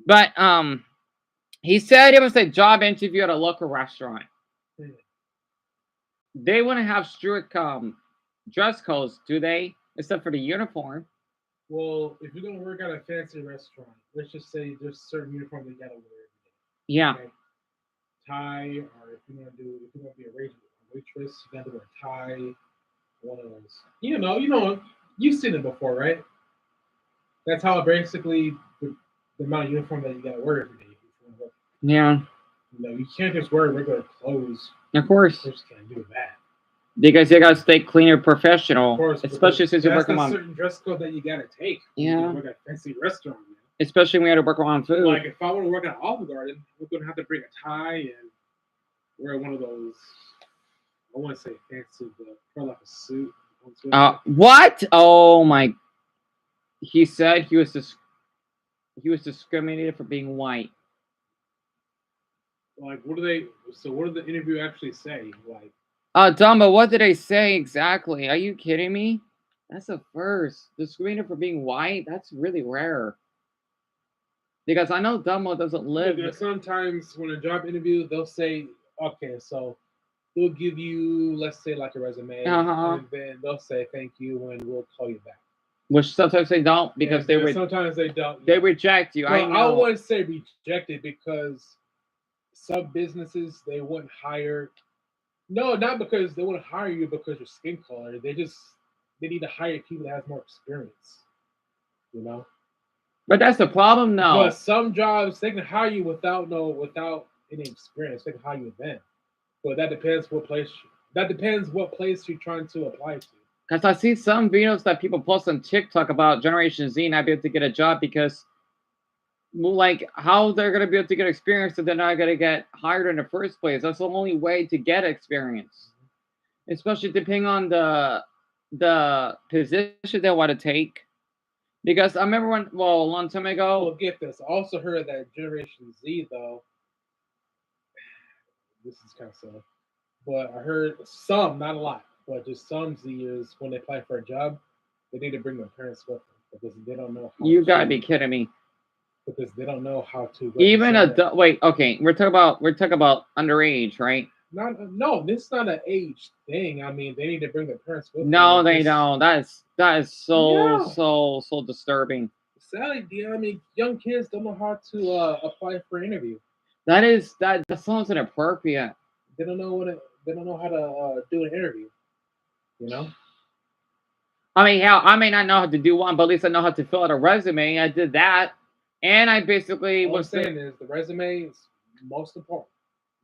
But he said it was a job interview at a local restaurant. They wouldn't have strict dress codes, do they? Except for the uniform. Well, if you're gonna work at a fancy restaurant, let's just say there's a certain uniform they gotta wear every day. Yeah. Okay? tie, or if you want to be a waitress, you got to wear a tie. One of those. You've seen it before, right? That's how basically the amount of uniform that you got to wear every day. Yeah. You can't just wear regular clothes. Of course. You just can't do that. Because you gotta stay clean and professional, Of course, especially since you're working on. on. That's a certain dress code that you gotta take. Yeah. You work at a fancy restaurant. Especially when you have to work on food. Like if I want to work at Olive Garden, we're gonna have to bring a tie and wear one of those. I want to say fancy, but probably like a suit. What? Oh my! He said he was discriminated for being white. Like, what do they? So, what did the interview actually say? Like, Dumbo, what did I say exactly? Are you kidding me? That's a first. Discriminated for being white? That's really rare. Because I know Dumbo doesn't live. Sometimes when a job interview, they'll say, okay, so they'll give you, let's say, like a resume, and then they'll say thank you, and we'll call you back. Which sometimes they don't because sometimes they don't. They reject you. Well, I wouldn't say rejected because some businesses they wouldn't hire. No, not because they wouldn't hire you because your skin color. They need to hire people that have more experience. But that's the problem, though. But some jobs they can hire you without any experience. They can hire you then. But that depends what place. That depends what place you're trying to apply to. Because I see some videos that people post on TikTok about Generation Z not being able to get a job because, like, how they're going to be able to get experience if they're not going to get hired in the first place. That's the only way to get experience. Especially depending on the position they want to take. Because I remember a long time ago. Well, get this. I also heard that Generation Z, though, this is kind of sad, but I heard some, not a lot, but just some Zers, when they apply for a job, they need to bring their parents with them because they don't know how You gotta be kidding me. Because they don't know how to. Even wait, okay, we're talking about underage, right? No, this is not an age thing. I mean, they need to bring their parents with them. No, they don't. That is so disturbing. Sadly, I mean, young kids don't know how to apply for an interview. That sounds inappropriate. They don't know how to do an interview. I mean, hell, I may not know how to do one, but at least I know how to fill out a resume. I did that, and I basically What I'm saying is the resume is most important.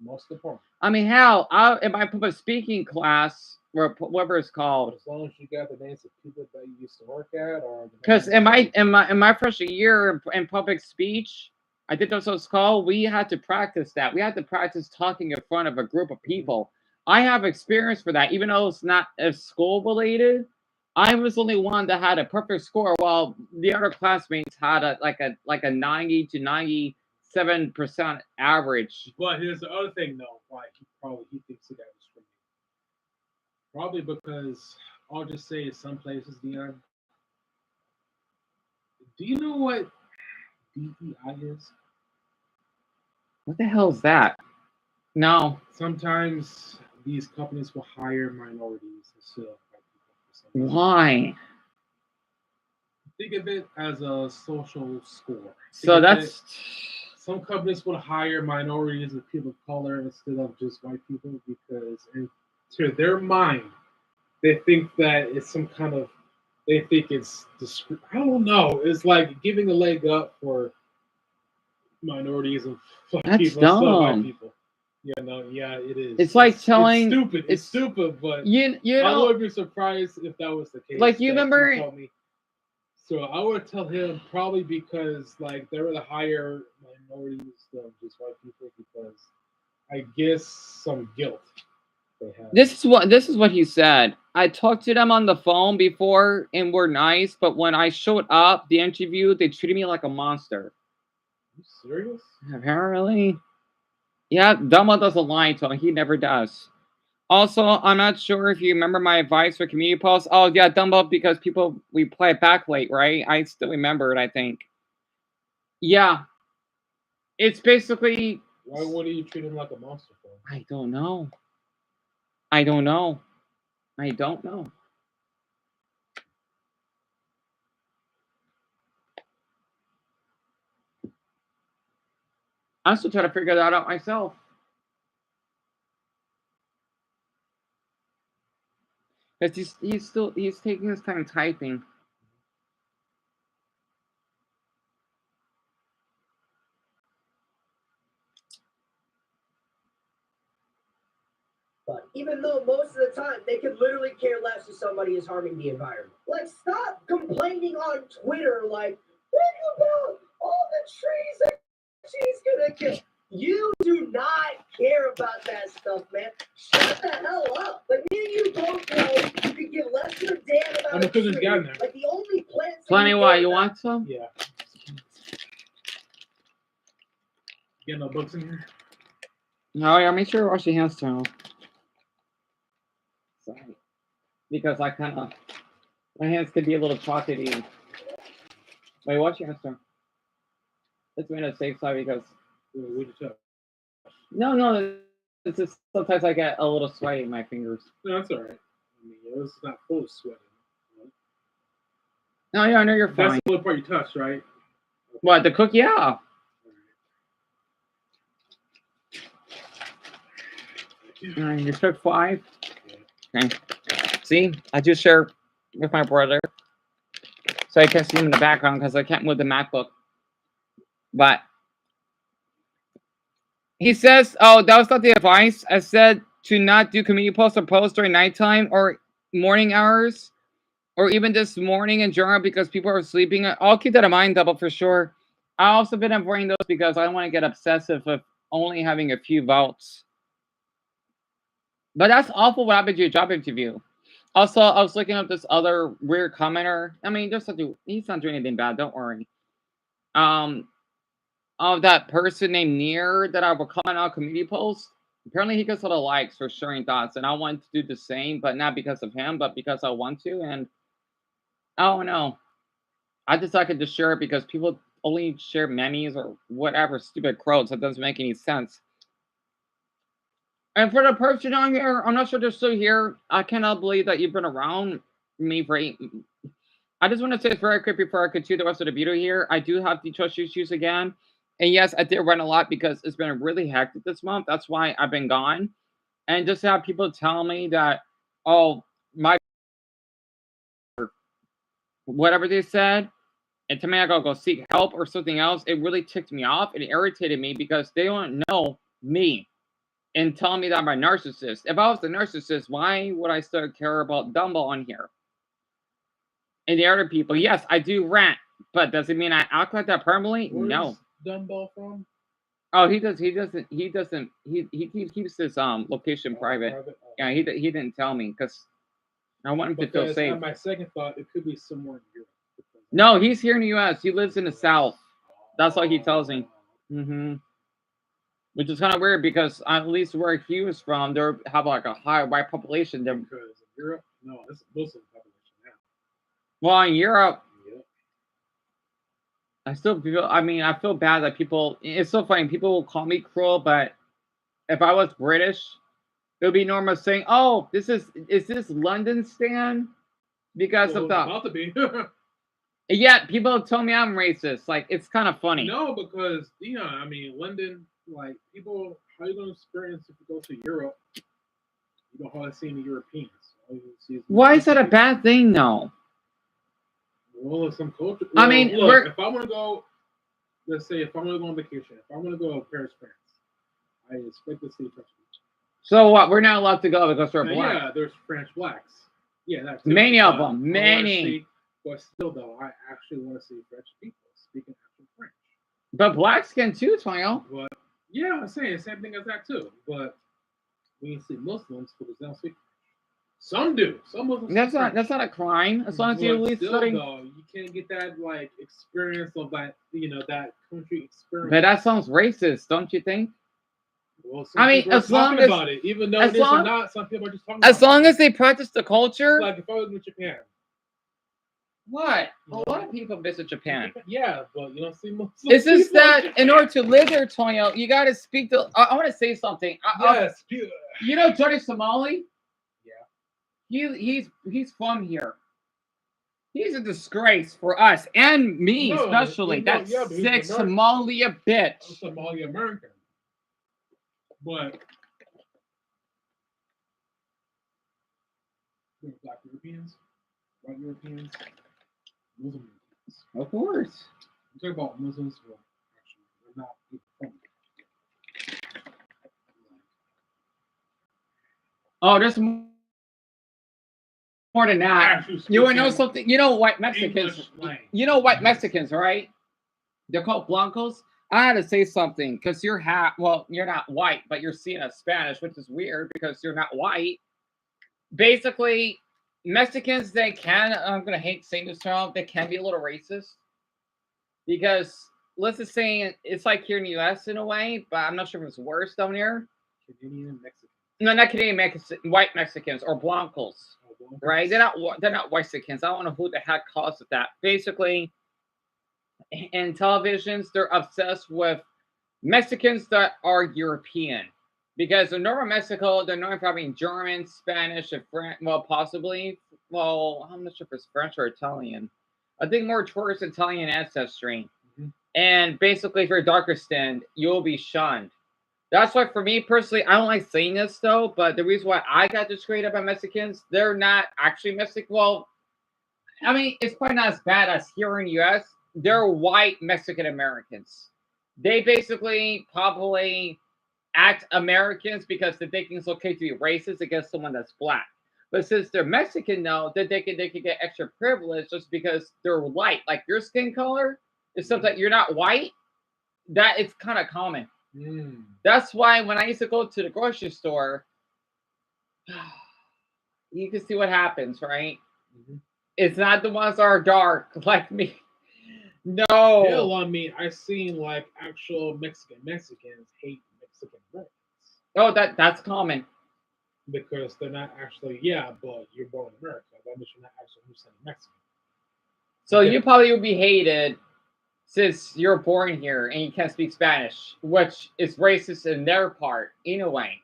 Most important. I mean, hell, in my public speaking class, or whatever it's called. As long as you got the names of people that you used to work at, or because in my freshman year in public speech, I did those called. We had to practice that. We had to practice talking in front of a group of people. I have experience for that, even though it's not as school related. I was the only one that had a perfect score, while the other classmates had a 90 to 97% average. But here's the other thing, though. Why he thinks he got discriminated. Probably because I'll just say some places, Dion. Do you know what DEI is? What the hell is that? No. Sometimes these companies will hire minorities instead of white people. Why? Think of it as a social score. Some companies will hire minorities and people of color instead of just white people because to their mind, they think that it's some kind of, they think it's, I don't know, it's like giving a leg up for minorities and black people instead of white people. Yeah, it is. It's like telling. It's stupid, but you I would be surprised if that was the case. Like you remember. So I would tell him probably because like they were the higher minorities than just white people because I guess some guilt they have. This is what he said. I talked to them on the phone before and were nice, but when I showed up the interview, they treated me like a monster. Are you serious? Apparently. Yeah, Dumbo doesn't lie to him. He never does. Also, I'm not sure if you remember my advice for community posts. Oh, yeah, Dumbo, because we play it back late, right? I still remember it, I think. Yeah. It's basically... Why would you treat him like a monster for? I don't know. I'm still trying to figure that out myself. Because he's taking his time typing. But even though most of the time they could literally care less if somebody is harming the environment. Like, stop complaining on Twitter, like, think about all the trees that she's gonna kill. You do not care about that stuff, man. Shut the hell up. Like, me and you both know you could give less of a damn about I'm gonna put this guy in there. Like, the only plants. Plenty, why you want some? Yeah. Get no books in here. No, yeah, make sure you wash your hands, Tom. Sorry. Because my hands could be a little chocolatey. Wait, wash your hands, Tom. Let's be on a safe side because. No, it's just sometimes I get a little sweaty in my fingers. No, that's all right. I mean, it's not full of sweat. No, yeah, I know you're fine. That's the only part you touched, right? What, the cook? Yeah. You took 5? Okay. See, I do share with my brother. So I can't see him in the background because I can't move the MacBook. But he says, oh, that was not the advice. I said to not do community posts or posts during nighttime or morning hours or even this morning in general because people are sleeping. I'll keep that in mind, Double, for sure. I've also been avoiding those because I don't want to get obsessive with only having a few votes. But that's awful what happened to your job interview. Also, I was looking up this other weird commenter. I mean, he's not doing anything bad. Don't worry. Of that person named Near that I will comment on community posts. Apparently, he gets a lot of likes for sharing thoughts, and I want to do the same, but not because of him, but because I want to. And I don't know. I decided to share it because people only share memes or whatever stupid quotes that doesn't make any sense. And for the person on here, I'm not sure they're still here. I cannot believe that you've been around me for 8. I just want to say it's very quick before I continue the rest of the video here. I do have the trust issues again. And yes, I did run a lot because it's been really hectic this month. That's why I've been gone. And just to have people tell me that, oh, my whatever they said, and to me I gotta go seek help or something else, it really ticked me off. It irritated me because they don't know me and telling me that I'm a narcissist. If I was a narcissist, why would I still care about Dumbo on here? And the other people, yes, I do rant, but does it mean I act like that permanently? No. Dumbo from? Oh, he keeps his location private. Yeah, he didn't tell me because I want him to feel safe. On my second thought, it could be somewhere in Europe. No, he's here in the U.S. He lives in the South. That's what he tells me. Which is kind of weird because at least where he was from, they have like a high white population. Because in Europe, no, it's Muslim population now. Well, in Europe, I still feel. I mean, I feel bad that people. It's so funny. People will call me cruel, but if I was British, it would be normal saying, "Oh, is this London Stan?" Because of the. About to be. Yeah, people tell me I'm racist. Like it's kind of funny. No, because I mean, London. Like people, how are you going to experience if you go to Europe? You don't hardly see any Europeans. Why is that a bad thing, though? Well, it's some culture. I mean, look, if I want to go, let's say, if I'm going to go on vacation, if I want to go to Paris, France, I expect to see French people. So what? We're not allowed to go because we're black. Yeah, there's French blacks. Yeah, that's many of them. Many. But still, though, I actually want to see French people speaking actual French. But blacks can too, Toyo. But yeah, I'm saying the same thing as that too. But we see Muslims because they don't speak. Some do. Some Muslims. That's not a crime as long as you at least study. Though, you can't get that like experience of that that country experience. But that sounds racist, don't you think? Well, I mean, as long as about it, even though it is or not, some people are just talking about it. As long as they practice the culture. Like if I was in Japan. What? A lot of people visit Japan. Yeah, but you don't see Muslims. It's just that in order to live there, Tonyo, you got to speak the. I want to say something. Yes. You know Johnny Somali? Yeah. He's from here. He's a disgrace for us and me, especially. That sick Somalia bitch. I'm Somali American. But Black Europeans, white Europeans, Muslim Europeans. Of course. I'm talking about Muslims who are actually they're not from. Oh, there's more than that. Actually You want to know speaking something? You know white Mexicans. English slang. You know white Mexicans, right? They're called blancos. I had to say something because you're you're not white, but you're seen as Spanish, which is weird because you're not white. Basically, Mexicans, they can, I'm gonna hate saying this term, they can be a little racist. Because let's just say it's like here in the US in a way, but I'm not sure if it's worse down here. Canadian, Mexican. No, not Canadian Mexicans, white Mexicans or blancos. Right? They're not Whitexicans. I don't know who the heck calls it that. Basically, in televisions, they're obsessed with Mexicans that are European. Because in Northern Mexico, they're known for having German, Spanish, and French. Well, possibly. Well, I'm not sure if it's French or Italian. I think more towards Italian ancestry. Mm-hmm. And basically, if you're darker skinned, you'll be shunned. That's why, for me personally, I don't like saying this though. But the reason why I got discriminated by Mexicans, they're not actually Mexican. Well, I mean, it's probably not as bad as here in the U.S. They're white Mexican Americans. They basically probably act Americans because they think it's okay to be racist against someone that's black. But since they're Mexican now, that they can get extra privilege just because they're light. Like your skin color is something you're not white. That it's kind of common. That's why when I used to go to the grocery store, you can see what happens, right? Mm-hmm. It's not the ones that are dark like me. No. Hell, I mean, I've seen like actual Mexicans hate Mexican Americans. Oh, that's common. Because they're not actually, but you're born in America. That means you're not actually 100% Mexican. So you probably would be hated since you're born here and you can't speak Spanish, which is racist in their part, in a way.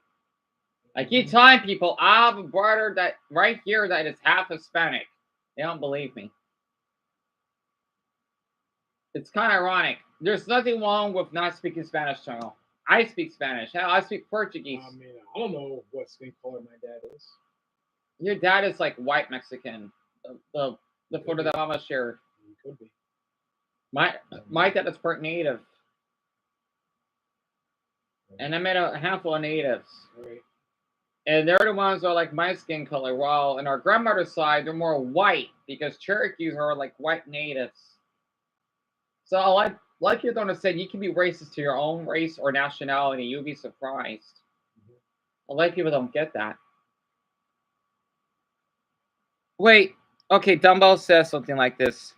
I keep telling people, I have a brother that right here that is half Hispanic. They don't believe me. It's kind of ironic. There's nothing wrong with not speaking Spanish, Channel. I speak Spanish. Hell, I speak Portuguese. I mean, I don't know what skin color my dad is. Your dad is like white Mexican. The photo that Mama shared. He could be. My dad is part native. And I met a handful of natives. Right. And they're the ones that are like my skin color. While in our grandmother's side, they're more white because Cherokees are like white natives. So like you don't understand, you can be racist to your own race or nationality. You'll be surprised. A lot of people don't get that. Wait, okay, Dumbbell says something like this.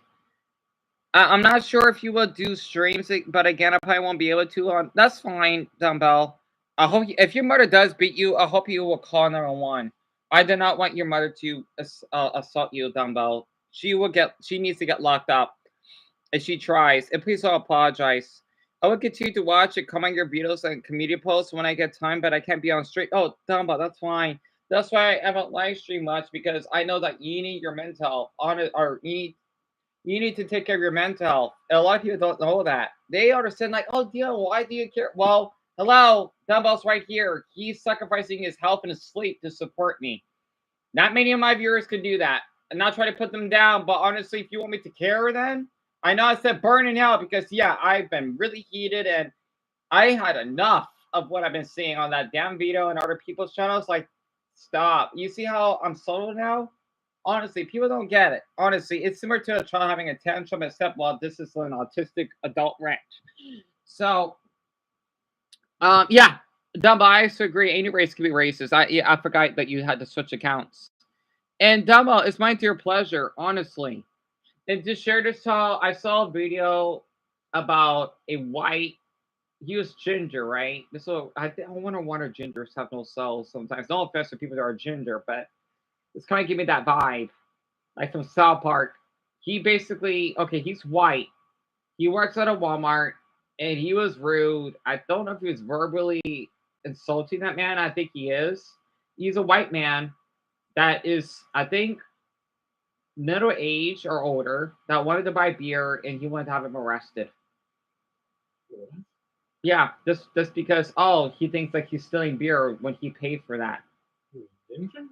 I'm not sure if you will do streams, but again, I probably won't be able to. That's fine, Dumbbell. I hope if your mother does beat you, I hope you will call 911. I do not want your mother to assault you, Dumbbell. She needs to get locked up if she tries. And please don't apologize. I will continue to watch and comment your videos and community posts when I get time, but I can't be on stream. Oh, Dumbbell, that's fine. That's why I haven't live streamed much, because I know that you need your mental health on it, or you need to take care of your mental health. And a lot of people don't know that. They understand, like, oh, Dio, why do you care? Well, hello, Dumbbell's right here. He's sacrificing his health and his sleep to support me. Not many of my viewers can do that. I'm not trying to put them down, but honestly, if you want me to care, then I know I said burn in hell because, yeah, I've been really heated and I had enough of what I've been seeing on that damn video and other people's channels. Like, stop. You see how I'm solo now? Honestly, people don't get it. Honestly, it's similar to a child having a tantrum, except, well, this is an autistic adult rant. So, yeah, Dumbo, I used to agree. Any race can be racist. I forgot that you had to switch accounts. And Dumbo, it's my dear pleasure, honestly. And to share this talk, I saw a video about a white. He was ginger, right? So I wonder why gingers have no cells sometimes. No offense to people that are ginger, but it's kind of give me that vibe, like from South Park. He basically, okay, he's white. He works at a Walmart, and he was rude. I don't know if he was verbally insulting that man. I think he is. He's a white man that is, I think, middle age or older, that wanted to buy beer, and he wanted to have him arrested. Yeah, just because, oh, he thinks like he's stealing beer when he paid for that. Ginger?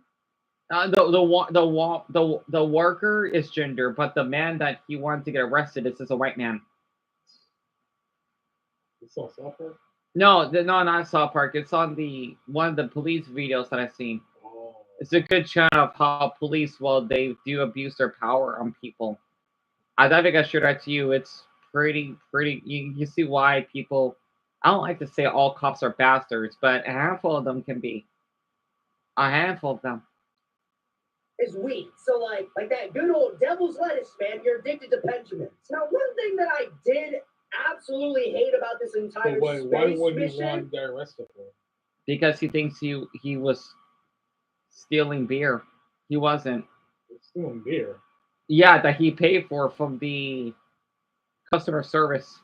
The worker is gender, but the man that he wanted to get arrested is just a white man. It's on South Park? No, not South Park. It's on one of the police videos that I've seen. Oh. It's a good channel of how police, well, they do abuse their power on people. I think I showed that to you. It's pretty. You see why people. I don't like to say all cops are bastards, but a handful of them can be. A handful of them. Is weak. So like that good old devil's lettuce, man, you're addicted to Benjamins. Now, one thing that I did absolutely hate about this entire But why space would he mission, want to get arrested for? Because he thinks he was stealing beer. He wasn't. Stealing beer? Yeah, that he paid for from the customer service.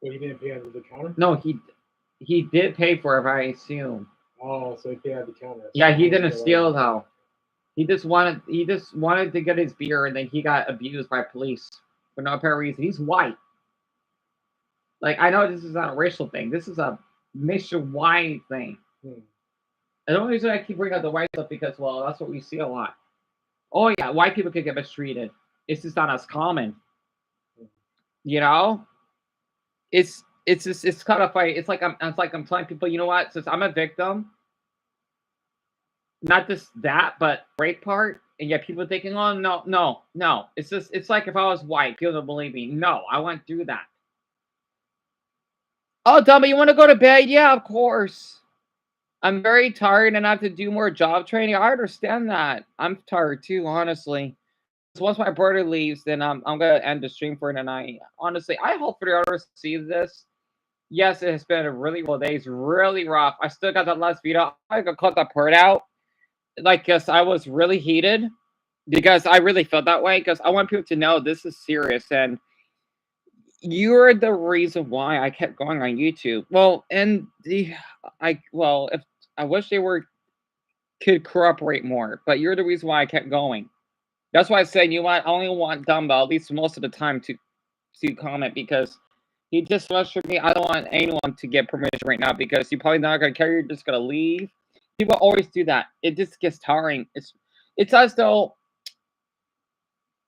Well, he didn't pay at the counter? No, he did pay for it, I assume. Oh, so he paid at the counter. Yeah, he didn't steal though. He just wanted to get his beer, and then he got abused by police for no apparent reason. He's white. Like, I know this is not a racial thing. This is a nationwide thing. And the only reason I keep bringing up the white stuff because, well, that's what we see a lot. Oh yeah, white people could get mistreated. It's just not as common. You know, it's kind of like it's like I'm telling people, you know what? Since I'm a victim, not just that, but rape part, and yet people thinking, oh no. It's like if I was white, people don't believe me. No, I went through that. Oh, dummy, you want to go to bed? Yeah, of course. I'm very tired and I have to do more job training. I understand that. I'm tired too, honestly. So once my brother leaves, then I'm gonna end the stream for tonight. Honestly, I hope for the others to see this. Yes, it has been a really well day. It's really rough. I still got that last video. I could cut that part out. Like, cause I was really heated because I really felt that way. Because I want people to know this is serious, and you're the reason why I kept going on YouTube. Well, and if I wish they could cooperate more, but you're the reason why I kept going. That's why I said, you know what, I only want Dumbo, at least most of the time, to comment, because he just frustrated me. I don't want anyone to get permission right now because you're probably not gonna care. You're just gonna leave. People always do that. It just gets tiring. It's as though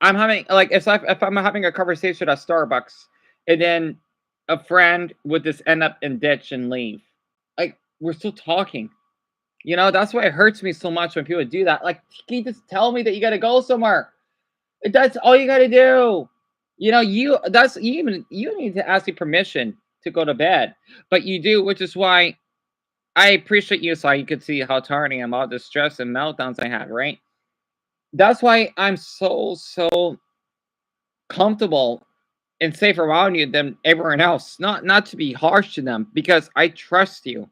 I'm having if I'm having a conversation at Starbucks, and then a friend would just end up in ditch and leave. Like, we're still talking. You know, that's why it hurts me so much when people do that. Like, can you just tell me that you gotta go somewhere? That's all you gotta do. You know, you need to ask me permission to go to bed. But you do, which is why I appreciate you, so you could see how tired I am, all the stress and meltdowns I have, right? That's why I'm so comfortable and safe around you than everyone else. Not to be harsh to them, because I trust you.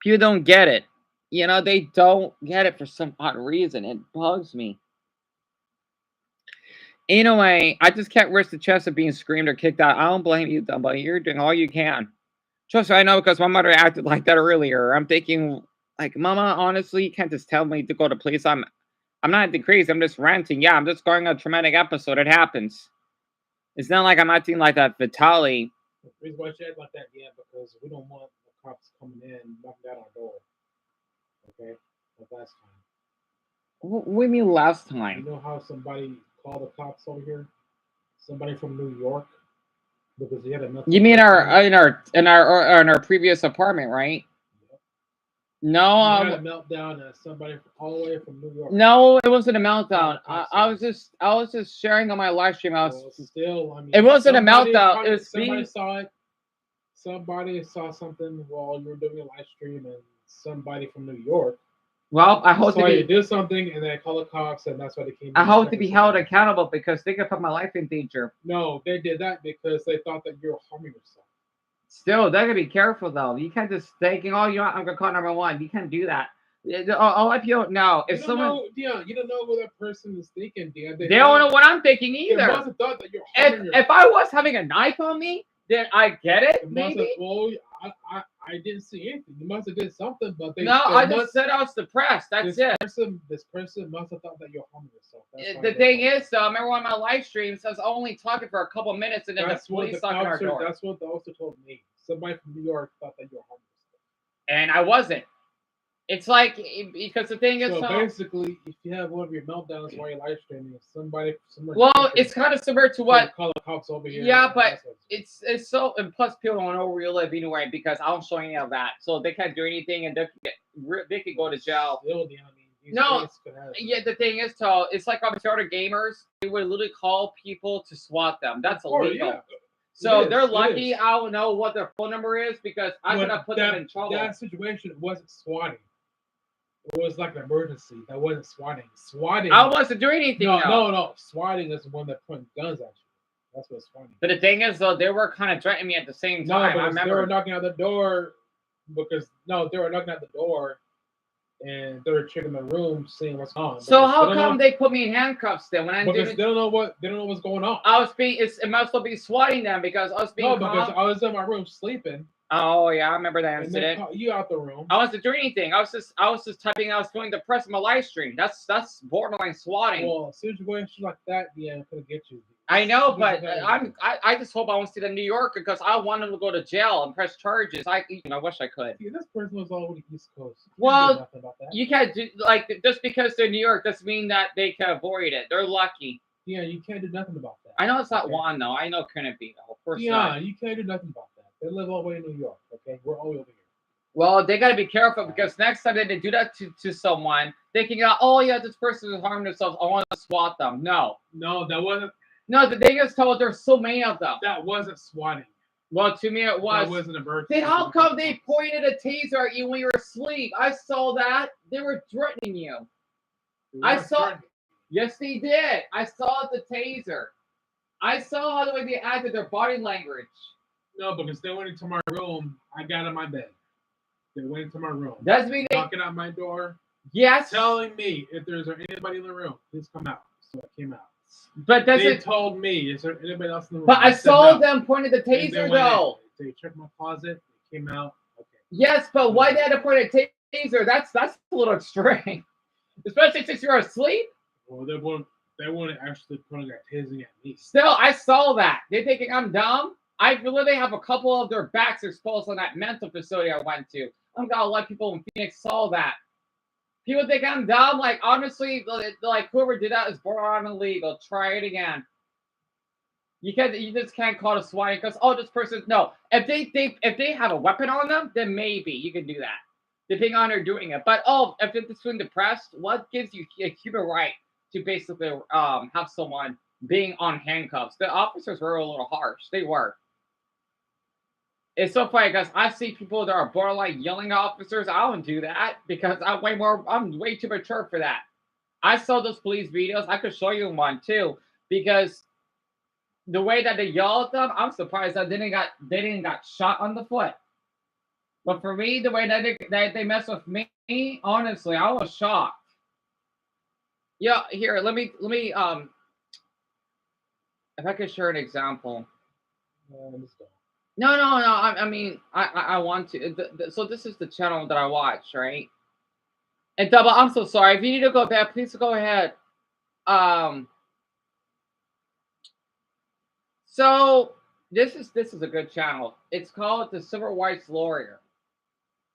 People don't get it. You know, they don't get it for some odd reason. It bugs me. Anyway, I just can't risk the chance of being screamed or kicked out. I don't blame you, Dumbo. You're doing all you can. Trust me, I know, because my mother acted like that earlier. I'm thinking, like, Mama, honestly, you can't just tell me to go to police. I'm not acting crazy. I'm just ranting. Yeah, I'm just going on a traumatic episode. It happens. It's not like I'm acting like that Vitaly. The reason why she acted like that, yeah, because we don't want the cops coming in and knocking down our door. Okay? Like last time. What do you mean last time? You know how somebody called the cops over here? Somebody from New York? Because he had a meltdown. You mean in our previous apartment, right? Yep. No, he had a meltdown at somebody all the way from New York. No, it wasn't a meltdown. I was just sharing on my live stream. Still, I mean, it wasn't a meltdown. It was somebody saw it. Somebody saw something while you were doing a live stream, and somebody from New York. Well, I hope you did something, and they called the cops, and that's why they came. I hope to be held accountable, because they could put my life in danger. No, they did that because they thought that you were harming yourself. Still, they gotta be careful though. You can't just thinking, oh, you know what, I'm gonna call number one. You can't do that. I'll let you know. If someone, you don't know what that person is thinking, Dion. They don't know what I'm thinking either. They must have thought that you're harming yourself. If I was having a knife on me, then I get it. Maybe. Well, I didn't see anything. You must have did something, but I just said I was depressed. That's it. This person must have thought that you're harming yourself. The thing is, though, I remember on my live stream, it says only talking for a couple minutes, and then the police knocking our door. That's what the officer told me. Somebody from New York thought that you were harming yourself. And I wasn't. It's like because the thing is, So basically, if you have one of your meltdowns while you're live streaming, somebody well, it's kind of similar to what. call the cops over here. Yeah, and but that's what- it's so, and plus people don't know where you live anyway because I don't show any of that, so they can't do anything and they could go to jail. Still, I mean, these No, things could happen. yeah, the thing is, though, it's like on Florida gamers, they would literally call people to swat them. That's Of course, illegal. yeah. So It is, they're it lucky is. I don't know what their phone number is because I could But have put that, them in trouble. That situation wasn't swatting. It was like an emergency. That wasn't swatting. Swatting. I wasn't doing anything. though. No. Swatting is the one that points guns at you. That's what swatting. But the thing is, though, they were kind of threatening me at the same No, time. I because they remember. were knocking at the door. They were knocking at the door, and they were checking the room, seeing what's on. So Because how they don't come know- they put me in handcuffs then when I Because didn't? they don't know what's going on. I was being. It must be swatting them because I was being. No, because calm. I was in my room sleeping, Oh yeah, I remember that and they incident. caught you out the room. I wasn't doing anything. I was just typing. I was feeling depressed in my live stream. That's borderline swatting. Well, situations like that, yeah, could get you. I know, It's but very- I just hope I won't see them in New York because I want them to go to jail and press charges. I wish I could. See, this person was all over the East Coast. You can't do Well, nothing about that. you can't do like just because they're New York doesn't mean that they can avoid it. They're lucky. Yeah, you can't do nothing about that. I know it's not Okay. Juan though. I know it couldn't be though. Of course Yeah, not. you can't do nothing about that. They live all the way in New York. Okay, we're all over here. Well, they got to be careful because next time that they do that to someone, they can go, oh yeah, this person is harming themselves. I want to swat them. No, that wasn't. No, the thing is, told there's so many of them. That wasn't swatting. Well, to me it was. That wasn't a bird. Then how come they pointed a taser at you when you were asleep? I saw that. They were threatening you. I saw. Yes, they did. I saw the taser. I saw how the way they acted, their body language. No, because they went into my room. I got in my bed. They went into my room. Doesn't mean they. Knocking at my door. Yes. Telling me if there's anybody in the room, please come out. So I came out. But does They it? told me, is there anybody else in the room? But I said saw no. them pointing the And they taser went in. though. They checked my closet. They came out. Okay. Yes, but why they had to point a taser? That's a little extreme. Especially since you're asleep. Well, they weren't actually pointing at tasing at me. Still, I saw that. They're thinking I'm dumb. I literally have a couple of their backs exposed on that mental facility I went to. I'm gonna let people in Phoenix saw that. People think I'm dumb. Like honestly, like whoever did that is borderline illegal. Try it again. You just can't call it swatting because this person. No, if they have a weapon on them, then maybe you can do that. Depending on they're doing it. But if they're just feeling depressed, what gives you a human right to basically have someone being on handcuffs? The officers were a little harsh. They were. It's so funny because I see people that are borderline yelling at officers. I don't do that because I'm way too mature for that. I saw those police videos. I could show you one too because the way that they yell at them, I'm surprised that they didn't got shot on the foot. But for me, the way that they mess with me, honestly, I was shocked. Yeah, here, let me if I could share an example. No. I mean, I want to. So this is the channel that I watch, right? And Double, I'm so sorry. If you need to go back, please go ahead. So this is a good channel. It's called The Civil Rights Lawyer.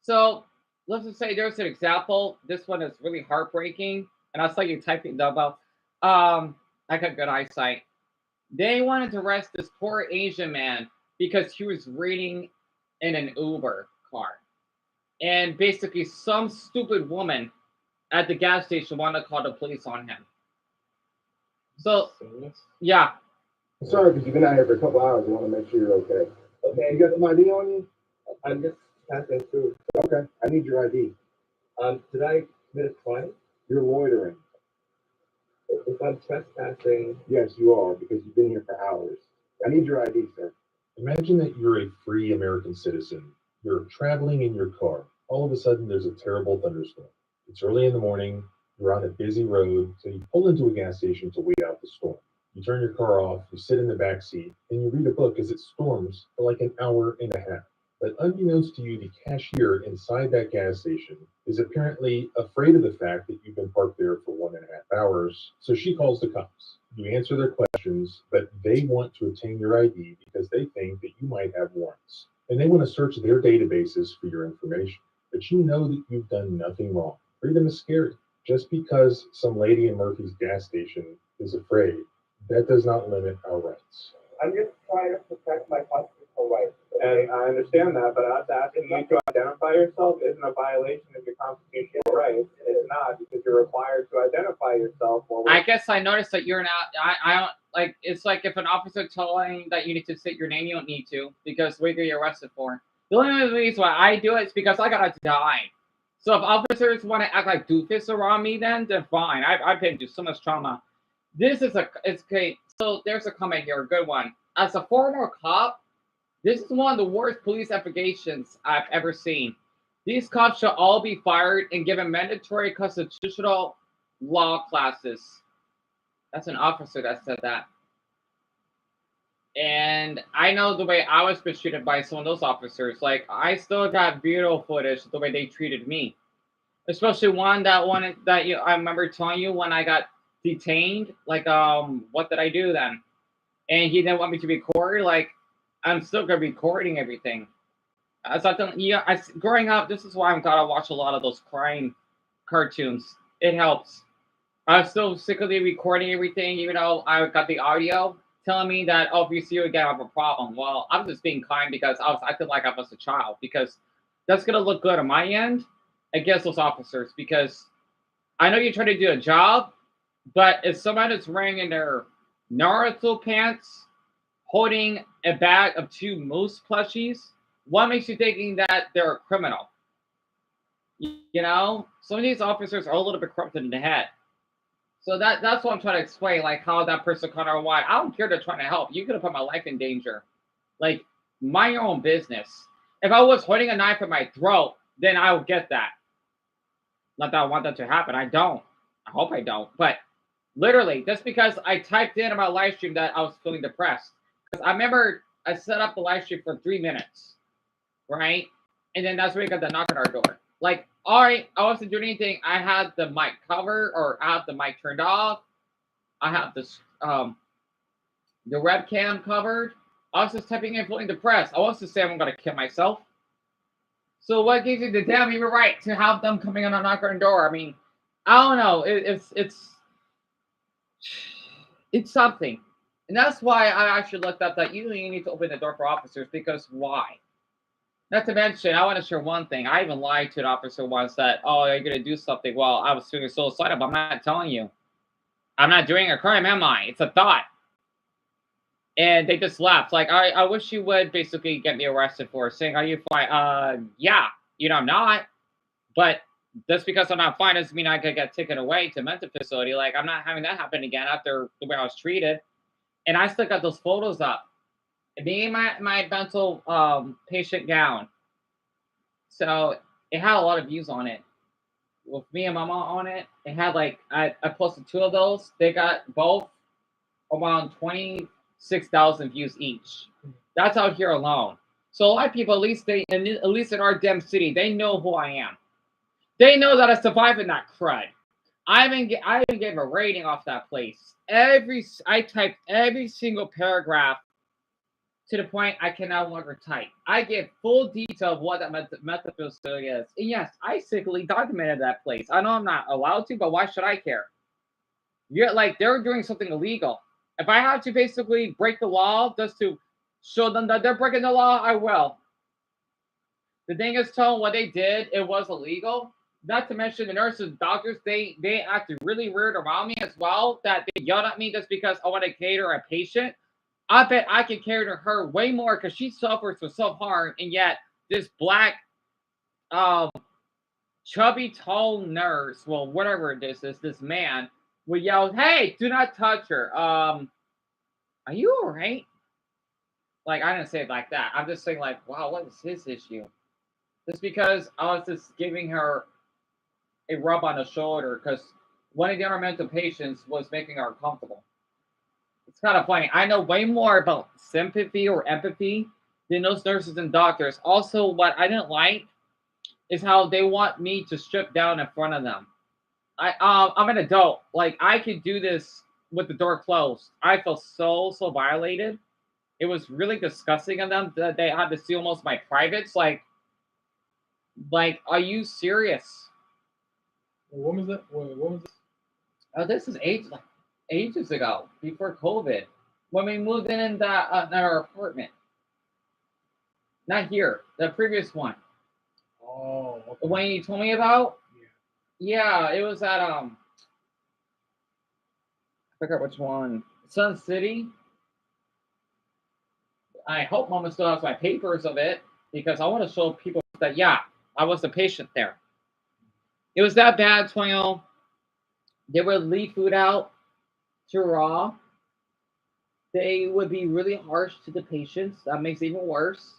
So let's just say there's an example. This one is really heartbreaking, and I saw you typing Double. I got good eyesight. They wanted to arrest this poor Asian man because he was reading in an Uber car. And basically some stupid woman at the gas station wanted to call the police on him. So, yeah. Sorry, because you've been out here for a couple hours. I want to make sure you're okay. Okay. You got some ID on you? I'm just passing through. Okay. I need your ID. Did I commit a crime? You're loitering. If I'm trespassing. Yes, you are, because you've been here for hours. I need your ID, sir. Imagine that you're a free American citizen. You're traveling in your car. All of a sudden, there's a terrible thunderstorm. It's early in the morning. You're on a busy road, so you pull into a gas station to wait out the storm. You turn your car off, you sit in the back seat, and you read a book as it storms for like an hour and a half. But unbeknownst to you, the cashier inside that gas station is apparently afraid of the fact that you've been parked there for 1.5 hours, so she calls the cops. You answer their questions, but they want to obtain your ID because they think that you might have warrants. And they want to search their databases for your information. but you know that you've done nothing wrong. Freedom is scary. Just because some lady in Murphy's gas station is afraid, that does not limit our rights. I'm just trying to protect my constitutional rights. And I understand that, but us asking you to identify yourself isn't a violation of your constitutional rights. It's not, because you're required to identify yourself. I guess I noticed that you're not. I don't like. It's like if an officer telling that you need to state your name, you don't need to, because what are you arrested for? The only reason why I do it is because I gotta die. So if officers want to act like doofus around me, then fine. I've been through so much trauma. It's okay. So there's a comment here, a good one. As a former cop, this is one of the worst police investigations I've ever seen. These cops should all be fired and given mandatory constitutional law classes. That's an officer that said that. And I know the way I was mistreated by some of those officers. Like, I still got video footage the way they treated me. Especially one that I remember telling you when I got detained. Like, what did I do then? And he didn't want me to record. Like, I'm still gonna be recording everything. Growing up, this is why I'm glad I watch a lot of those crime cartoons. It helps. I'm still secretly recording everything, even though I got the audio telling me that, oh, if you see you again, I have a problem. Well, I'm just being kind because I was acting like I was a child, because that's gonna look good on my end against those officers. Because I know you're trying to do a job, but if someone is wearing in their Naruto pants, holding a bag of 2 moose plushies, what makes you thinking that they're a criminal? You know, some of these officers are a little bit corrupted in the head. So that's what I'm trying to explain, like how that person kind of why I don't care they're trying to help. You could have put my life in danger. Like, mind your own business. If I was holding a knife in my throat, then I would get that. Not that I want that to happen. I don't. I hope I don't. But literally, just because I typed in my live stream that I was feeling depressed. Because I remember I set up the live stream for 3 minutes, right? And then that's when we got the knock on our door. Like, all right, I wasn't doing anything. I had the mic covered, or I have the mic turned off. I have this the webcam covered. I was just typing in feeling depressed. I was to say I'm gonna kill myself. So what gives you the damn even right to have them coming on a knock on our door? I mean, I don't know. It's something. And that's why I actually looked up that you need to open the door for officers, because why? Not to mention, I want to share one thing. I even lied to an officer once that, oh, you're going to do something. Well, I was feeling suicidal, but I'm not telling you. I'm not doing a crime, am I? It's a thought. And they just laughed. Like, I wish you would basically get me arrested for saying, are you fine? Yeah. You know, I'm not. But just because I'm not fine doesn't mean I could get taken away to a mental facility. Like, I'm not having that happen again after the way I was treated. And I still got those photos up. Me and my mental patient gown. So it had a lot of views on it. With me and my mom on it, it had like, I posted 2 of those. They got both around 26,000 views each. That's out here alone. So a lot of people, at least in our damn city, they know who I am. They know that I survived in that crud. I even gave a rating off that place. I typed every single paragraph to the point I can no longer type. I give full detail of what that mental facility is. And yes, I secretly documented that place. I know I'm not allowed to, but why should I care? You're like, they're doing something illegal. If I have to basically break the law just to show them that they're breaking the law, I will. The thing is, Tone, what they did, it was illegal. Not to mention the nurses, doctors, they acted really weird around me as well, that they yelled at me just because I want to cater a patient. I bet I could cater her way more because she suffers from self-harm, and yet this black, chubby, tall nurse, well, whatever it is, this man would yell, hey, do not touch her. Are you all right? Like, I didn't say it like that. I'm just saying, like, wow, what is his issue? Just because I was just giving her a rub on the shoulder because one of the other mental patients was making her uncomfortable. It's kind of funny. I know way more about sympathy or empathy than those nurses and doctors. Also, what I didn't like is how they want me to strip down in front of them. I'm an adult. Like, I could do this with the door closed. I felt so violated. It was really disgusting of them that they had to see almost my privates. Like, Like, are you serious? When was that? What was it? Oh, this is ages ago, before COVID, when we moved in that in our apartment. Not here, the previous one. Oh, okay. The one you told me about. Yeah, it was at I forgot which one. Sun City. I hope Mama still has my papers of it because I want to show people that yeah, I was the patient there. It was that bad, Twingo. They would leave food out to raw. They would be really harsh to the patients. That makes it even worse.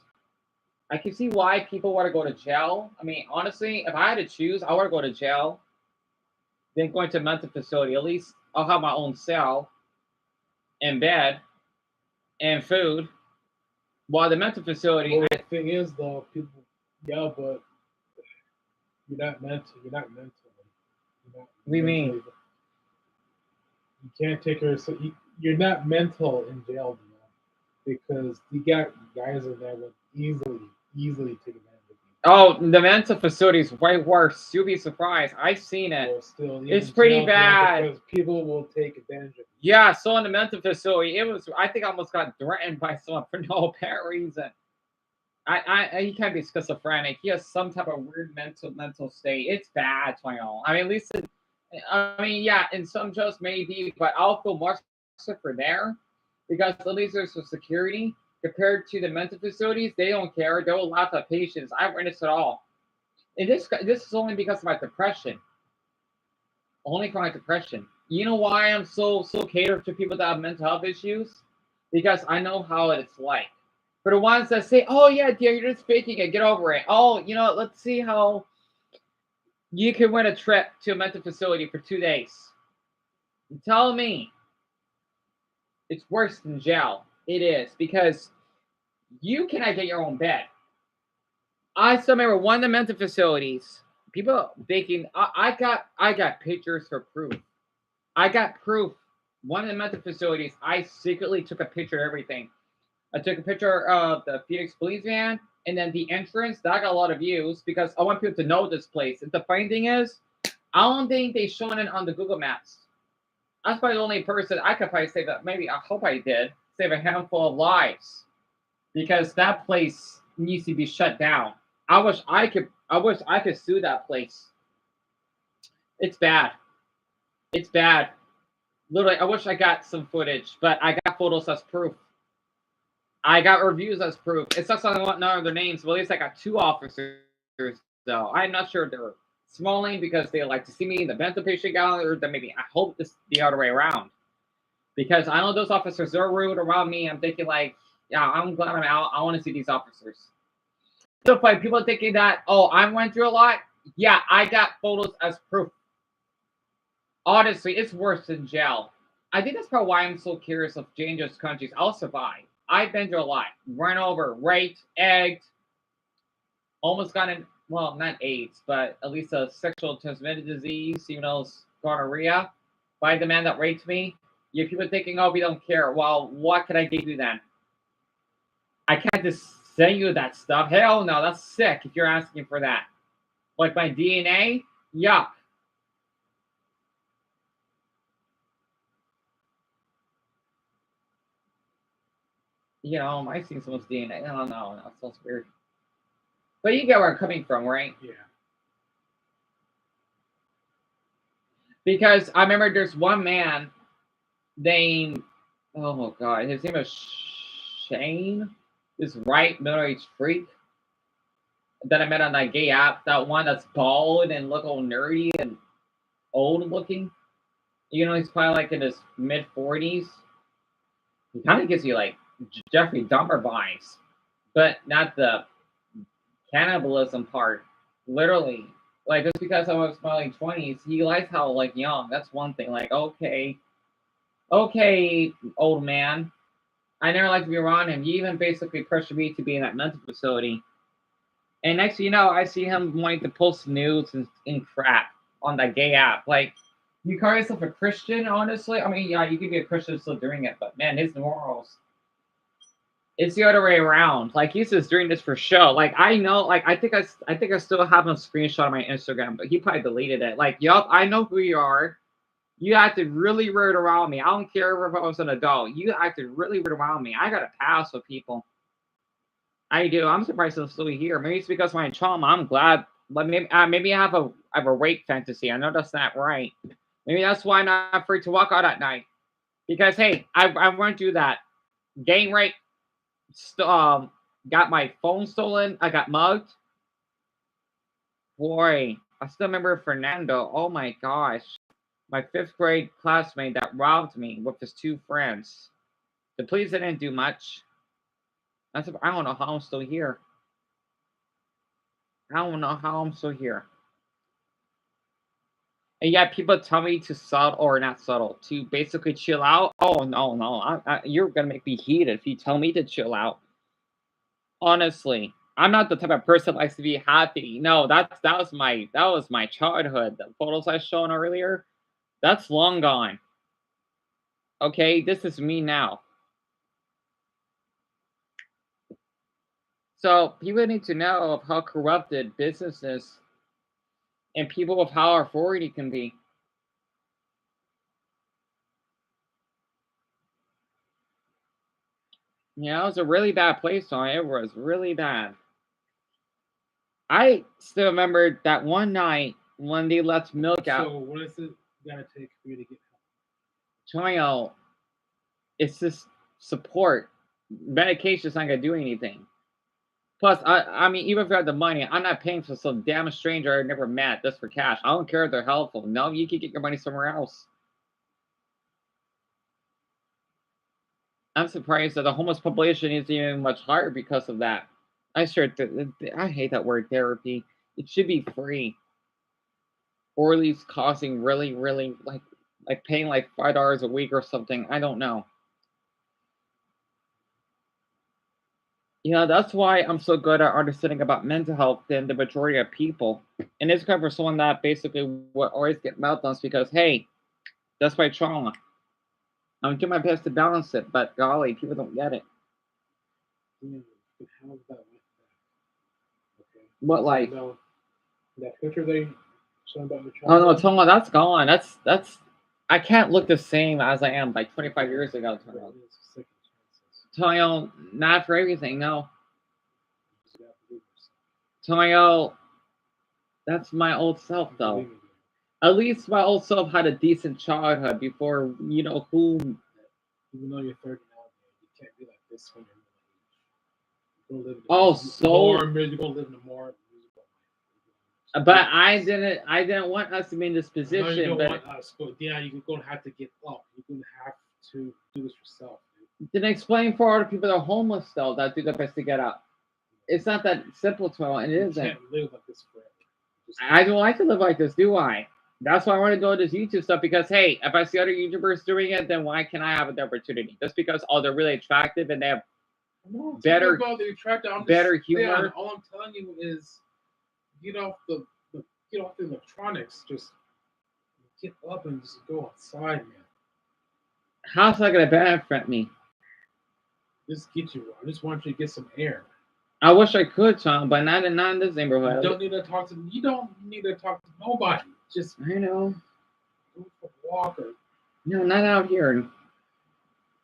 I can see why people want to go to jail. I mean, honestly, if I had to choose, I want to go to jail than going to a mental facility. At least I'll have my own cell and bed and food. While the mental facility, Well, the thing is, though, people, yeah, but you're not mental. You're not mentally. what do you mean? You can't take her. So you're not mental in jail, because you got guys in there that easily take advantage of you. Oh, the mental facility is way worse. You'll be surprised. I've seen it. Well, still, It's pretty jail, bad. because people will take advantage of you. Yeah, so in the mental facility, it was. I think I almost got threatened by someone for no apparent reason. He can't be schizophrenic. He has some type of weird mental state. It's bad, Twingo. I mean, at least, yeah, in some jails maybe, but I'll feel much safer there because at least there's some security compared to the mental facilities. They don't care. They'll laugh at patients. I've witnessed it all. And this is only because of my depression. Only for my depression. You know why I'm so catered to people that have mental health issues? Because I know how it's like. For the ones that say, "Oh yeah, dear, you're just faking it. Get over it." Oh, let's see how you can win a trip to a mental facility for 2 days. Tell me, it's worse than jail. It is because you cannot get your own bed. I still remember one of the mental facilities. People thinking I got pictures for proof. I got proof. One of the mental facilities, I secretly took a picture of everything. I took a picture of the Phoenix police van and then the entrance. That got a lot of views because I want people to know this place. And the funny thing is, I don't think they shown it on the Google Maps. That's probably the only person I could probably say that maybe I hope I did save a handful of lives because that place needs to be shut down. I wish I could sue that place. It's bad. It's bad. Literally, I wish I got some footage, but I got photos as proof. I got reviews as proof. It sucks I don't want none of their names, but at least I got 2 officers, though. I'm not sure if they're smalling because they like to see me in the mental patient gallery, or then maybe I hope this the other way around. Because I know those officers are rude around me. I'm thinking like, yeah, I'm glad I'm out. I want to see these officers. So funny, people are thinking that, oh, I went through a lot. Yeah, I got photos as proof. Honestly, it's worse than jail. I think that's probably why I'm so curious of dangerous countries. I'll survive. I've been through a lot. Run over, raped, egged, almost gotten, well, not AIDS, but at least a sexual transmitted disease, even though it's gonorrhea, by the man that raped me. You people thinking, oh, we don't care. Well, what could I give you then? I can't just send you that stuff. Hell no, that's sick if you're asking for that. Like my DNA? Yuck. I've seen someone's DNA. I don't know. That sounds weird. But you get where I'm coming from, right? Yeah. Because I remember there's one man named, oh God, his name is Shane. This middle-aged freak that I met on that gay app. That one that's bald and look all nerdy and old looking. He's probably like in his mid-40s. He kind of gives you like Jeffrey Dahmer vibes, but not the cannibalism part. Literally, like just because I was my like 20s, he likes how like young. That's one thing. Like okay, old man. I never liked to be around him. He even basically pressured me to be in that mental facility. And next thing you know, I see him wanting to post nudes and crap on that gay app. Like, you call yourself a Christian, honestly? I mean, yeah, you could be a Christian still doing it, but man, his morals. It's the other way around. Like he's just doing this for show. Like I know, like I think I still have a screenshot on my Instagram, but he probably deleted it. Like, yup, I know who you are. You acted really weird around me. I don't care if I was an adult. You acted really weird around me. I got to pass with people. I do. I'm surprised I'm still here. Maybe it's because of my trauma. I'm glad. But maybe I have a rape fantasy. I know that's not right. Maybe that's why I'm not afraid to walk out at night. Because hey, I won't do that. Gang rape. Got my phone stolen. I got mugged. Boy, I still remember Fernando. Oh my gosh. My 5th grade classmate that robbed me with his 2 friends. The police didn't do much. I don't know how I'm still here. I don't know how I'm still here. And yeah, people tell me to subtle or not subtle, to basically chill out. Oh no. You're gonna make me heated if you tell me to chill out. Honestly, I'm not the type of person that likes to be happy. No, that was my childhood. The photos I shown earlier, that's long gone. Okay, this is me now. So people need to know of how corrupted businesses and people with power authority can be. Yeah, it was a really bad place on it. It was really bad. I still remember that one night when they left milk out. So what is it gonna take for you to get Choyo, it's just support. Medication's not gonna do anything. Plus, I mean, even if I had the money, I'm not paying for some damn stranger I never met just for cash. I don't care if they're helpful. No, you can get your money somewhere else. I'm surprised that the homeless population is even much higher because of that. I hate that word therapy. It should be free, or at least costing really, really like paying like $5 a week or something. I don't know. That's why I'm so good at understanding about mental health than the majority of people. And it's kind of for someone that basically would always get meltdowns because, hey, that's my trauma. I'm doing my best to balance it, but golly, people don't get it. How's that? Okay. What like? That picture they showed about your Oh no, childhood? Toma, that's gone. That's. I can't look the same as I am like 25 years ago. Toyo, not for everything, no. Toyo, that's my old self though. At least my old self had a decent childhood before who. Even though you're 30 now, you can't be like this when you're middle age. You're gonna live in a more But I didn't want us to be in this position. No, you don't but want us, but yeah, you're gonna have to get up. You're gonna have to do this yourself. Then explain for other people that are homeless though that do their best to get up. It's not that simple, to and it isn't. You can't live like this forever. I don't like to live like this, do I? That's why I want to do this YouTube stuff because hey, if I see other YouTubers doing it, then why can't I have the opportunity? Just because they're really attractive and they have better humor. All I'm telling you is get off the electronics. Just get up and just go outside, man. How's that gonna benefit me? Just get you. I just want you to get some air. I wish I could, Tom, but not in this neighborhood. You don't need to talk to nobody. Just I know. Go for a walk or no, not out here.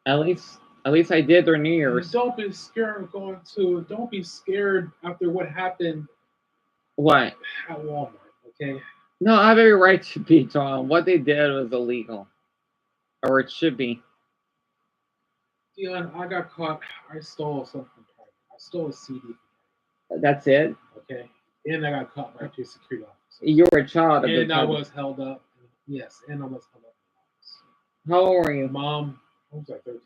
At least I did during New Year's. Don't be scared of going to. Don't be scared after what happened. What? At Walmart, okay? No, I have every right to be, Tom. What they did was illegal. Or it should be. Dion, I got caught. I stole something from Target. I stole a CD. That's it? Okay. And I got caught by 2 security officers. You were a child. And I was held up. Yes, and I was held up. How old were you? Mom, I was like 13.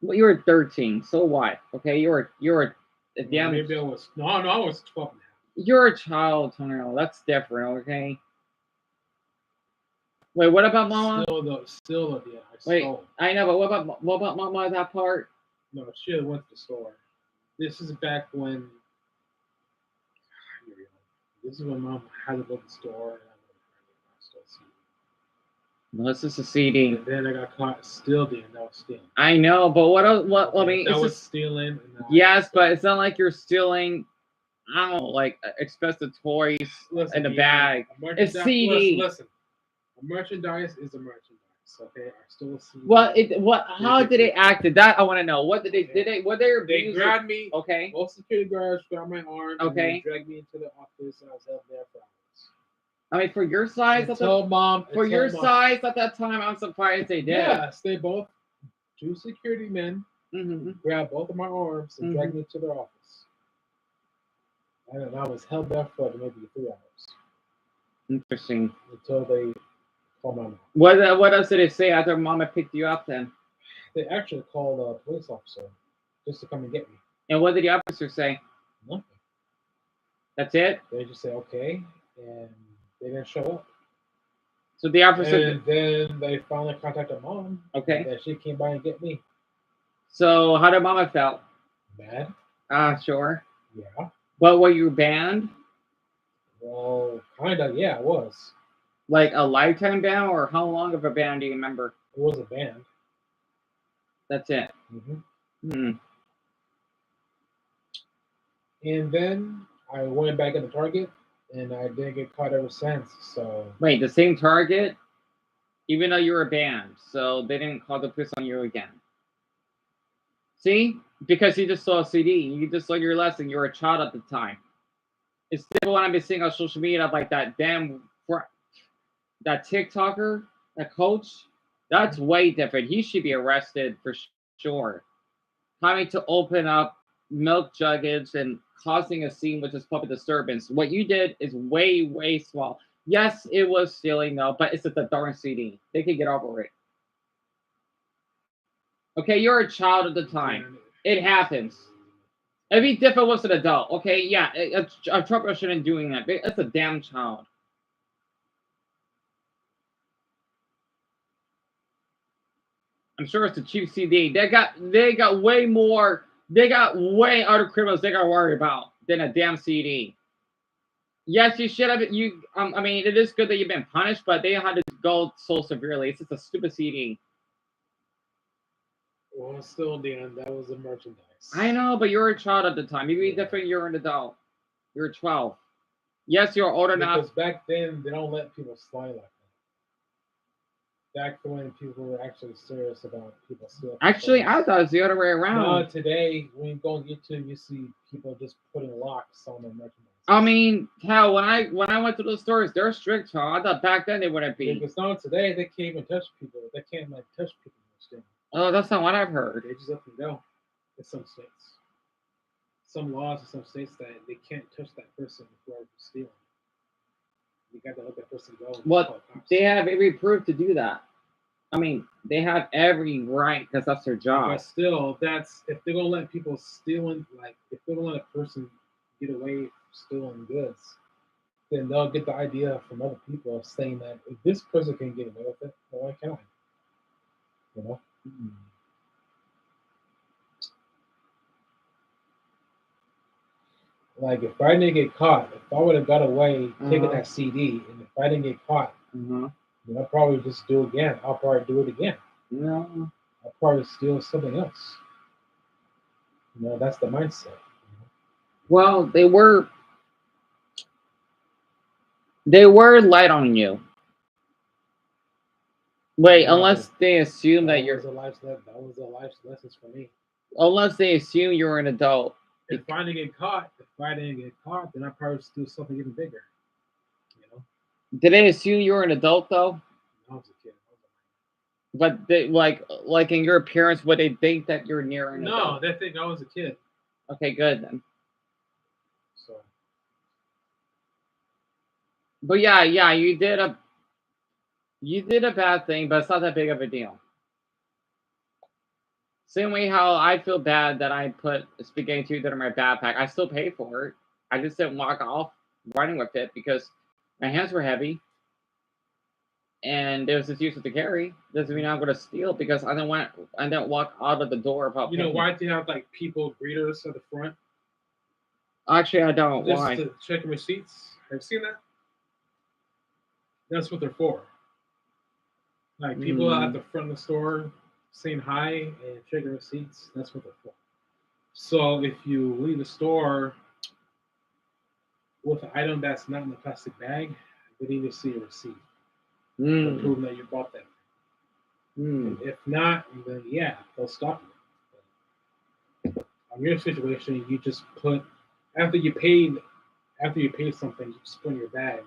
Well, you were 13. So what? Okay, you were a damn. Maybe I was. No, I was 12 and a half. You're a child, Tonero. That's different, okay? Wait, what about Mama? Still, yeah. Wait, I know, but what about Mama? That part? No, she went to the store. This is back when. This is when Mom had to go to the store. This is a CD. And then I got caught stealing. That was stealing. I know, but what else? What? I mean, that it's was just stealing. And yes, but it's not like you're stealing. I don't know, like expensive toys in a bag. It's CD. Listen. A merchandise is a merchandise. Okay, I stole a CD. How did they act? That I want to know. What did they? Did they? What they? They grabbed me. Okay. Both security guards grabbed my arm. Okay. And they dragged me into the office, and I was held there for hours. I mean, for your size, size at that time, I'm surprised they did. Yes, they both, two security men, grabbed both of my arms and dragged me to their office. And I was held there for maybe 3 hours. Interesting. Until they called my mom. What else did they say after Mama picked you up then? They actually called a police officer just to come and get me. And what did the officer say? Nothing. That's it? They just say, okay, and they didn't show up. So the officer... And then they finally contacted Mom. Okay. And she came by and get me. So how did Mama feel? Mad. Sure. Yeah. But were you banned? Well, kind of, yeah, it was. Like a lifetime ban, or how long of a ban do you remember? It was a ban. That's it. And then I went back into Target, and I didn't get caught ever since. So wait, the same Target, even though you were banned, so they didn't call the police on you again. See, because you just saw a CD, you just learned your lesson. You were a child at the time. It's different when I've been seeing on social media like that that TikToker, that coach. That's way different. He should be arrested for sure. Coming to open up milk juggets and causing a scene with this public disturbance. What you did is way, way small. Yes, it was stealing though, but it's a darn CD. They can get over it. Okay, you're a child at the time. It happens. It'd be different with an adult. Okay, yeah, a trucker shouldn't doing that. It's a damn child. I'm sure it's a cheap CD. They got way more. They got way other criminals they got to worry about than a damn CD. Yes, you should have. I mean, it is good that you've been punished, but they had to go so severely. It's just a stupid CD. Well, still, Dan, that was a merchandise. I know, but you were a child at the time. You'd be different. You're an adult. You're 12. Yes, you're older now. Because back then, they don't let people slide like that. Back when people were actually serious about people stealing. Actually, I thought it was the other way around. No, today, when you go on YouTube, you see people just putting locks on their merchandise. I mean, hell, when I went to those stores, they're strict, huh? I thought back then they wouldn't be. Because now today, they can't even touch people. They can't like touch people. Oh, that's not what I've heard. They just let them go in some states. Some laws in some states that they can't touch that person before stealing. You got to let that person go. Well, they have every proof to do that. I mean, they have every right because that's their job. But still, that's if they're gonna let people stealing, like if they're gonna let a person get away stealing goods, then they'll get the idea from other people of saying that if this person can get away with it, well, why can't I? You know. Like if I didn't get caught, if I would have got away taking that CD, and if I didn't get caught, then I'll probably just do it again. I'll probably do it again. No. I'll probably steal something else. You know, that's the mindset. Well, they were light on you. Wait, unless they assume that you're. That was a life lesson for me. Unless they assume you're an adult. If I didn't get caught, then I'd probably just do something even bigger. You know. Did they assume you were an adult though? I was a kid. But they, like in your appearance, would they think that you're near an adult? No, they think I was a kid. Okay, good then. So. But yeah, you did a bad thing, but it's not that big of a deal. Same way how I feel bad that I put spaghetti tuna in my backpack. I still pay for it. I just didn't walk off running with it because my hands were heavy. And it was just useless to carry. Doesn't mean I'm going to steal because I didn't walk out of the door without You know paying. why do you have like people greeters at the front? Actually, I don't. Just Why? to check receipts. Have you seen that? That's what they're for. Like people at the front of the store saying hi and checking receipts. That's what they're for. So if you leave the store with an item that's not in the plastic bag, they need to see a receipt to prove that you bought that. And if not, then yeah, they'll stop you. On your situation, you just put after you paid something, you just put in your bag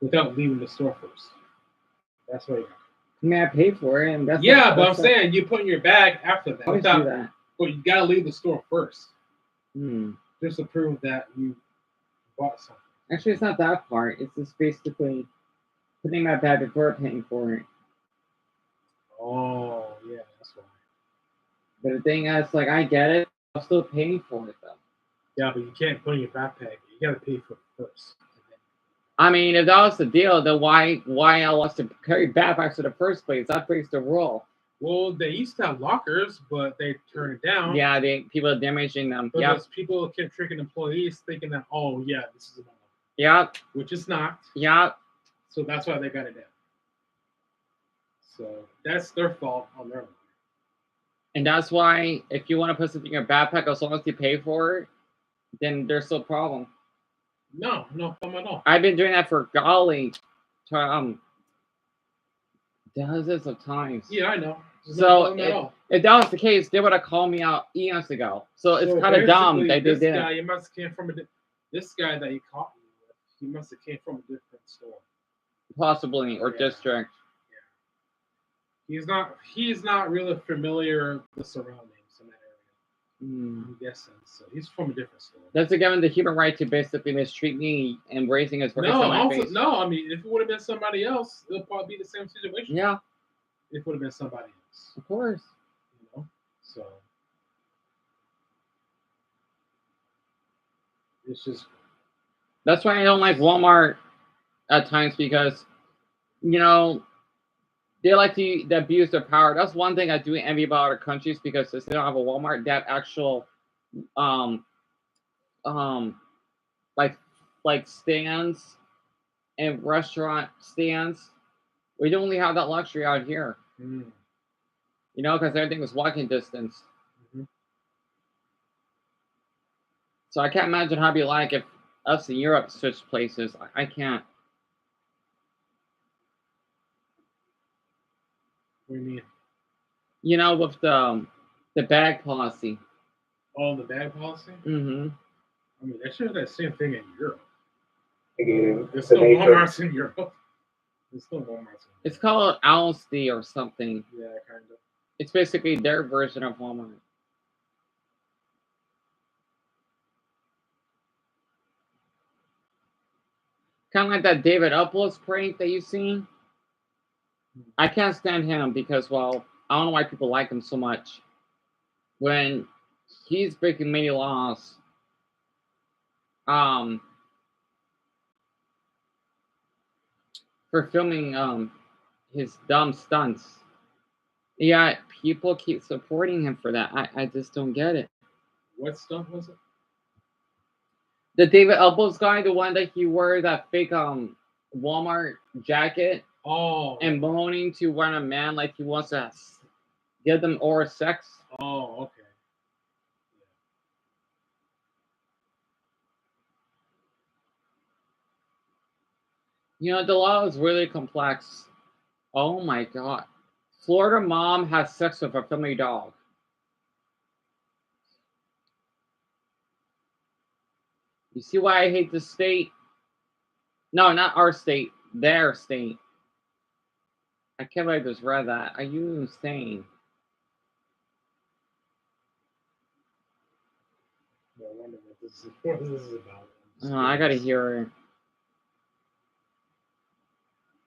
without leaving the store first. That's what you got. I mean, I paid for it, and that's Yeah, but I'm saying you put in your bag after that. Always do that. But you gotta leave the store first, Hmm. just to prove that you bought something. Actually, it's not that part. It's just basically putting my bag before paying for it. Oh, yeah, that's why. But the thing is, like, I get it. I'm still paying for it, though. Yeah, but you can't put in your backpack. You gotta pay for it first. I mean, if that was the deal, then why I was to carry backpacks in the first place? That breaks the rule. Well, they used to have lockers, but they turned it down. Yeah, people are damaging them. Because people kept tricking employees thinking that, oh, yeah, this is a locker. Yeah. Which it's not. Yeah. So that's why they got it down. So that's their fault on their own. And that's why if you want to put something in your backpack, as long as you pay for it, then there's no problem. No problem at all. I've been doing that for dozens of times. Yeah, I know. There's no So problem at all. if that was the case, they would have called me out eons ago. So it's kind of dumb that they this didn't. guy, you must have came from this guy that you caught me with. He must have came from a different store. Possibly, or district. He's not really familiar with the surroundings in that area. I'm guessing. So he's from a different store. That's given the human right to basically mistreat me and raising his voice in my face. I mean, if it would have been somebody else, it'll probably be the same situation. Yeah. If it would have been somebody else. Of course. You know? So it's just That's why I don't like Walmart at times, because, you know, they like to abuse their power. That's one thing I do envy about other countries, because since they don't have a Walmart, they have actual like stands and restaurant stands. We don't only have that luxury out here. You know, because everything was walking distance. So I can't imagine how it'd be like if us in Europe switched places. I can't. What do you mean? You know, with the bag policy. Oh, the bag policy? Mm-hmm. I mean, they should have that same thing in Europe. Again, There's still Walmarts in Europe. There's still Walmarts. It's called Aldi or something. Yeah, kind of. It's basically their version of Walmart. Kind of like that David Uploads prank that you've seen. I can't stand him because, well, I don't know why people like him so much. When he's breaking many laws, for filming his dumb stunts. Yeah, people keep supporting him for that. I just don't get it. What stunt was it? The David Uploads guy, the one that he wore that fake Walmart jacket. Oh. And moaning to one a man like he wants to give them oral sex. Oh, okay. You know, the law is really complex. Oh my God. Florida mom has sex with a family dog. You see why I hate this state? No, not our state. Their state. I can't believe I just read that. Are you insane? No, I wonder what this is about. I gotta hear it.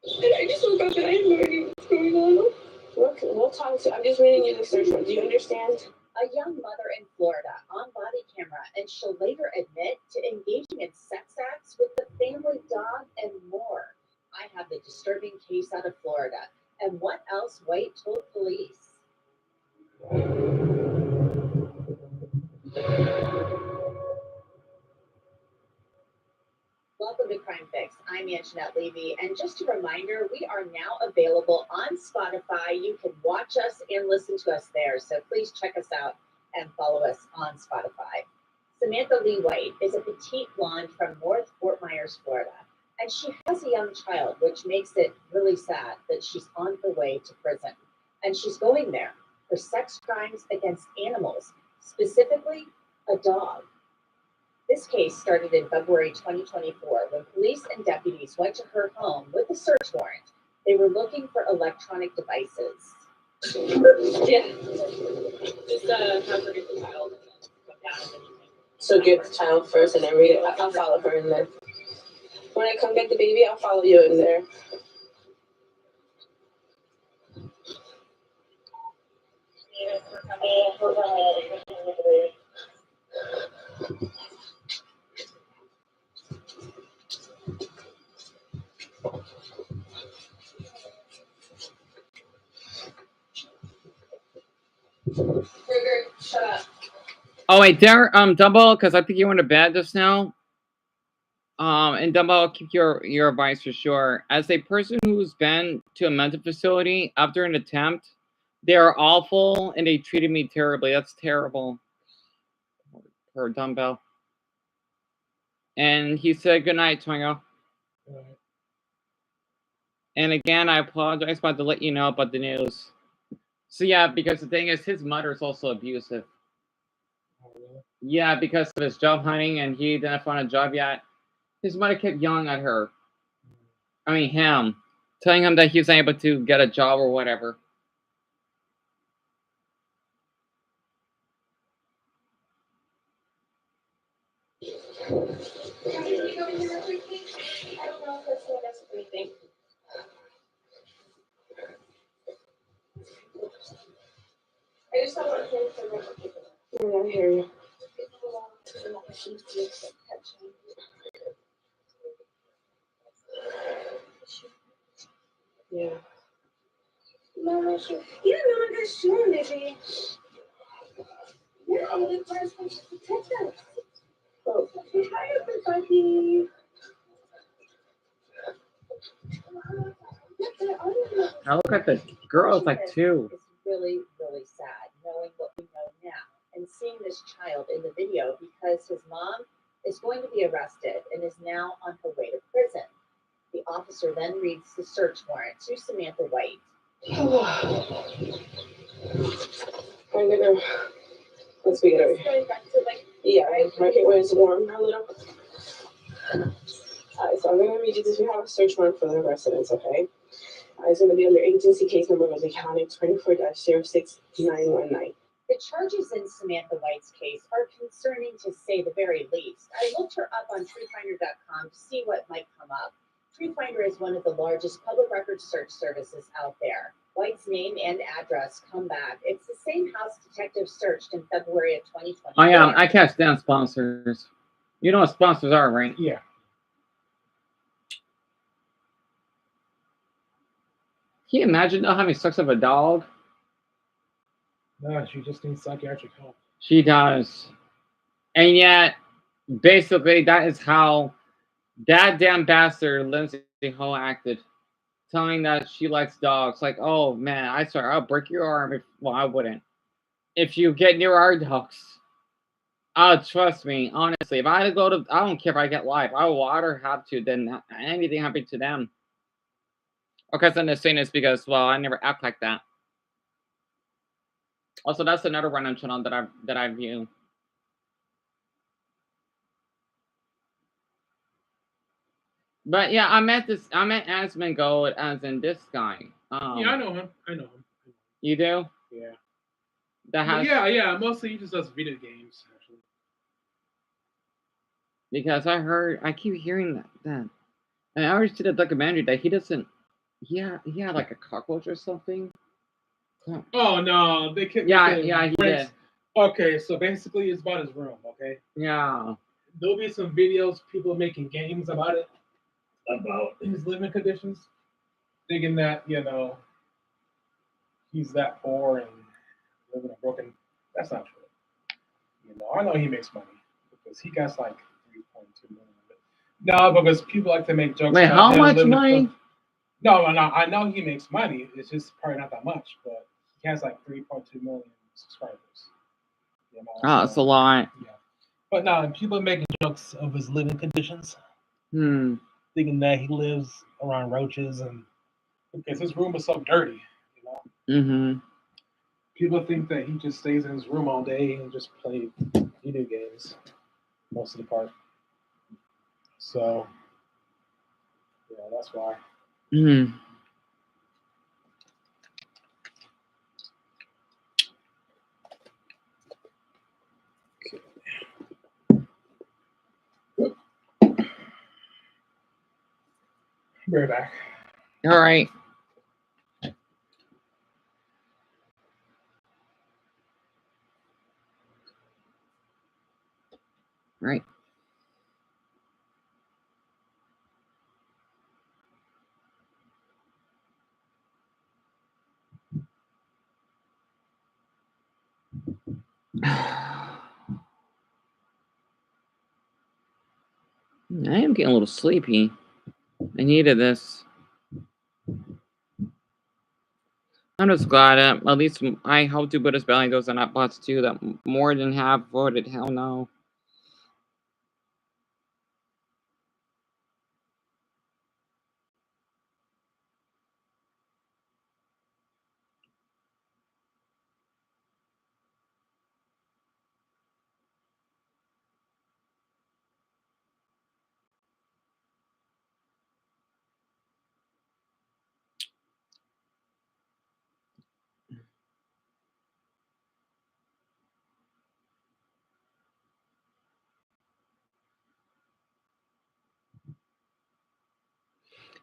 I just woke up and I have no idea what's going on. We'll talk to. I'm just reading you the search warrant. Do you understand? A young mother in Florida on body camera, and she'll later admit to engaging in sex acts with the family dog and more. I have the disturbing case out of Florida. And what else White told police? Welcome to Crime Fix. I'm Anjanette Levy, and just a reminder, we are now available on Spotify. You can watch us and listen to us there, so please check us out and follow us on Spotify. Samantha Lee White is a petite blonde from North Fort Myers, Florida, and she has a young child, which makes it really sad that she's on her way to prison. And she's going there for sex crimes against animals, specifically a dog. This case started in February 2024 when police and deputies went to her home with a search warrant. They were looking for electronic devices. Yeah. Just have her get the child and then come down and then you can. So get the child first and then read it. I'll follow her in there. When I come get the baby, I'll follow you in there. Shut up. Oh wait, there, Dumbo, because I think you went to bed just now. And Dumbo, I'll keep your advice for sure. As a person who's been to a mental facility after an attempt, they are awful and they treated me terribly. That's terrible. For Dumbo. And he said good night, Twinkle. And again, I apologize about to let you know about the news. So yeah, because the thing is, his mother's also abusive. Yeah, because of his job hunting and he didn't find a job yet. His mother kept yelling at her. I mean, him. Telling him that he was unable to get a job or whatever. Can you go in here real quick, please? I don't know if that's what that's anything. I just don't want him to run the paper. Yeah, I hear you. Yeah. Mama, you know that's sure, baby. You're only the first one to protect us. Oh, hi, everybody. Now look at the girls like two. It's really, really sad knowing what we know now and seeing this child in the video because his mom is going to be arrested and is now on her way to prison. The officer then reads the search warrant to Samantha White. I'm gonna, let's get over here. Yeah, I make it where it's warm a little. Alright, so I'm gonna read you this. We have a search warrant for the residence, okay? It's gonna be under agency case number was accounting 24-06919. The charges in Samantha White's case are concerning to say the very least. I looked her up on TrueFinder.com to see what might come up. TrueFinder is one of the largest public records search services out there. White's name and address come back. It's the same house detectives searched in February of 2020. I can't stand sponsors. You know what sponsors are, right? Yeah. Can you imagine not having sex with a dog? No, she just needs psychiatric help. She does. And yet, basically, that is how that damn bastard Lindsay Ho acted. Telling that she likes dogs. Like, oh man, I swear, I'll break your arm if, well, I wouldn't. If you get near our dogs. Trust me, honestly, if I had to go to, I don't care if I get life. I would rather have to than anything happen to them. Okay, so I'm saying this because, well, I never act like that. Also, that's another random channel that I view. But yeah, I met Asmongold as in this guy. Yeah, I know him. You do? Yeah. That has, Yeah. Mostly he just does video games, actually. because I keep hearing that. And I already did a documentary that he doesn't. He had like a cockroach or something. Oh no, they kept. Yeah, he did. Okay, so basically it's about his room. Okay. Yeah. There'll be some videos, people making games about it, about his living conditions, thinking that he's that poor and living a broken. That's not true. I know he makes money because he got like 3.2 million. No, because people like to make jokes. Wait, about how him much living in money? No, I know he makes money. It's just probably not that much, but he has like 3.2 million subscribers. You know, Oh, it's a lot. yeah. But no, and people are making jokes of his living conditions, Hmm. thinking that he lives around roaches and because his room is so dirty. You know, Mm-hmm. people think that he just stays in his room all day and just plays video games most of the part. So, yeah, that's why. Hmm. Be right back. All right. Right. I am getting a little sleepy. I needed this. I'm just glad at least I hope to Buddhist Belly goes on that bots too that more than half voted hell no.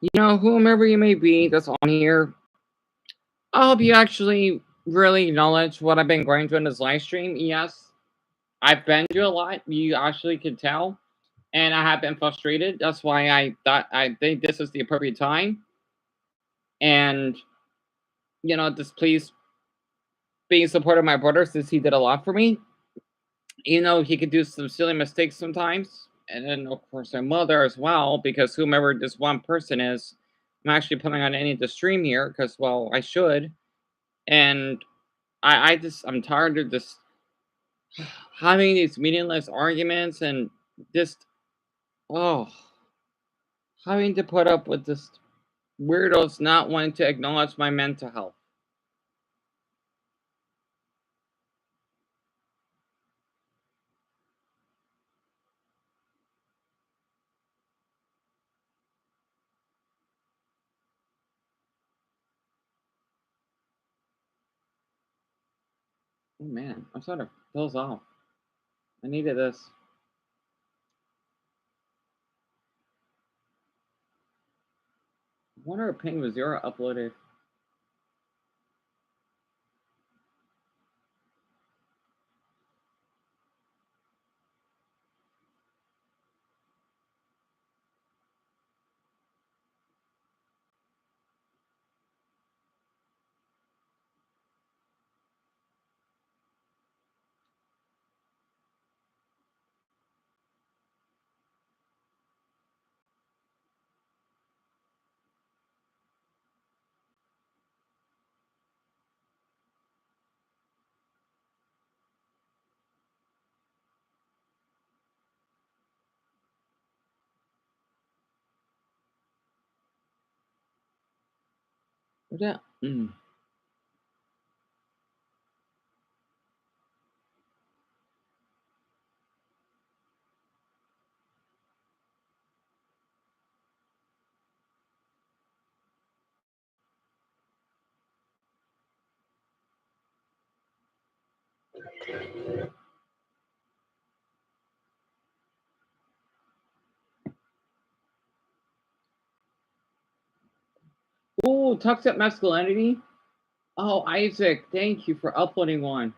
You know, whomever you may be that's on here, I hope you actually really acknowledge what I've been going through in this live stream. Yes, I've been through a lot. You actually can tell. And I have been frustrated. That's why I think this is the appropriate time. And, you know, just please be in support of my brother since he did a lot for me. You know, he could do some silly mistakes sometimes. And then, of course, my mother as well, because whomever this one person is, I'm actually putting on any of the stream here because, well, I should. And I'm tired of just having these meaningless arguments and just, having to put up with this weirdos not wanting to acknowledge my mental health. Oh man, I'm sort of fills off. I needed this. I wonder if Ping was Zero uploaded. Where's that? Ooh, toxic masculinity. Oh, Isaac, thank you for uploading one.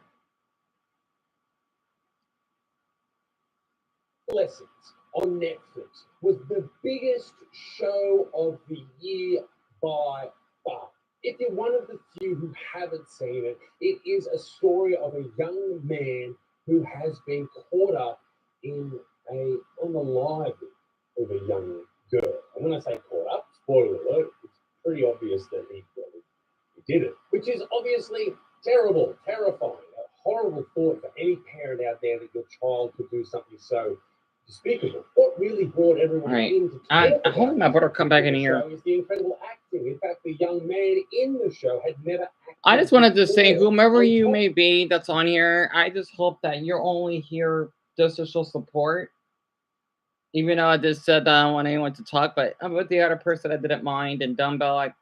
Lessons on Netflix was the biggest show of the year by far. If you're one of the few who haven't seen it, it is a story of a young man who has been caught up in a unaliving of a young girl. And when I say caught up, spoiler alert, it's pretty obvious that he did it, which is obviously terrible, terrifying, a horrible thought for any parent out there that your child could do something so despicable. What really brought everyone Right. in to talk I about hope my brother come back in the here. show is the incredible acting. In fact, the young man in the show had never acted. I just wanted to say, before. whomever you may be that's on here, I just hope that you're only here just to show support. Even though I just said that I don't want anyone to talk, but I'm with the other person I didn't mind, and Dumbbell.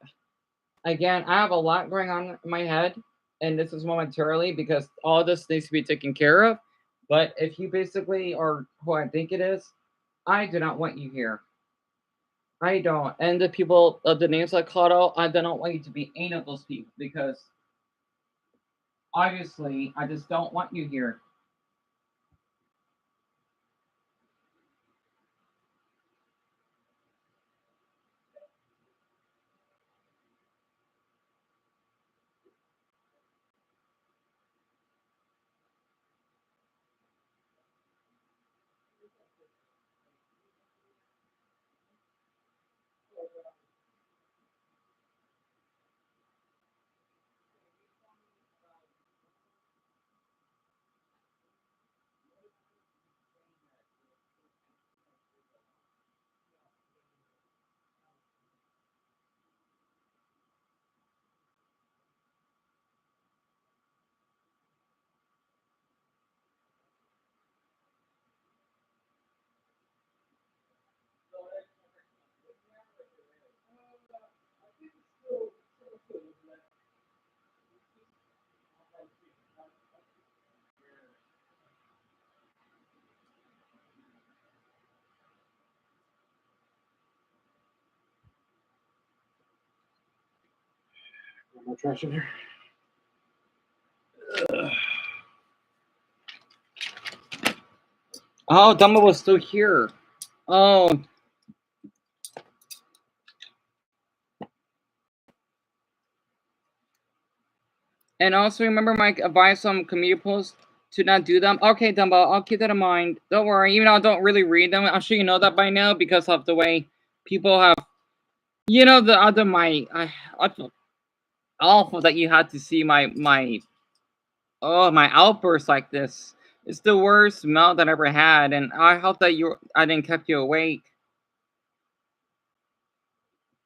Again, I have a lot going on in my head, and this is momentarily because all this needs to be taken care of. But if you basically are who I think it is, I do not want you here. I don't. And the people of the names I called out, I do not want you to be any of those people because obviously I just don't want you here. No trash in here. Oh, Dumbo was still here. Oh. And also remember my advice on community posts to not do them. Okay, Dumbo, I'll keep that in mind. Don't worry. Even though I don't really read them, I'm sure you know that by now because of the way people have, you know, the other I feel awful that you had to see my outburst like this. It's the worst melt I ever had, and I hope that I didn't keep you awake.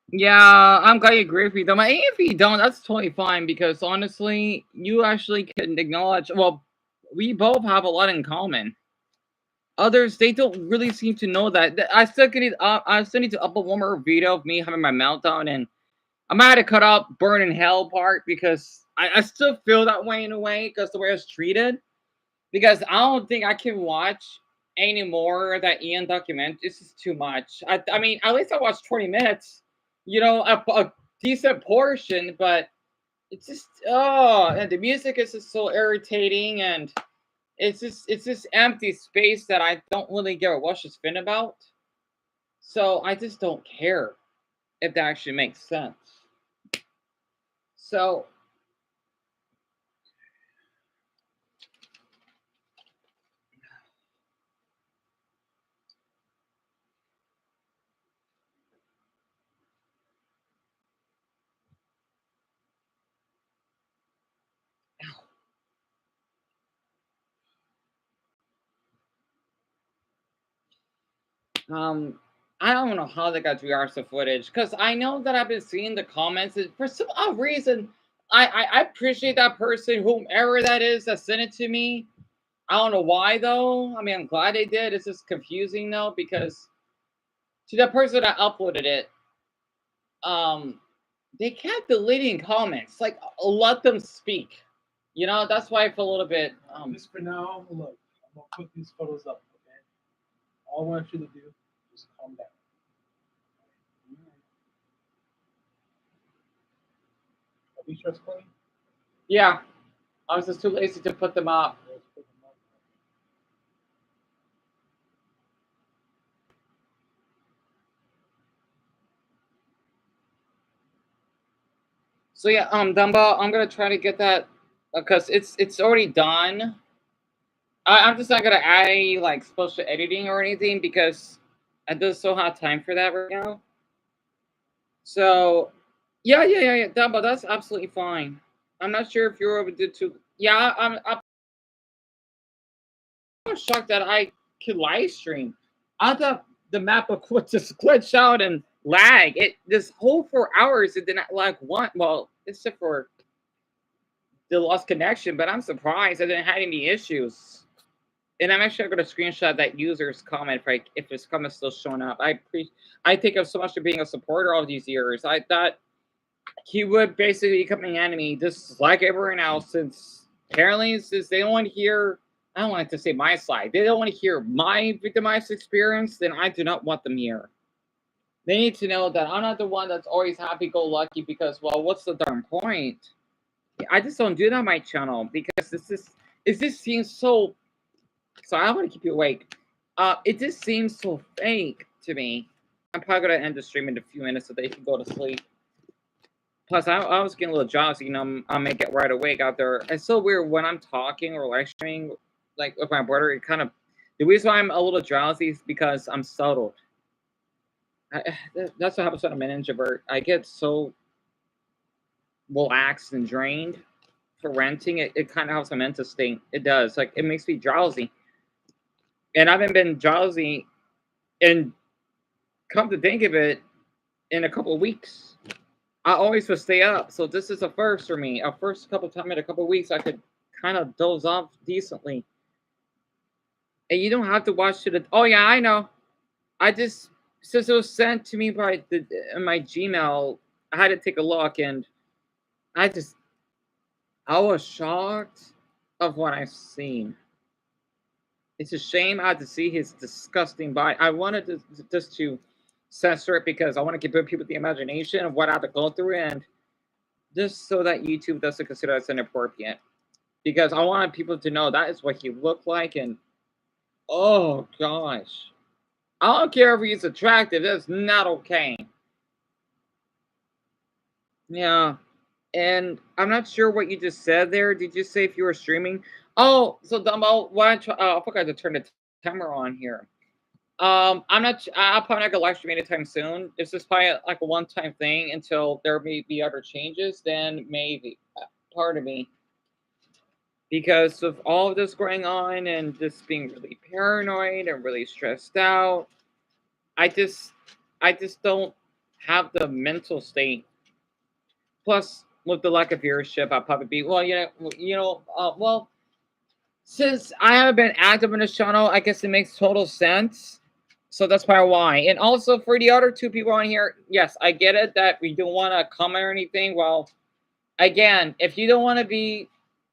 Yeah, I'm glad you agree with me. Though, if you don't, that's totally fine because honestly, you actually can acknowledge. Well, we both have a lot in common. Others, they don't really seem to know that. I still need to upload one more video of me having my meltdown, and I might have to cut out "Burn in Hell" part because I still feel that way in a way because the way I was treated. Because I don't think I can watch any more of that Ian documentary. This is too much. I mean, at least I watched 20 minutes. You know, a decent portion, but it's just and the music is just so irritating, and it's just empty space that I don't really get what she's been about. So I just don't care if that actually makes sense. So I don't know how they got 3 hours of footage because I know that I've been seeing the comments and for some odd reason I appreciate that person, whomever that is that sent it to me. I don't know why though. I mean, I'm glad they did. It's just confusing though because to the person that uploaded it, they kept deleting comments. Like, let them speak. You know, that's why I feel a little bit. Just for now, look, I'm gonna put these photos up. Okay. All I want you to do is calm down. Are these shirts clean? Yeah, I was just too lazy to put them up. So yeah, Dumbo, I'm gonna try to get that because it's already done. I'm just not gonna add any like special editing or anything because I just don't have time for that right now. So, yeah. Dumbo, that's absolutely fine. I'm not sure if you're able to do. Yeah, I'm shocked that I could live stream. I thought the map would just glitch out and lag. This whole 4 hours it did not lag one. Well, except for the lost connection, but I'm surprised I didn't have any issues. And I'm actually going to screenshot that user's comment if his comment's still showing up. I think of so much for being a supporter all these years. I thought he would basically become an enemy, just like everyone else, since apparently since they don't want to hear, I don't like to say my side, they don't want to hear my victimized experience, then I do not want them here. They need to know that I'm not the one that's always happy-go-lucky because, well, what's the darn point? I just don't do that on my channel because it just seems so. So I want to keep you awake. It just seems so fake to me. I'm probably gonna end the stream in a few minutes so they can go to sleep. Plus, I was getting a little drowsy, I'll make it right awake out there. It's so weird when I'm talking or live streaming, like with my brother. It kind of the reason why I'm a little drowsy is because I'm settled. That's what happens when I'm an introvert. I get so relaxed and drained for renting. It kind of helps my mental state. It does. Like it makes me drowsy. And I haven't been drowsy, and come to think of it, in a couple of weeks. I always would stay up, so this is a first for me. A first couple of times in a couple of weeks, I could kind of doze off decently. And you don't have to watch it. Oh yeah, I know. I just since it was sent to me by my Gmail, I had to take a look, and I was shocked of what I've seen. It's a shame I had to see his disgusting body. I wanted to just to censor it because I want to give people the imagination of what I had to go through, and just so that YouTube doesn't consider us inappropriate. Because I wanted people to know that is what he looked like, and oh gosh. I don't care if he's attractive, that's not okay. Yeah. And I'm not sure what you just said there. Did you say if you were streaming? Oh, so Dumbo, why don't I forgot to turn the timer on here. I'll probably not gonna live stream anytime soon. It's just probably like a one-time thing until there may be other changes. Then maybe, pardon me, because of all of this going on and just being really paranoid and really stressed out, I just don't have the mental state. Plus, with the lack of viewership, I'll probably be well. Since I haven't been active in this channel, I guess it makes total sense. So that's probably why. And also for the other two people on here, yes, I get it that we don't want to comment or anything. Well, again, if you don't want to be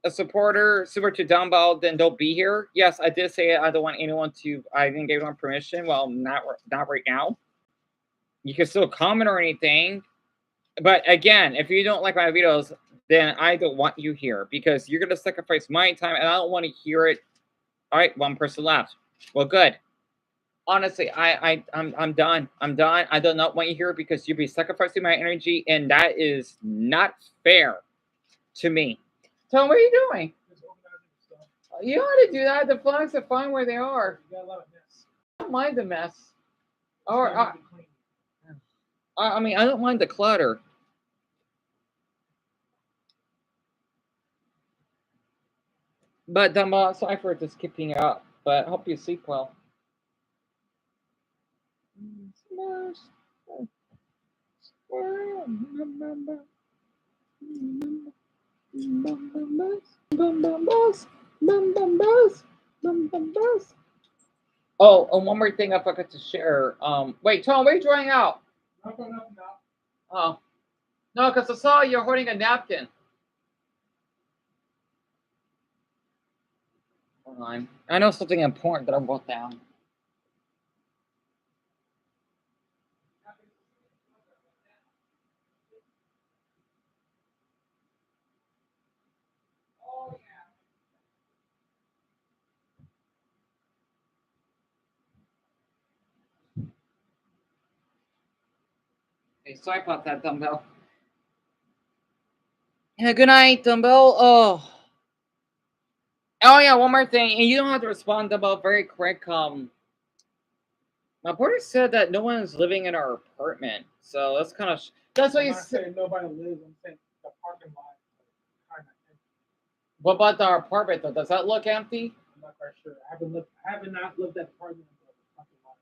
a supporter similar to Dumbo, then don't be here. Yes, I did say I don't want anyone to. I didn't give them permission. Well, not right now. You can still comment or anything. But again, if you don't like my videos, then I don't want you here because you're gonna sacrifice my time, and I don't want to hear it. All right, one person left. Well, good. Honestly, I'm done. I'm done. I do not want you here because you'll be sacrificing my energy, and that is not fair to me. Tom, what are you doing? You don't want to do that. The flags are fine where they are. I don't mind the mess. Or I mean, I don't mind the clutter. But Dumbo, sorry for just skipping up. But I hope you sleep well. Oh, and one more thing I forgot to share. Wait, Tom, where are you drawing out? Oh, no, because I saw you're holding a napkin. Hold on. I know something important that I wrote down. Hey, sorry about that, Dumbo. Yeah, good night, Dumbo. Oh yeah, one more thing, and you don't have to respond, Dumbo. Very quick. My boyfriend said that no one's living in our apartment, so that's kind of. That's what I'm he not said. saying nobody lives. I'm saying the parking lot kind of empty. What about our apartment though? Does that look empty? I'm not quite sure. I haven't not looked at the parking lot itself.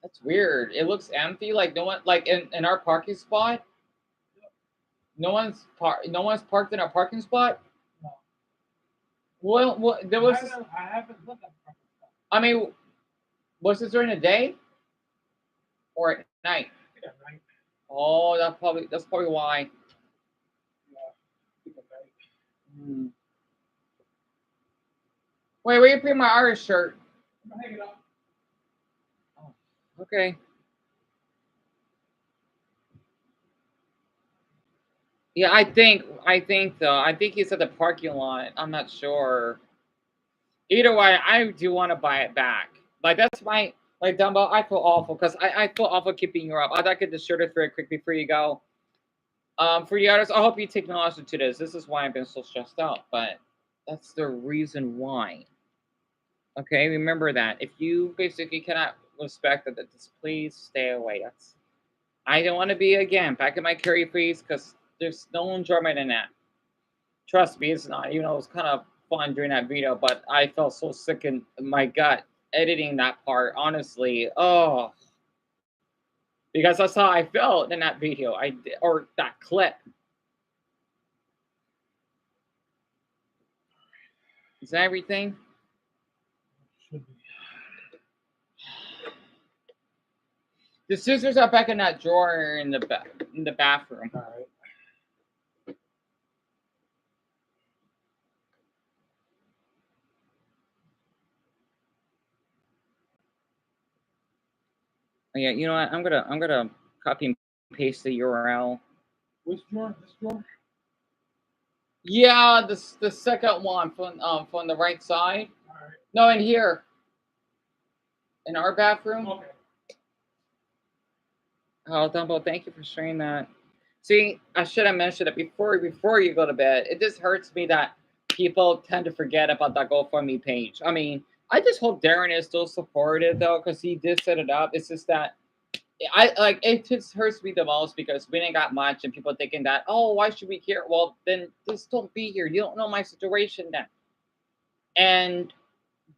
That's weird. It looks empty. Like no one, like in our parking spot. No one's parked in our parking spot. No. Well, there was. I haven't looked at the parking spot. I mean, was this during the day or at night? Yeah, night. Oh, that's probably why. Yeah, night. Hmm. Wait, where you put my Irish shirt? I'm gonna hang it up. Okay. Yeah, I think though. I think he's at the parking lot. I'm not sure. Either way, I do want to buy it back. Like that's my Dumbo. I feel awful because I feel awful keeping you up. I'd like to get the shirt very quick before you go. For the others, I hope you take knowledge to this. This is why I've been so stressed out, but that's the reason why. Okay, remember that. If you basically cannot respect that, just please stay away. That's I don't want to be again back in my carry freeze because there's no enjoyment in that. Trust me, it's not. Even though it was kind of fun during that video, but I felt so sick in my gut editing that part. Honestly, oh, because that's how I felt in that video. Or that clip. Is that everything? Should be. The scissors are back in that drawer in the bathroom. All right. Oh, yeah, you know what? I'm gonna copy and paste the URL. Which drawer? This drawer? Yeah, the second one from the right side. All right. No, in here. In our bathroom. Okay. Oh, Dumbo, thank you for sharing that. See, I should have mentioned it before you go to bed. It just hurts me that people tend to forget about that GoFundMe page. I mean, I just hope Darren is still supportive though, because he did set it up. It's just that it just hurts me the most because we didn't got much and people thinking that, oh, why should we care? Well, then just don't be here. You don't know my situation then. And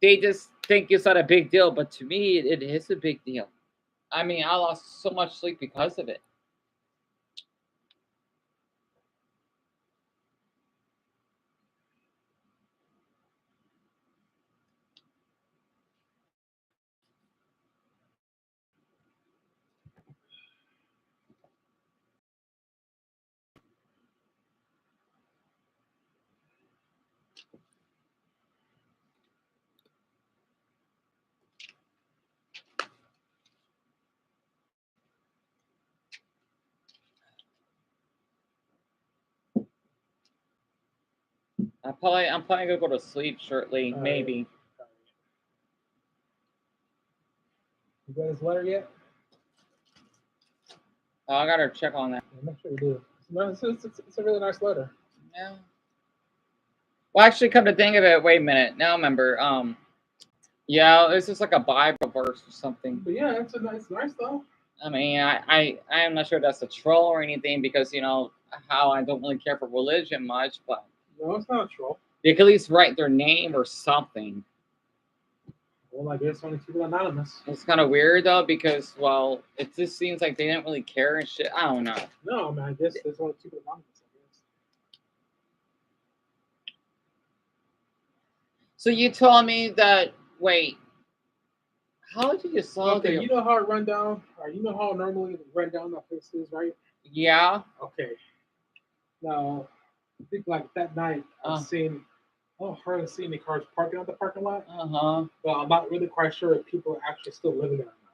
they just think it's not a big deal, but to me it is a big deal. I mean, I lost so much sleep because of it. I'm probably gonna go to sleep shortly, maybe. You got his letter yet? Oh, I gotta check on that. Yeah, make sure you do. It's a really nice letter. Yeah. Well, actually, come to think of it, wait a minute. Now, remember, yeah, it's just like a Bible verse or something. But yeah, it's nice though. I mean, I am not sure that's a troll or anything because you know how I don't really care for religion much, but No, it's not a troll. they could at least write their name or something. Well, I guess only people anonymous. It's kind of weird though because well, it just seems like they didn't really care and shit. I don't know. No, man, I guess there's only people anonymous. I guess. So you told me that wait, how did you solve Okay, the? you know how it run down, or you know how normally the run down that place is, right? Yeah. Okay. Now, I think like that night I've hardly seen any cars parking on the parking lot. But I'm not really quite sure if people are actually still living there or not.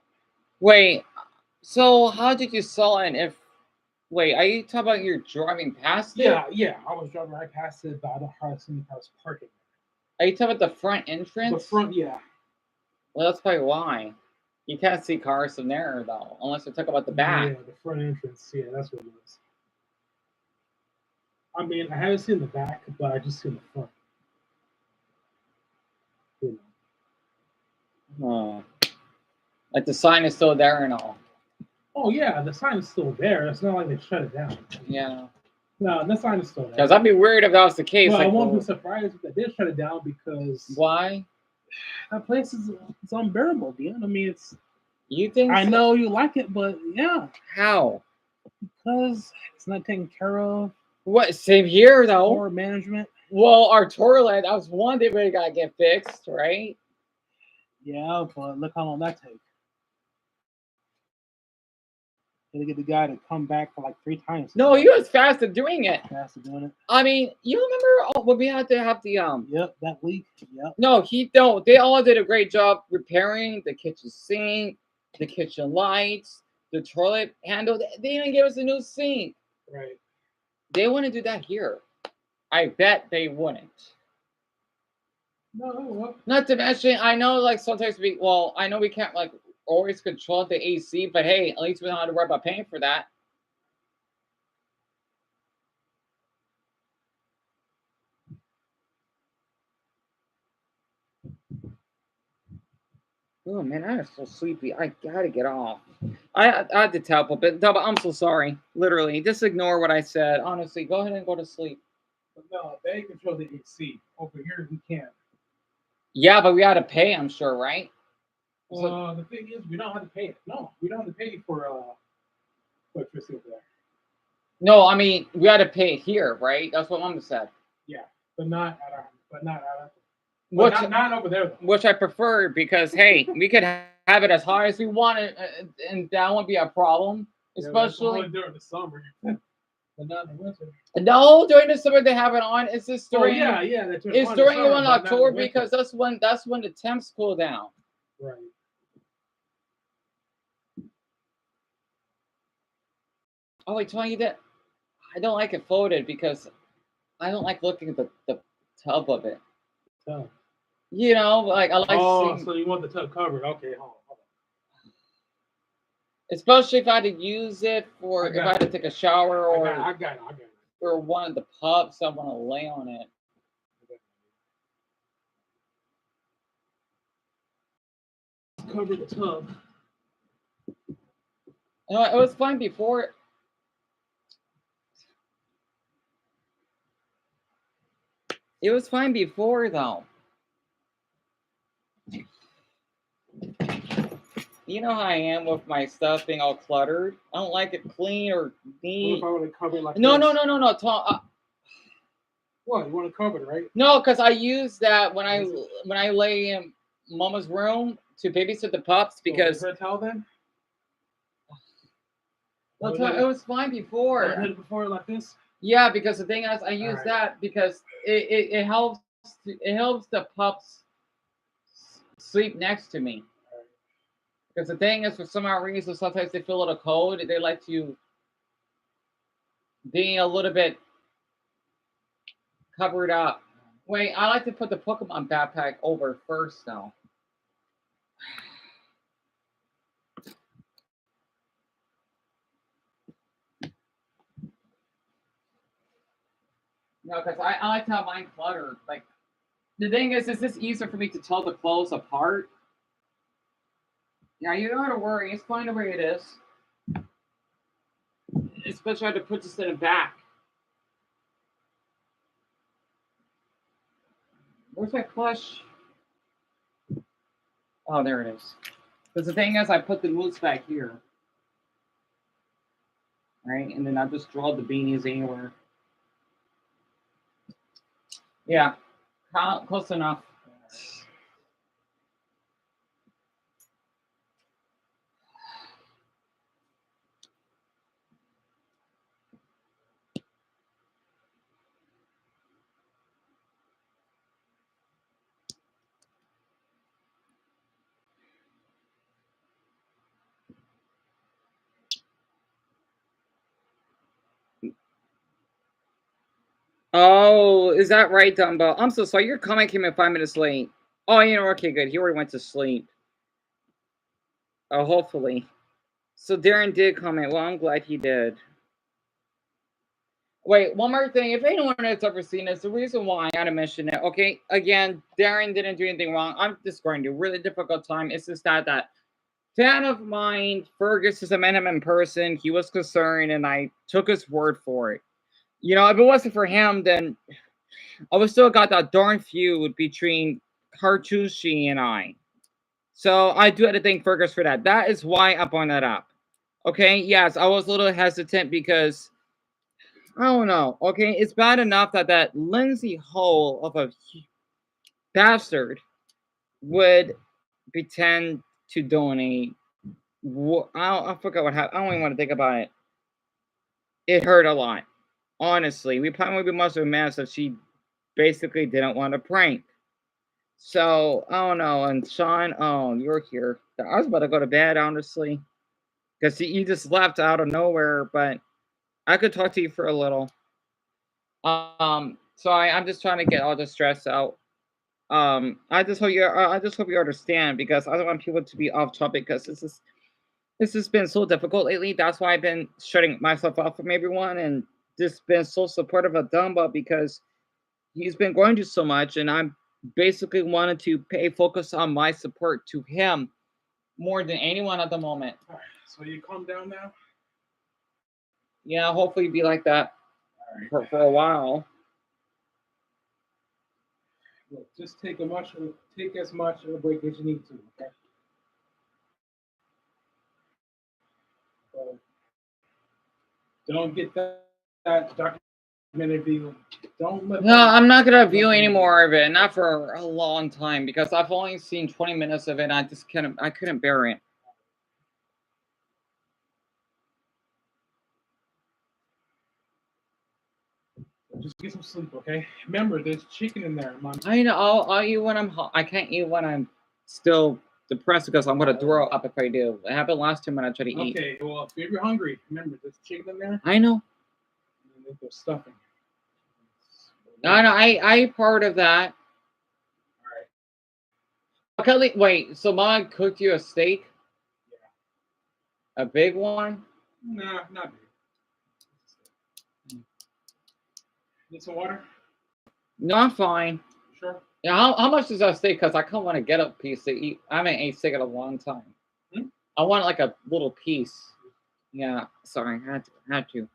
Wait, so how did you saw it? If wait, are you talking about you're driving past it? Yeah, I was driving right past it, but I don't hardly see any cars parking. Are you talking about the front entrance? The front, yeah. Well, that's probably why. You can't see cars from there though, unless you talk about the back. Yeah, the front entrance. Yeah, that's what it was. I mean, I haven't seen the back, but I just seen the front. Oh. Like the sign is still there and all. Oh yeah, the sign is still there. It's not like they shut it down. Yeah. No, the sign is still there. Because I'd be worried if that was the case. Well, like, I won't be surprised if they did shut it down because why? That place is it's unbearable, Dion. I mean, it's. You think? I know you like it, but yeah. How? Because it's not taken care of. What? Same here though. Poor management. Well, our toilet, that was one thing we gotta get fixed, right? Yeah, but look how long that takes. Gotta get the guy to come back for like 3 times. No, he was fast at doing it. Fast at doing it. I mean, you remember when we had to have the Yep, that leak. Yep. No, he don't. They all did a great job repairing the kitchen sink, the kitchen lights, the toilet handle. They didn't give us a new sink. Right. They wouldn't do that here. I bet they wouldn't. No. Not to mention, I know like sometimes I know we can't like always control the AC, but hey, at least we don't have to worry about paying for that. Oh man, I am so sleepy. I gotta get off. I had to tell, but I'm so sorry. Literally, just ignore what I said. Honestly, go ahead and go to sleep. But no, they control the AC. Over here, we can't. Yeah, but we had to pay. I'm sure, right? The thing is, we don't have to pay it. No, we don't have to pay for electricity over there. No, I mean we had to pay it here, right? That's what Mama said. Yeah, but not at our. Which, not over there. Though. Which I prefer because hey, we could have it as high as we wanted, and that won't be a problem. Especially during the summer, but not in the winter. No, during the summer they have it on. It's just during. Yeah. It's during October because that's when the temps cool down. Right. Oh, I told you that I don't like it folded because I don't like looking at the tub of it. Tub. You know, like I like. Oh, so you want the tub covered? Okay, hold on. Especially if I had to use it for if I had to take a shower or I got it. or one of the pups, I want to lay on it. Cover the tub. No, it was fine before. It was fine before, though. You know how I am with my stuff being all cluttered. I don't like it clean or neat. What if I want to cover it like No. Tom, what you want to cover it, right? No, because I use that when I lay in Mama's room to babysit the pups because. So, her towel then? It was fine before. I did it before like this. Yeah, because the thing is, I use that because it helps the pups sleep next to me. Because the thing is, for some odd reason, sometimes they feel a little cold. They like to be a little bit covered up. Wait, I like to put the Pokemon backpack over first, though. No, because I like to have mine cluttered. Like, the thing is this easier for me to tell the clothes apart? Yeah, you don't have to worry. It's fine the way it is. Especially I had to put this in the back. Where's my plush? Oh, there it is. Because the thing is, I put the moose back here. Right? And then I just draw the beanies anywhere. Yeah. Close enough. Oh, is that right, Dumbo? I'm so sorry. Your comment came in 5 minutes late. Oh, you know, okay, good. He already went to sleep. Oh, hopefully. So Darren did comment. Well, I'm glad he did. Wait, one more thing. If anyone has ever seen this, the reason why I gotta mention it, okay? Again, Darren didn't do anything wrong. I'm just going through a really difficult time. It's just that Fan of mine, Fergus, has met him in person. He was concerned, and I took his word for it. You know, if it wasn't for him, then I would still got that darn feud between Cartucci and I. So I do have to thank Fergus for that. That is why I brought that up. Okay, yes, I was a little hesitant because I don't know. Okay, it's bad enough that Lindsay Hole of a bastard would pretend to donate. I forgot what happened. I don't even want to think about it. It hurt a lot. Honestly, we probably must have been mad that she basically didn't want to prank. So, I don't know. And Sean, oh, you're here. I was about to go to bed, honestly. Because you just left out of nowhere, but I could talk to you for a little. So I'm just trying to get all the stress out. I just hope you understand, because I don't want people to be off topic, because this has been so difficult lately. That's why I've been shutting myself off from everyone and just been so supportive of Dumba, because he's been going through so much, and I'm basically wanted to pay focus on my support to him more than anyone at the moment. All right, so you calm down now? Yeah, hopefully be like that for a while. Look, just take as much of a break as you need to, okay? Don't get that documented view. Don't let No, I'm not gonna view any more of it, not for a long time, because I've only seen 20 minutes of it. And I couldn't bear it. Just get some sleep, okay? Remember, there's chicken in there, Mom. I know. I'll eat when I can't eat when I'm still depressed, because I'm gonna throw up if I do. It happened last time when I tried to eat. Okay, well, if you're hungry, remember, there's chicken in there. I know. And there's stuffing. I know. I ate part of that. All right. Kelly, wait. So Mom cooked you a steak? Yeah. A big one? Nah, not big. Need some water? No, I'm fine. Sure. Yeah. How much is that steak? Because I kind of want to get a piece to eat. I haven't ate steak in a long time. I want like a little piece. Yeah. Sorry, I had to.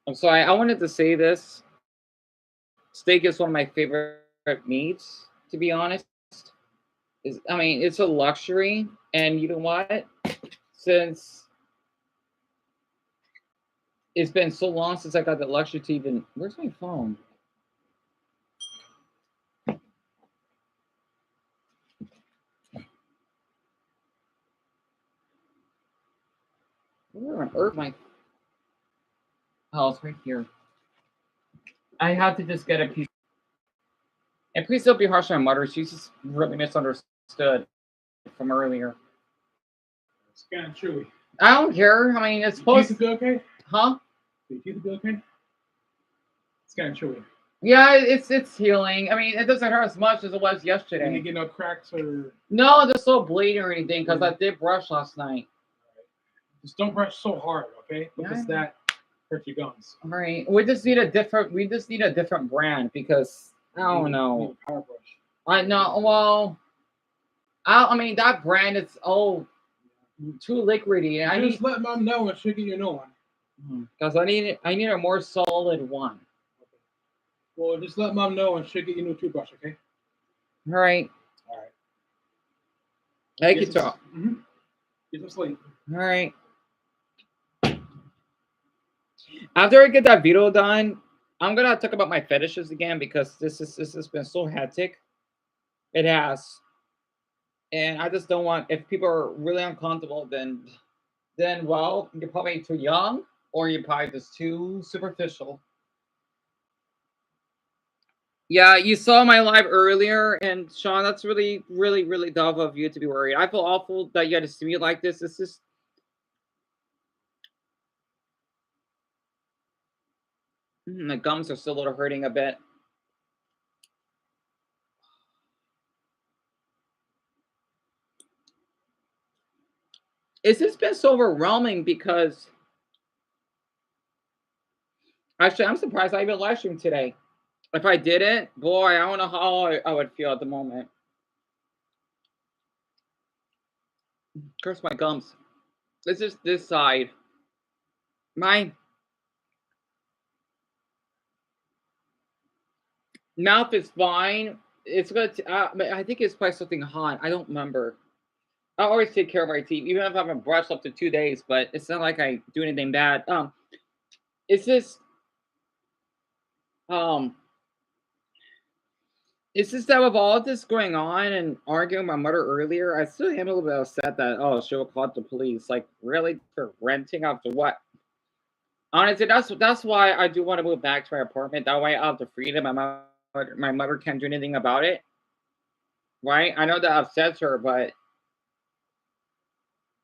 I'm sorry. I wanted to say this. Steak is one of my favorite meats, to be honest. It's a luxury, and you know what? Since it's been so long since I got the luxury to even. Where's my phone? Where on earth my? Oh, it's right here. I have to just get a piece. And please don't be harsh on Mother. She's just really misunderstood from earlier. It's kind of chewy. I don't care. I mean, it's supposed to be okay. Huh? Did you be okay? It's kind of chewy. Yeah, it's healing. I mean, it doesn't hurt as much as it was yesterday. And you get no cracks or. No, there's no bleeding or anything, because I did brush last night. Just don't brush so hard, okay? Because that hurts your gums. All right. We just need a different brand, because I don't know. Power brush. I know. Well, I mean that brand is too liquidy. Just let Mom know and she'll get you a new one. Because I need a more solid one. Well, just let Mom know and she'll get you a new toothbrush, okay? All right. All right. Thank you, Tom. Get some sleep. All right. After I get that video done, I'm gonna talk about my fetishes again, because this has been so hectic. It has, and I just don't want. If people are really uncomfortable, then well, you're probably too young, or you're probably just too superficial. Yeah, you saw my live earlier, and Sean, that's really, really, really dumb of you to be worried. I feel awful that you had to see me like this. This is. My gums are still a little hurting a bit. It's just been so overwhelming, because actually, I'm surprised I even live streamed today. If I didn't, boy, I don't know how I would feel at the moment. curse my gums. This is this side. My mouth is fine. It's gonna. I think it's probably something hot. I don't remember. I always take care of my teeth, even if I haven't brushed up to 2 days. But it's not like I do anything bad. It's just it's just that with all this going on and arguing with my mother earlier, I still am a little bit upset that she'll call the police. Like, really, for renting after what? Honestly, that's why I do want to move back to my apartment. That way, I have the freedom. My mother can't do anything about it. Right? I know that upsets her, but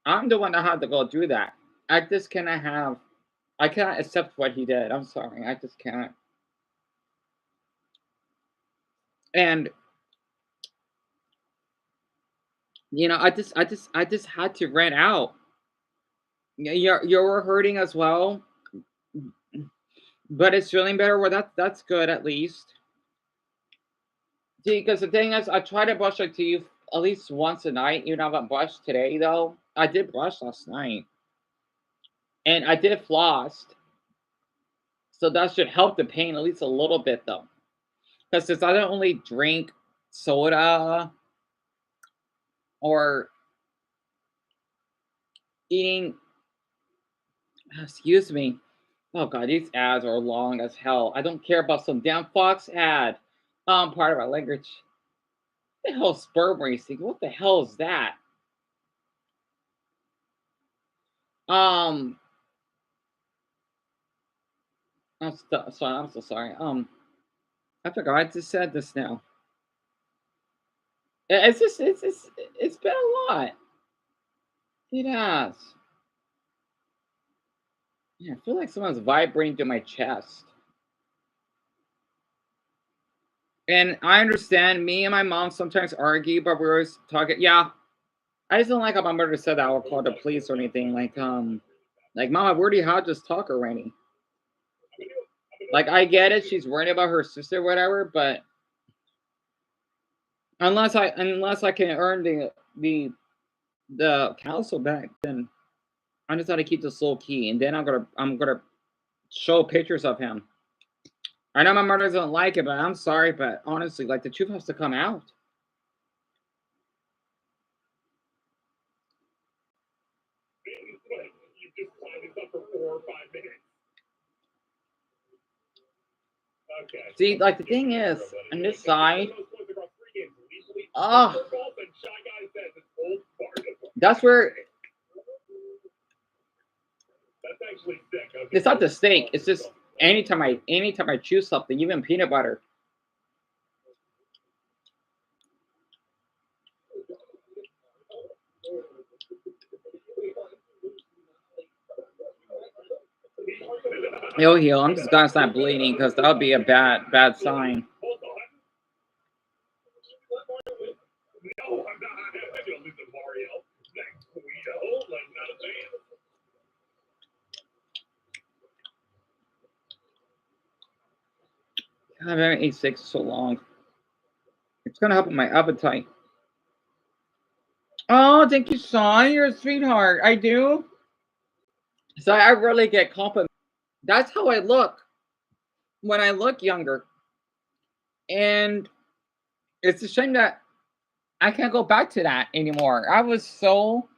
I'm the one that had to go do that. I just cannot accept what he did. I'm sorry. I just can't. And I just had to rent out. You're hurting as well, but it's feeling better. Well, that's good at least. See, because the thing is, I try to brush my teeth at least once a night. Even though I haven't brushed today, though. I did brush last night, and I did floss, so that should help the pain at least a little bit, though. Because since I don't only drink soda or eating, excuse me. Oh god, these ads are long as hell. I don't care about some damn Fox ad. Part of our language. What the hell is sperm racing? What the hell is that? I'm so sorry. I forgot I just said this now. It's been a lot. It has. Yeah, I feel like someone's vibrating through my chest. And I understand me and my mom sometimes argue, but we're always talking. Yeah, I just don't like how my mother said that I would call the police or anything. Like Mama, we already had this talk already. Like, I get it, she's worried about her sister or whatever, but unless I can earn the council back, then I just gotta keep this low key, and then I'm gonna show pictures of him. I know my mother doesn't like it, but I'm sorry, but honestly, like, the truth has to come out. See, like, the thing is, on this side, that's where it's not the steak. It's just anytime I choose something, even peanut butter. It'll heal. I'm just gonna stop bleeding because that would be a bad sign. I haven't ate steak so long. It's gonna help with my appetite. Oh, thank you, Sean. You're a sweetheart. I do. So I really get compliments. That's how I look when I look younger. And it's a shame that I can't go back to that anymore. I was so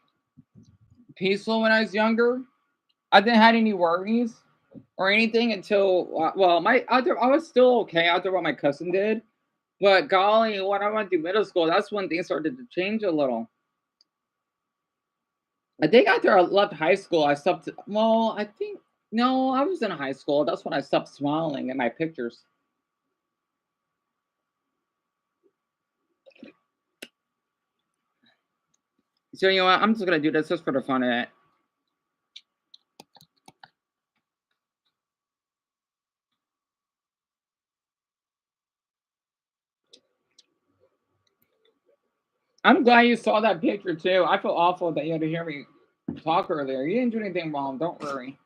peaceful when I was younger. I didn't have any worries or anything until, well, I was still okay after what my cousin did. But golly, when I went through middle school, that's when things started to change a little. I think after I left high school, I stopped. Well, I think no, I was in high school. That's when I stopped smiling in my pictures. So you know what? I'm just gonna do this just for the fun of it. I'm glad you saw that picture too. I feel awful that you had to hear me talk earlier. You didn't do anything wrong. Don't worry.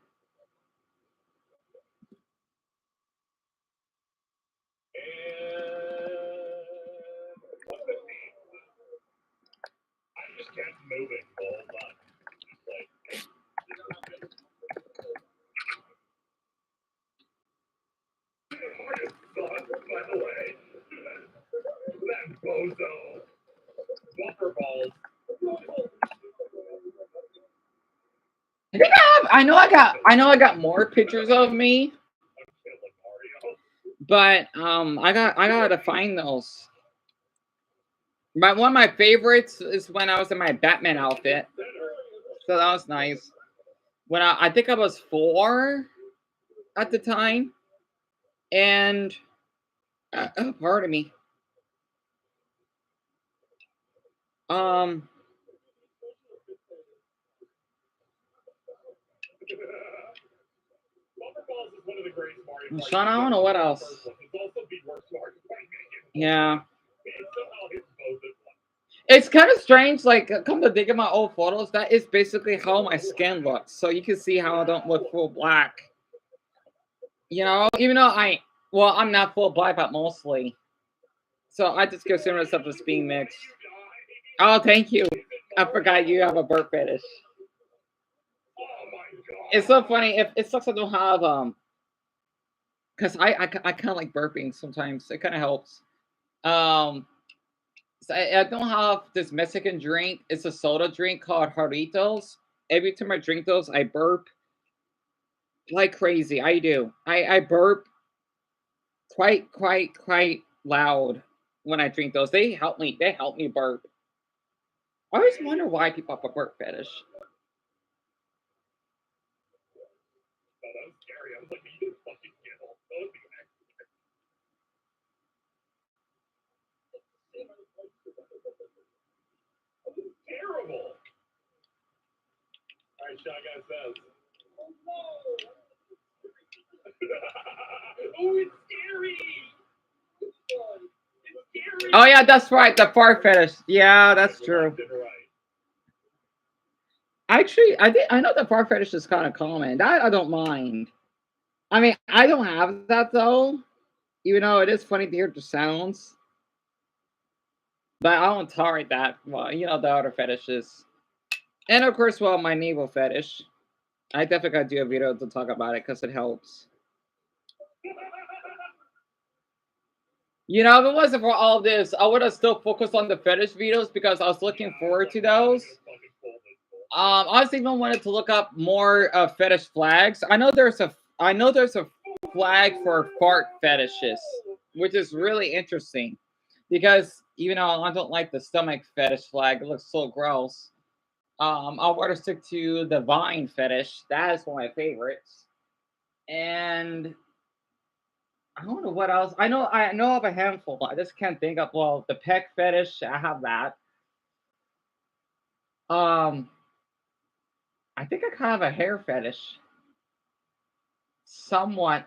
I just kept moving, Bull. I know I got more pictures of me, but I gotta find those. But one of my favorites is when I was in my Batman outfit. So that was nice. When I think I was 4 at the time, and pardon me. Sean, I don't know what else. Yeah. It's kind of strange, like, come to think of my old photos, that is basically how my skin looks. So you can see how I don't look full black. You know, even though I'm not full black, but mostly. So I just consider myself as being mixed. Oh, thank you. I forgot you have a burp fetish. It's so funny. If it sucks I don't have because I kind of like burping sometimes. It kind of helps. So I don't have this Mexican drink. It's a soda drink called Jarritos. Every time I drink those, I burp like crazy. I do. I burp quite loud when I drink those. They help me. They help me burp. I always wonder why people have a burp fetish. Terrible. All right, Shy Guy says. Oh, it's scary. It's scary. Oh yeah, that's right. The fart fetish. Yeah, that's true. Actually, I know the fart fetish is kind of common. That I don't mind. I mean, I don't have that though, even though it is funny to hear the sounds. But I don't tolerate that. Well, you know the other fetishes, and of course, well, my navel fetish. I definitely gotta do a video to talk about it because it helps. You know, if it wasn't for all this, I would have still focused on the fetish videos because I was looking forward to those. I also even wanted to look up more fetish flags. I know there's a flag for fart fetishes, which is really interesting because even though I don't like the stomach fetish flag, it looks so gross. I'll rather stick to the vine fetish. That is one of my favorites. And I don't know what else. I know of a handful. I just can't think of the peck fetish. I have that. I think I kind of have a hair fetish. Somewhat.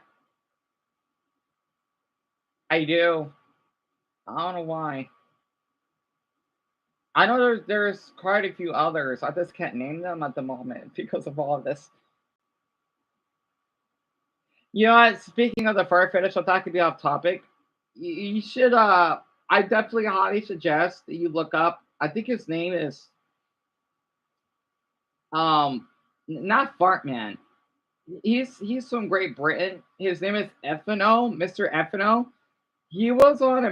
I do. I don't know why. I know there's quite a few others. I just can't name them at the moment because of all of this. You know what? Speaking of the fur fetish, I thought could be off topic. You should I definitely highly suggest that you look up. I think his name is not Fartman. He's from Great Britain. His name is Fno, Mr. Fno. He was on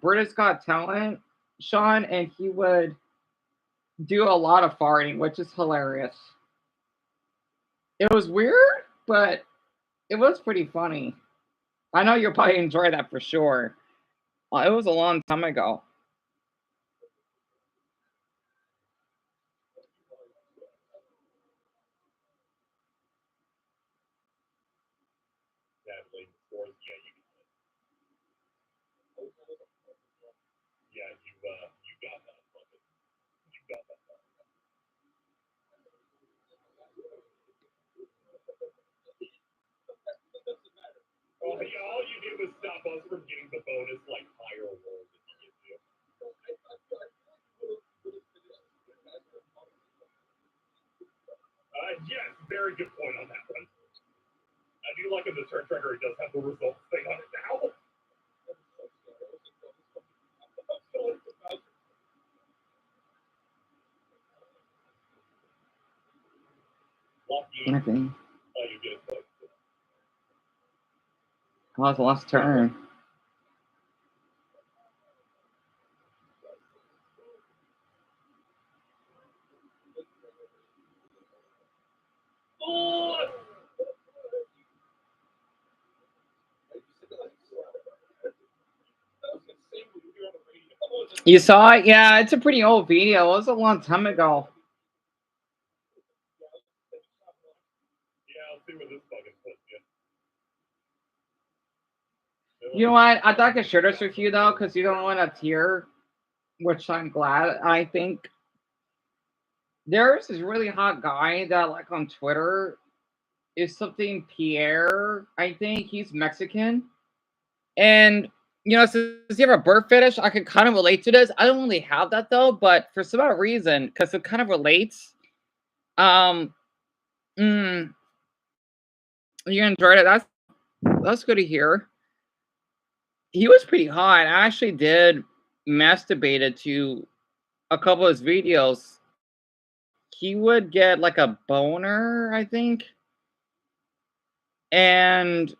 British Got Talent, Sean, and he would do a lot of farting, which is hilarious. It was weird, but it was pretty funny. I know you'll probably enjoy that for sure. It was a long time ago. Oh, yeah, all you did was stop us from getting the bonus, like, higher roll that you get to. Yes, very good point on that one. I do like in the turn tracker, it does have the results thing on it now. Nothing. Oh, you get it. That was the last turn. You saw it? Yeah, it's a pretty old video. It was a long time ago. You know what? I thought I could share this with you though, because you don't want to hear, which I'm glad. I think there's this really hot guy that like on Twitter is something Pierre. I think he's Mexican, and you know, since you have a bird fetish, I can kind of relate to this. I don't really have that though, but for some odd reason, because it kind of relates. You enjoyed it. That's good to hear. He was pretty hot. I actually did masturbated to a couple of his videos. He would get like a boner, I think, and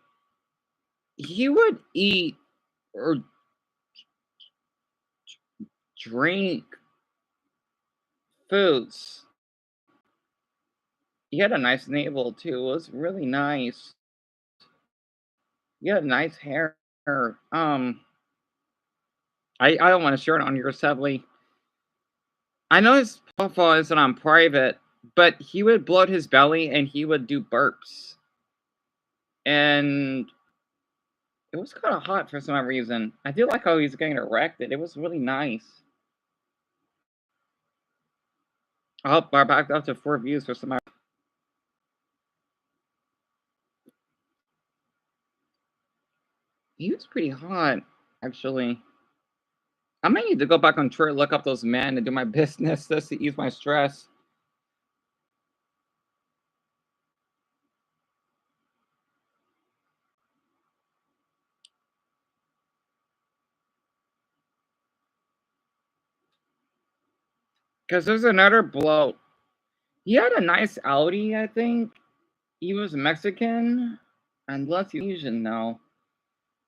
he would eat or drink foods. He had a nice navel too. It was really nice. He had nice hair. I don't want to share it on here, sadly. I know his profile isn't on private, but he would bloat his belly and he would do burps. And it was kind of hot for some reason. I do like how he's getting erected. It was really nice. Oh, we're back up to 4 views for some. He was pretty hot, actually. I might need to go back on Twitter, look up those men, and do my business just to ease my stress. Because there's another bloke. He had a nice Audi, I think. He was Mexican. Unless he's Asian, though.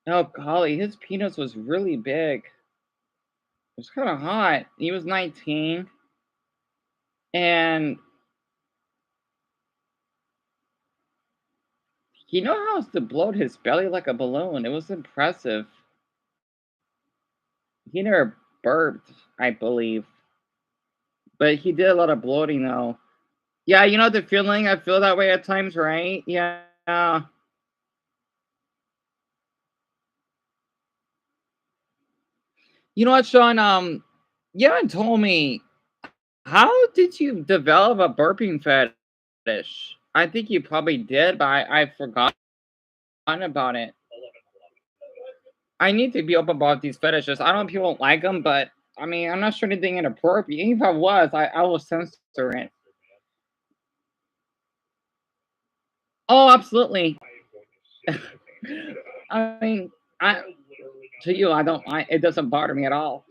Oh, golly, his penis was really big. It was kind of hot. He was 19. And he knew how to bloat his belly like a balloon. It was impressive. He never burped, I believe. But he did a lot of bloating, though. Yeah, you know the feeling? I feel that way at times, right? Yeah. You know what, Sean? You haven't told me, how did you develop a burping fetish? I think you probably did, but I forgot about it. I need to be open about these fetishes. I don't know if people like them, but I mean, I'm not sure anything inappropriate. Even if I was, I will censor it. Oh, absolutely. I mean, to you, it doesn't bother me at all.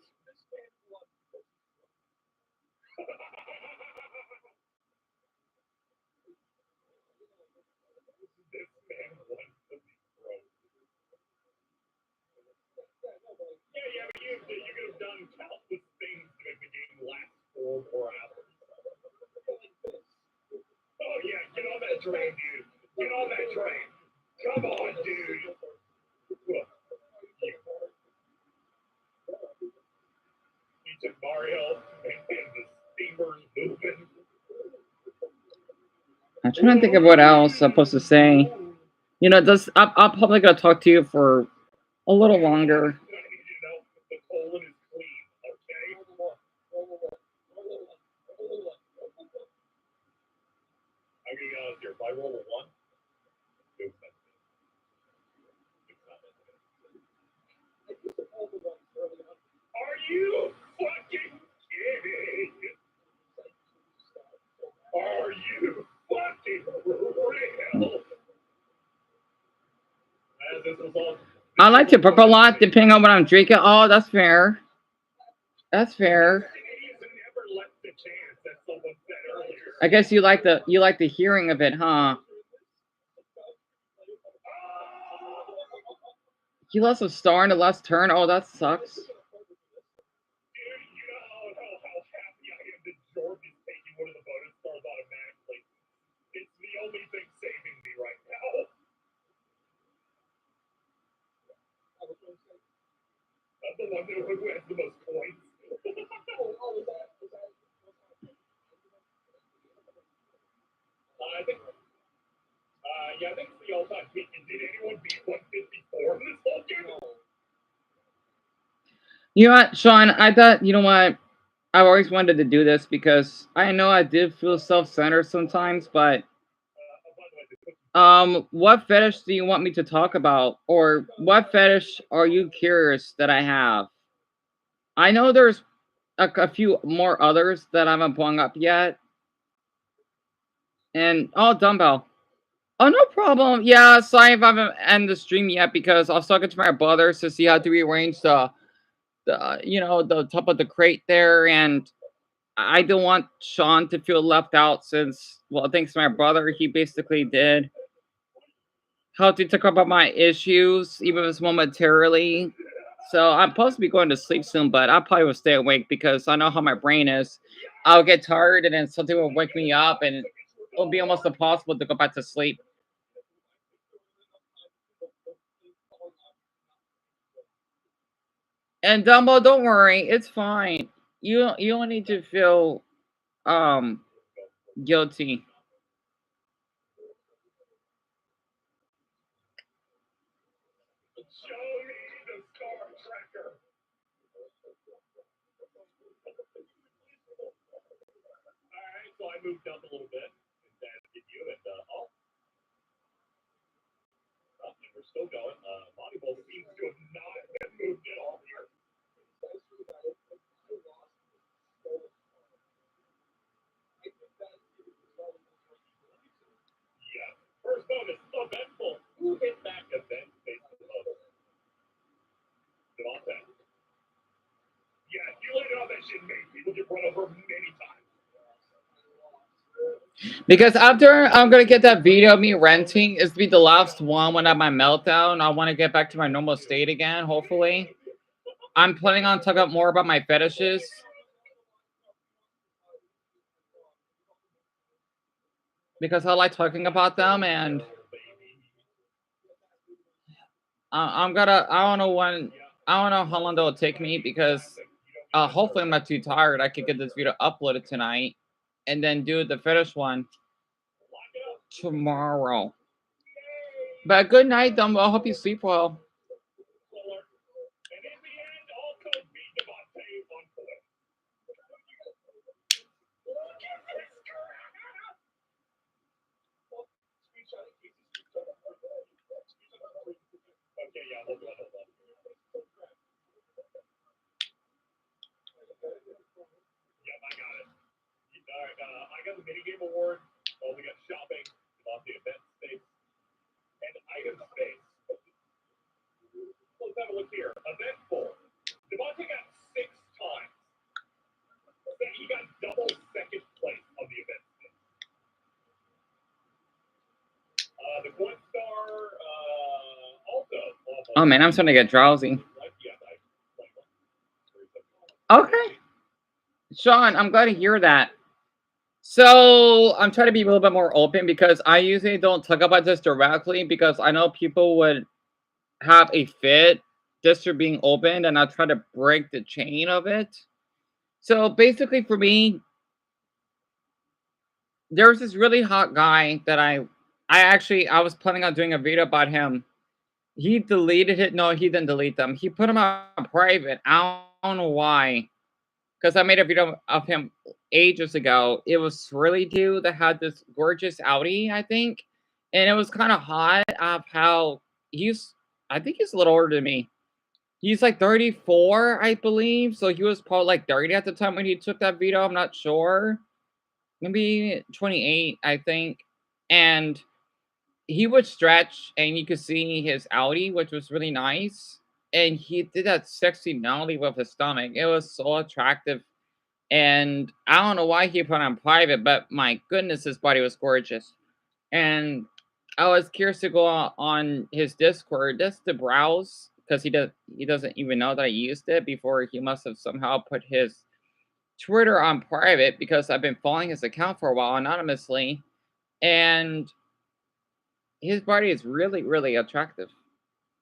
Oh yeah, get on that train, dude. Get on that train. Come on, dude. He took Mario and the steamer's moving. I'm trying to think of what else I'm supposed to say. You know, I'm probably gonna talk to you for a little longer. I'm gonna be honest here. If I roll a 1, are you fucking kidding? Are you fucking real? This was all. I like to burp a lot depending on what I'm drinking. Oh, that's fair. That's fair. I guess you like the hearing of it, huh? You lost a star in the last turn. Oh, that sucks. It's the only thing saving me right now. I'm the one who has the most points. I think, yeah, I think it's the all-time peak. And did anyone beat 154 in this whole game? You know what, Sean? I thought, you know what? I've always wanted to do this because I know I did feel self-centered sometimes, but what fetish do you want me to talk about? Or what fetish are you curious that I have? I know there's a few more others that I haven't brought up yet. And, oh, dumbbell. Oh, no problem. Yeah, sorry if I haven't ended the stream yet because I was talking to my brothers to see how to rearrange the you know, the top of the crate there, and I don't want Sean to feel left out since, well, thanks to my brother, he basically did help to talk about my issues, even if it's momentarily. So I'm supposed to be going to sleep soon, but I probably will stay awake because I know how my brain is. I'll get tired and then something will wake me up and it'll be almost impossible to go back to sleep. And Dumbo, don't worry, it's fine. You don't need to feel guilty. Show me the star tracker. Alright, so I moved up a little bit and then get you and oh. Oh, and we're still going. Volleyball seems to have not been moved at all here. Yeah. First bonus, eventful. Who hit that event based on the bonus? Devontae. Yeah, you laid it on that shit made people get run over many times. Because after I'm gonna get that video of me renting, it's be the last one when I have my meltdown. I want to get back to my normal state again, hopefully. I'm planning on talking more about my fetishes. Because I like talking about them, and I don't know how long that'll take me because hopefully I'm not too tired. I could get this video uploaded tonight and then do the fetish one tomorrow. But good night, Dumbo. I hope you sleep well. Okay, yeah, hold on. Yep, I got it. All right, I got the minigame award. Oh, we got shopping, the event space, and item space. Let's have a look here. Eventful. Devontae got 6 times. He got double second place on the event space. The Coin Star also. Oh man, I'm starting to get drowsy. Okay. Sean, I'm glad to hear that. So I'm trying to be a little bit more open because I usually don't talk about this directly because I know people would have a fit just for being open, and I try to break the chain of it. So basically for me, there was this really hot guy that I was planning on doing a video about him. He deleted it. No, he didn't delete them. He put them on private. I don't know why. Because I made a video of him ages ago. It was really dude that had this gorgeous Audi, I think. And it was kind of hot of how I think he's a little older than me. He's like 34, I believe. So he was probably like 30 at the time when he took that video. I'm not sure. Maybe 28, I think. And he would stretch and you could see his Audi, which was really nice. And he did that sexy nollie with his stomach. It was so attractive. And I don't know why he put on private, but my goodness, his body was gorgeous. And I was curious to go on his Discord just to browse because he doesn't even know that I used it before. He must have somehow put his Twitter on private because I've been following his account for a while anonymously. And his body is really, really attractive.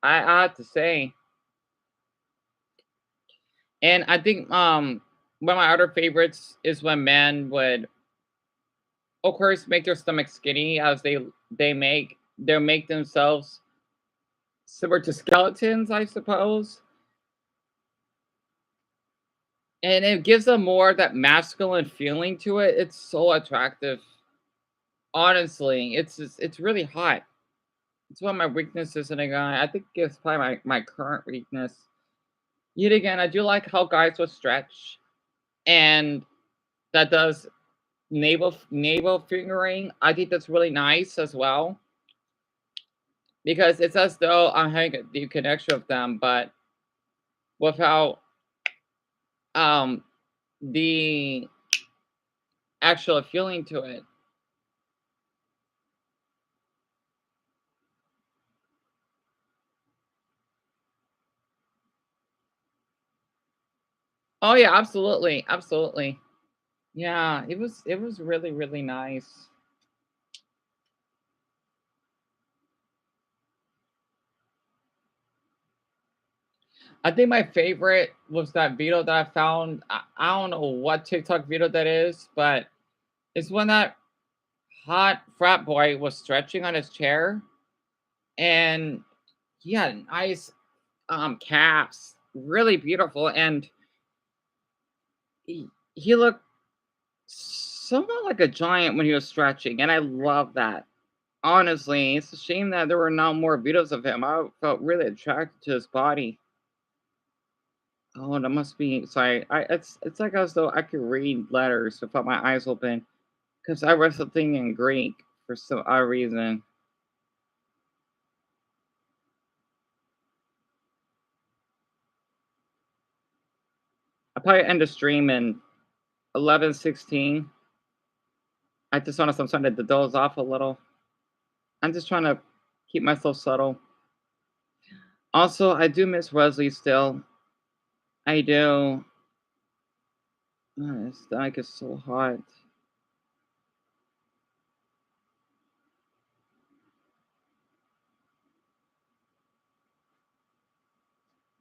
I have to say. And I think one of my other favorites is when men would, of course, make their stomach skinny as they make themselves similar to skeletons, I suppose. And it gives them more of that masculine feeling to it. It's so attractive. Honestly, it's really hot. It's one of my weaknesses in a guy. I think it's probably my current weakness. Yet again, I do like how guys will stretch, and that does navel fingering. I think that's really nice as well, because it's as though I'm having a deep connection with them, but without the actual feeling to it. Oh yeah, absolutely, absolutely. Yeah, it was really really nice. I think my favorite was that video that I found. I don't know what TikTok video that is, but it's when that hot frat boy was stretching on his chair, and he had nice calves, really beautiful, and he looked somewhat like a giant when he was stretching, and I love that. Honestly, it's a shame that there were not more videos of him. I felt really attracted to his body. Oh, that must be sorry. It's like as though I could read letters without my eyes open, because I read something in Greek for some odd reason. I probably end the stream in 11:16. I just want to sometimes to doze off a little. I'm just trying to keep myself subtle. Also, I do miss Wesley still. I do. Oh, his stomach is so hot.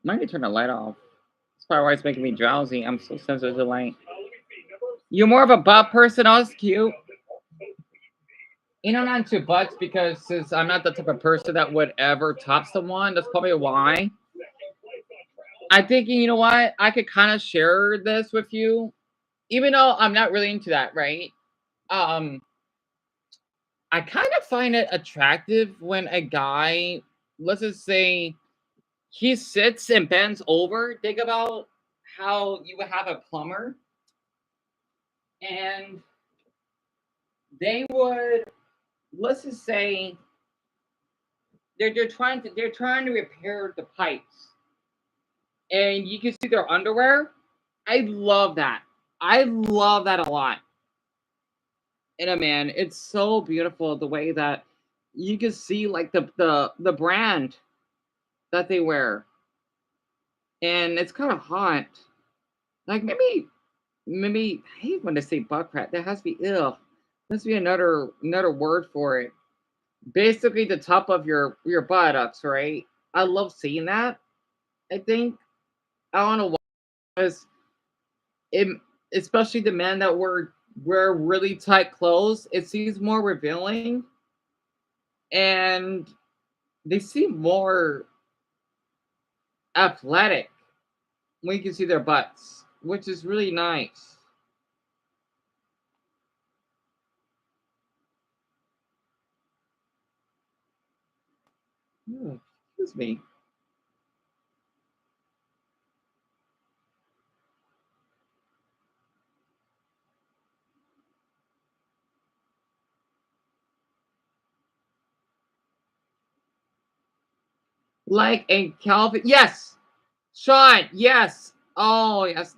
Might need to turn the light off. That's probably why it's making me drowsy. I'm so sensitive to light. You're more of a butt person. Oh, that's cute. You know, not into butts because since I'm not the type of person that would ever top someone. That's probably why. I'm thinking, you know what? I could kind of share this with you, even though I'm not really into that, right? Um, I kind of find it attractive when a guy, let's just say, he sits and bends over. Think about how you would have a plumber, and they would, let's just say, they're trying to repair the pipes, and you can see their underwear. I love that. I love that a lot. In a man, it's so beautiful the way that you can see like the brand that they wear, and it's kind of hot. Like maybe I hate when they say butt crack. There has to be ill. There has to be another word for it. Basically, the top of your buttocks, right? I love seeing that. I think I don't know why, because it, especially the men that wear really tight clothes, it seems more revealing, and they seem more athletic when you can see their butts, which is really nice. Excuse me. Like a Calvin, yes. Sean, yes. Oh, yes.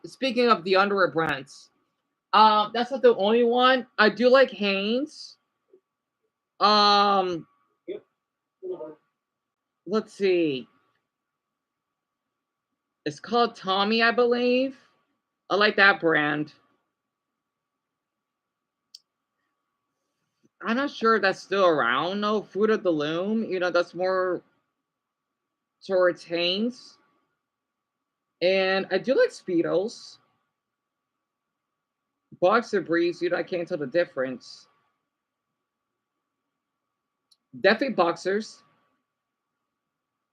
Speaking of the underwear brands, that's not the only one. I do like Hanes. Um, let's see. It's called Tommy, I believe. I like that brand. I'm not sure that's still around. No, Fruit of the Loom. You know, that's more towards Hanes. And I do like Speedos. boxer briefs, I can't tell the difference. Definitely boxers.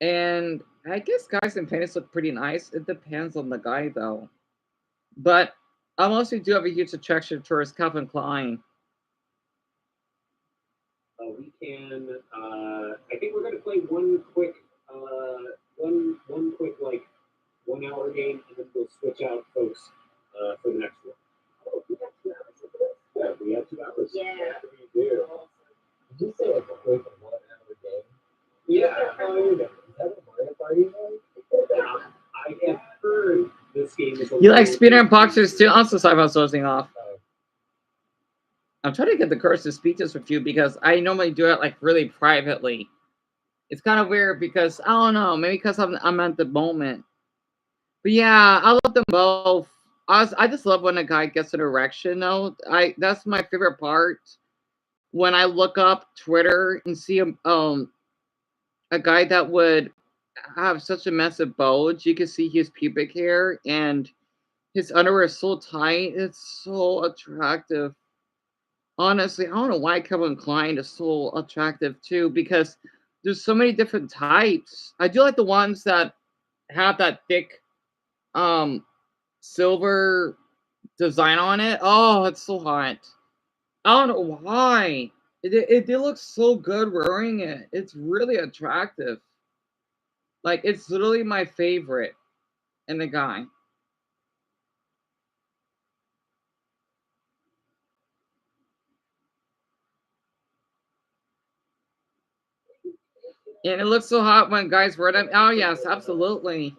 And I guess guys in panties look pretty nice. It depends on the guy, though. But I mostly do have a huge attraction towards Calvin Klein. We can. I think we're gonna play one quick, one quick like 1 hour game, and then we'll switch out folks for the next one. Oh, we got 2 hours for this. Yeah, we have 2 hours. Yeah, we do. Did you say a quick 1 hour game? Yeah. Is that a Mario Party? I have heard this game is. You like speeder and boxers too? Also, sorry about dozing off. I'm trying to get the courage to speak this with you because I normally do it like really privately. It's kind of weird because I don't know, maybe because I'm at the moment. But yeah, I love them both. I just love when a guy gets an erection. Though that's my favorite part. When I look up Twitter and see a guy that would have such a massive bulge, you can see his pubic hair and his underwear is so tight. It's so attractive. Honestly, I don't know why Calvin Klein is so attractive too, because there's so many different types. I do like the ones that have that thick silver design on it. Oh, it's so hot. I don't know why. It looks so good wearing it. It's really attractive. Like, it's literally my favorite in the guy. And it looks so hot when guys wear them. Oh, yes, absolutely.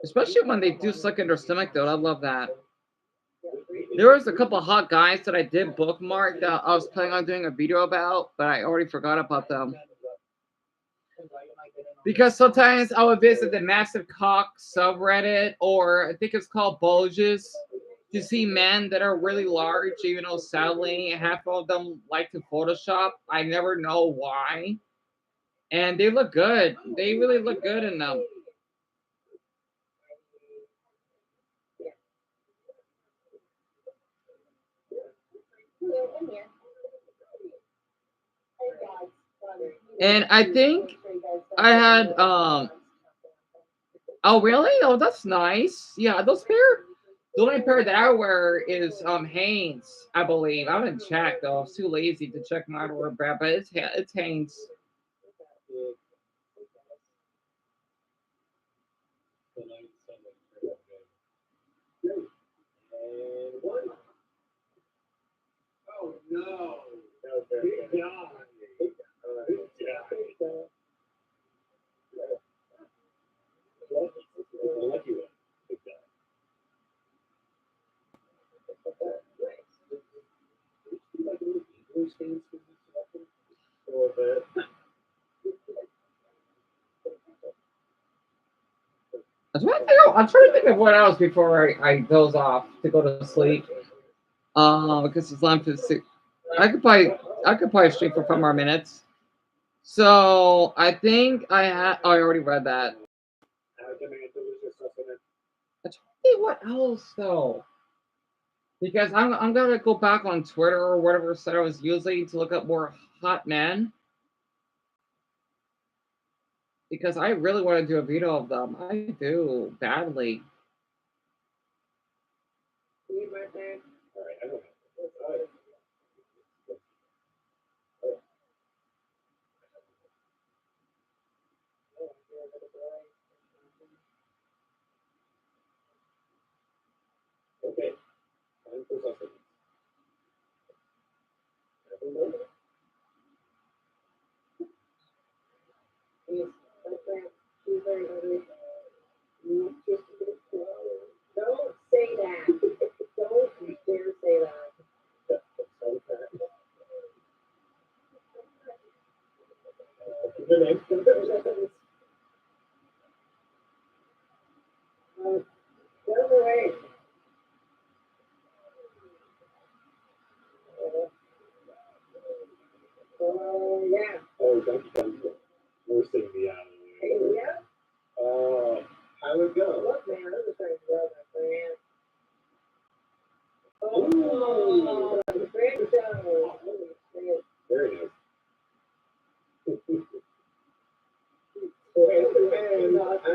Especially when they do suck in their stomach, though. I love that. There was a couple hot guys that I did bookmark that I was planning on doing a video about, but I already forgot about them. Because sometimes I would visit the Massive Cock subreddit, or I think it's called Bulges, to see men that are really large, even though sadly half of them like to Photoshop. I never know why. And they look good. They really look good in them. And I think I had oh really? Oh, that's nice. Yeah, those pair. The only pair that I wear is Hanes, I believe. I haven't checked though. I was too lazy to check my underwear brand, but it's Hanes. Oh no! Big guy. Lucky one. Big guy. I'm trying to think of what else before I doze off to go to sleep. Because it's 11:56. I could probably stream for 5 more minutes. So I think I already read that. Hey, what else though? Because I'm gonna go back on Twitter or whatever site I was using to look up more hot men. Because I really want to do a video of them. I do badly. Okay. Time for something.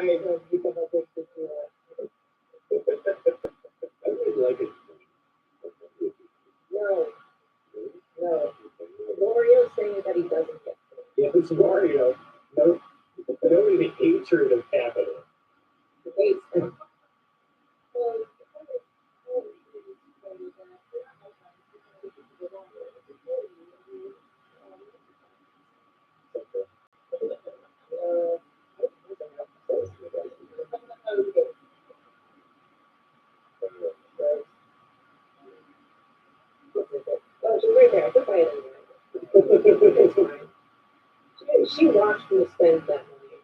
Right. Become addicted to it. I really like it. No. No. Wario's saying that he doesn't get it. Yeah, it's Wario. No, the hatred of capital. He hates him. Oh, she's right there. I took my head anyway. It's fine. She watched me spend that money.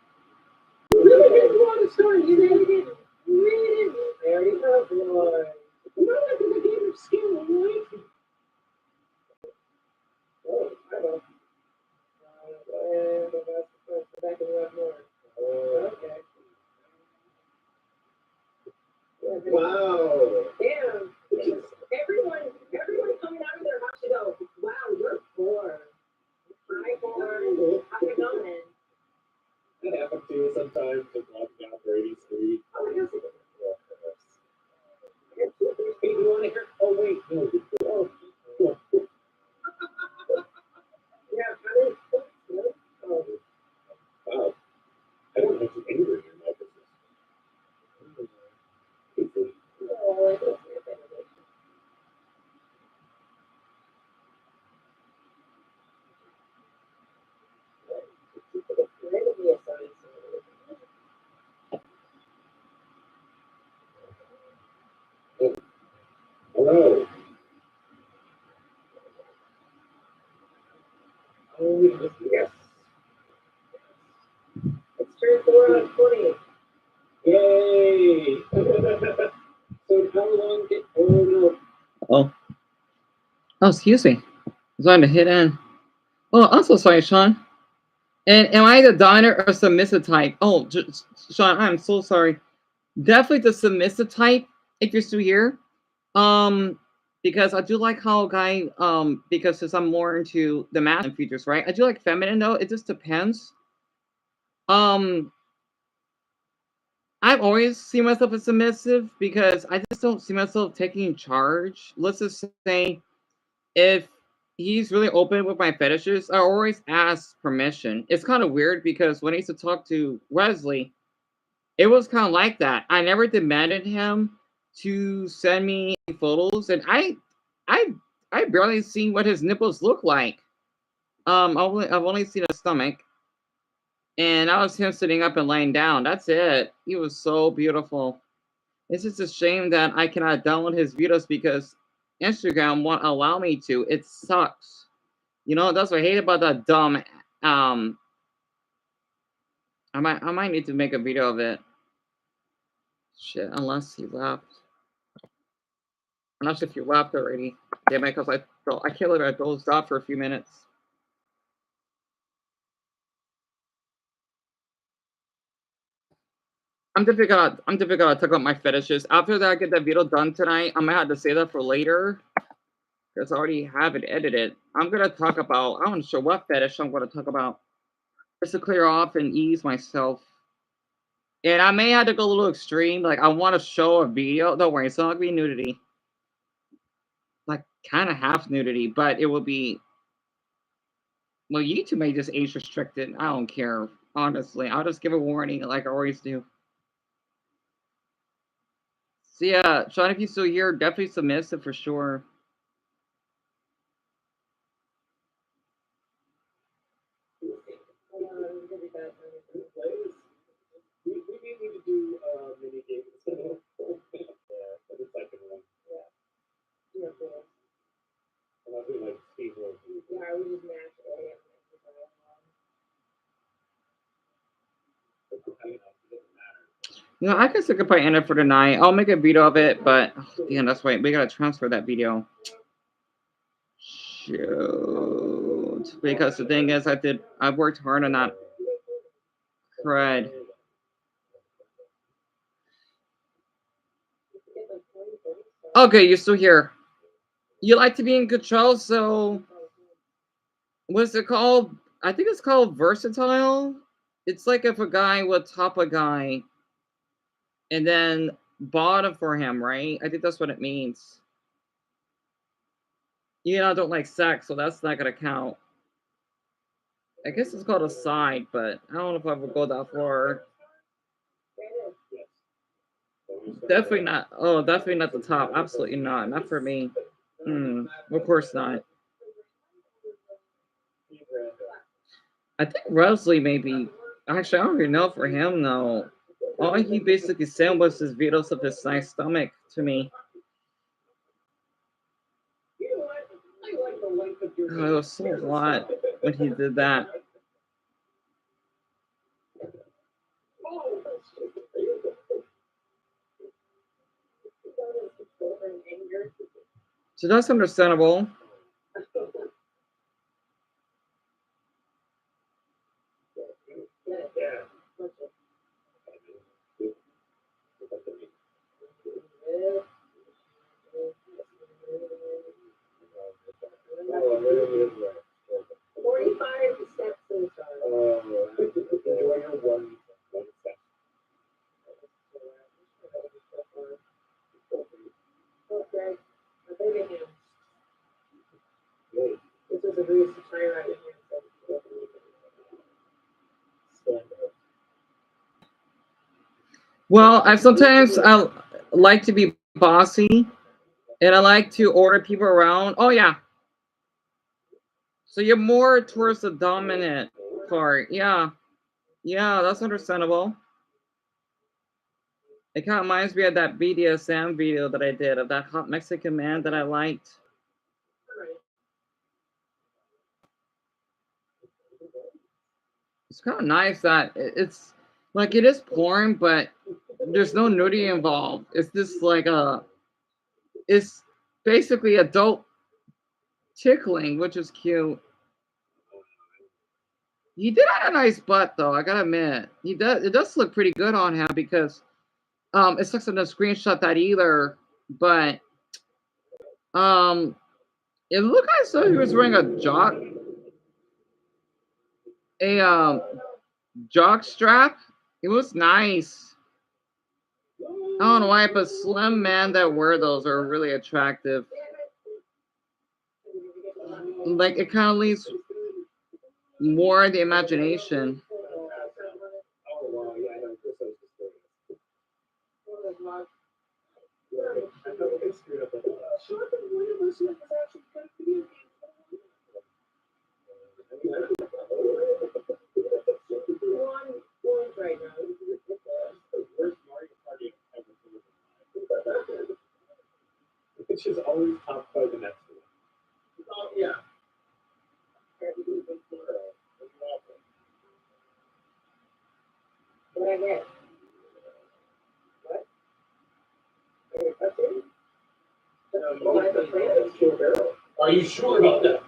You really didn't want to start. You really didn't. You really didn't. I already have one. You know that because I gave her skin, right? Oh, I know. And that's back in the more. Okay. Wow. Damn. Everyone coming out of their house to go, wow, you're poor. Hi, poor. How you going? That happens to you sometimes, just walking down Brady Street. Oh, yes. Hey, you want to hear? Oh, wait. No. Oh. Yeah, how many books? Oh. Wow. I don't have any anger in my business. Oh, I don't Hello. Oh, yes. It's turned 4 on 20. Yay! So how long did no. Oh, excuse me. I was trying to hit in. Oh, I'm so sorry, Sean. And am I the dominant or submissive type? Oh, Sean, I'm so sorry. Definitely the submissive type. If you're still here, because I do like how a guy, because since I'm more into the masculine features, right? I do like feminine though. It just depends. I've always seen myself as submissive because I just don't see myself taking charge. Let's just say if he's really open with my fetishes, I always ask permission. It's kind of weird because when I used to talk to Wesley, it was kind of like that. I never demanded him to send me photos, and I barely seen what his nipples look like. I've only seen a stomach. And that was him sitting up and laying down. That's it. He was so beautiful. It's just a shame that I cannot download his videos because Instagram won't allow me to. It sucks. You know, that's what I hate about that dumb. I might need to make a video of it. Shit, unless he left. I'm not sure if you left already. Damn it, because I can't let it dozed off for a few minutes. I'm definitely gonna talk about my fetishes. After that I get that video done tonight, I might have to say that for later. Because I already have it edited. I'm gonna talk about, I'm not sure what fetish I'm gonna talk about. Just to clear off and ease myself. And I may have to go a little extreme. Like I want to show a video. Don't worry, it's not gonna be nudity. Like kind of half nudity, but it will be, well, YouTube may just age restricted. I don't care. Honestly, I'll just give a warning like I always do. So yeah, Sean, if you're still here, definitely submissive for sure. We need to do mini games. Yeah, for the second one. Yeah, cool. And I'll do like speed road. Yeah, I would just match it. You know, I guess I could probably end it for tonight. I'll make a video of it, but damn, that's right. We gotta transfer that video. Shoot. Because the thing is, I've worked hard on that crud. Okay, you're still here. You like to be in control, so what's it called? I think it's called versatile. It's like if a guy would top a guy and then bought it for him, right? I think that's what it means. I don't like sex, so that's not gonna count. I guess it's called a side, but I don't know if I would go that far. Definitely not. Oh, definitely not the top. Absolutely not. Not for me. Of course not. I think Wesley maybe. Actually, I don't even know for him though. All he basically said was his videos of his nice stomach to me. Oh, it was so hot when he did that. So that's understandable. Well, I sometimes like to be bossy, and I like to order people around. Oh yeah. So you're more towards the dominant part. Yeah. Yeah, that's understandable. It kind of reminds me of that BDSM video that I did of that hot Mexican man that I liked. It's kind of nice that it's like it is porn, but there's no nudity involved. It's just like it's basically adult tickling, which is cute. He did have a nice butt, though. I gotta admit, he does. It does look pretty good on him because it sucks in the screenshot that either, but it looked as though he was wearing a jock strap. It was nice. I don't know why, but slim men that wear those are really attractive. Like it kind of leaves more the imagination. She's always top by the next one. Oh, yeah. What I get? What? Are you sure about that?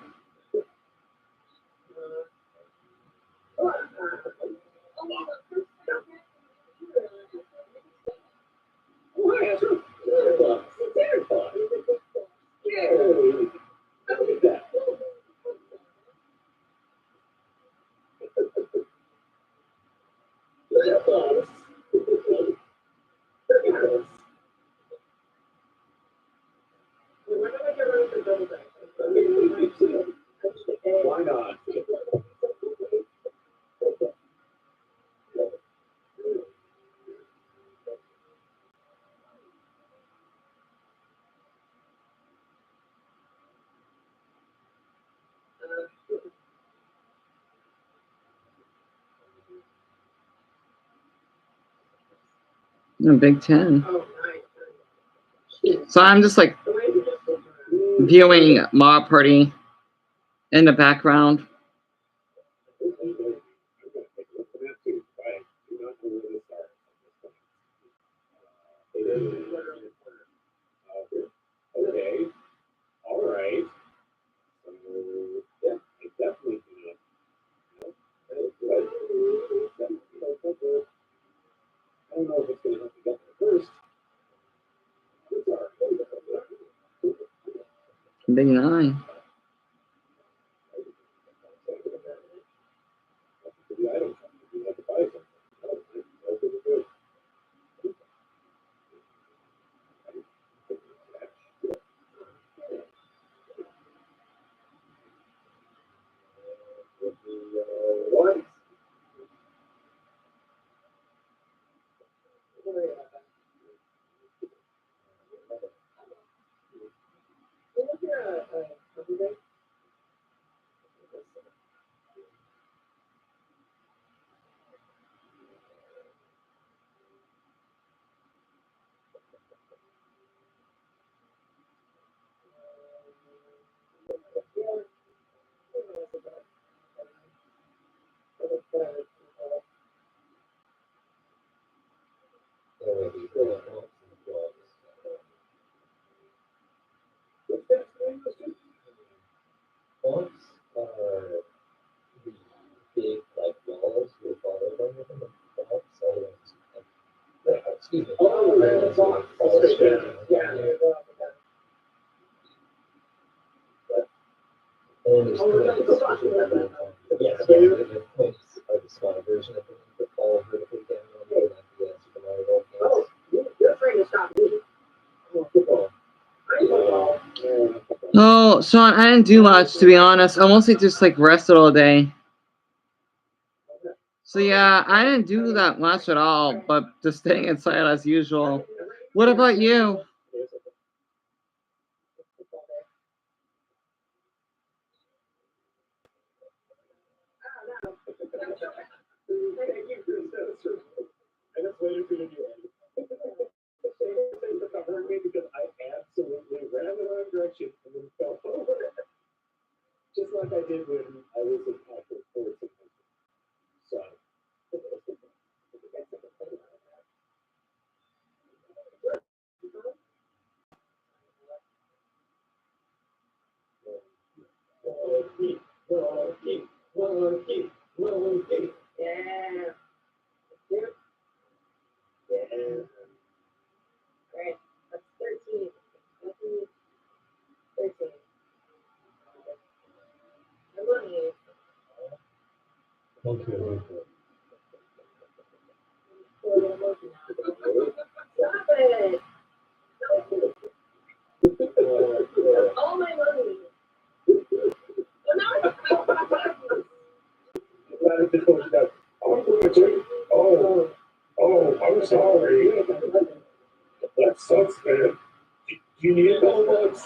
Why not? Big 10. So I'm just like viewing Mob Party in the background. Okay. All right. Yeah, I definitely do. I don't know if it's going to help you get there first. Big 9. worry about that. You look here a coffee break? Once the big like walls were followed on them, perhaps excuse me. Oh, that's all. Yeah. And there's yes, the points are the smaller version of them that fall vertically down on the Super Mario Golf games. Oh, you're afraid to stop me. Oh, Sean, I didn't do much, to be honest. I mostly just like rested all day. So yeah, I didn't do that much at all, but just staying inside as usual. What about you? I just waited for you to do it. Thanks for covering me because I absolutely ran in the wrong direction and then fell over. Just like I did when I was in Patrick Force. So. Yeah. Yeah. Great. That's 13. 13. I'm on you. Okay. Stop it. All my money. Oh, I'm sorry. That sucks, man. Do you need a couple bucks?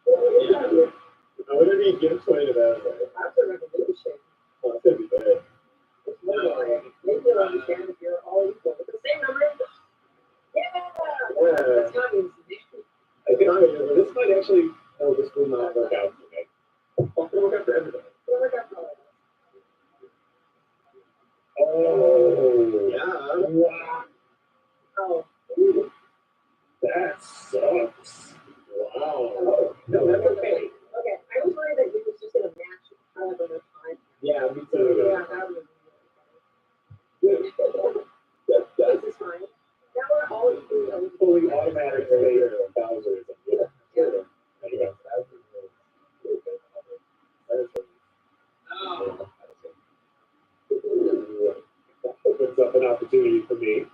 Yeah. Whatever you give, 20 of that. That's a revolution. Oh, it's gonna be bad. Maybe you'll understand if you're all equal. With the same number. Yeah. That's communism. I can argue, this might actually, this will not work out for me. It's gonna work out for everybody. It'll work out for all of us. Oh, yeah. Wow. Oh. That sucks. Wow. Oh, no, that's okay. Okay, I was worried that you was just gonna match another time. Yeah, me too. Yeah, that would be good. This is fine. Now we're all equally Fully automatic layer of Bowser's. Yeah. There you go. Oh. That opens up an opportunity for me.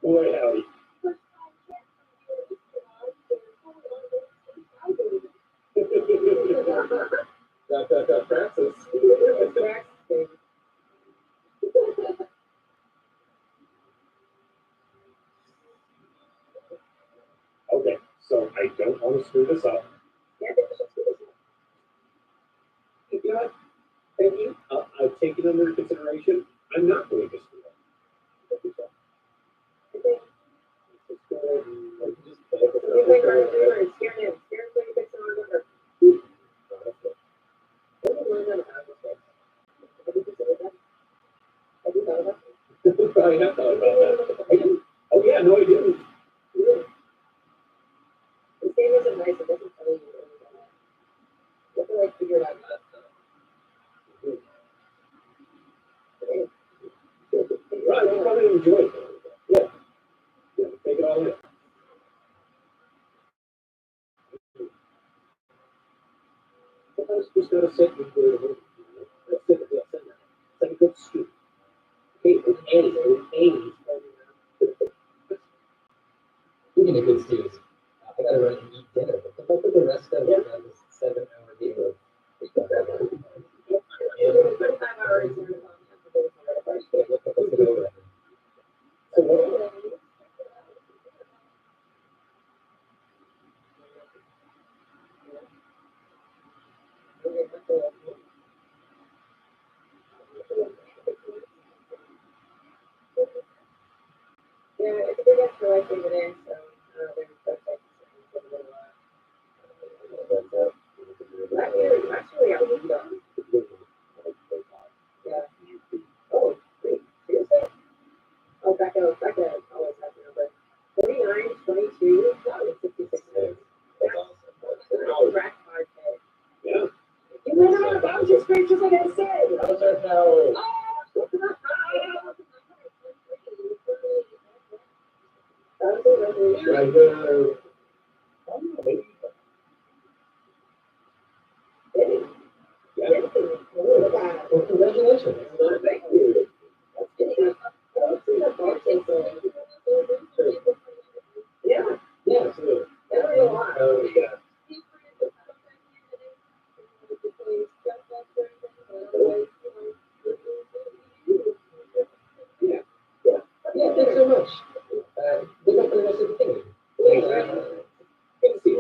Boy, howdy. Francis. Okay, so I don't want to screw this up. You know what? Thank you. I've taken under consideration. I'm not going to screw up. I have thought about that. Oh yeah, no, I didn't. This game isn't nice. It doesn't tell you. You have to like figure it out. Right, you probably enjoy it. Yeah. Yeah, take it all in. Sometimes you just gotta sit and enjoy the movie. That's it. Yeah, sit down. It's like a good stew. Hey, with Annie. Speaking of good stews, I gotta run and eat dinner. But look at the rest of this 7-hour game of 25 hours. So what Yeah, it's a big extra life over there, so there's actually, I would yeah. Oh, wait, seriously? Oh, Becca always has the number. 49, 22, that was 56 minutes. That's rack 5K. Yeah. You went on a bouncy streak just like I said. How's that now? Well, congratulations. Thank you. Yeah. Yeah, absolutely. Yeah. Yeah, thanks so much. Good luck for the rest of the thing. Good to see you.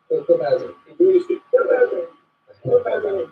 Go Bowser. Go Bowser. Go Bowser.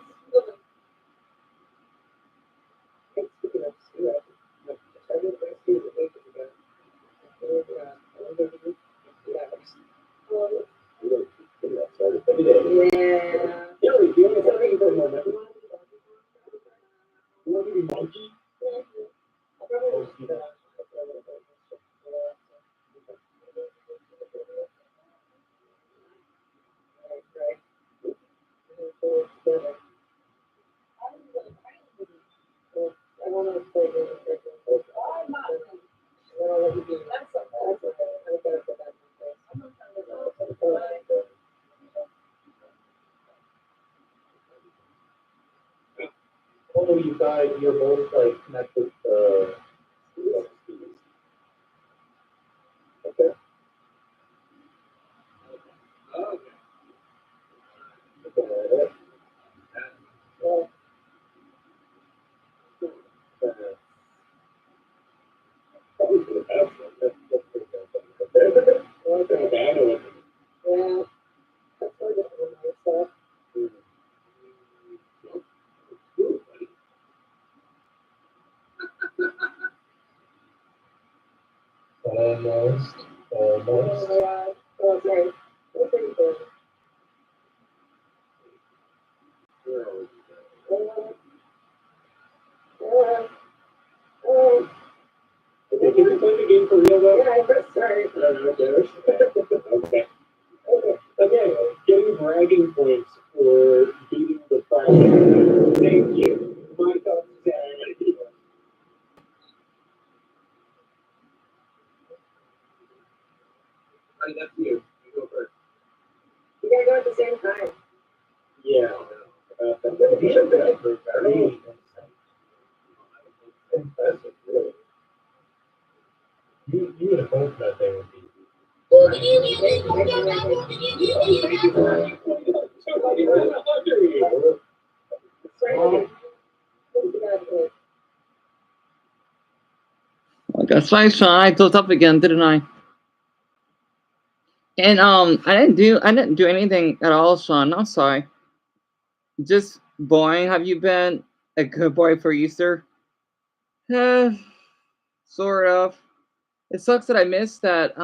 Oh, you guys, you're both like connected. Okay. Almost. Oh, sorry. Okay, can you play the game for real though? Yeah, sorry. Okay. Okay, getting bragging points for beating the fight. Thank you. My thoughts. That's you. You go first. You gotta go at the same time. Yeah. Very impressive, really. You would have hoped that they would be. I guess I closed up again, didn't I? And I didn't do anything at all, Sean. I'm sorry. Just boring. Have you been a good boy for Easter? Sort of. It sucks that I missed that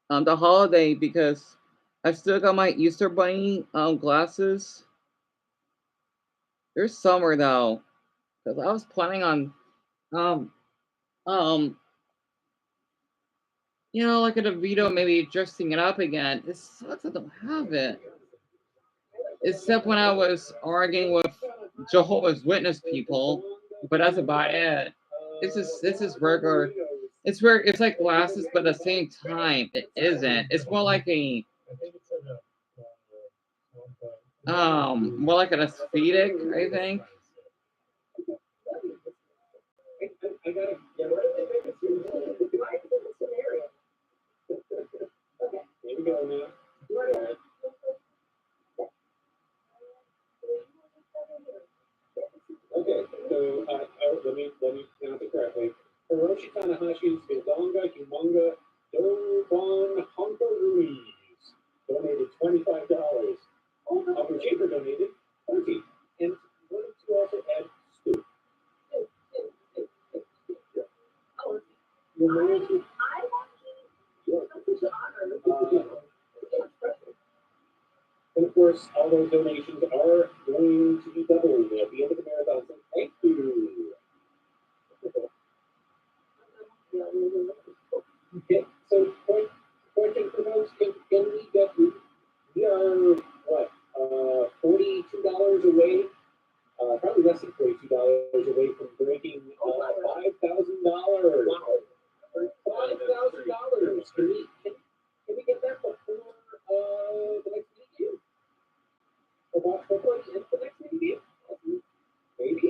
the holiday because I still got my Easter bunny glasses. They're summer though, because I was planning on um like at a video maybe dressing it up again. It sucks I don't have it. Except when I was arguing with Jehovah's Witness people, but that's about it. This is regular. It's like glasses, but at the same time, it isn't. It's more like a more like an aesthetic, I think. Okay, so let me pronounce it correctly. Hiroshi Tanahashi's Gazonga Humonga Dobon Honka Ruiz donated $25. Albert Chamber donated 20. And wanted to also add Stu. Your marriage. Yeah, it's an honor. And of course, all those donations are going to be doubled at the end of the marathon. So thank you. Okay, so question for folks, can we get, we are, what, $42 away, probably less than $42 away from breaking $5,000. $5,000. Can we get that before the next meeting? About before the end of the next meeting? Maybe.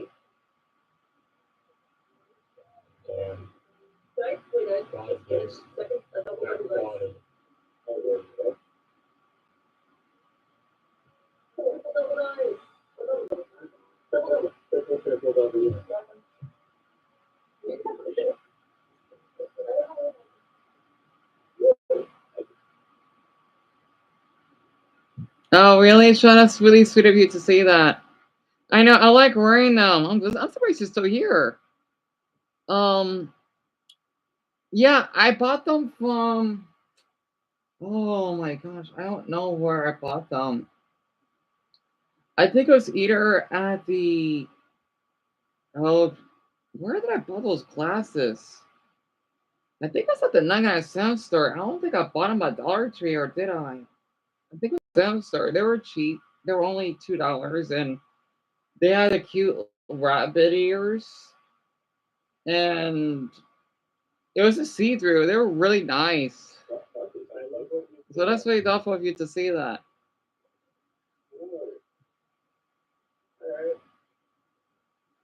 Oh, really, Sean? That's really sweet of you to say that. I know. I like wearing them. I'm surprised you're still here. Yeah, I bought them from. Oh my gosh, I don't know where I bought them. I think it was either at the. Oh, where did I buy those glasses? I think it was at the 99-cent store. I don't think I bought them at Dollar Tree, or did I? I think it was Cent store. They were cheap. They were only $2, and they had a cute rabbit ears, and it was a see-through. They were really nice. So that's really thoughtful of you to see that. Alright.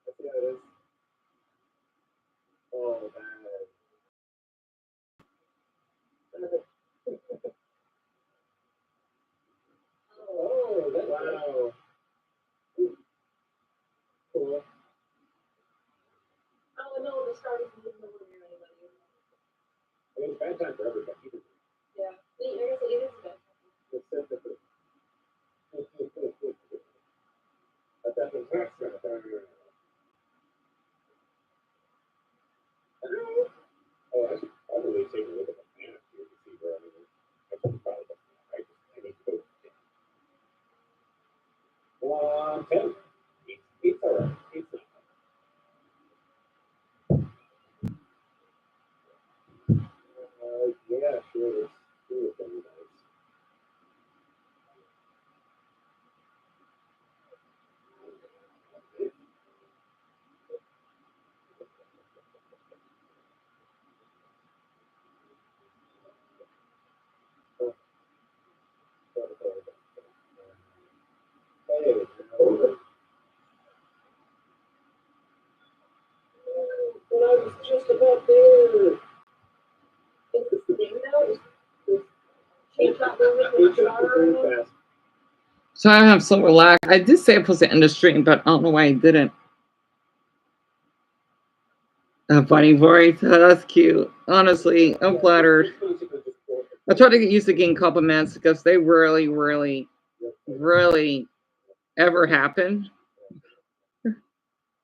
Let's see how it is. Oh, man. Oh, that's wow. Cool. Oh no, the start isn't even over near anybody. I mean, it's bad time for everybody. Yeah, I guess it is bad. That's definitely correct. Oh, I should probably take a look at the map here to see where everything. I should probably look at it. I need to go. 10. It's all right. It's not. Yeah, sure. It's very nice. Hey, but I was just about there. It's the same though. Change that movement with the star. So I have so relaxed. I did say I was supposed to end the stream, but I don't know why I didn't. A funny voice. Oh, that's cute. Honestly, I'm flattered. I try to get used to getting compliments because they really, really, really ever happen.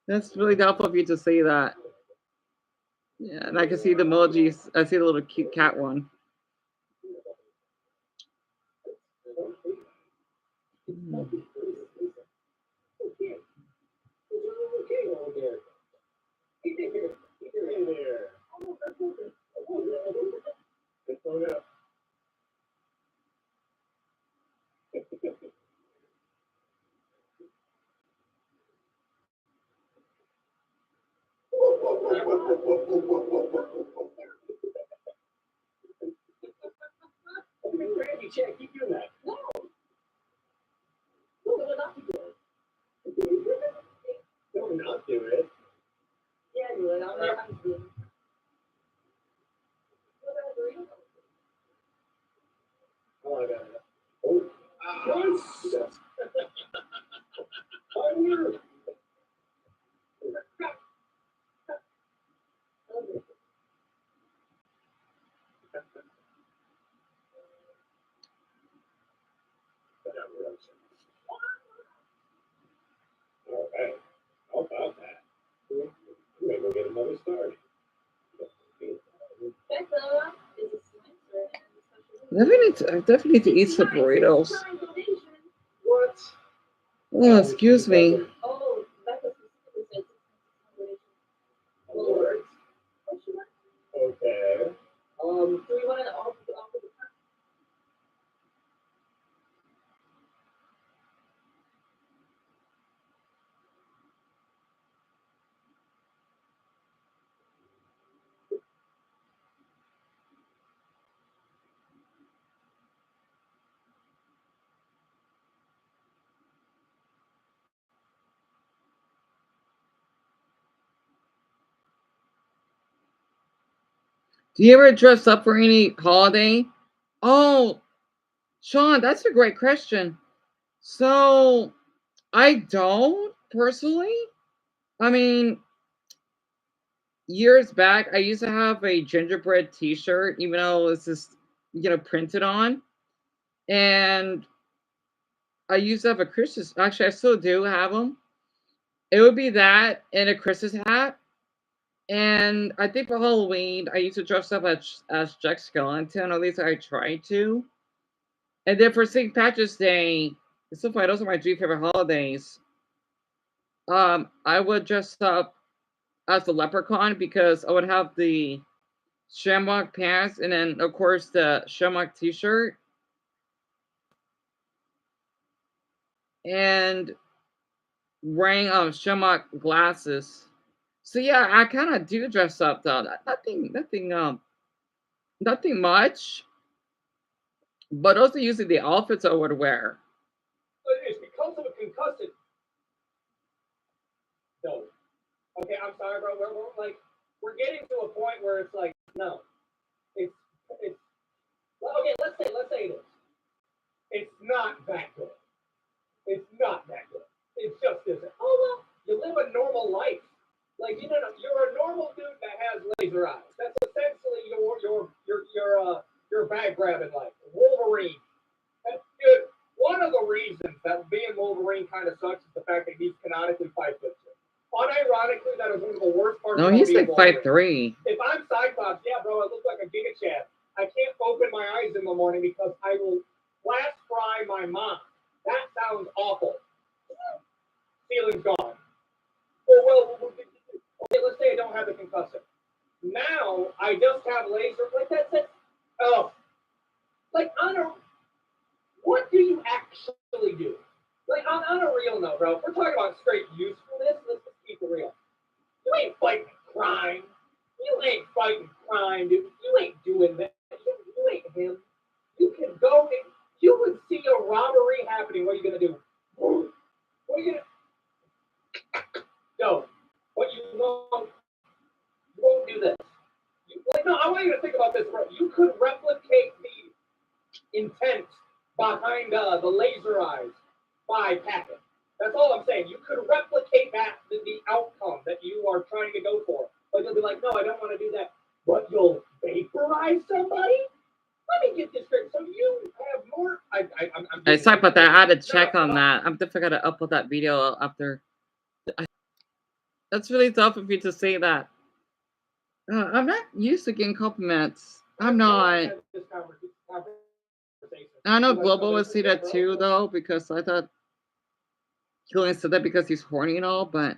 That's really thoughtful of you to say that. Yeah, and I can see the emojis. I see the little cute cat one. Randy, check, keep doing that. No. No, not do it. No, not do it. Yeah, do it. I'll let you do. Oh, I got it. Oh, nice. Fire. All right. How about that? We may go get another start. I definitely need to eat some burritos. What? Oh, excuse me. Okay. Do we want to offer the Do you ever dress up for any holiday? Oh, Sean, that's a great question. So, I don't personally. I mean, years back, I used to have a gingerbread T-shirt, even though it's just printed on, and I used to have a Christmas. Actually, I still do have them. It would be that and a Christmas hat. And I think for Halloween, I used to dress up as Jack Skellington. At least I tried to. And then for St. Patrick's Day, it's so funny. Those are my three favorite holidays. I would dress up as the leprechaun because I would have the shamrock pants and then, of course, the shamrock T-shirt. And wearing shamrock glasses. So yeah, I kind of do dress up though. Nothing much. But those are usually the outfits I would wear. It's because of a concussive. No. Okay, I'm sorry, bro. We're getting to a point where it's like, no. It's well, okay, let's say this. It's not that good. It's not that good. It's just this. Oh well, you live a normal life. Like you're a normal dude that has laser eyes. That's essentially your bag grabbing life. Wolverine. That's good. One of the reasons that being Wolverine kind of sucks is the fact that he's canonically 5'6". Unironically, that is one of the worst parts. No, of he's being like Wolverine. 5'3". If I'm Cyclops, yeah, bro, I look like a Giga Chad. I can't open my eyes in the morning because I will flash fry my mom. That sounds awful. Feeling's gone. Well, okay, let's say I don't have the concussive. Now I just have laser. Like that's it. Oh, like what do you actually do? Like on a real note, bro. If we're talking about straight usefulness, let's just keep it real. You ain't fighting crime. You ain't fighting crime, dude. You ain't doing that. You ain't him. You can go and you would see a robbery happening. What are you gonna do? What are you gonna? No. What you won't do this. I want you to think about this, bro. You could replicate the intent behind the laser eyes by Packet. That's all I'm saying. You could replicate the outcome that you are trying to go for. But you'll be like, no, I don't want to do that. But you'll vaporize somebody? Let me get this straight. So you have more. Hey, sorry about that. I had to check on that. I'm definitely gonna upload that video after. That's really tough of you to say that. I'm not used to getting compliments. I'm not. I know Global would see that too, though, because I thought he only said that because he's horny and all, but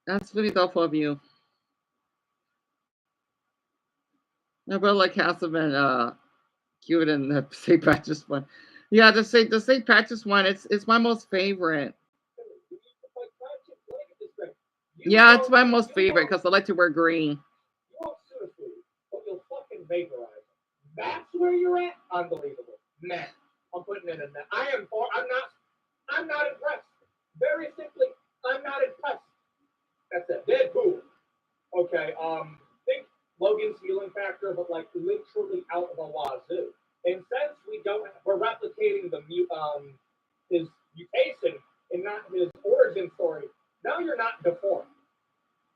that's really thoughtful of you. I feel like has been cute in the St. Patrick's one. Yeah, the St. Patrick's one, it's my most favorite. Yeah, it's my most favorite because I like to wear green. You won't sue a food, but you'll fucking vaporize them. That's where you're at? Unbelievable. Man, I'm putting it in that. I'm not impressed. Very simply, I'm not impressed. That's it. Deadpool. Okay, think Logan's healing factor, but like literally out of the wazoo. And since we're replicating his mutation and not his origin story, now you're not deformed.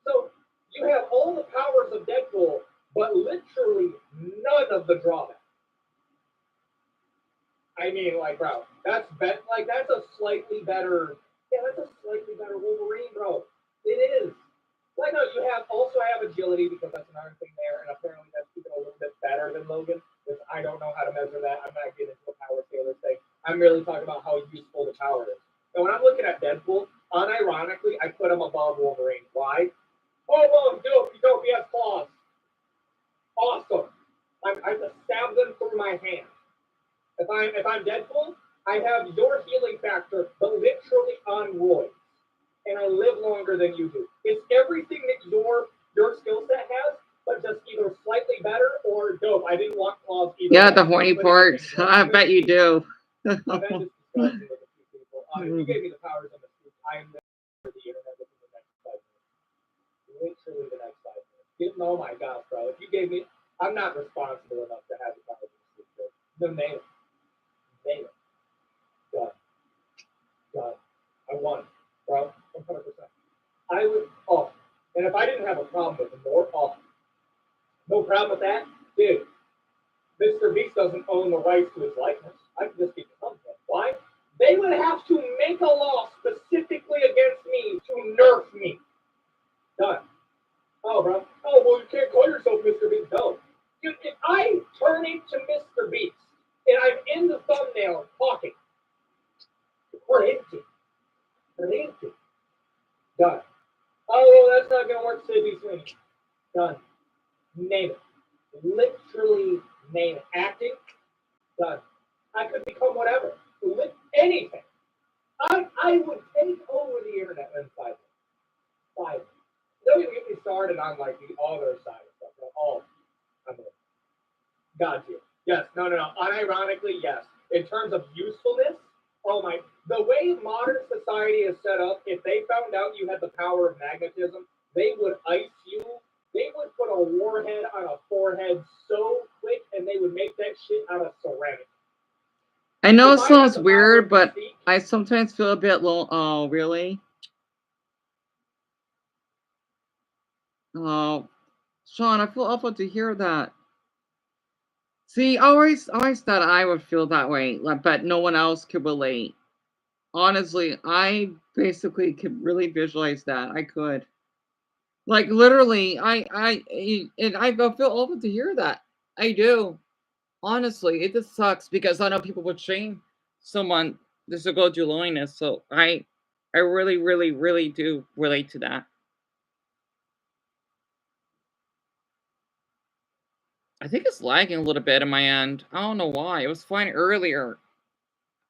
So you have all the powers of Deadpool, but literally none of the drawbacks. I mean, like, bro, that's a slightly better Wolverine, bro. It is. Like, no, you also have agility because that's another thing there, and apparently that's even a little bit better than Logan. Because I don't know how to measure that. I'm not getting into a power scaler thing. I'm really talking about how useful the power is. And when I'm looking at Deadpool, unironically, I put him above Wolverine. Why? Oh, well, dope, he has claws. Awesome. I just stab them through my hand. If I'm Deadpool, I have your healing factor, but literally on roids, and I live longer than you do. It's everything that your skill set has, but just either slightly better or dope. I didn't want claws either. Yeah, the horny parts. I bet you do. I've been just discussing with a few people. If you gave me the powers on the street, I am never the internet within the next 5 minutes. Literally the next 5 minutes. Oh my gosh, bro. If you gave me, I'm not responsible enough to have the powers on the street, bro. No, name it. Name it. Done. I won, bro. 100%. I would, and if I didn't have a problem with it, no problem with that, dude. Mr. Beast doesn't own the rights to his likeness. I can just become him. Why? They would have to make a law specifically against me to nerf me. Done. Oh, bro. Oh, well, you can't call yourself Mr. Beast. No. If I turn into Mr. Beast and I'm in the thumbnail talking, we're empty. Done. Oh, well, that's not going to work. Sydney Sweeney. Done. Name it. Literally name it. Acting. Done. I could become whatever. Anything. I would take over the internet in 5 minutes. 5 minutes. Don't even get me started on like the other side of stuff. I'm in. Got you. Yes. No. Unironically, yes. In terms of usefulness, the way modern society is set up, if they found out you had the power of magnetism, they would ice you. They would put a warhead on a forehead so quick, and they would make that shit out of ceramic. I know it sounds weird, but I sometimes feel a bit low. Oh, really? Oh, Sean, I feel awful to hear that. See, I always thought I would feel that way, but no one else could relate. Honestly, I basically could really visualize that. I could. Like literally, I feel awful to hear that. I do. Honestly, it just sucks because I know people would shame someone just to go do loneliness. So I really, really, really do relate to that. I think it's lagging a little bit in my end. I don't know why. It was fine earlier.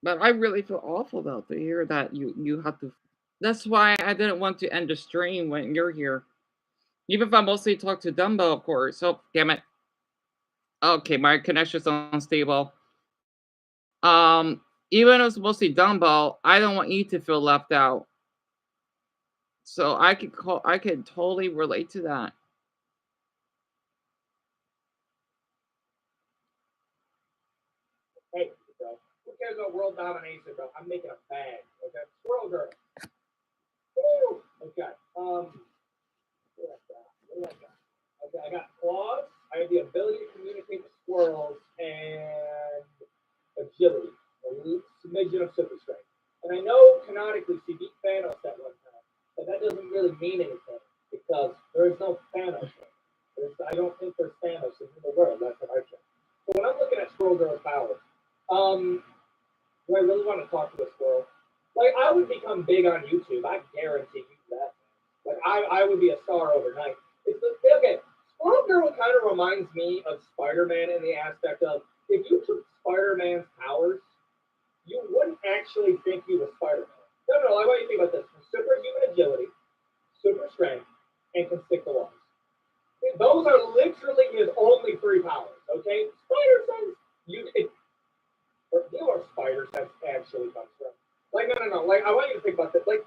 But I really feel awful though to hear that you have to. That's why I didn't want to end the stream when you're here. Even if I mostly talk to Dumbo, of course. Oh, damn it. Okay, my connection's unstable. Even if it's mostly Dumbo, I don't want you to feel left out. So I could totally relate to that. Hey, bro. Who cares about world domination, bro? I'm making a bag. Okay, Squirrel Girl. Woo! Okay. What do I got? Okay, I got claws. I have the ability to communicate with squirrels and agility. A smidgen of super strength. And I know canonically she beat Thanos at one time, but that doesn't really mean anything because there is no Thanos. I don't think there's Thanos in the world. That's what I think. So when I'm looking at Squirrel Girl's powers, do I really want to talk to a squirrel? Like, I would become big on YouTube. I guarantee you that. Like, I would be a star overnight. Okay, Squirrel Girl kind of reminds me of Spider-Man in the aspect of, if you took Spider-Man's powers, you wouldn't actually think he was Spider-Man. No, I want you to think about this. Superhuman agility, super strength, and can stick the walls. Those are literally his only 3 powers, okay? Spider sense, where spider sense actually comes from. Like, no. Like, I want you to think about this. Like,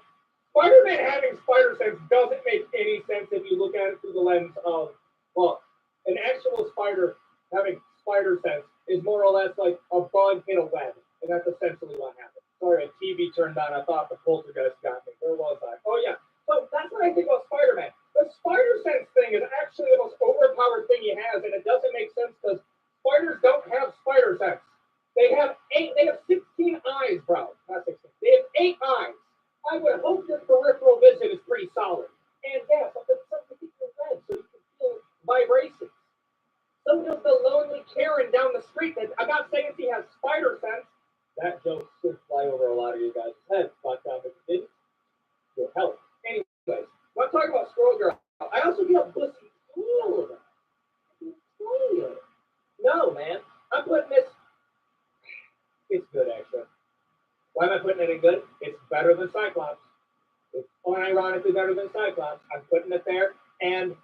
Spider-Man having spider sense doesn't make any sense if you look at it through the lens of, well, an actual spider having spider sense is more or less like a bug in a web, and that's essentially what happened. Sorry, a TV turned on. I thought the poltergeist got me. Where was I? Oh, yeah. So that's what I think about Spider-Man. The spider sense thing is actually the most overpowered thing he has, and it doesn't make sense because spiders don't have spider sense. They have 16 eyes, bro. Not 16. They have 8 eyes. I would hope your peripheral vision is pretty solid. And yeah, something people vibrations. So does the lonely Karen down the street. That I'm not saying she has spider sense. That joke should fly over a lot of you guys' heads, but if it didn't, you'll help. Anyways, when I'm talking about Squirrel Girl, I also get pussy all of that. No, man. I'm putting this. It's good, actually. Why am I putting it in good? It's better than Cyclops. It's unironically better than Cyclops. I'm putting it there, and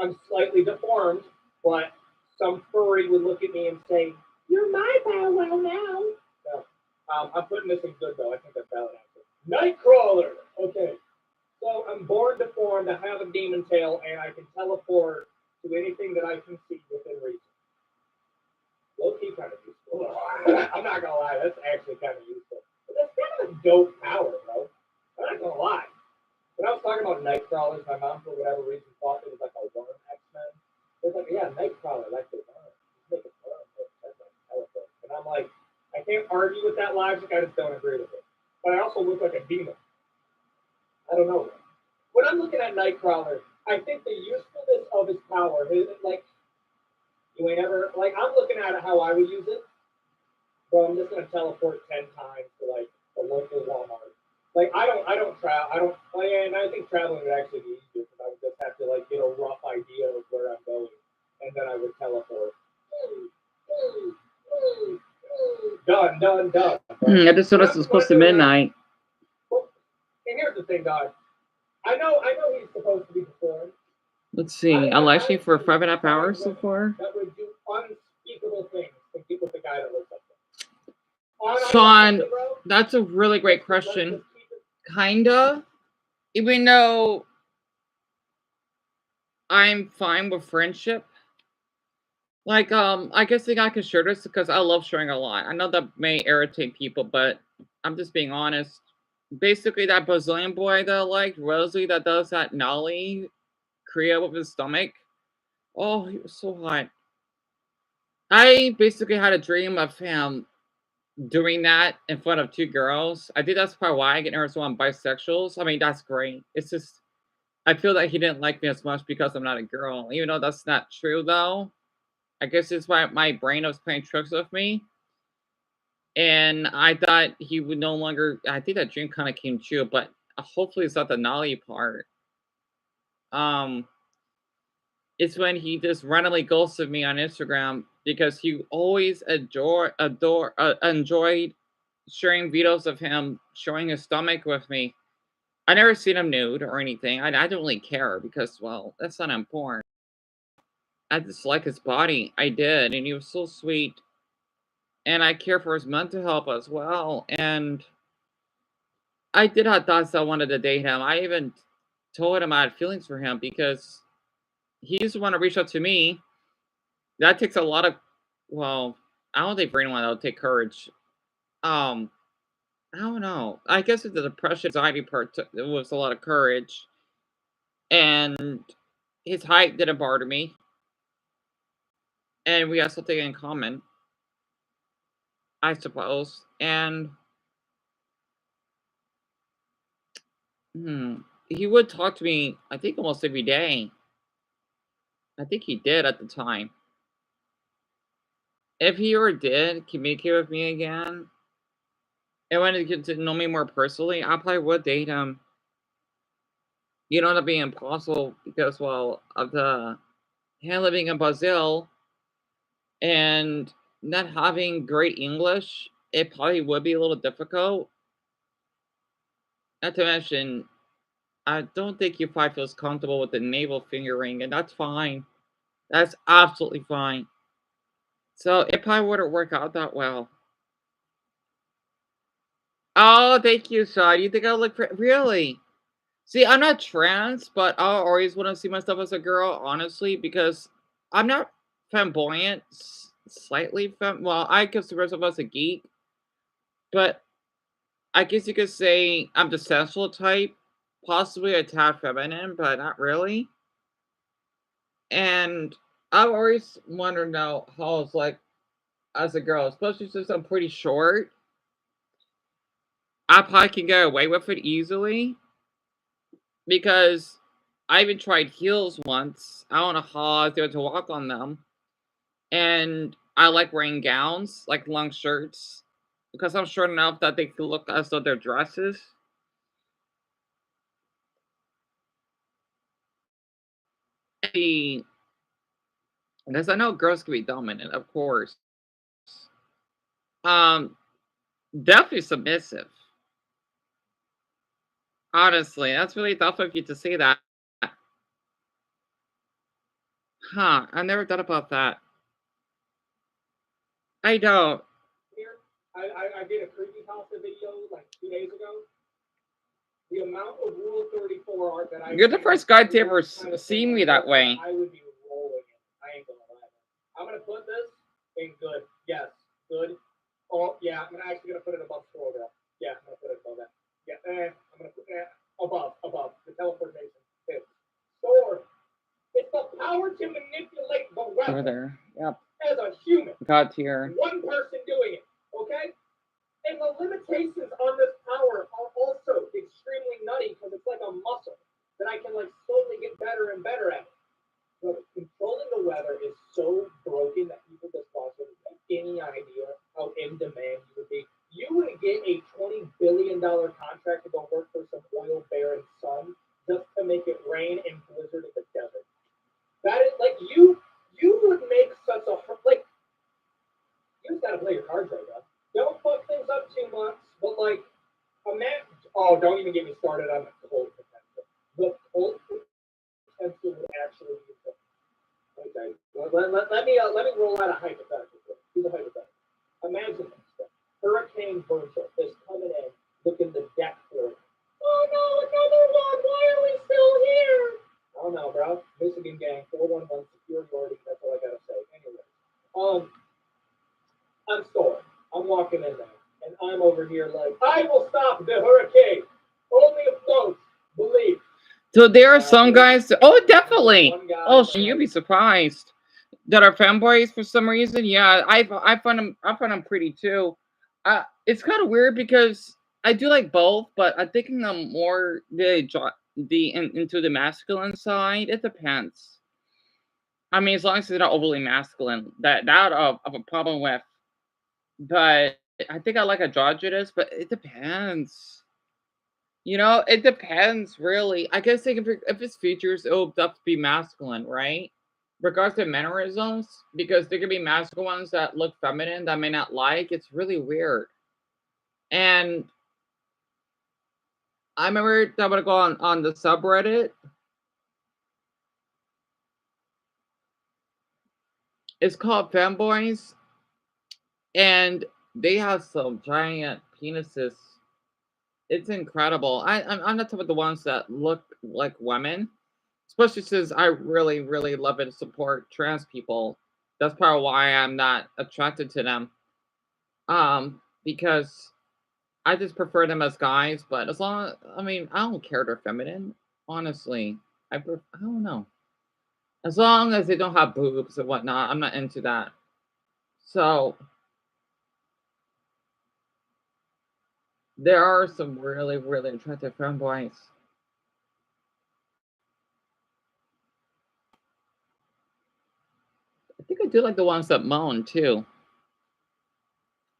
I'm slightly deformed, but some furry would look at me and say, "You're my Bow Wow now." No. I'm putting this in good, though. I think that's valid, actually. Nightcrawler. Okay. So I'm born deformed. I have a demon tail, and I can teleport to anything that I can see within reason. Low-key kind of useful. I'm not gonna lie, that's actually kind of useful. But that's kind of a dope power, bro. I'm not gonna lie. When I was talking about Nightcrawlers, my mom, for whatever reason, thought it was like a worm X-Men. It's like, yeah, Nightcrawler, like the worm. Just make a worm. That's like teleport. And I'm like, I can't argue with that logic. I just don't agree with it. But I also look like a demon. I don't know. When I'm looking at Nightcrawler, I think the usefulness of his power is like, you ain't ever, like, I'm looking at it how I would use it. Bro, I'm just gonna teleport 10 times to like the local Walmart. Like, I don't travel. And I think traveling would actually be easier because I would just have to like get a rough idea of where I'm going, and then I would teleport. Done. I just noticed it's close to midnight. And here's the thing, dog. I know he's supposed to be deformed. Let's see. I'm actually for 5.5 hours so far. That would do unspeakable things to get with the guy that looks like that. Sean, that's a really great question. Kinda. Even though I'm fine with friendship. Like, I guess the guy can share this because I love sharing a lot. I know that may irritate people, but I'm just being honest. Basically, that Brazilian boy that I liked, Rosie, that does that Nolly Korea with his stomach. Oh, he was so hot. I basically had a dream of him doing that in front of 2 girls. I think that's probably why I get nervous when I'm bisexuals. I mean, that's great. It's just, I feel that he didn't like me as much because I'm not a girl. Even though that's not true, though. I guess it's why my brain was playing tricks with me. And I thought he would no longer, I think that dream kind of came true, but hopefully it's not the Nolly part. It's when he just randomly ghosted me on Instagram because he always enjoyed sharing videos of him showing his stomach with me. I never seen him nude or anything. I don't really care because, well, that's not important. I just like his body. I did, and he was so sweet. And I care for his mental health as well. And I did have thoughts I wanted to date him. I even told him I had feelings for him because he's the one to reach out to me. That takes a lot of, well, I don't think for anyone that would take courage. I don't know. I guess it's the depression, anxiety part was a lot of courage. And his height didn't bother me. And we have something in common, I suppose. And he would talk to me, I think, almost every day. I think he did at the time. If he ever did communicate with me again, and wanted to get to know me more personally, I probably would date him. You know, that'd be impossible because, well, of the him living in Brazil and not having great English, it probably would be a little difficult. Not to mention, I don't think he probably feels comfortable with the navel fingering, and that's fine. That's absolutely fine. So it probably wouldn't work out that well. Oh, thank you, Sean. You think I look really? See, I'm not trans, but I always want to see myself as a girl, honestly, because I'm not flamboyant. Slightly well, I consider myself as a geek, but I guess you could say I'm the sensual type, possibly a tad feminine, but not really. And I've always wanted to know how it's like as a girl, especially since I'm pretty short. I probably can get away with it easily because I even tried heels once. I don't know how I was able to walk on them. And I like wearing gowns, like long shirts, because I'm short enough that they could look as though they're dresses. Because I know girls can be dominant, of course. Um, definitely submissive. Honestly, that's really thoughtful of you to say that. Huh, I never thought about that. I don't. Here, I did a creepypasta video like 2 days ago. The amount of Rule 34 art that I You're the first guy to ever see me that way. I would be rolling it. I ain't gonna lie. I'm gonna put this in good. Yes, good. Oh yeah, I'm actually gonna put it above scroll down. Yeah, I'm gonna put it above that. Yeah, and I'm gonna put that above the teleportation. Sword. It's the power to manipulate the Over weapon there. Yep. as a human. God tier. One person doing it, okay? And the limitations on this power are also extremely nutty because it's like a muscle that I can like slowly get better and better at. But controlling the weather is so broken that people just don't have any idea how in demand you would be. You would get a $20 billion contract to go work for some oil baron sun just to make it rain and blizzard in the desert. That is like you would make such a like you just gotta play your cards right now. Don't fuck things up too much, but like don't even get me started on the cold potential. The cold potential would actually be okay. Let me roll out a hypothetical. Here's a hypothetical. Imagine this. Hurricane Virgil is coming in looking the deck for it. Oh no, another one! Why are we still here? I don't know, bro. Michigan gang, 411 superiority. That's all I gotta say. Anyway, I'm stolen. I'm walking in there, and I'm over here like, I will stop the hurricane. Only if those believe. So there are some guys. Oh, definitely. Oh, you'd be surprised that are fanboys for some reason. Yeah, I find them pretty too. It's kind of weird because I do like both, but I think I'm more into the masculine side. It depends. I mean, as long as they're not overly masculine, that of a problem with. But I think I like androgynous, but it depends. You know, it depends really. I guess like if it's features, it'll definitely be masculine, right? Regards to mannerisms, because there could be masculine ones that look feminine that I may not like. It's really weird. And I remember that I would go on the subreddit. It's called Fanboys, and they have some giant penises. It's incredible. I'm not talking about the ones that look like women, especially since I really, really love and support trans people. That's part of why I'm not attracted to them. Because I just prefer them as guys. But as long, I mean, I don't care if they're feminine. Honestly, I don't know. As long as they don't have boobs and whatnot, I'm not into that. So there are some really, really attractive fanboys. I think I do like the ones that moan too.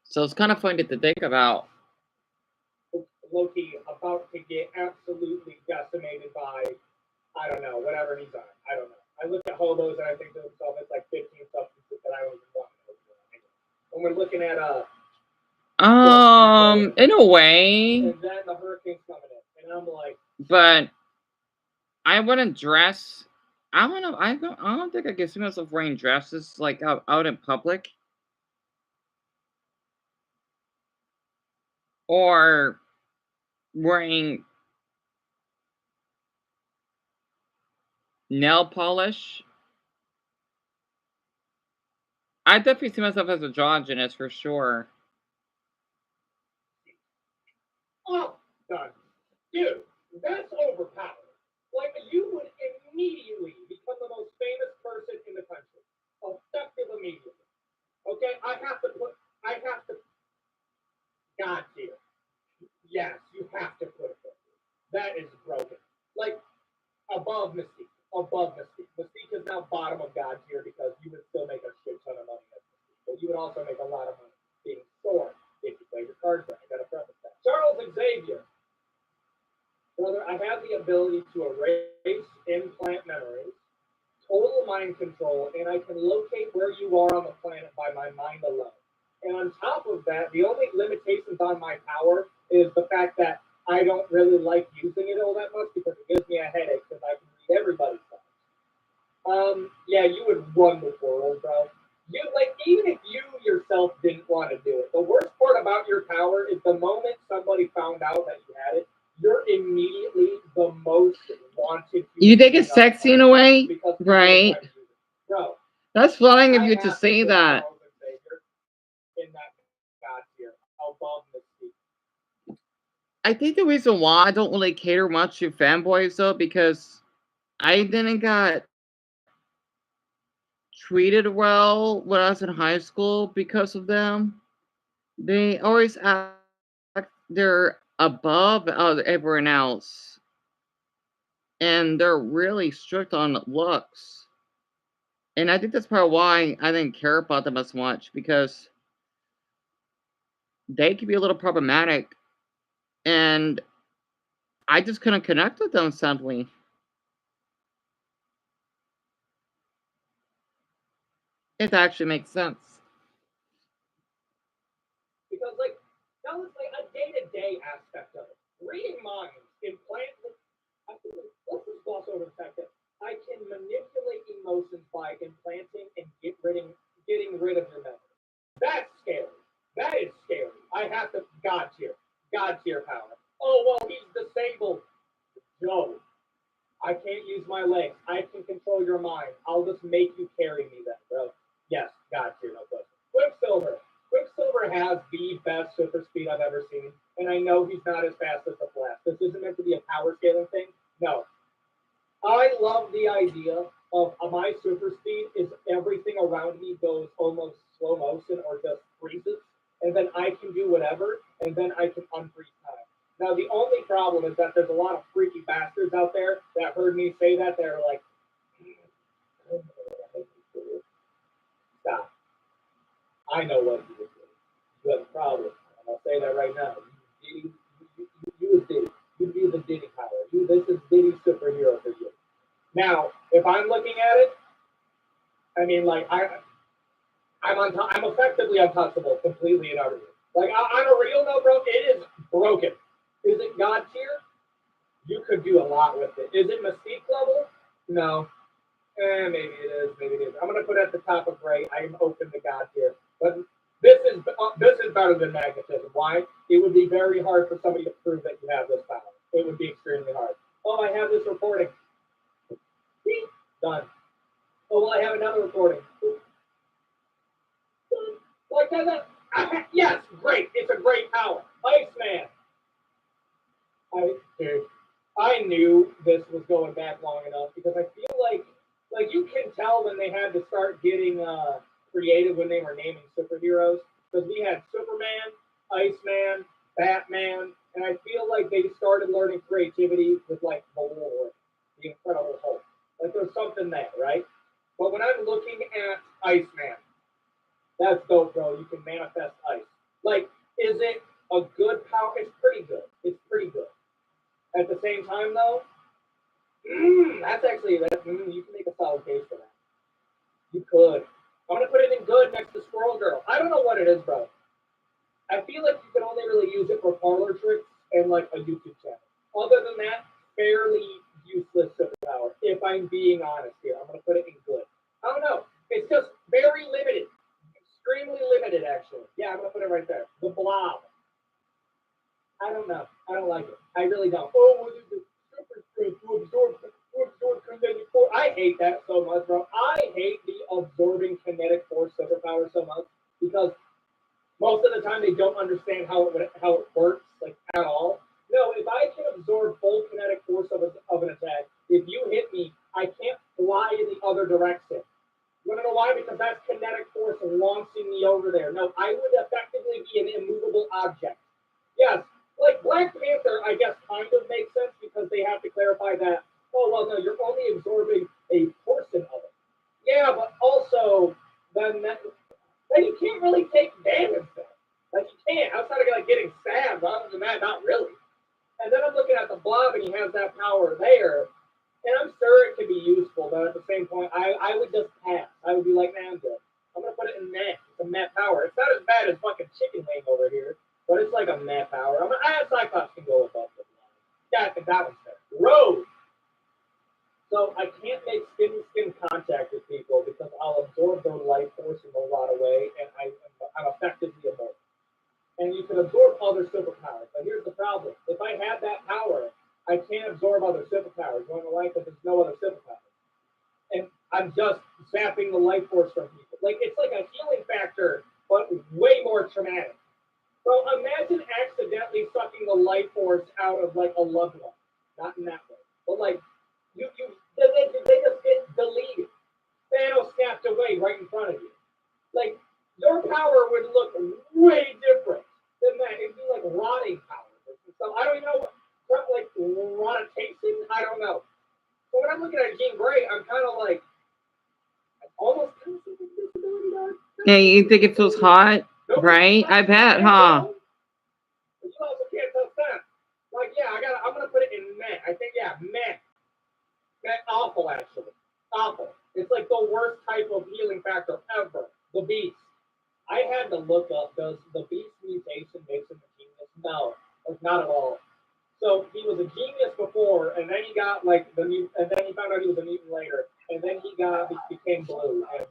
So it's kind of funny to think about. Loki about to get absolutely decimated by, I don't know, whatever he's on. I don't know. I look at hobos and I think to myself, it's like 15 substances that I don't even want. When we're looking at in a way. And then the hurricane's coming in, and I'm like, but I wouldn't dress. I don't know. I don't think I can see myself wearing dresses like out in public. Or wearing nail polish. I definitely see myself as androgynous for sure. oh, done. Dude, that's overpowered. Like, you would immediately become the most famous person in the country. Effective immediately. Okay, I have to. God tier. Yes, you have to put it there. That is broken. Like, above Mr. above Mystique. Mystique is now bottom of God tier because you would still make a shit ton of money as Mystique, but you would also make a lot of money being Thor if you play your cards right. I gotta preface that. Charles Xavier. Brother, I have the ability to erase implant memories, total mind control, and I can locate where you are on the planet by my mind alone. And on top of that, the only limitations on my power is the fact that I don't really like using it all that much because it gives me a headache because I can read everybody's thoughts. Yeah, you would run the world, bro. You like even if you yourself didn't want to do it. The worst part about your power is the moment somebody found out that you had it, you're immediately the most wanted. You think it's sexy in a way, right? Bro, That's flying of I you to have say put that. Charles Xavier in that God tier above Mystique. I think the reason why I don't really cater much to fanboys though, because I didn't got treated well when I was in high school because of them. They always act they're above everyone else, and they're really strict on looks. And I think that's probably why I didn't care about them as much because they could be a little problematic, and I just couldn't connect with them simply. It actually makes sense. Because like that was like a day-to-day aspect of it. Reading minds, implant. I think let's just gloss over the fact that I can manipulate emotions by implanting and getting rid of your memory. That's scary. That is scary. I have to God tier power. Oh well, he's disabled. No, I can't use my legs. I can control your mind. I'll just make you carry me then, bro. Yes, God tier, no question. Quicksilver. Quicksilver has the best super speed I've ever seen, and I know he's not as fast as the Flash. This isn't meant to be a power scaling thing. No. I love the idea of my super speed is everything around me goes almost slow motion or just freezes, and then I can do whatever, and then I can unfreeze time. Now, the only problem is that there's a lot of freaky bastards out there that heard me say that. They're like, stop. I know what you would do. You have a problem. And I'll say that right now. You is Diddy. You be the Diddy power. This is Diddy superhero for you. Now, if I'm looking at it, I mean, like, I'm effectively untouchable completely and utterly. Like, on a real note, bro, it is broken. Is it God tier? You could do a lot with it. Is it Mystique level? No. Maybe it is. Maybe it is. I'm gonna put it at the top of Gray. I am open to God tier, but this is better than magnetism. Why? It would be very hard for somebody to prove that you have this power. It would be extremely hard. Oh, I have this recording. Done. Oh, well, I have another recording. Like that. Yes, great. It's a great power. Iceman. I knew this was going back long enough because I feel like you can tell when they had to start getting creative when they were naming superheroes because we had Superman, Iceman, Batman, and I feel like they started learning creativity with like the Lord, the Incredible Hulk. Like there's something there, right? But when I'm looking at Iceman, that's dope, bro. You can manifest ice. Like, is it a good power? It's pretty good. It's pretty good. At the same time, though, that's actually you can make a solid case for that. You could. I'm gonna put it in good next to Squirrel Girl. I don't know what it is, bro. I feel like you can only really use it for parlor tricks and like a YouTube channel. Other than that, fairly useless superpower. If I'm being honest here, I'm gonna put it in good. I don't know. It's just very limited. Extremely limited, actually. Yeah, I'm gonna put it right there. The Blob. I don't know. I don't like it. I really don't. Oh, what is it? Super strength to absorb kinetic force. I hate that so much, bro. I hate the absorbing kinetic force superpower so much because most of the time they don't understand how it works, like at all. No, if I can absorb full kinetic force of an attack, if you hit me, I can't fly in the other direction. You want to know why? Because that's kinetic force launching me over there. No, I would effectively be an immovable object. Yes, like Black Panther, I guess kind of makes sense because they have to clarify that, oh, well, no, you're only absorbing there, and I'm sure it could be useful, but at the same point, I would just pass. I would be like, nah, I'm good. I'm gonna put it in meh. It's a meh power. It's not as bad as fucking chicken wing over here, but it's like a meh power. Cyclops can go above it. Yeah, I think that one's fair. Rogue. So I can't make skin-to-skin contact with people because I'll absorb their life force in a lot of way, and I'm effectively immortal. And you can absorb other superpowers. But here's the problem. If I had that power, I can't absorb other superpowers. You want to like that there's no other superpowers. And I'm just zapping the life force from people. Like, it's like a healing factor, but way more traumatic. So imagine accidentally sucking the life force out of, like, a loved one. Not in that way. But, like, they just get deleted. Thanos snapped away right in front of you. Like, your power would look way different than that. It'd be like rotting power. So I don't even know what like rotation. I don't know. So when I'm looking at Jean Grey, I'm kind of like almost kind of thinking disability dog. Yeah, you think it feels hot, right? I bet, huh? But you also can't tell that. Like, yeah, I'm gonna put it in meh. I think meh. Awful, actually. Awful. It's like the worst type of healing factor ever. The Beast. I had to look up, does the Beast mutation makes him a genius? No, like not at all. So he was a genius before, and then he got like the mutant, and then he found out he was a mutant later, and then he became blue. And,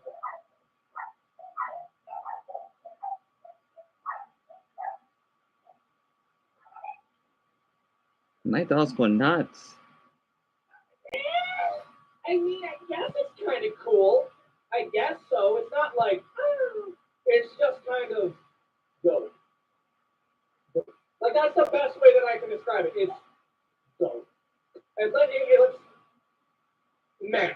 My dog's going nuts. I mean, I guess it's kind of cool. I guess so. It's not like, it's just kind of dope. Like, that's the best way that I can describe it. It's dope. It's like, it's meh.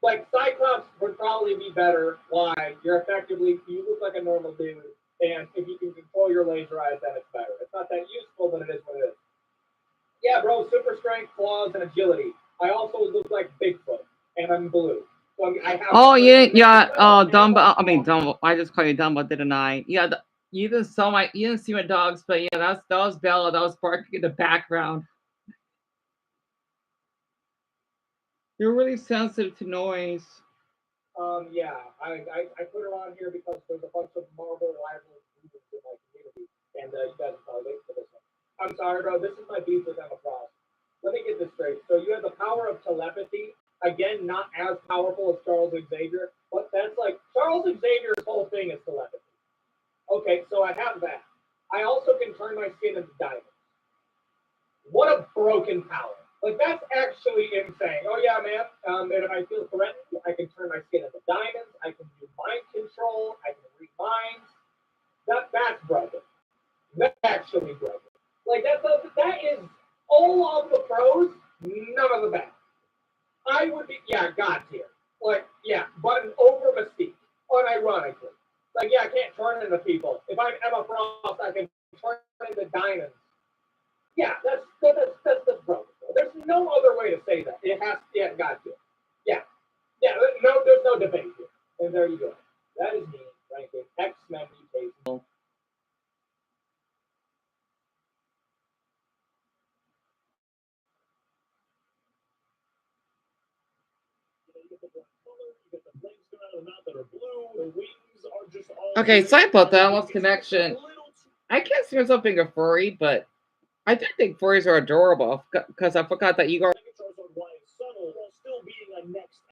Like, Cyclops would probably be better. Why? You look like a normal dude, and if you can control your laser eyes, then it's better. It's not that useful, but it is what it is. Yeah, bro, super strength, claws, and agility. I also look like Bigfoot, and I'm blue. So I have Dumbo. I mean, Dumbo. I just call you Dumbo, didn't I? Yeah, you didn't see my dogs, but yeah, that was Bella. That was barking in the background. You're really sensitive to noise. Yeah, I put her on here because there's a bunch of Marvel rivals in my community, and you guys are probably waiting for this one. I'm sorry, bro. This is my beef with Emma Frost. Let me get this straight. So you have the power of telepathy. Again, not as powerful as Charles Xavier, but that's like Charles Xavier's whole thing is telepathy. Okay, so I have that. I also can turn my skin into diamonds. What a broken power. Like, that's actually insane. Oh, yeah, man. And if I feel threatened, I can turn my skin into diamonds. I can do mind control. I can read minds. That's broken. That's actually broken. Like, that is all of the pros, none of the bad. I would be, God tier. Like, but an over Mystique, unironically. Like, I can't turn into people. If I'm Emma Frost, I can turn into diamonds. Yeah, that's broken. There's no other way to say that. It has, God tier. There's no debate here. And there you go. That is me ranking X-Men mutation. Okay, sorry about that. I lost connection. I can't see myself being a furry, but I do think furries are adorable because I forgot that you guys.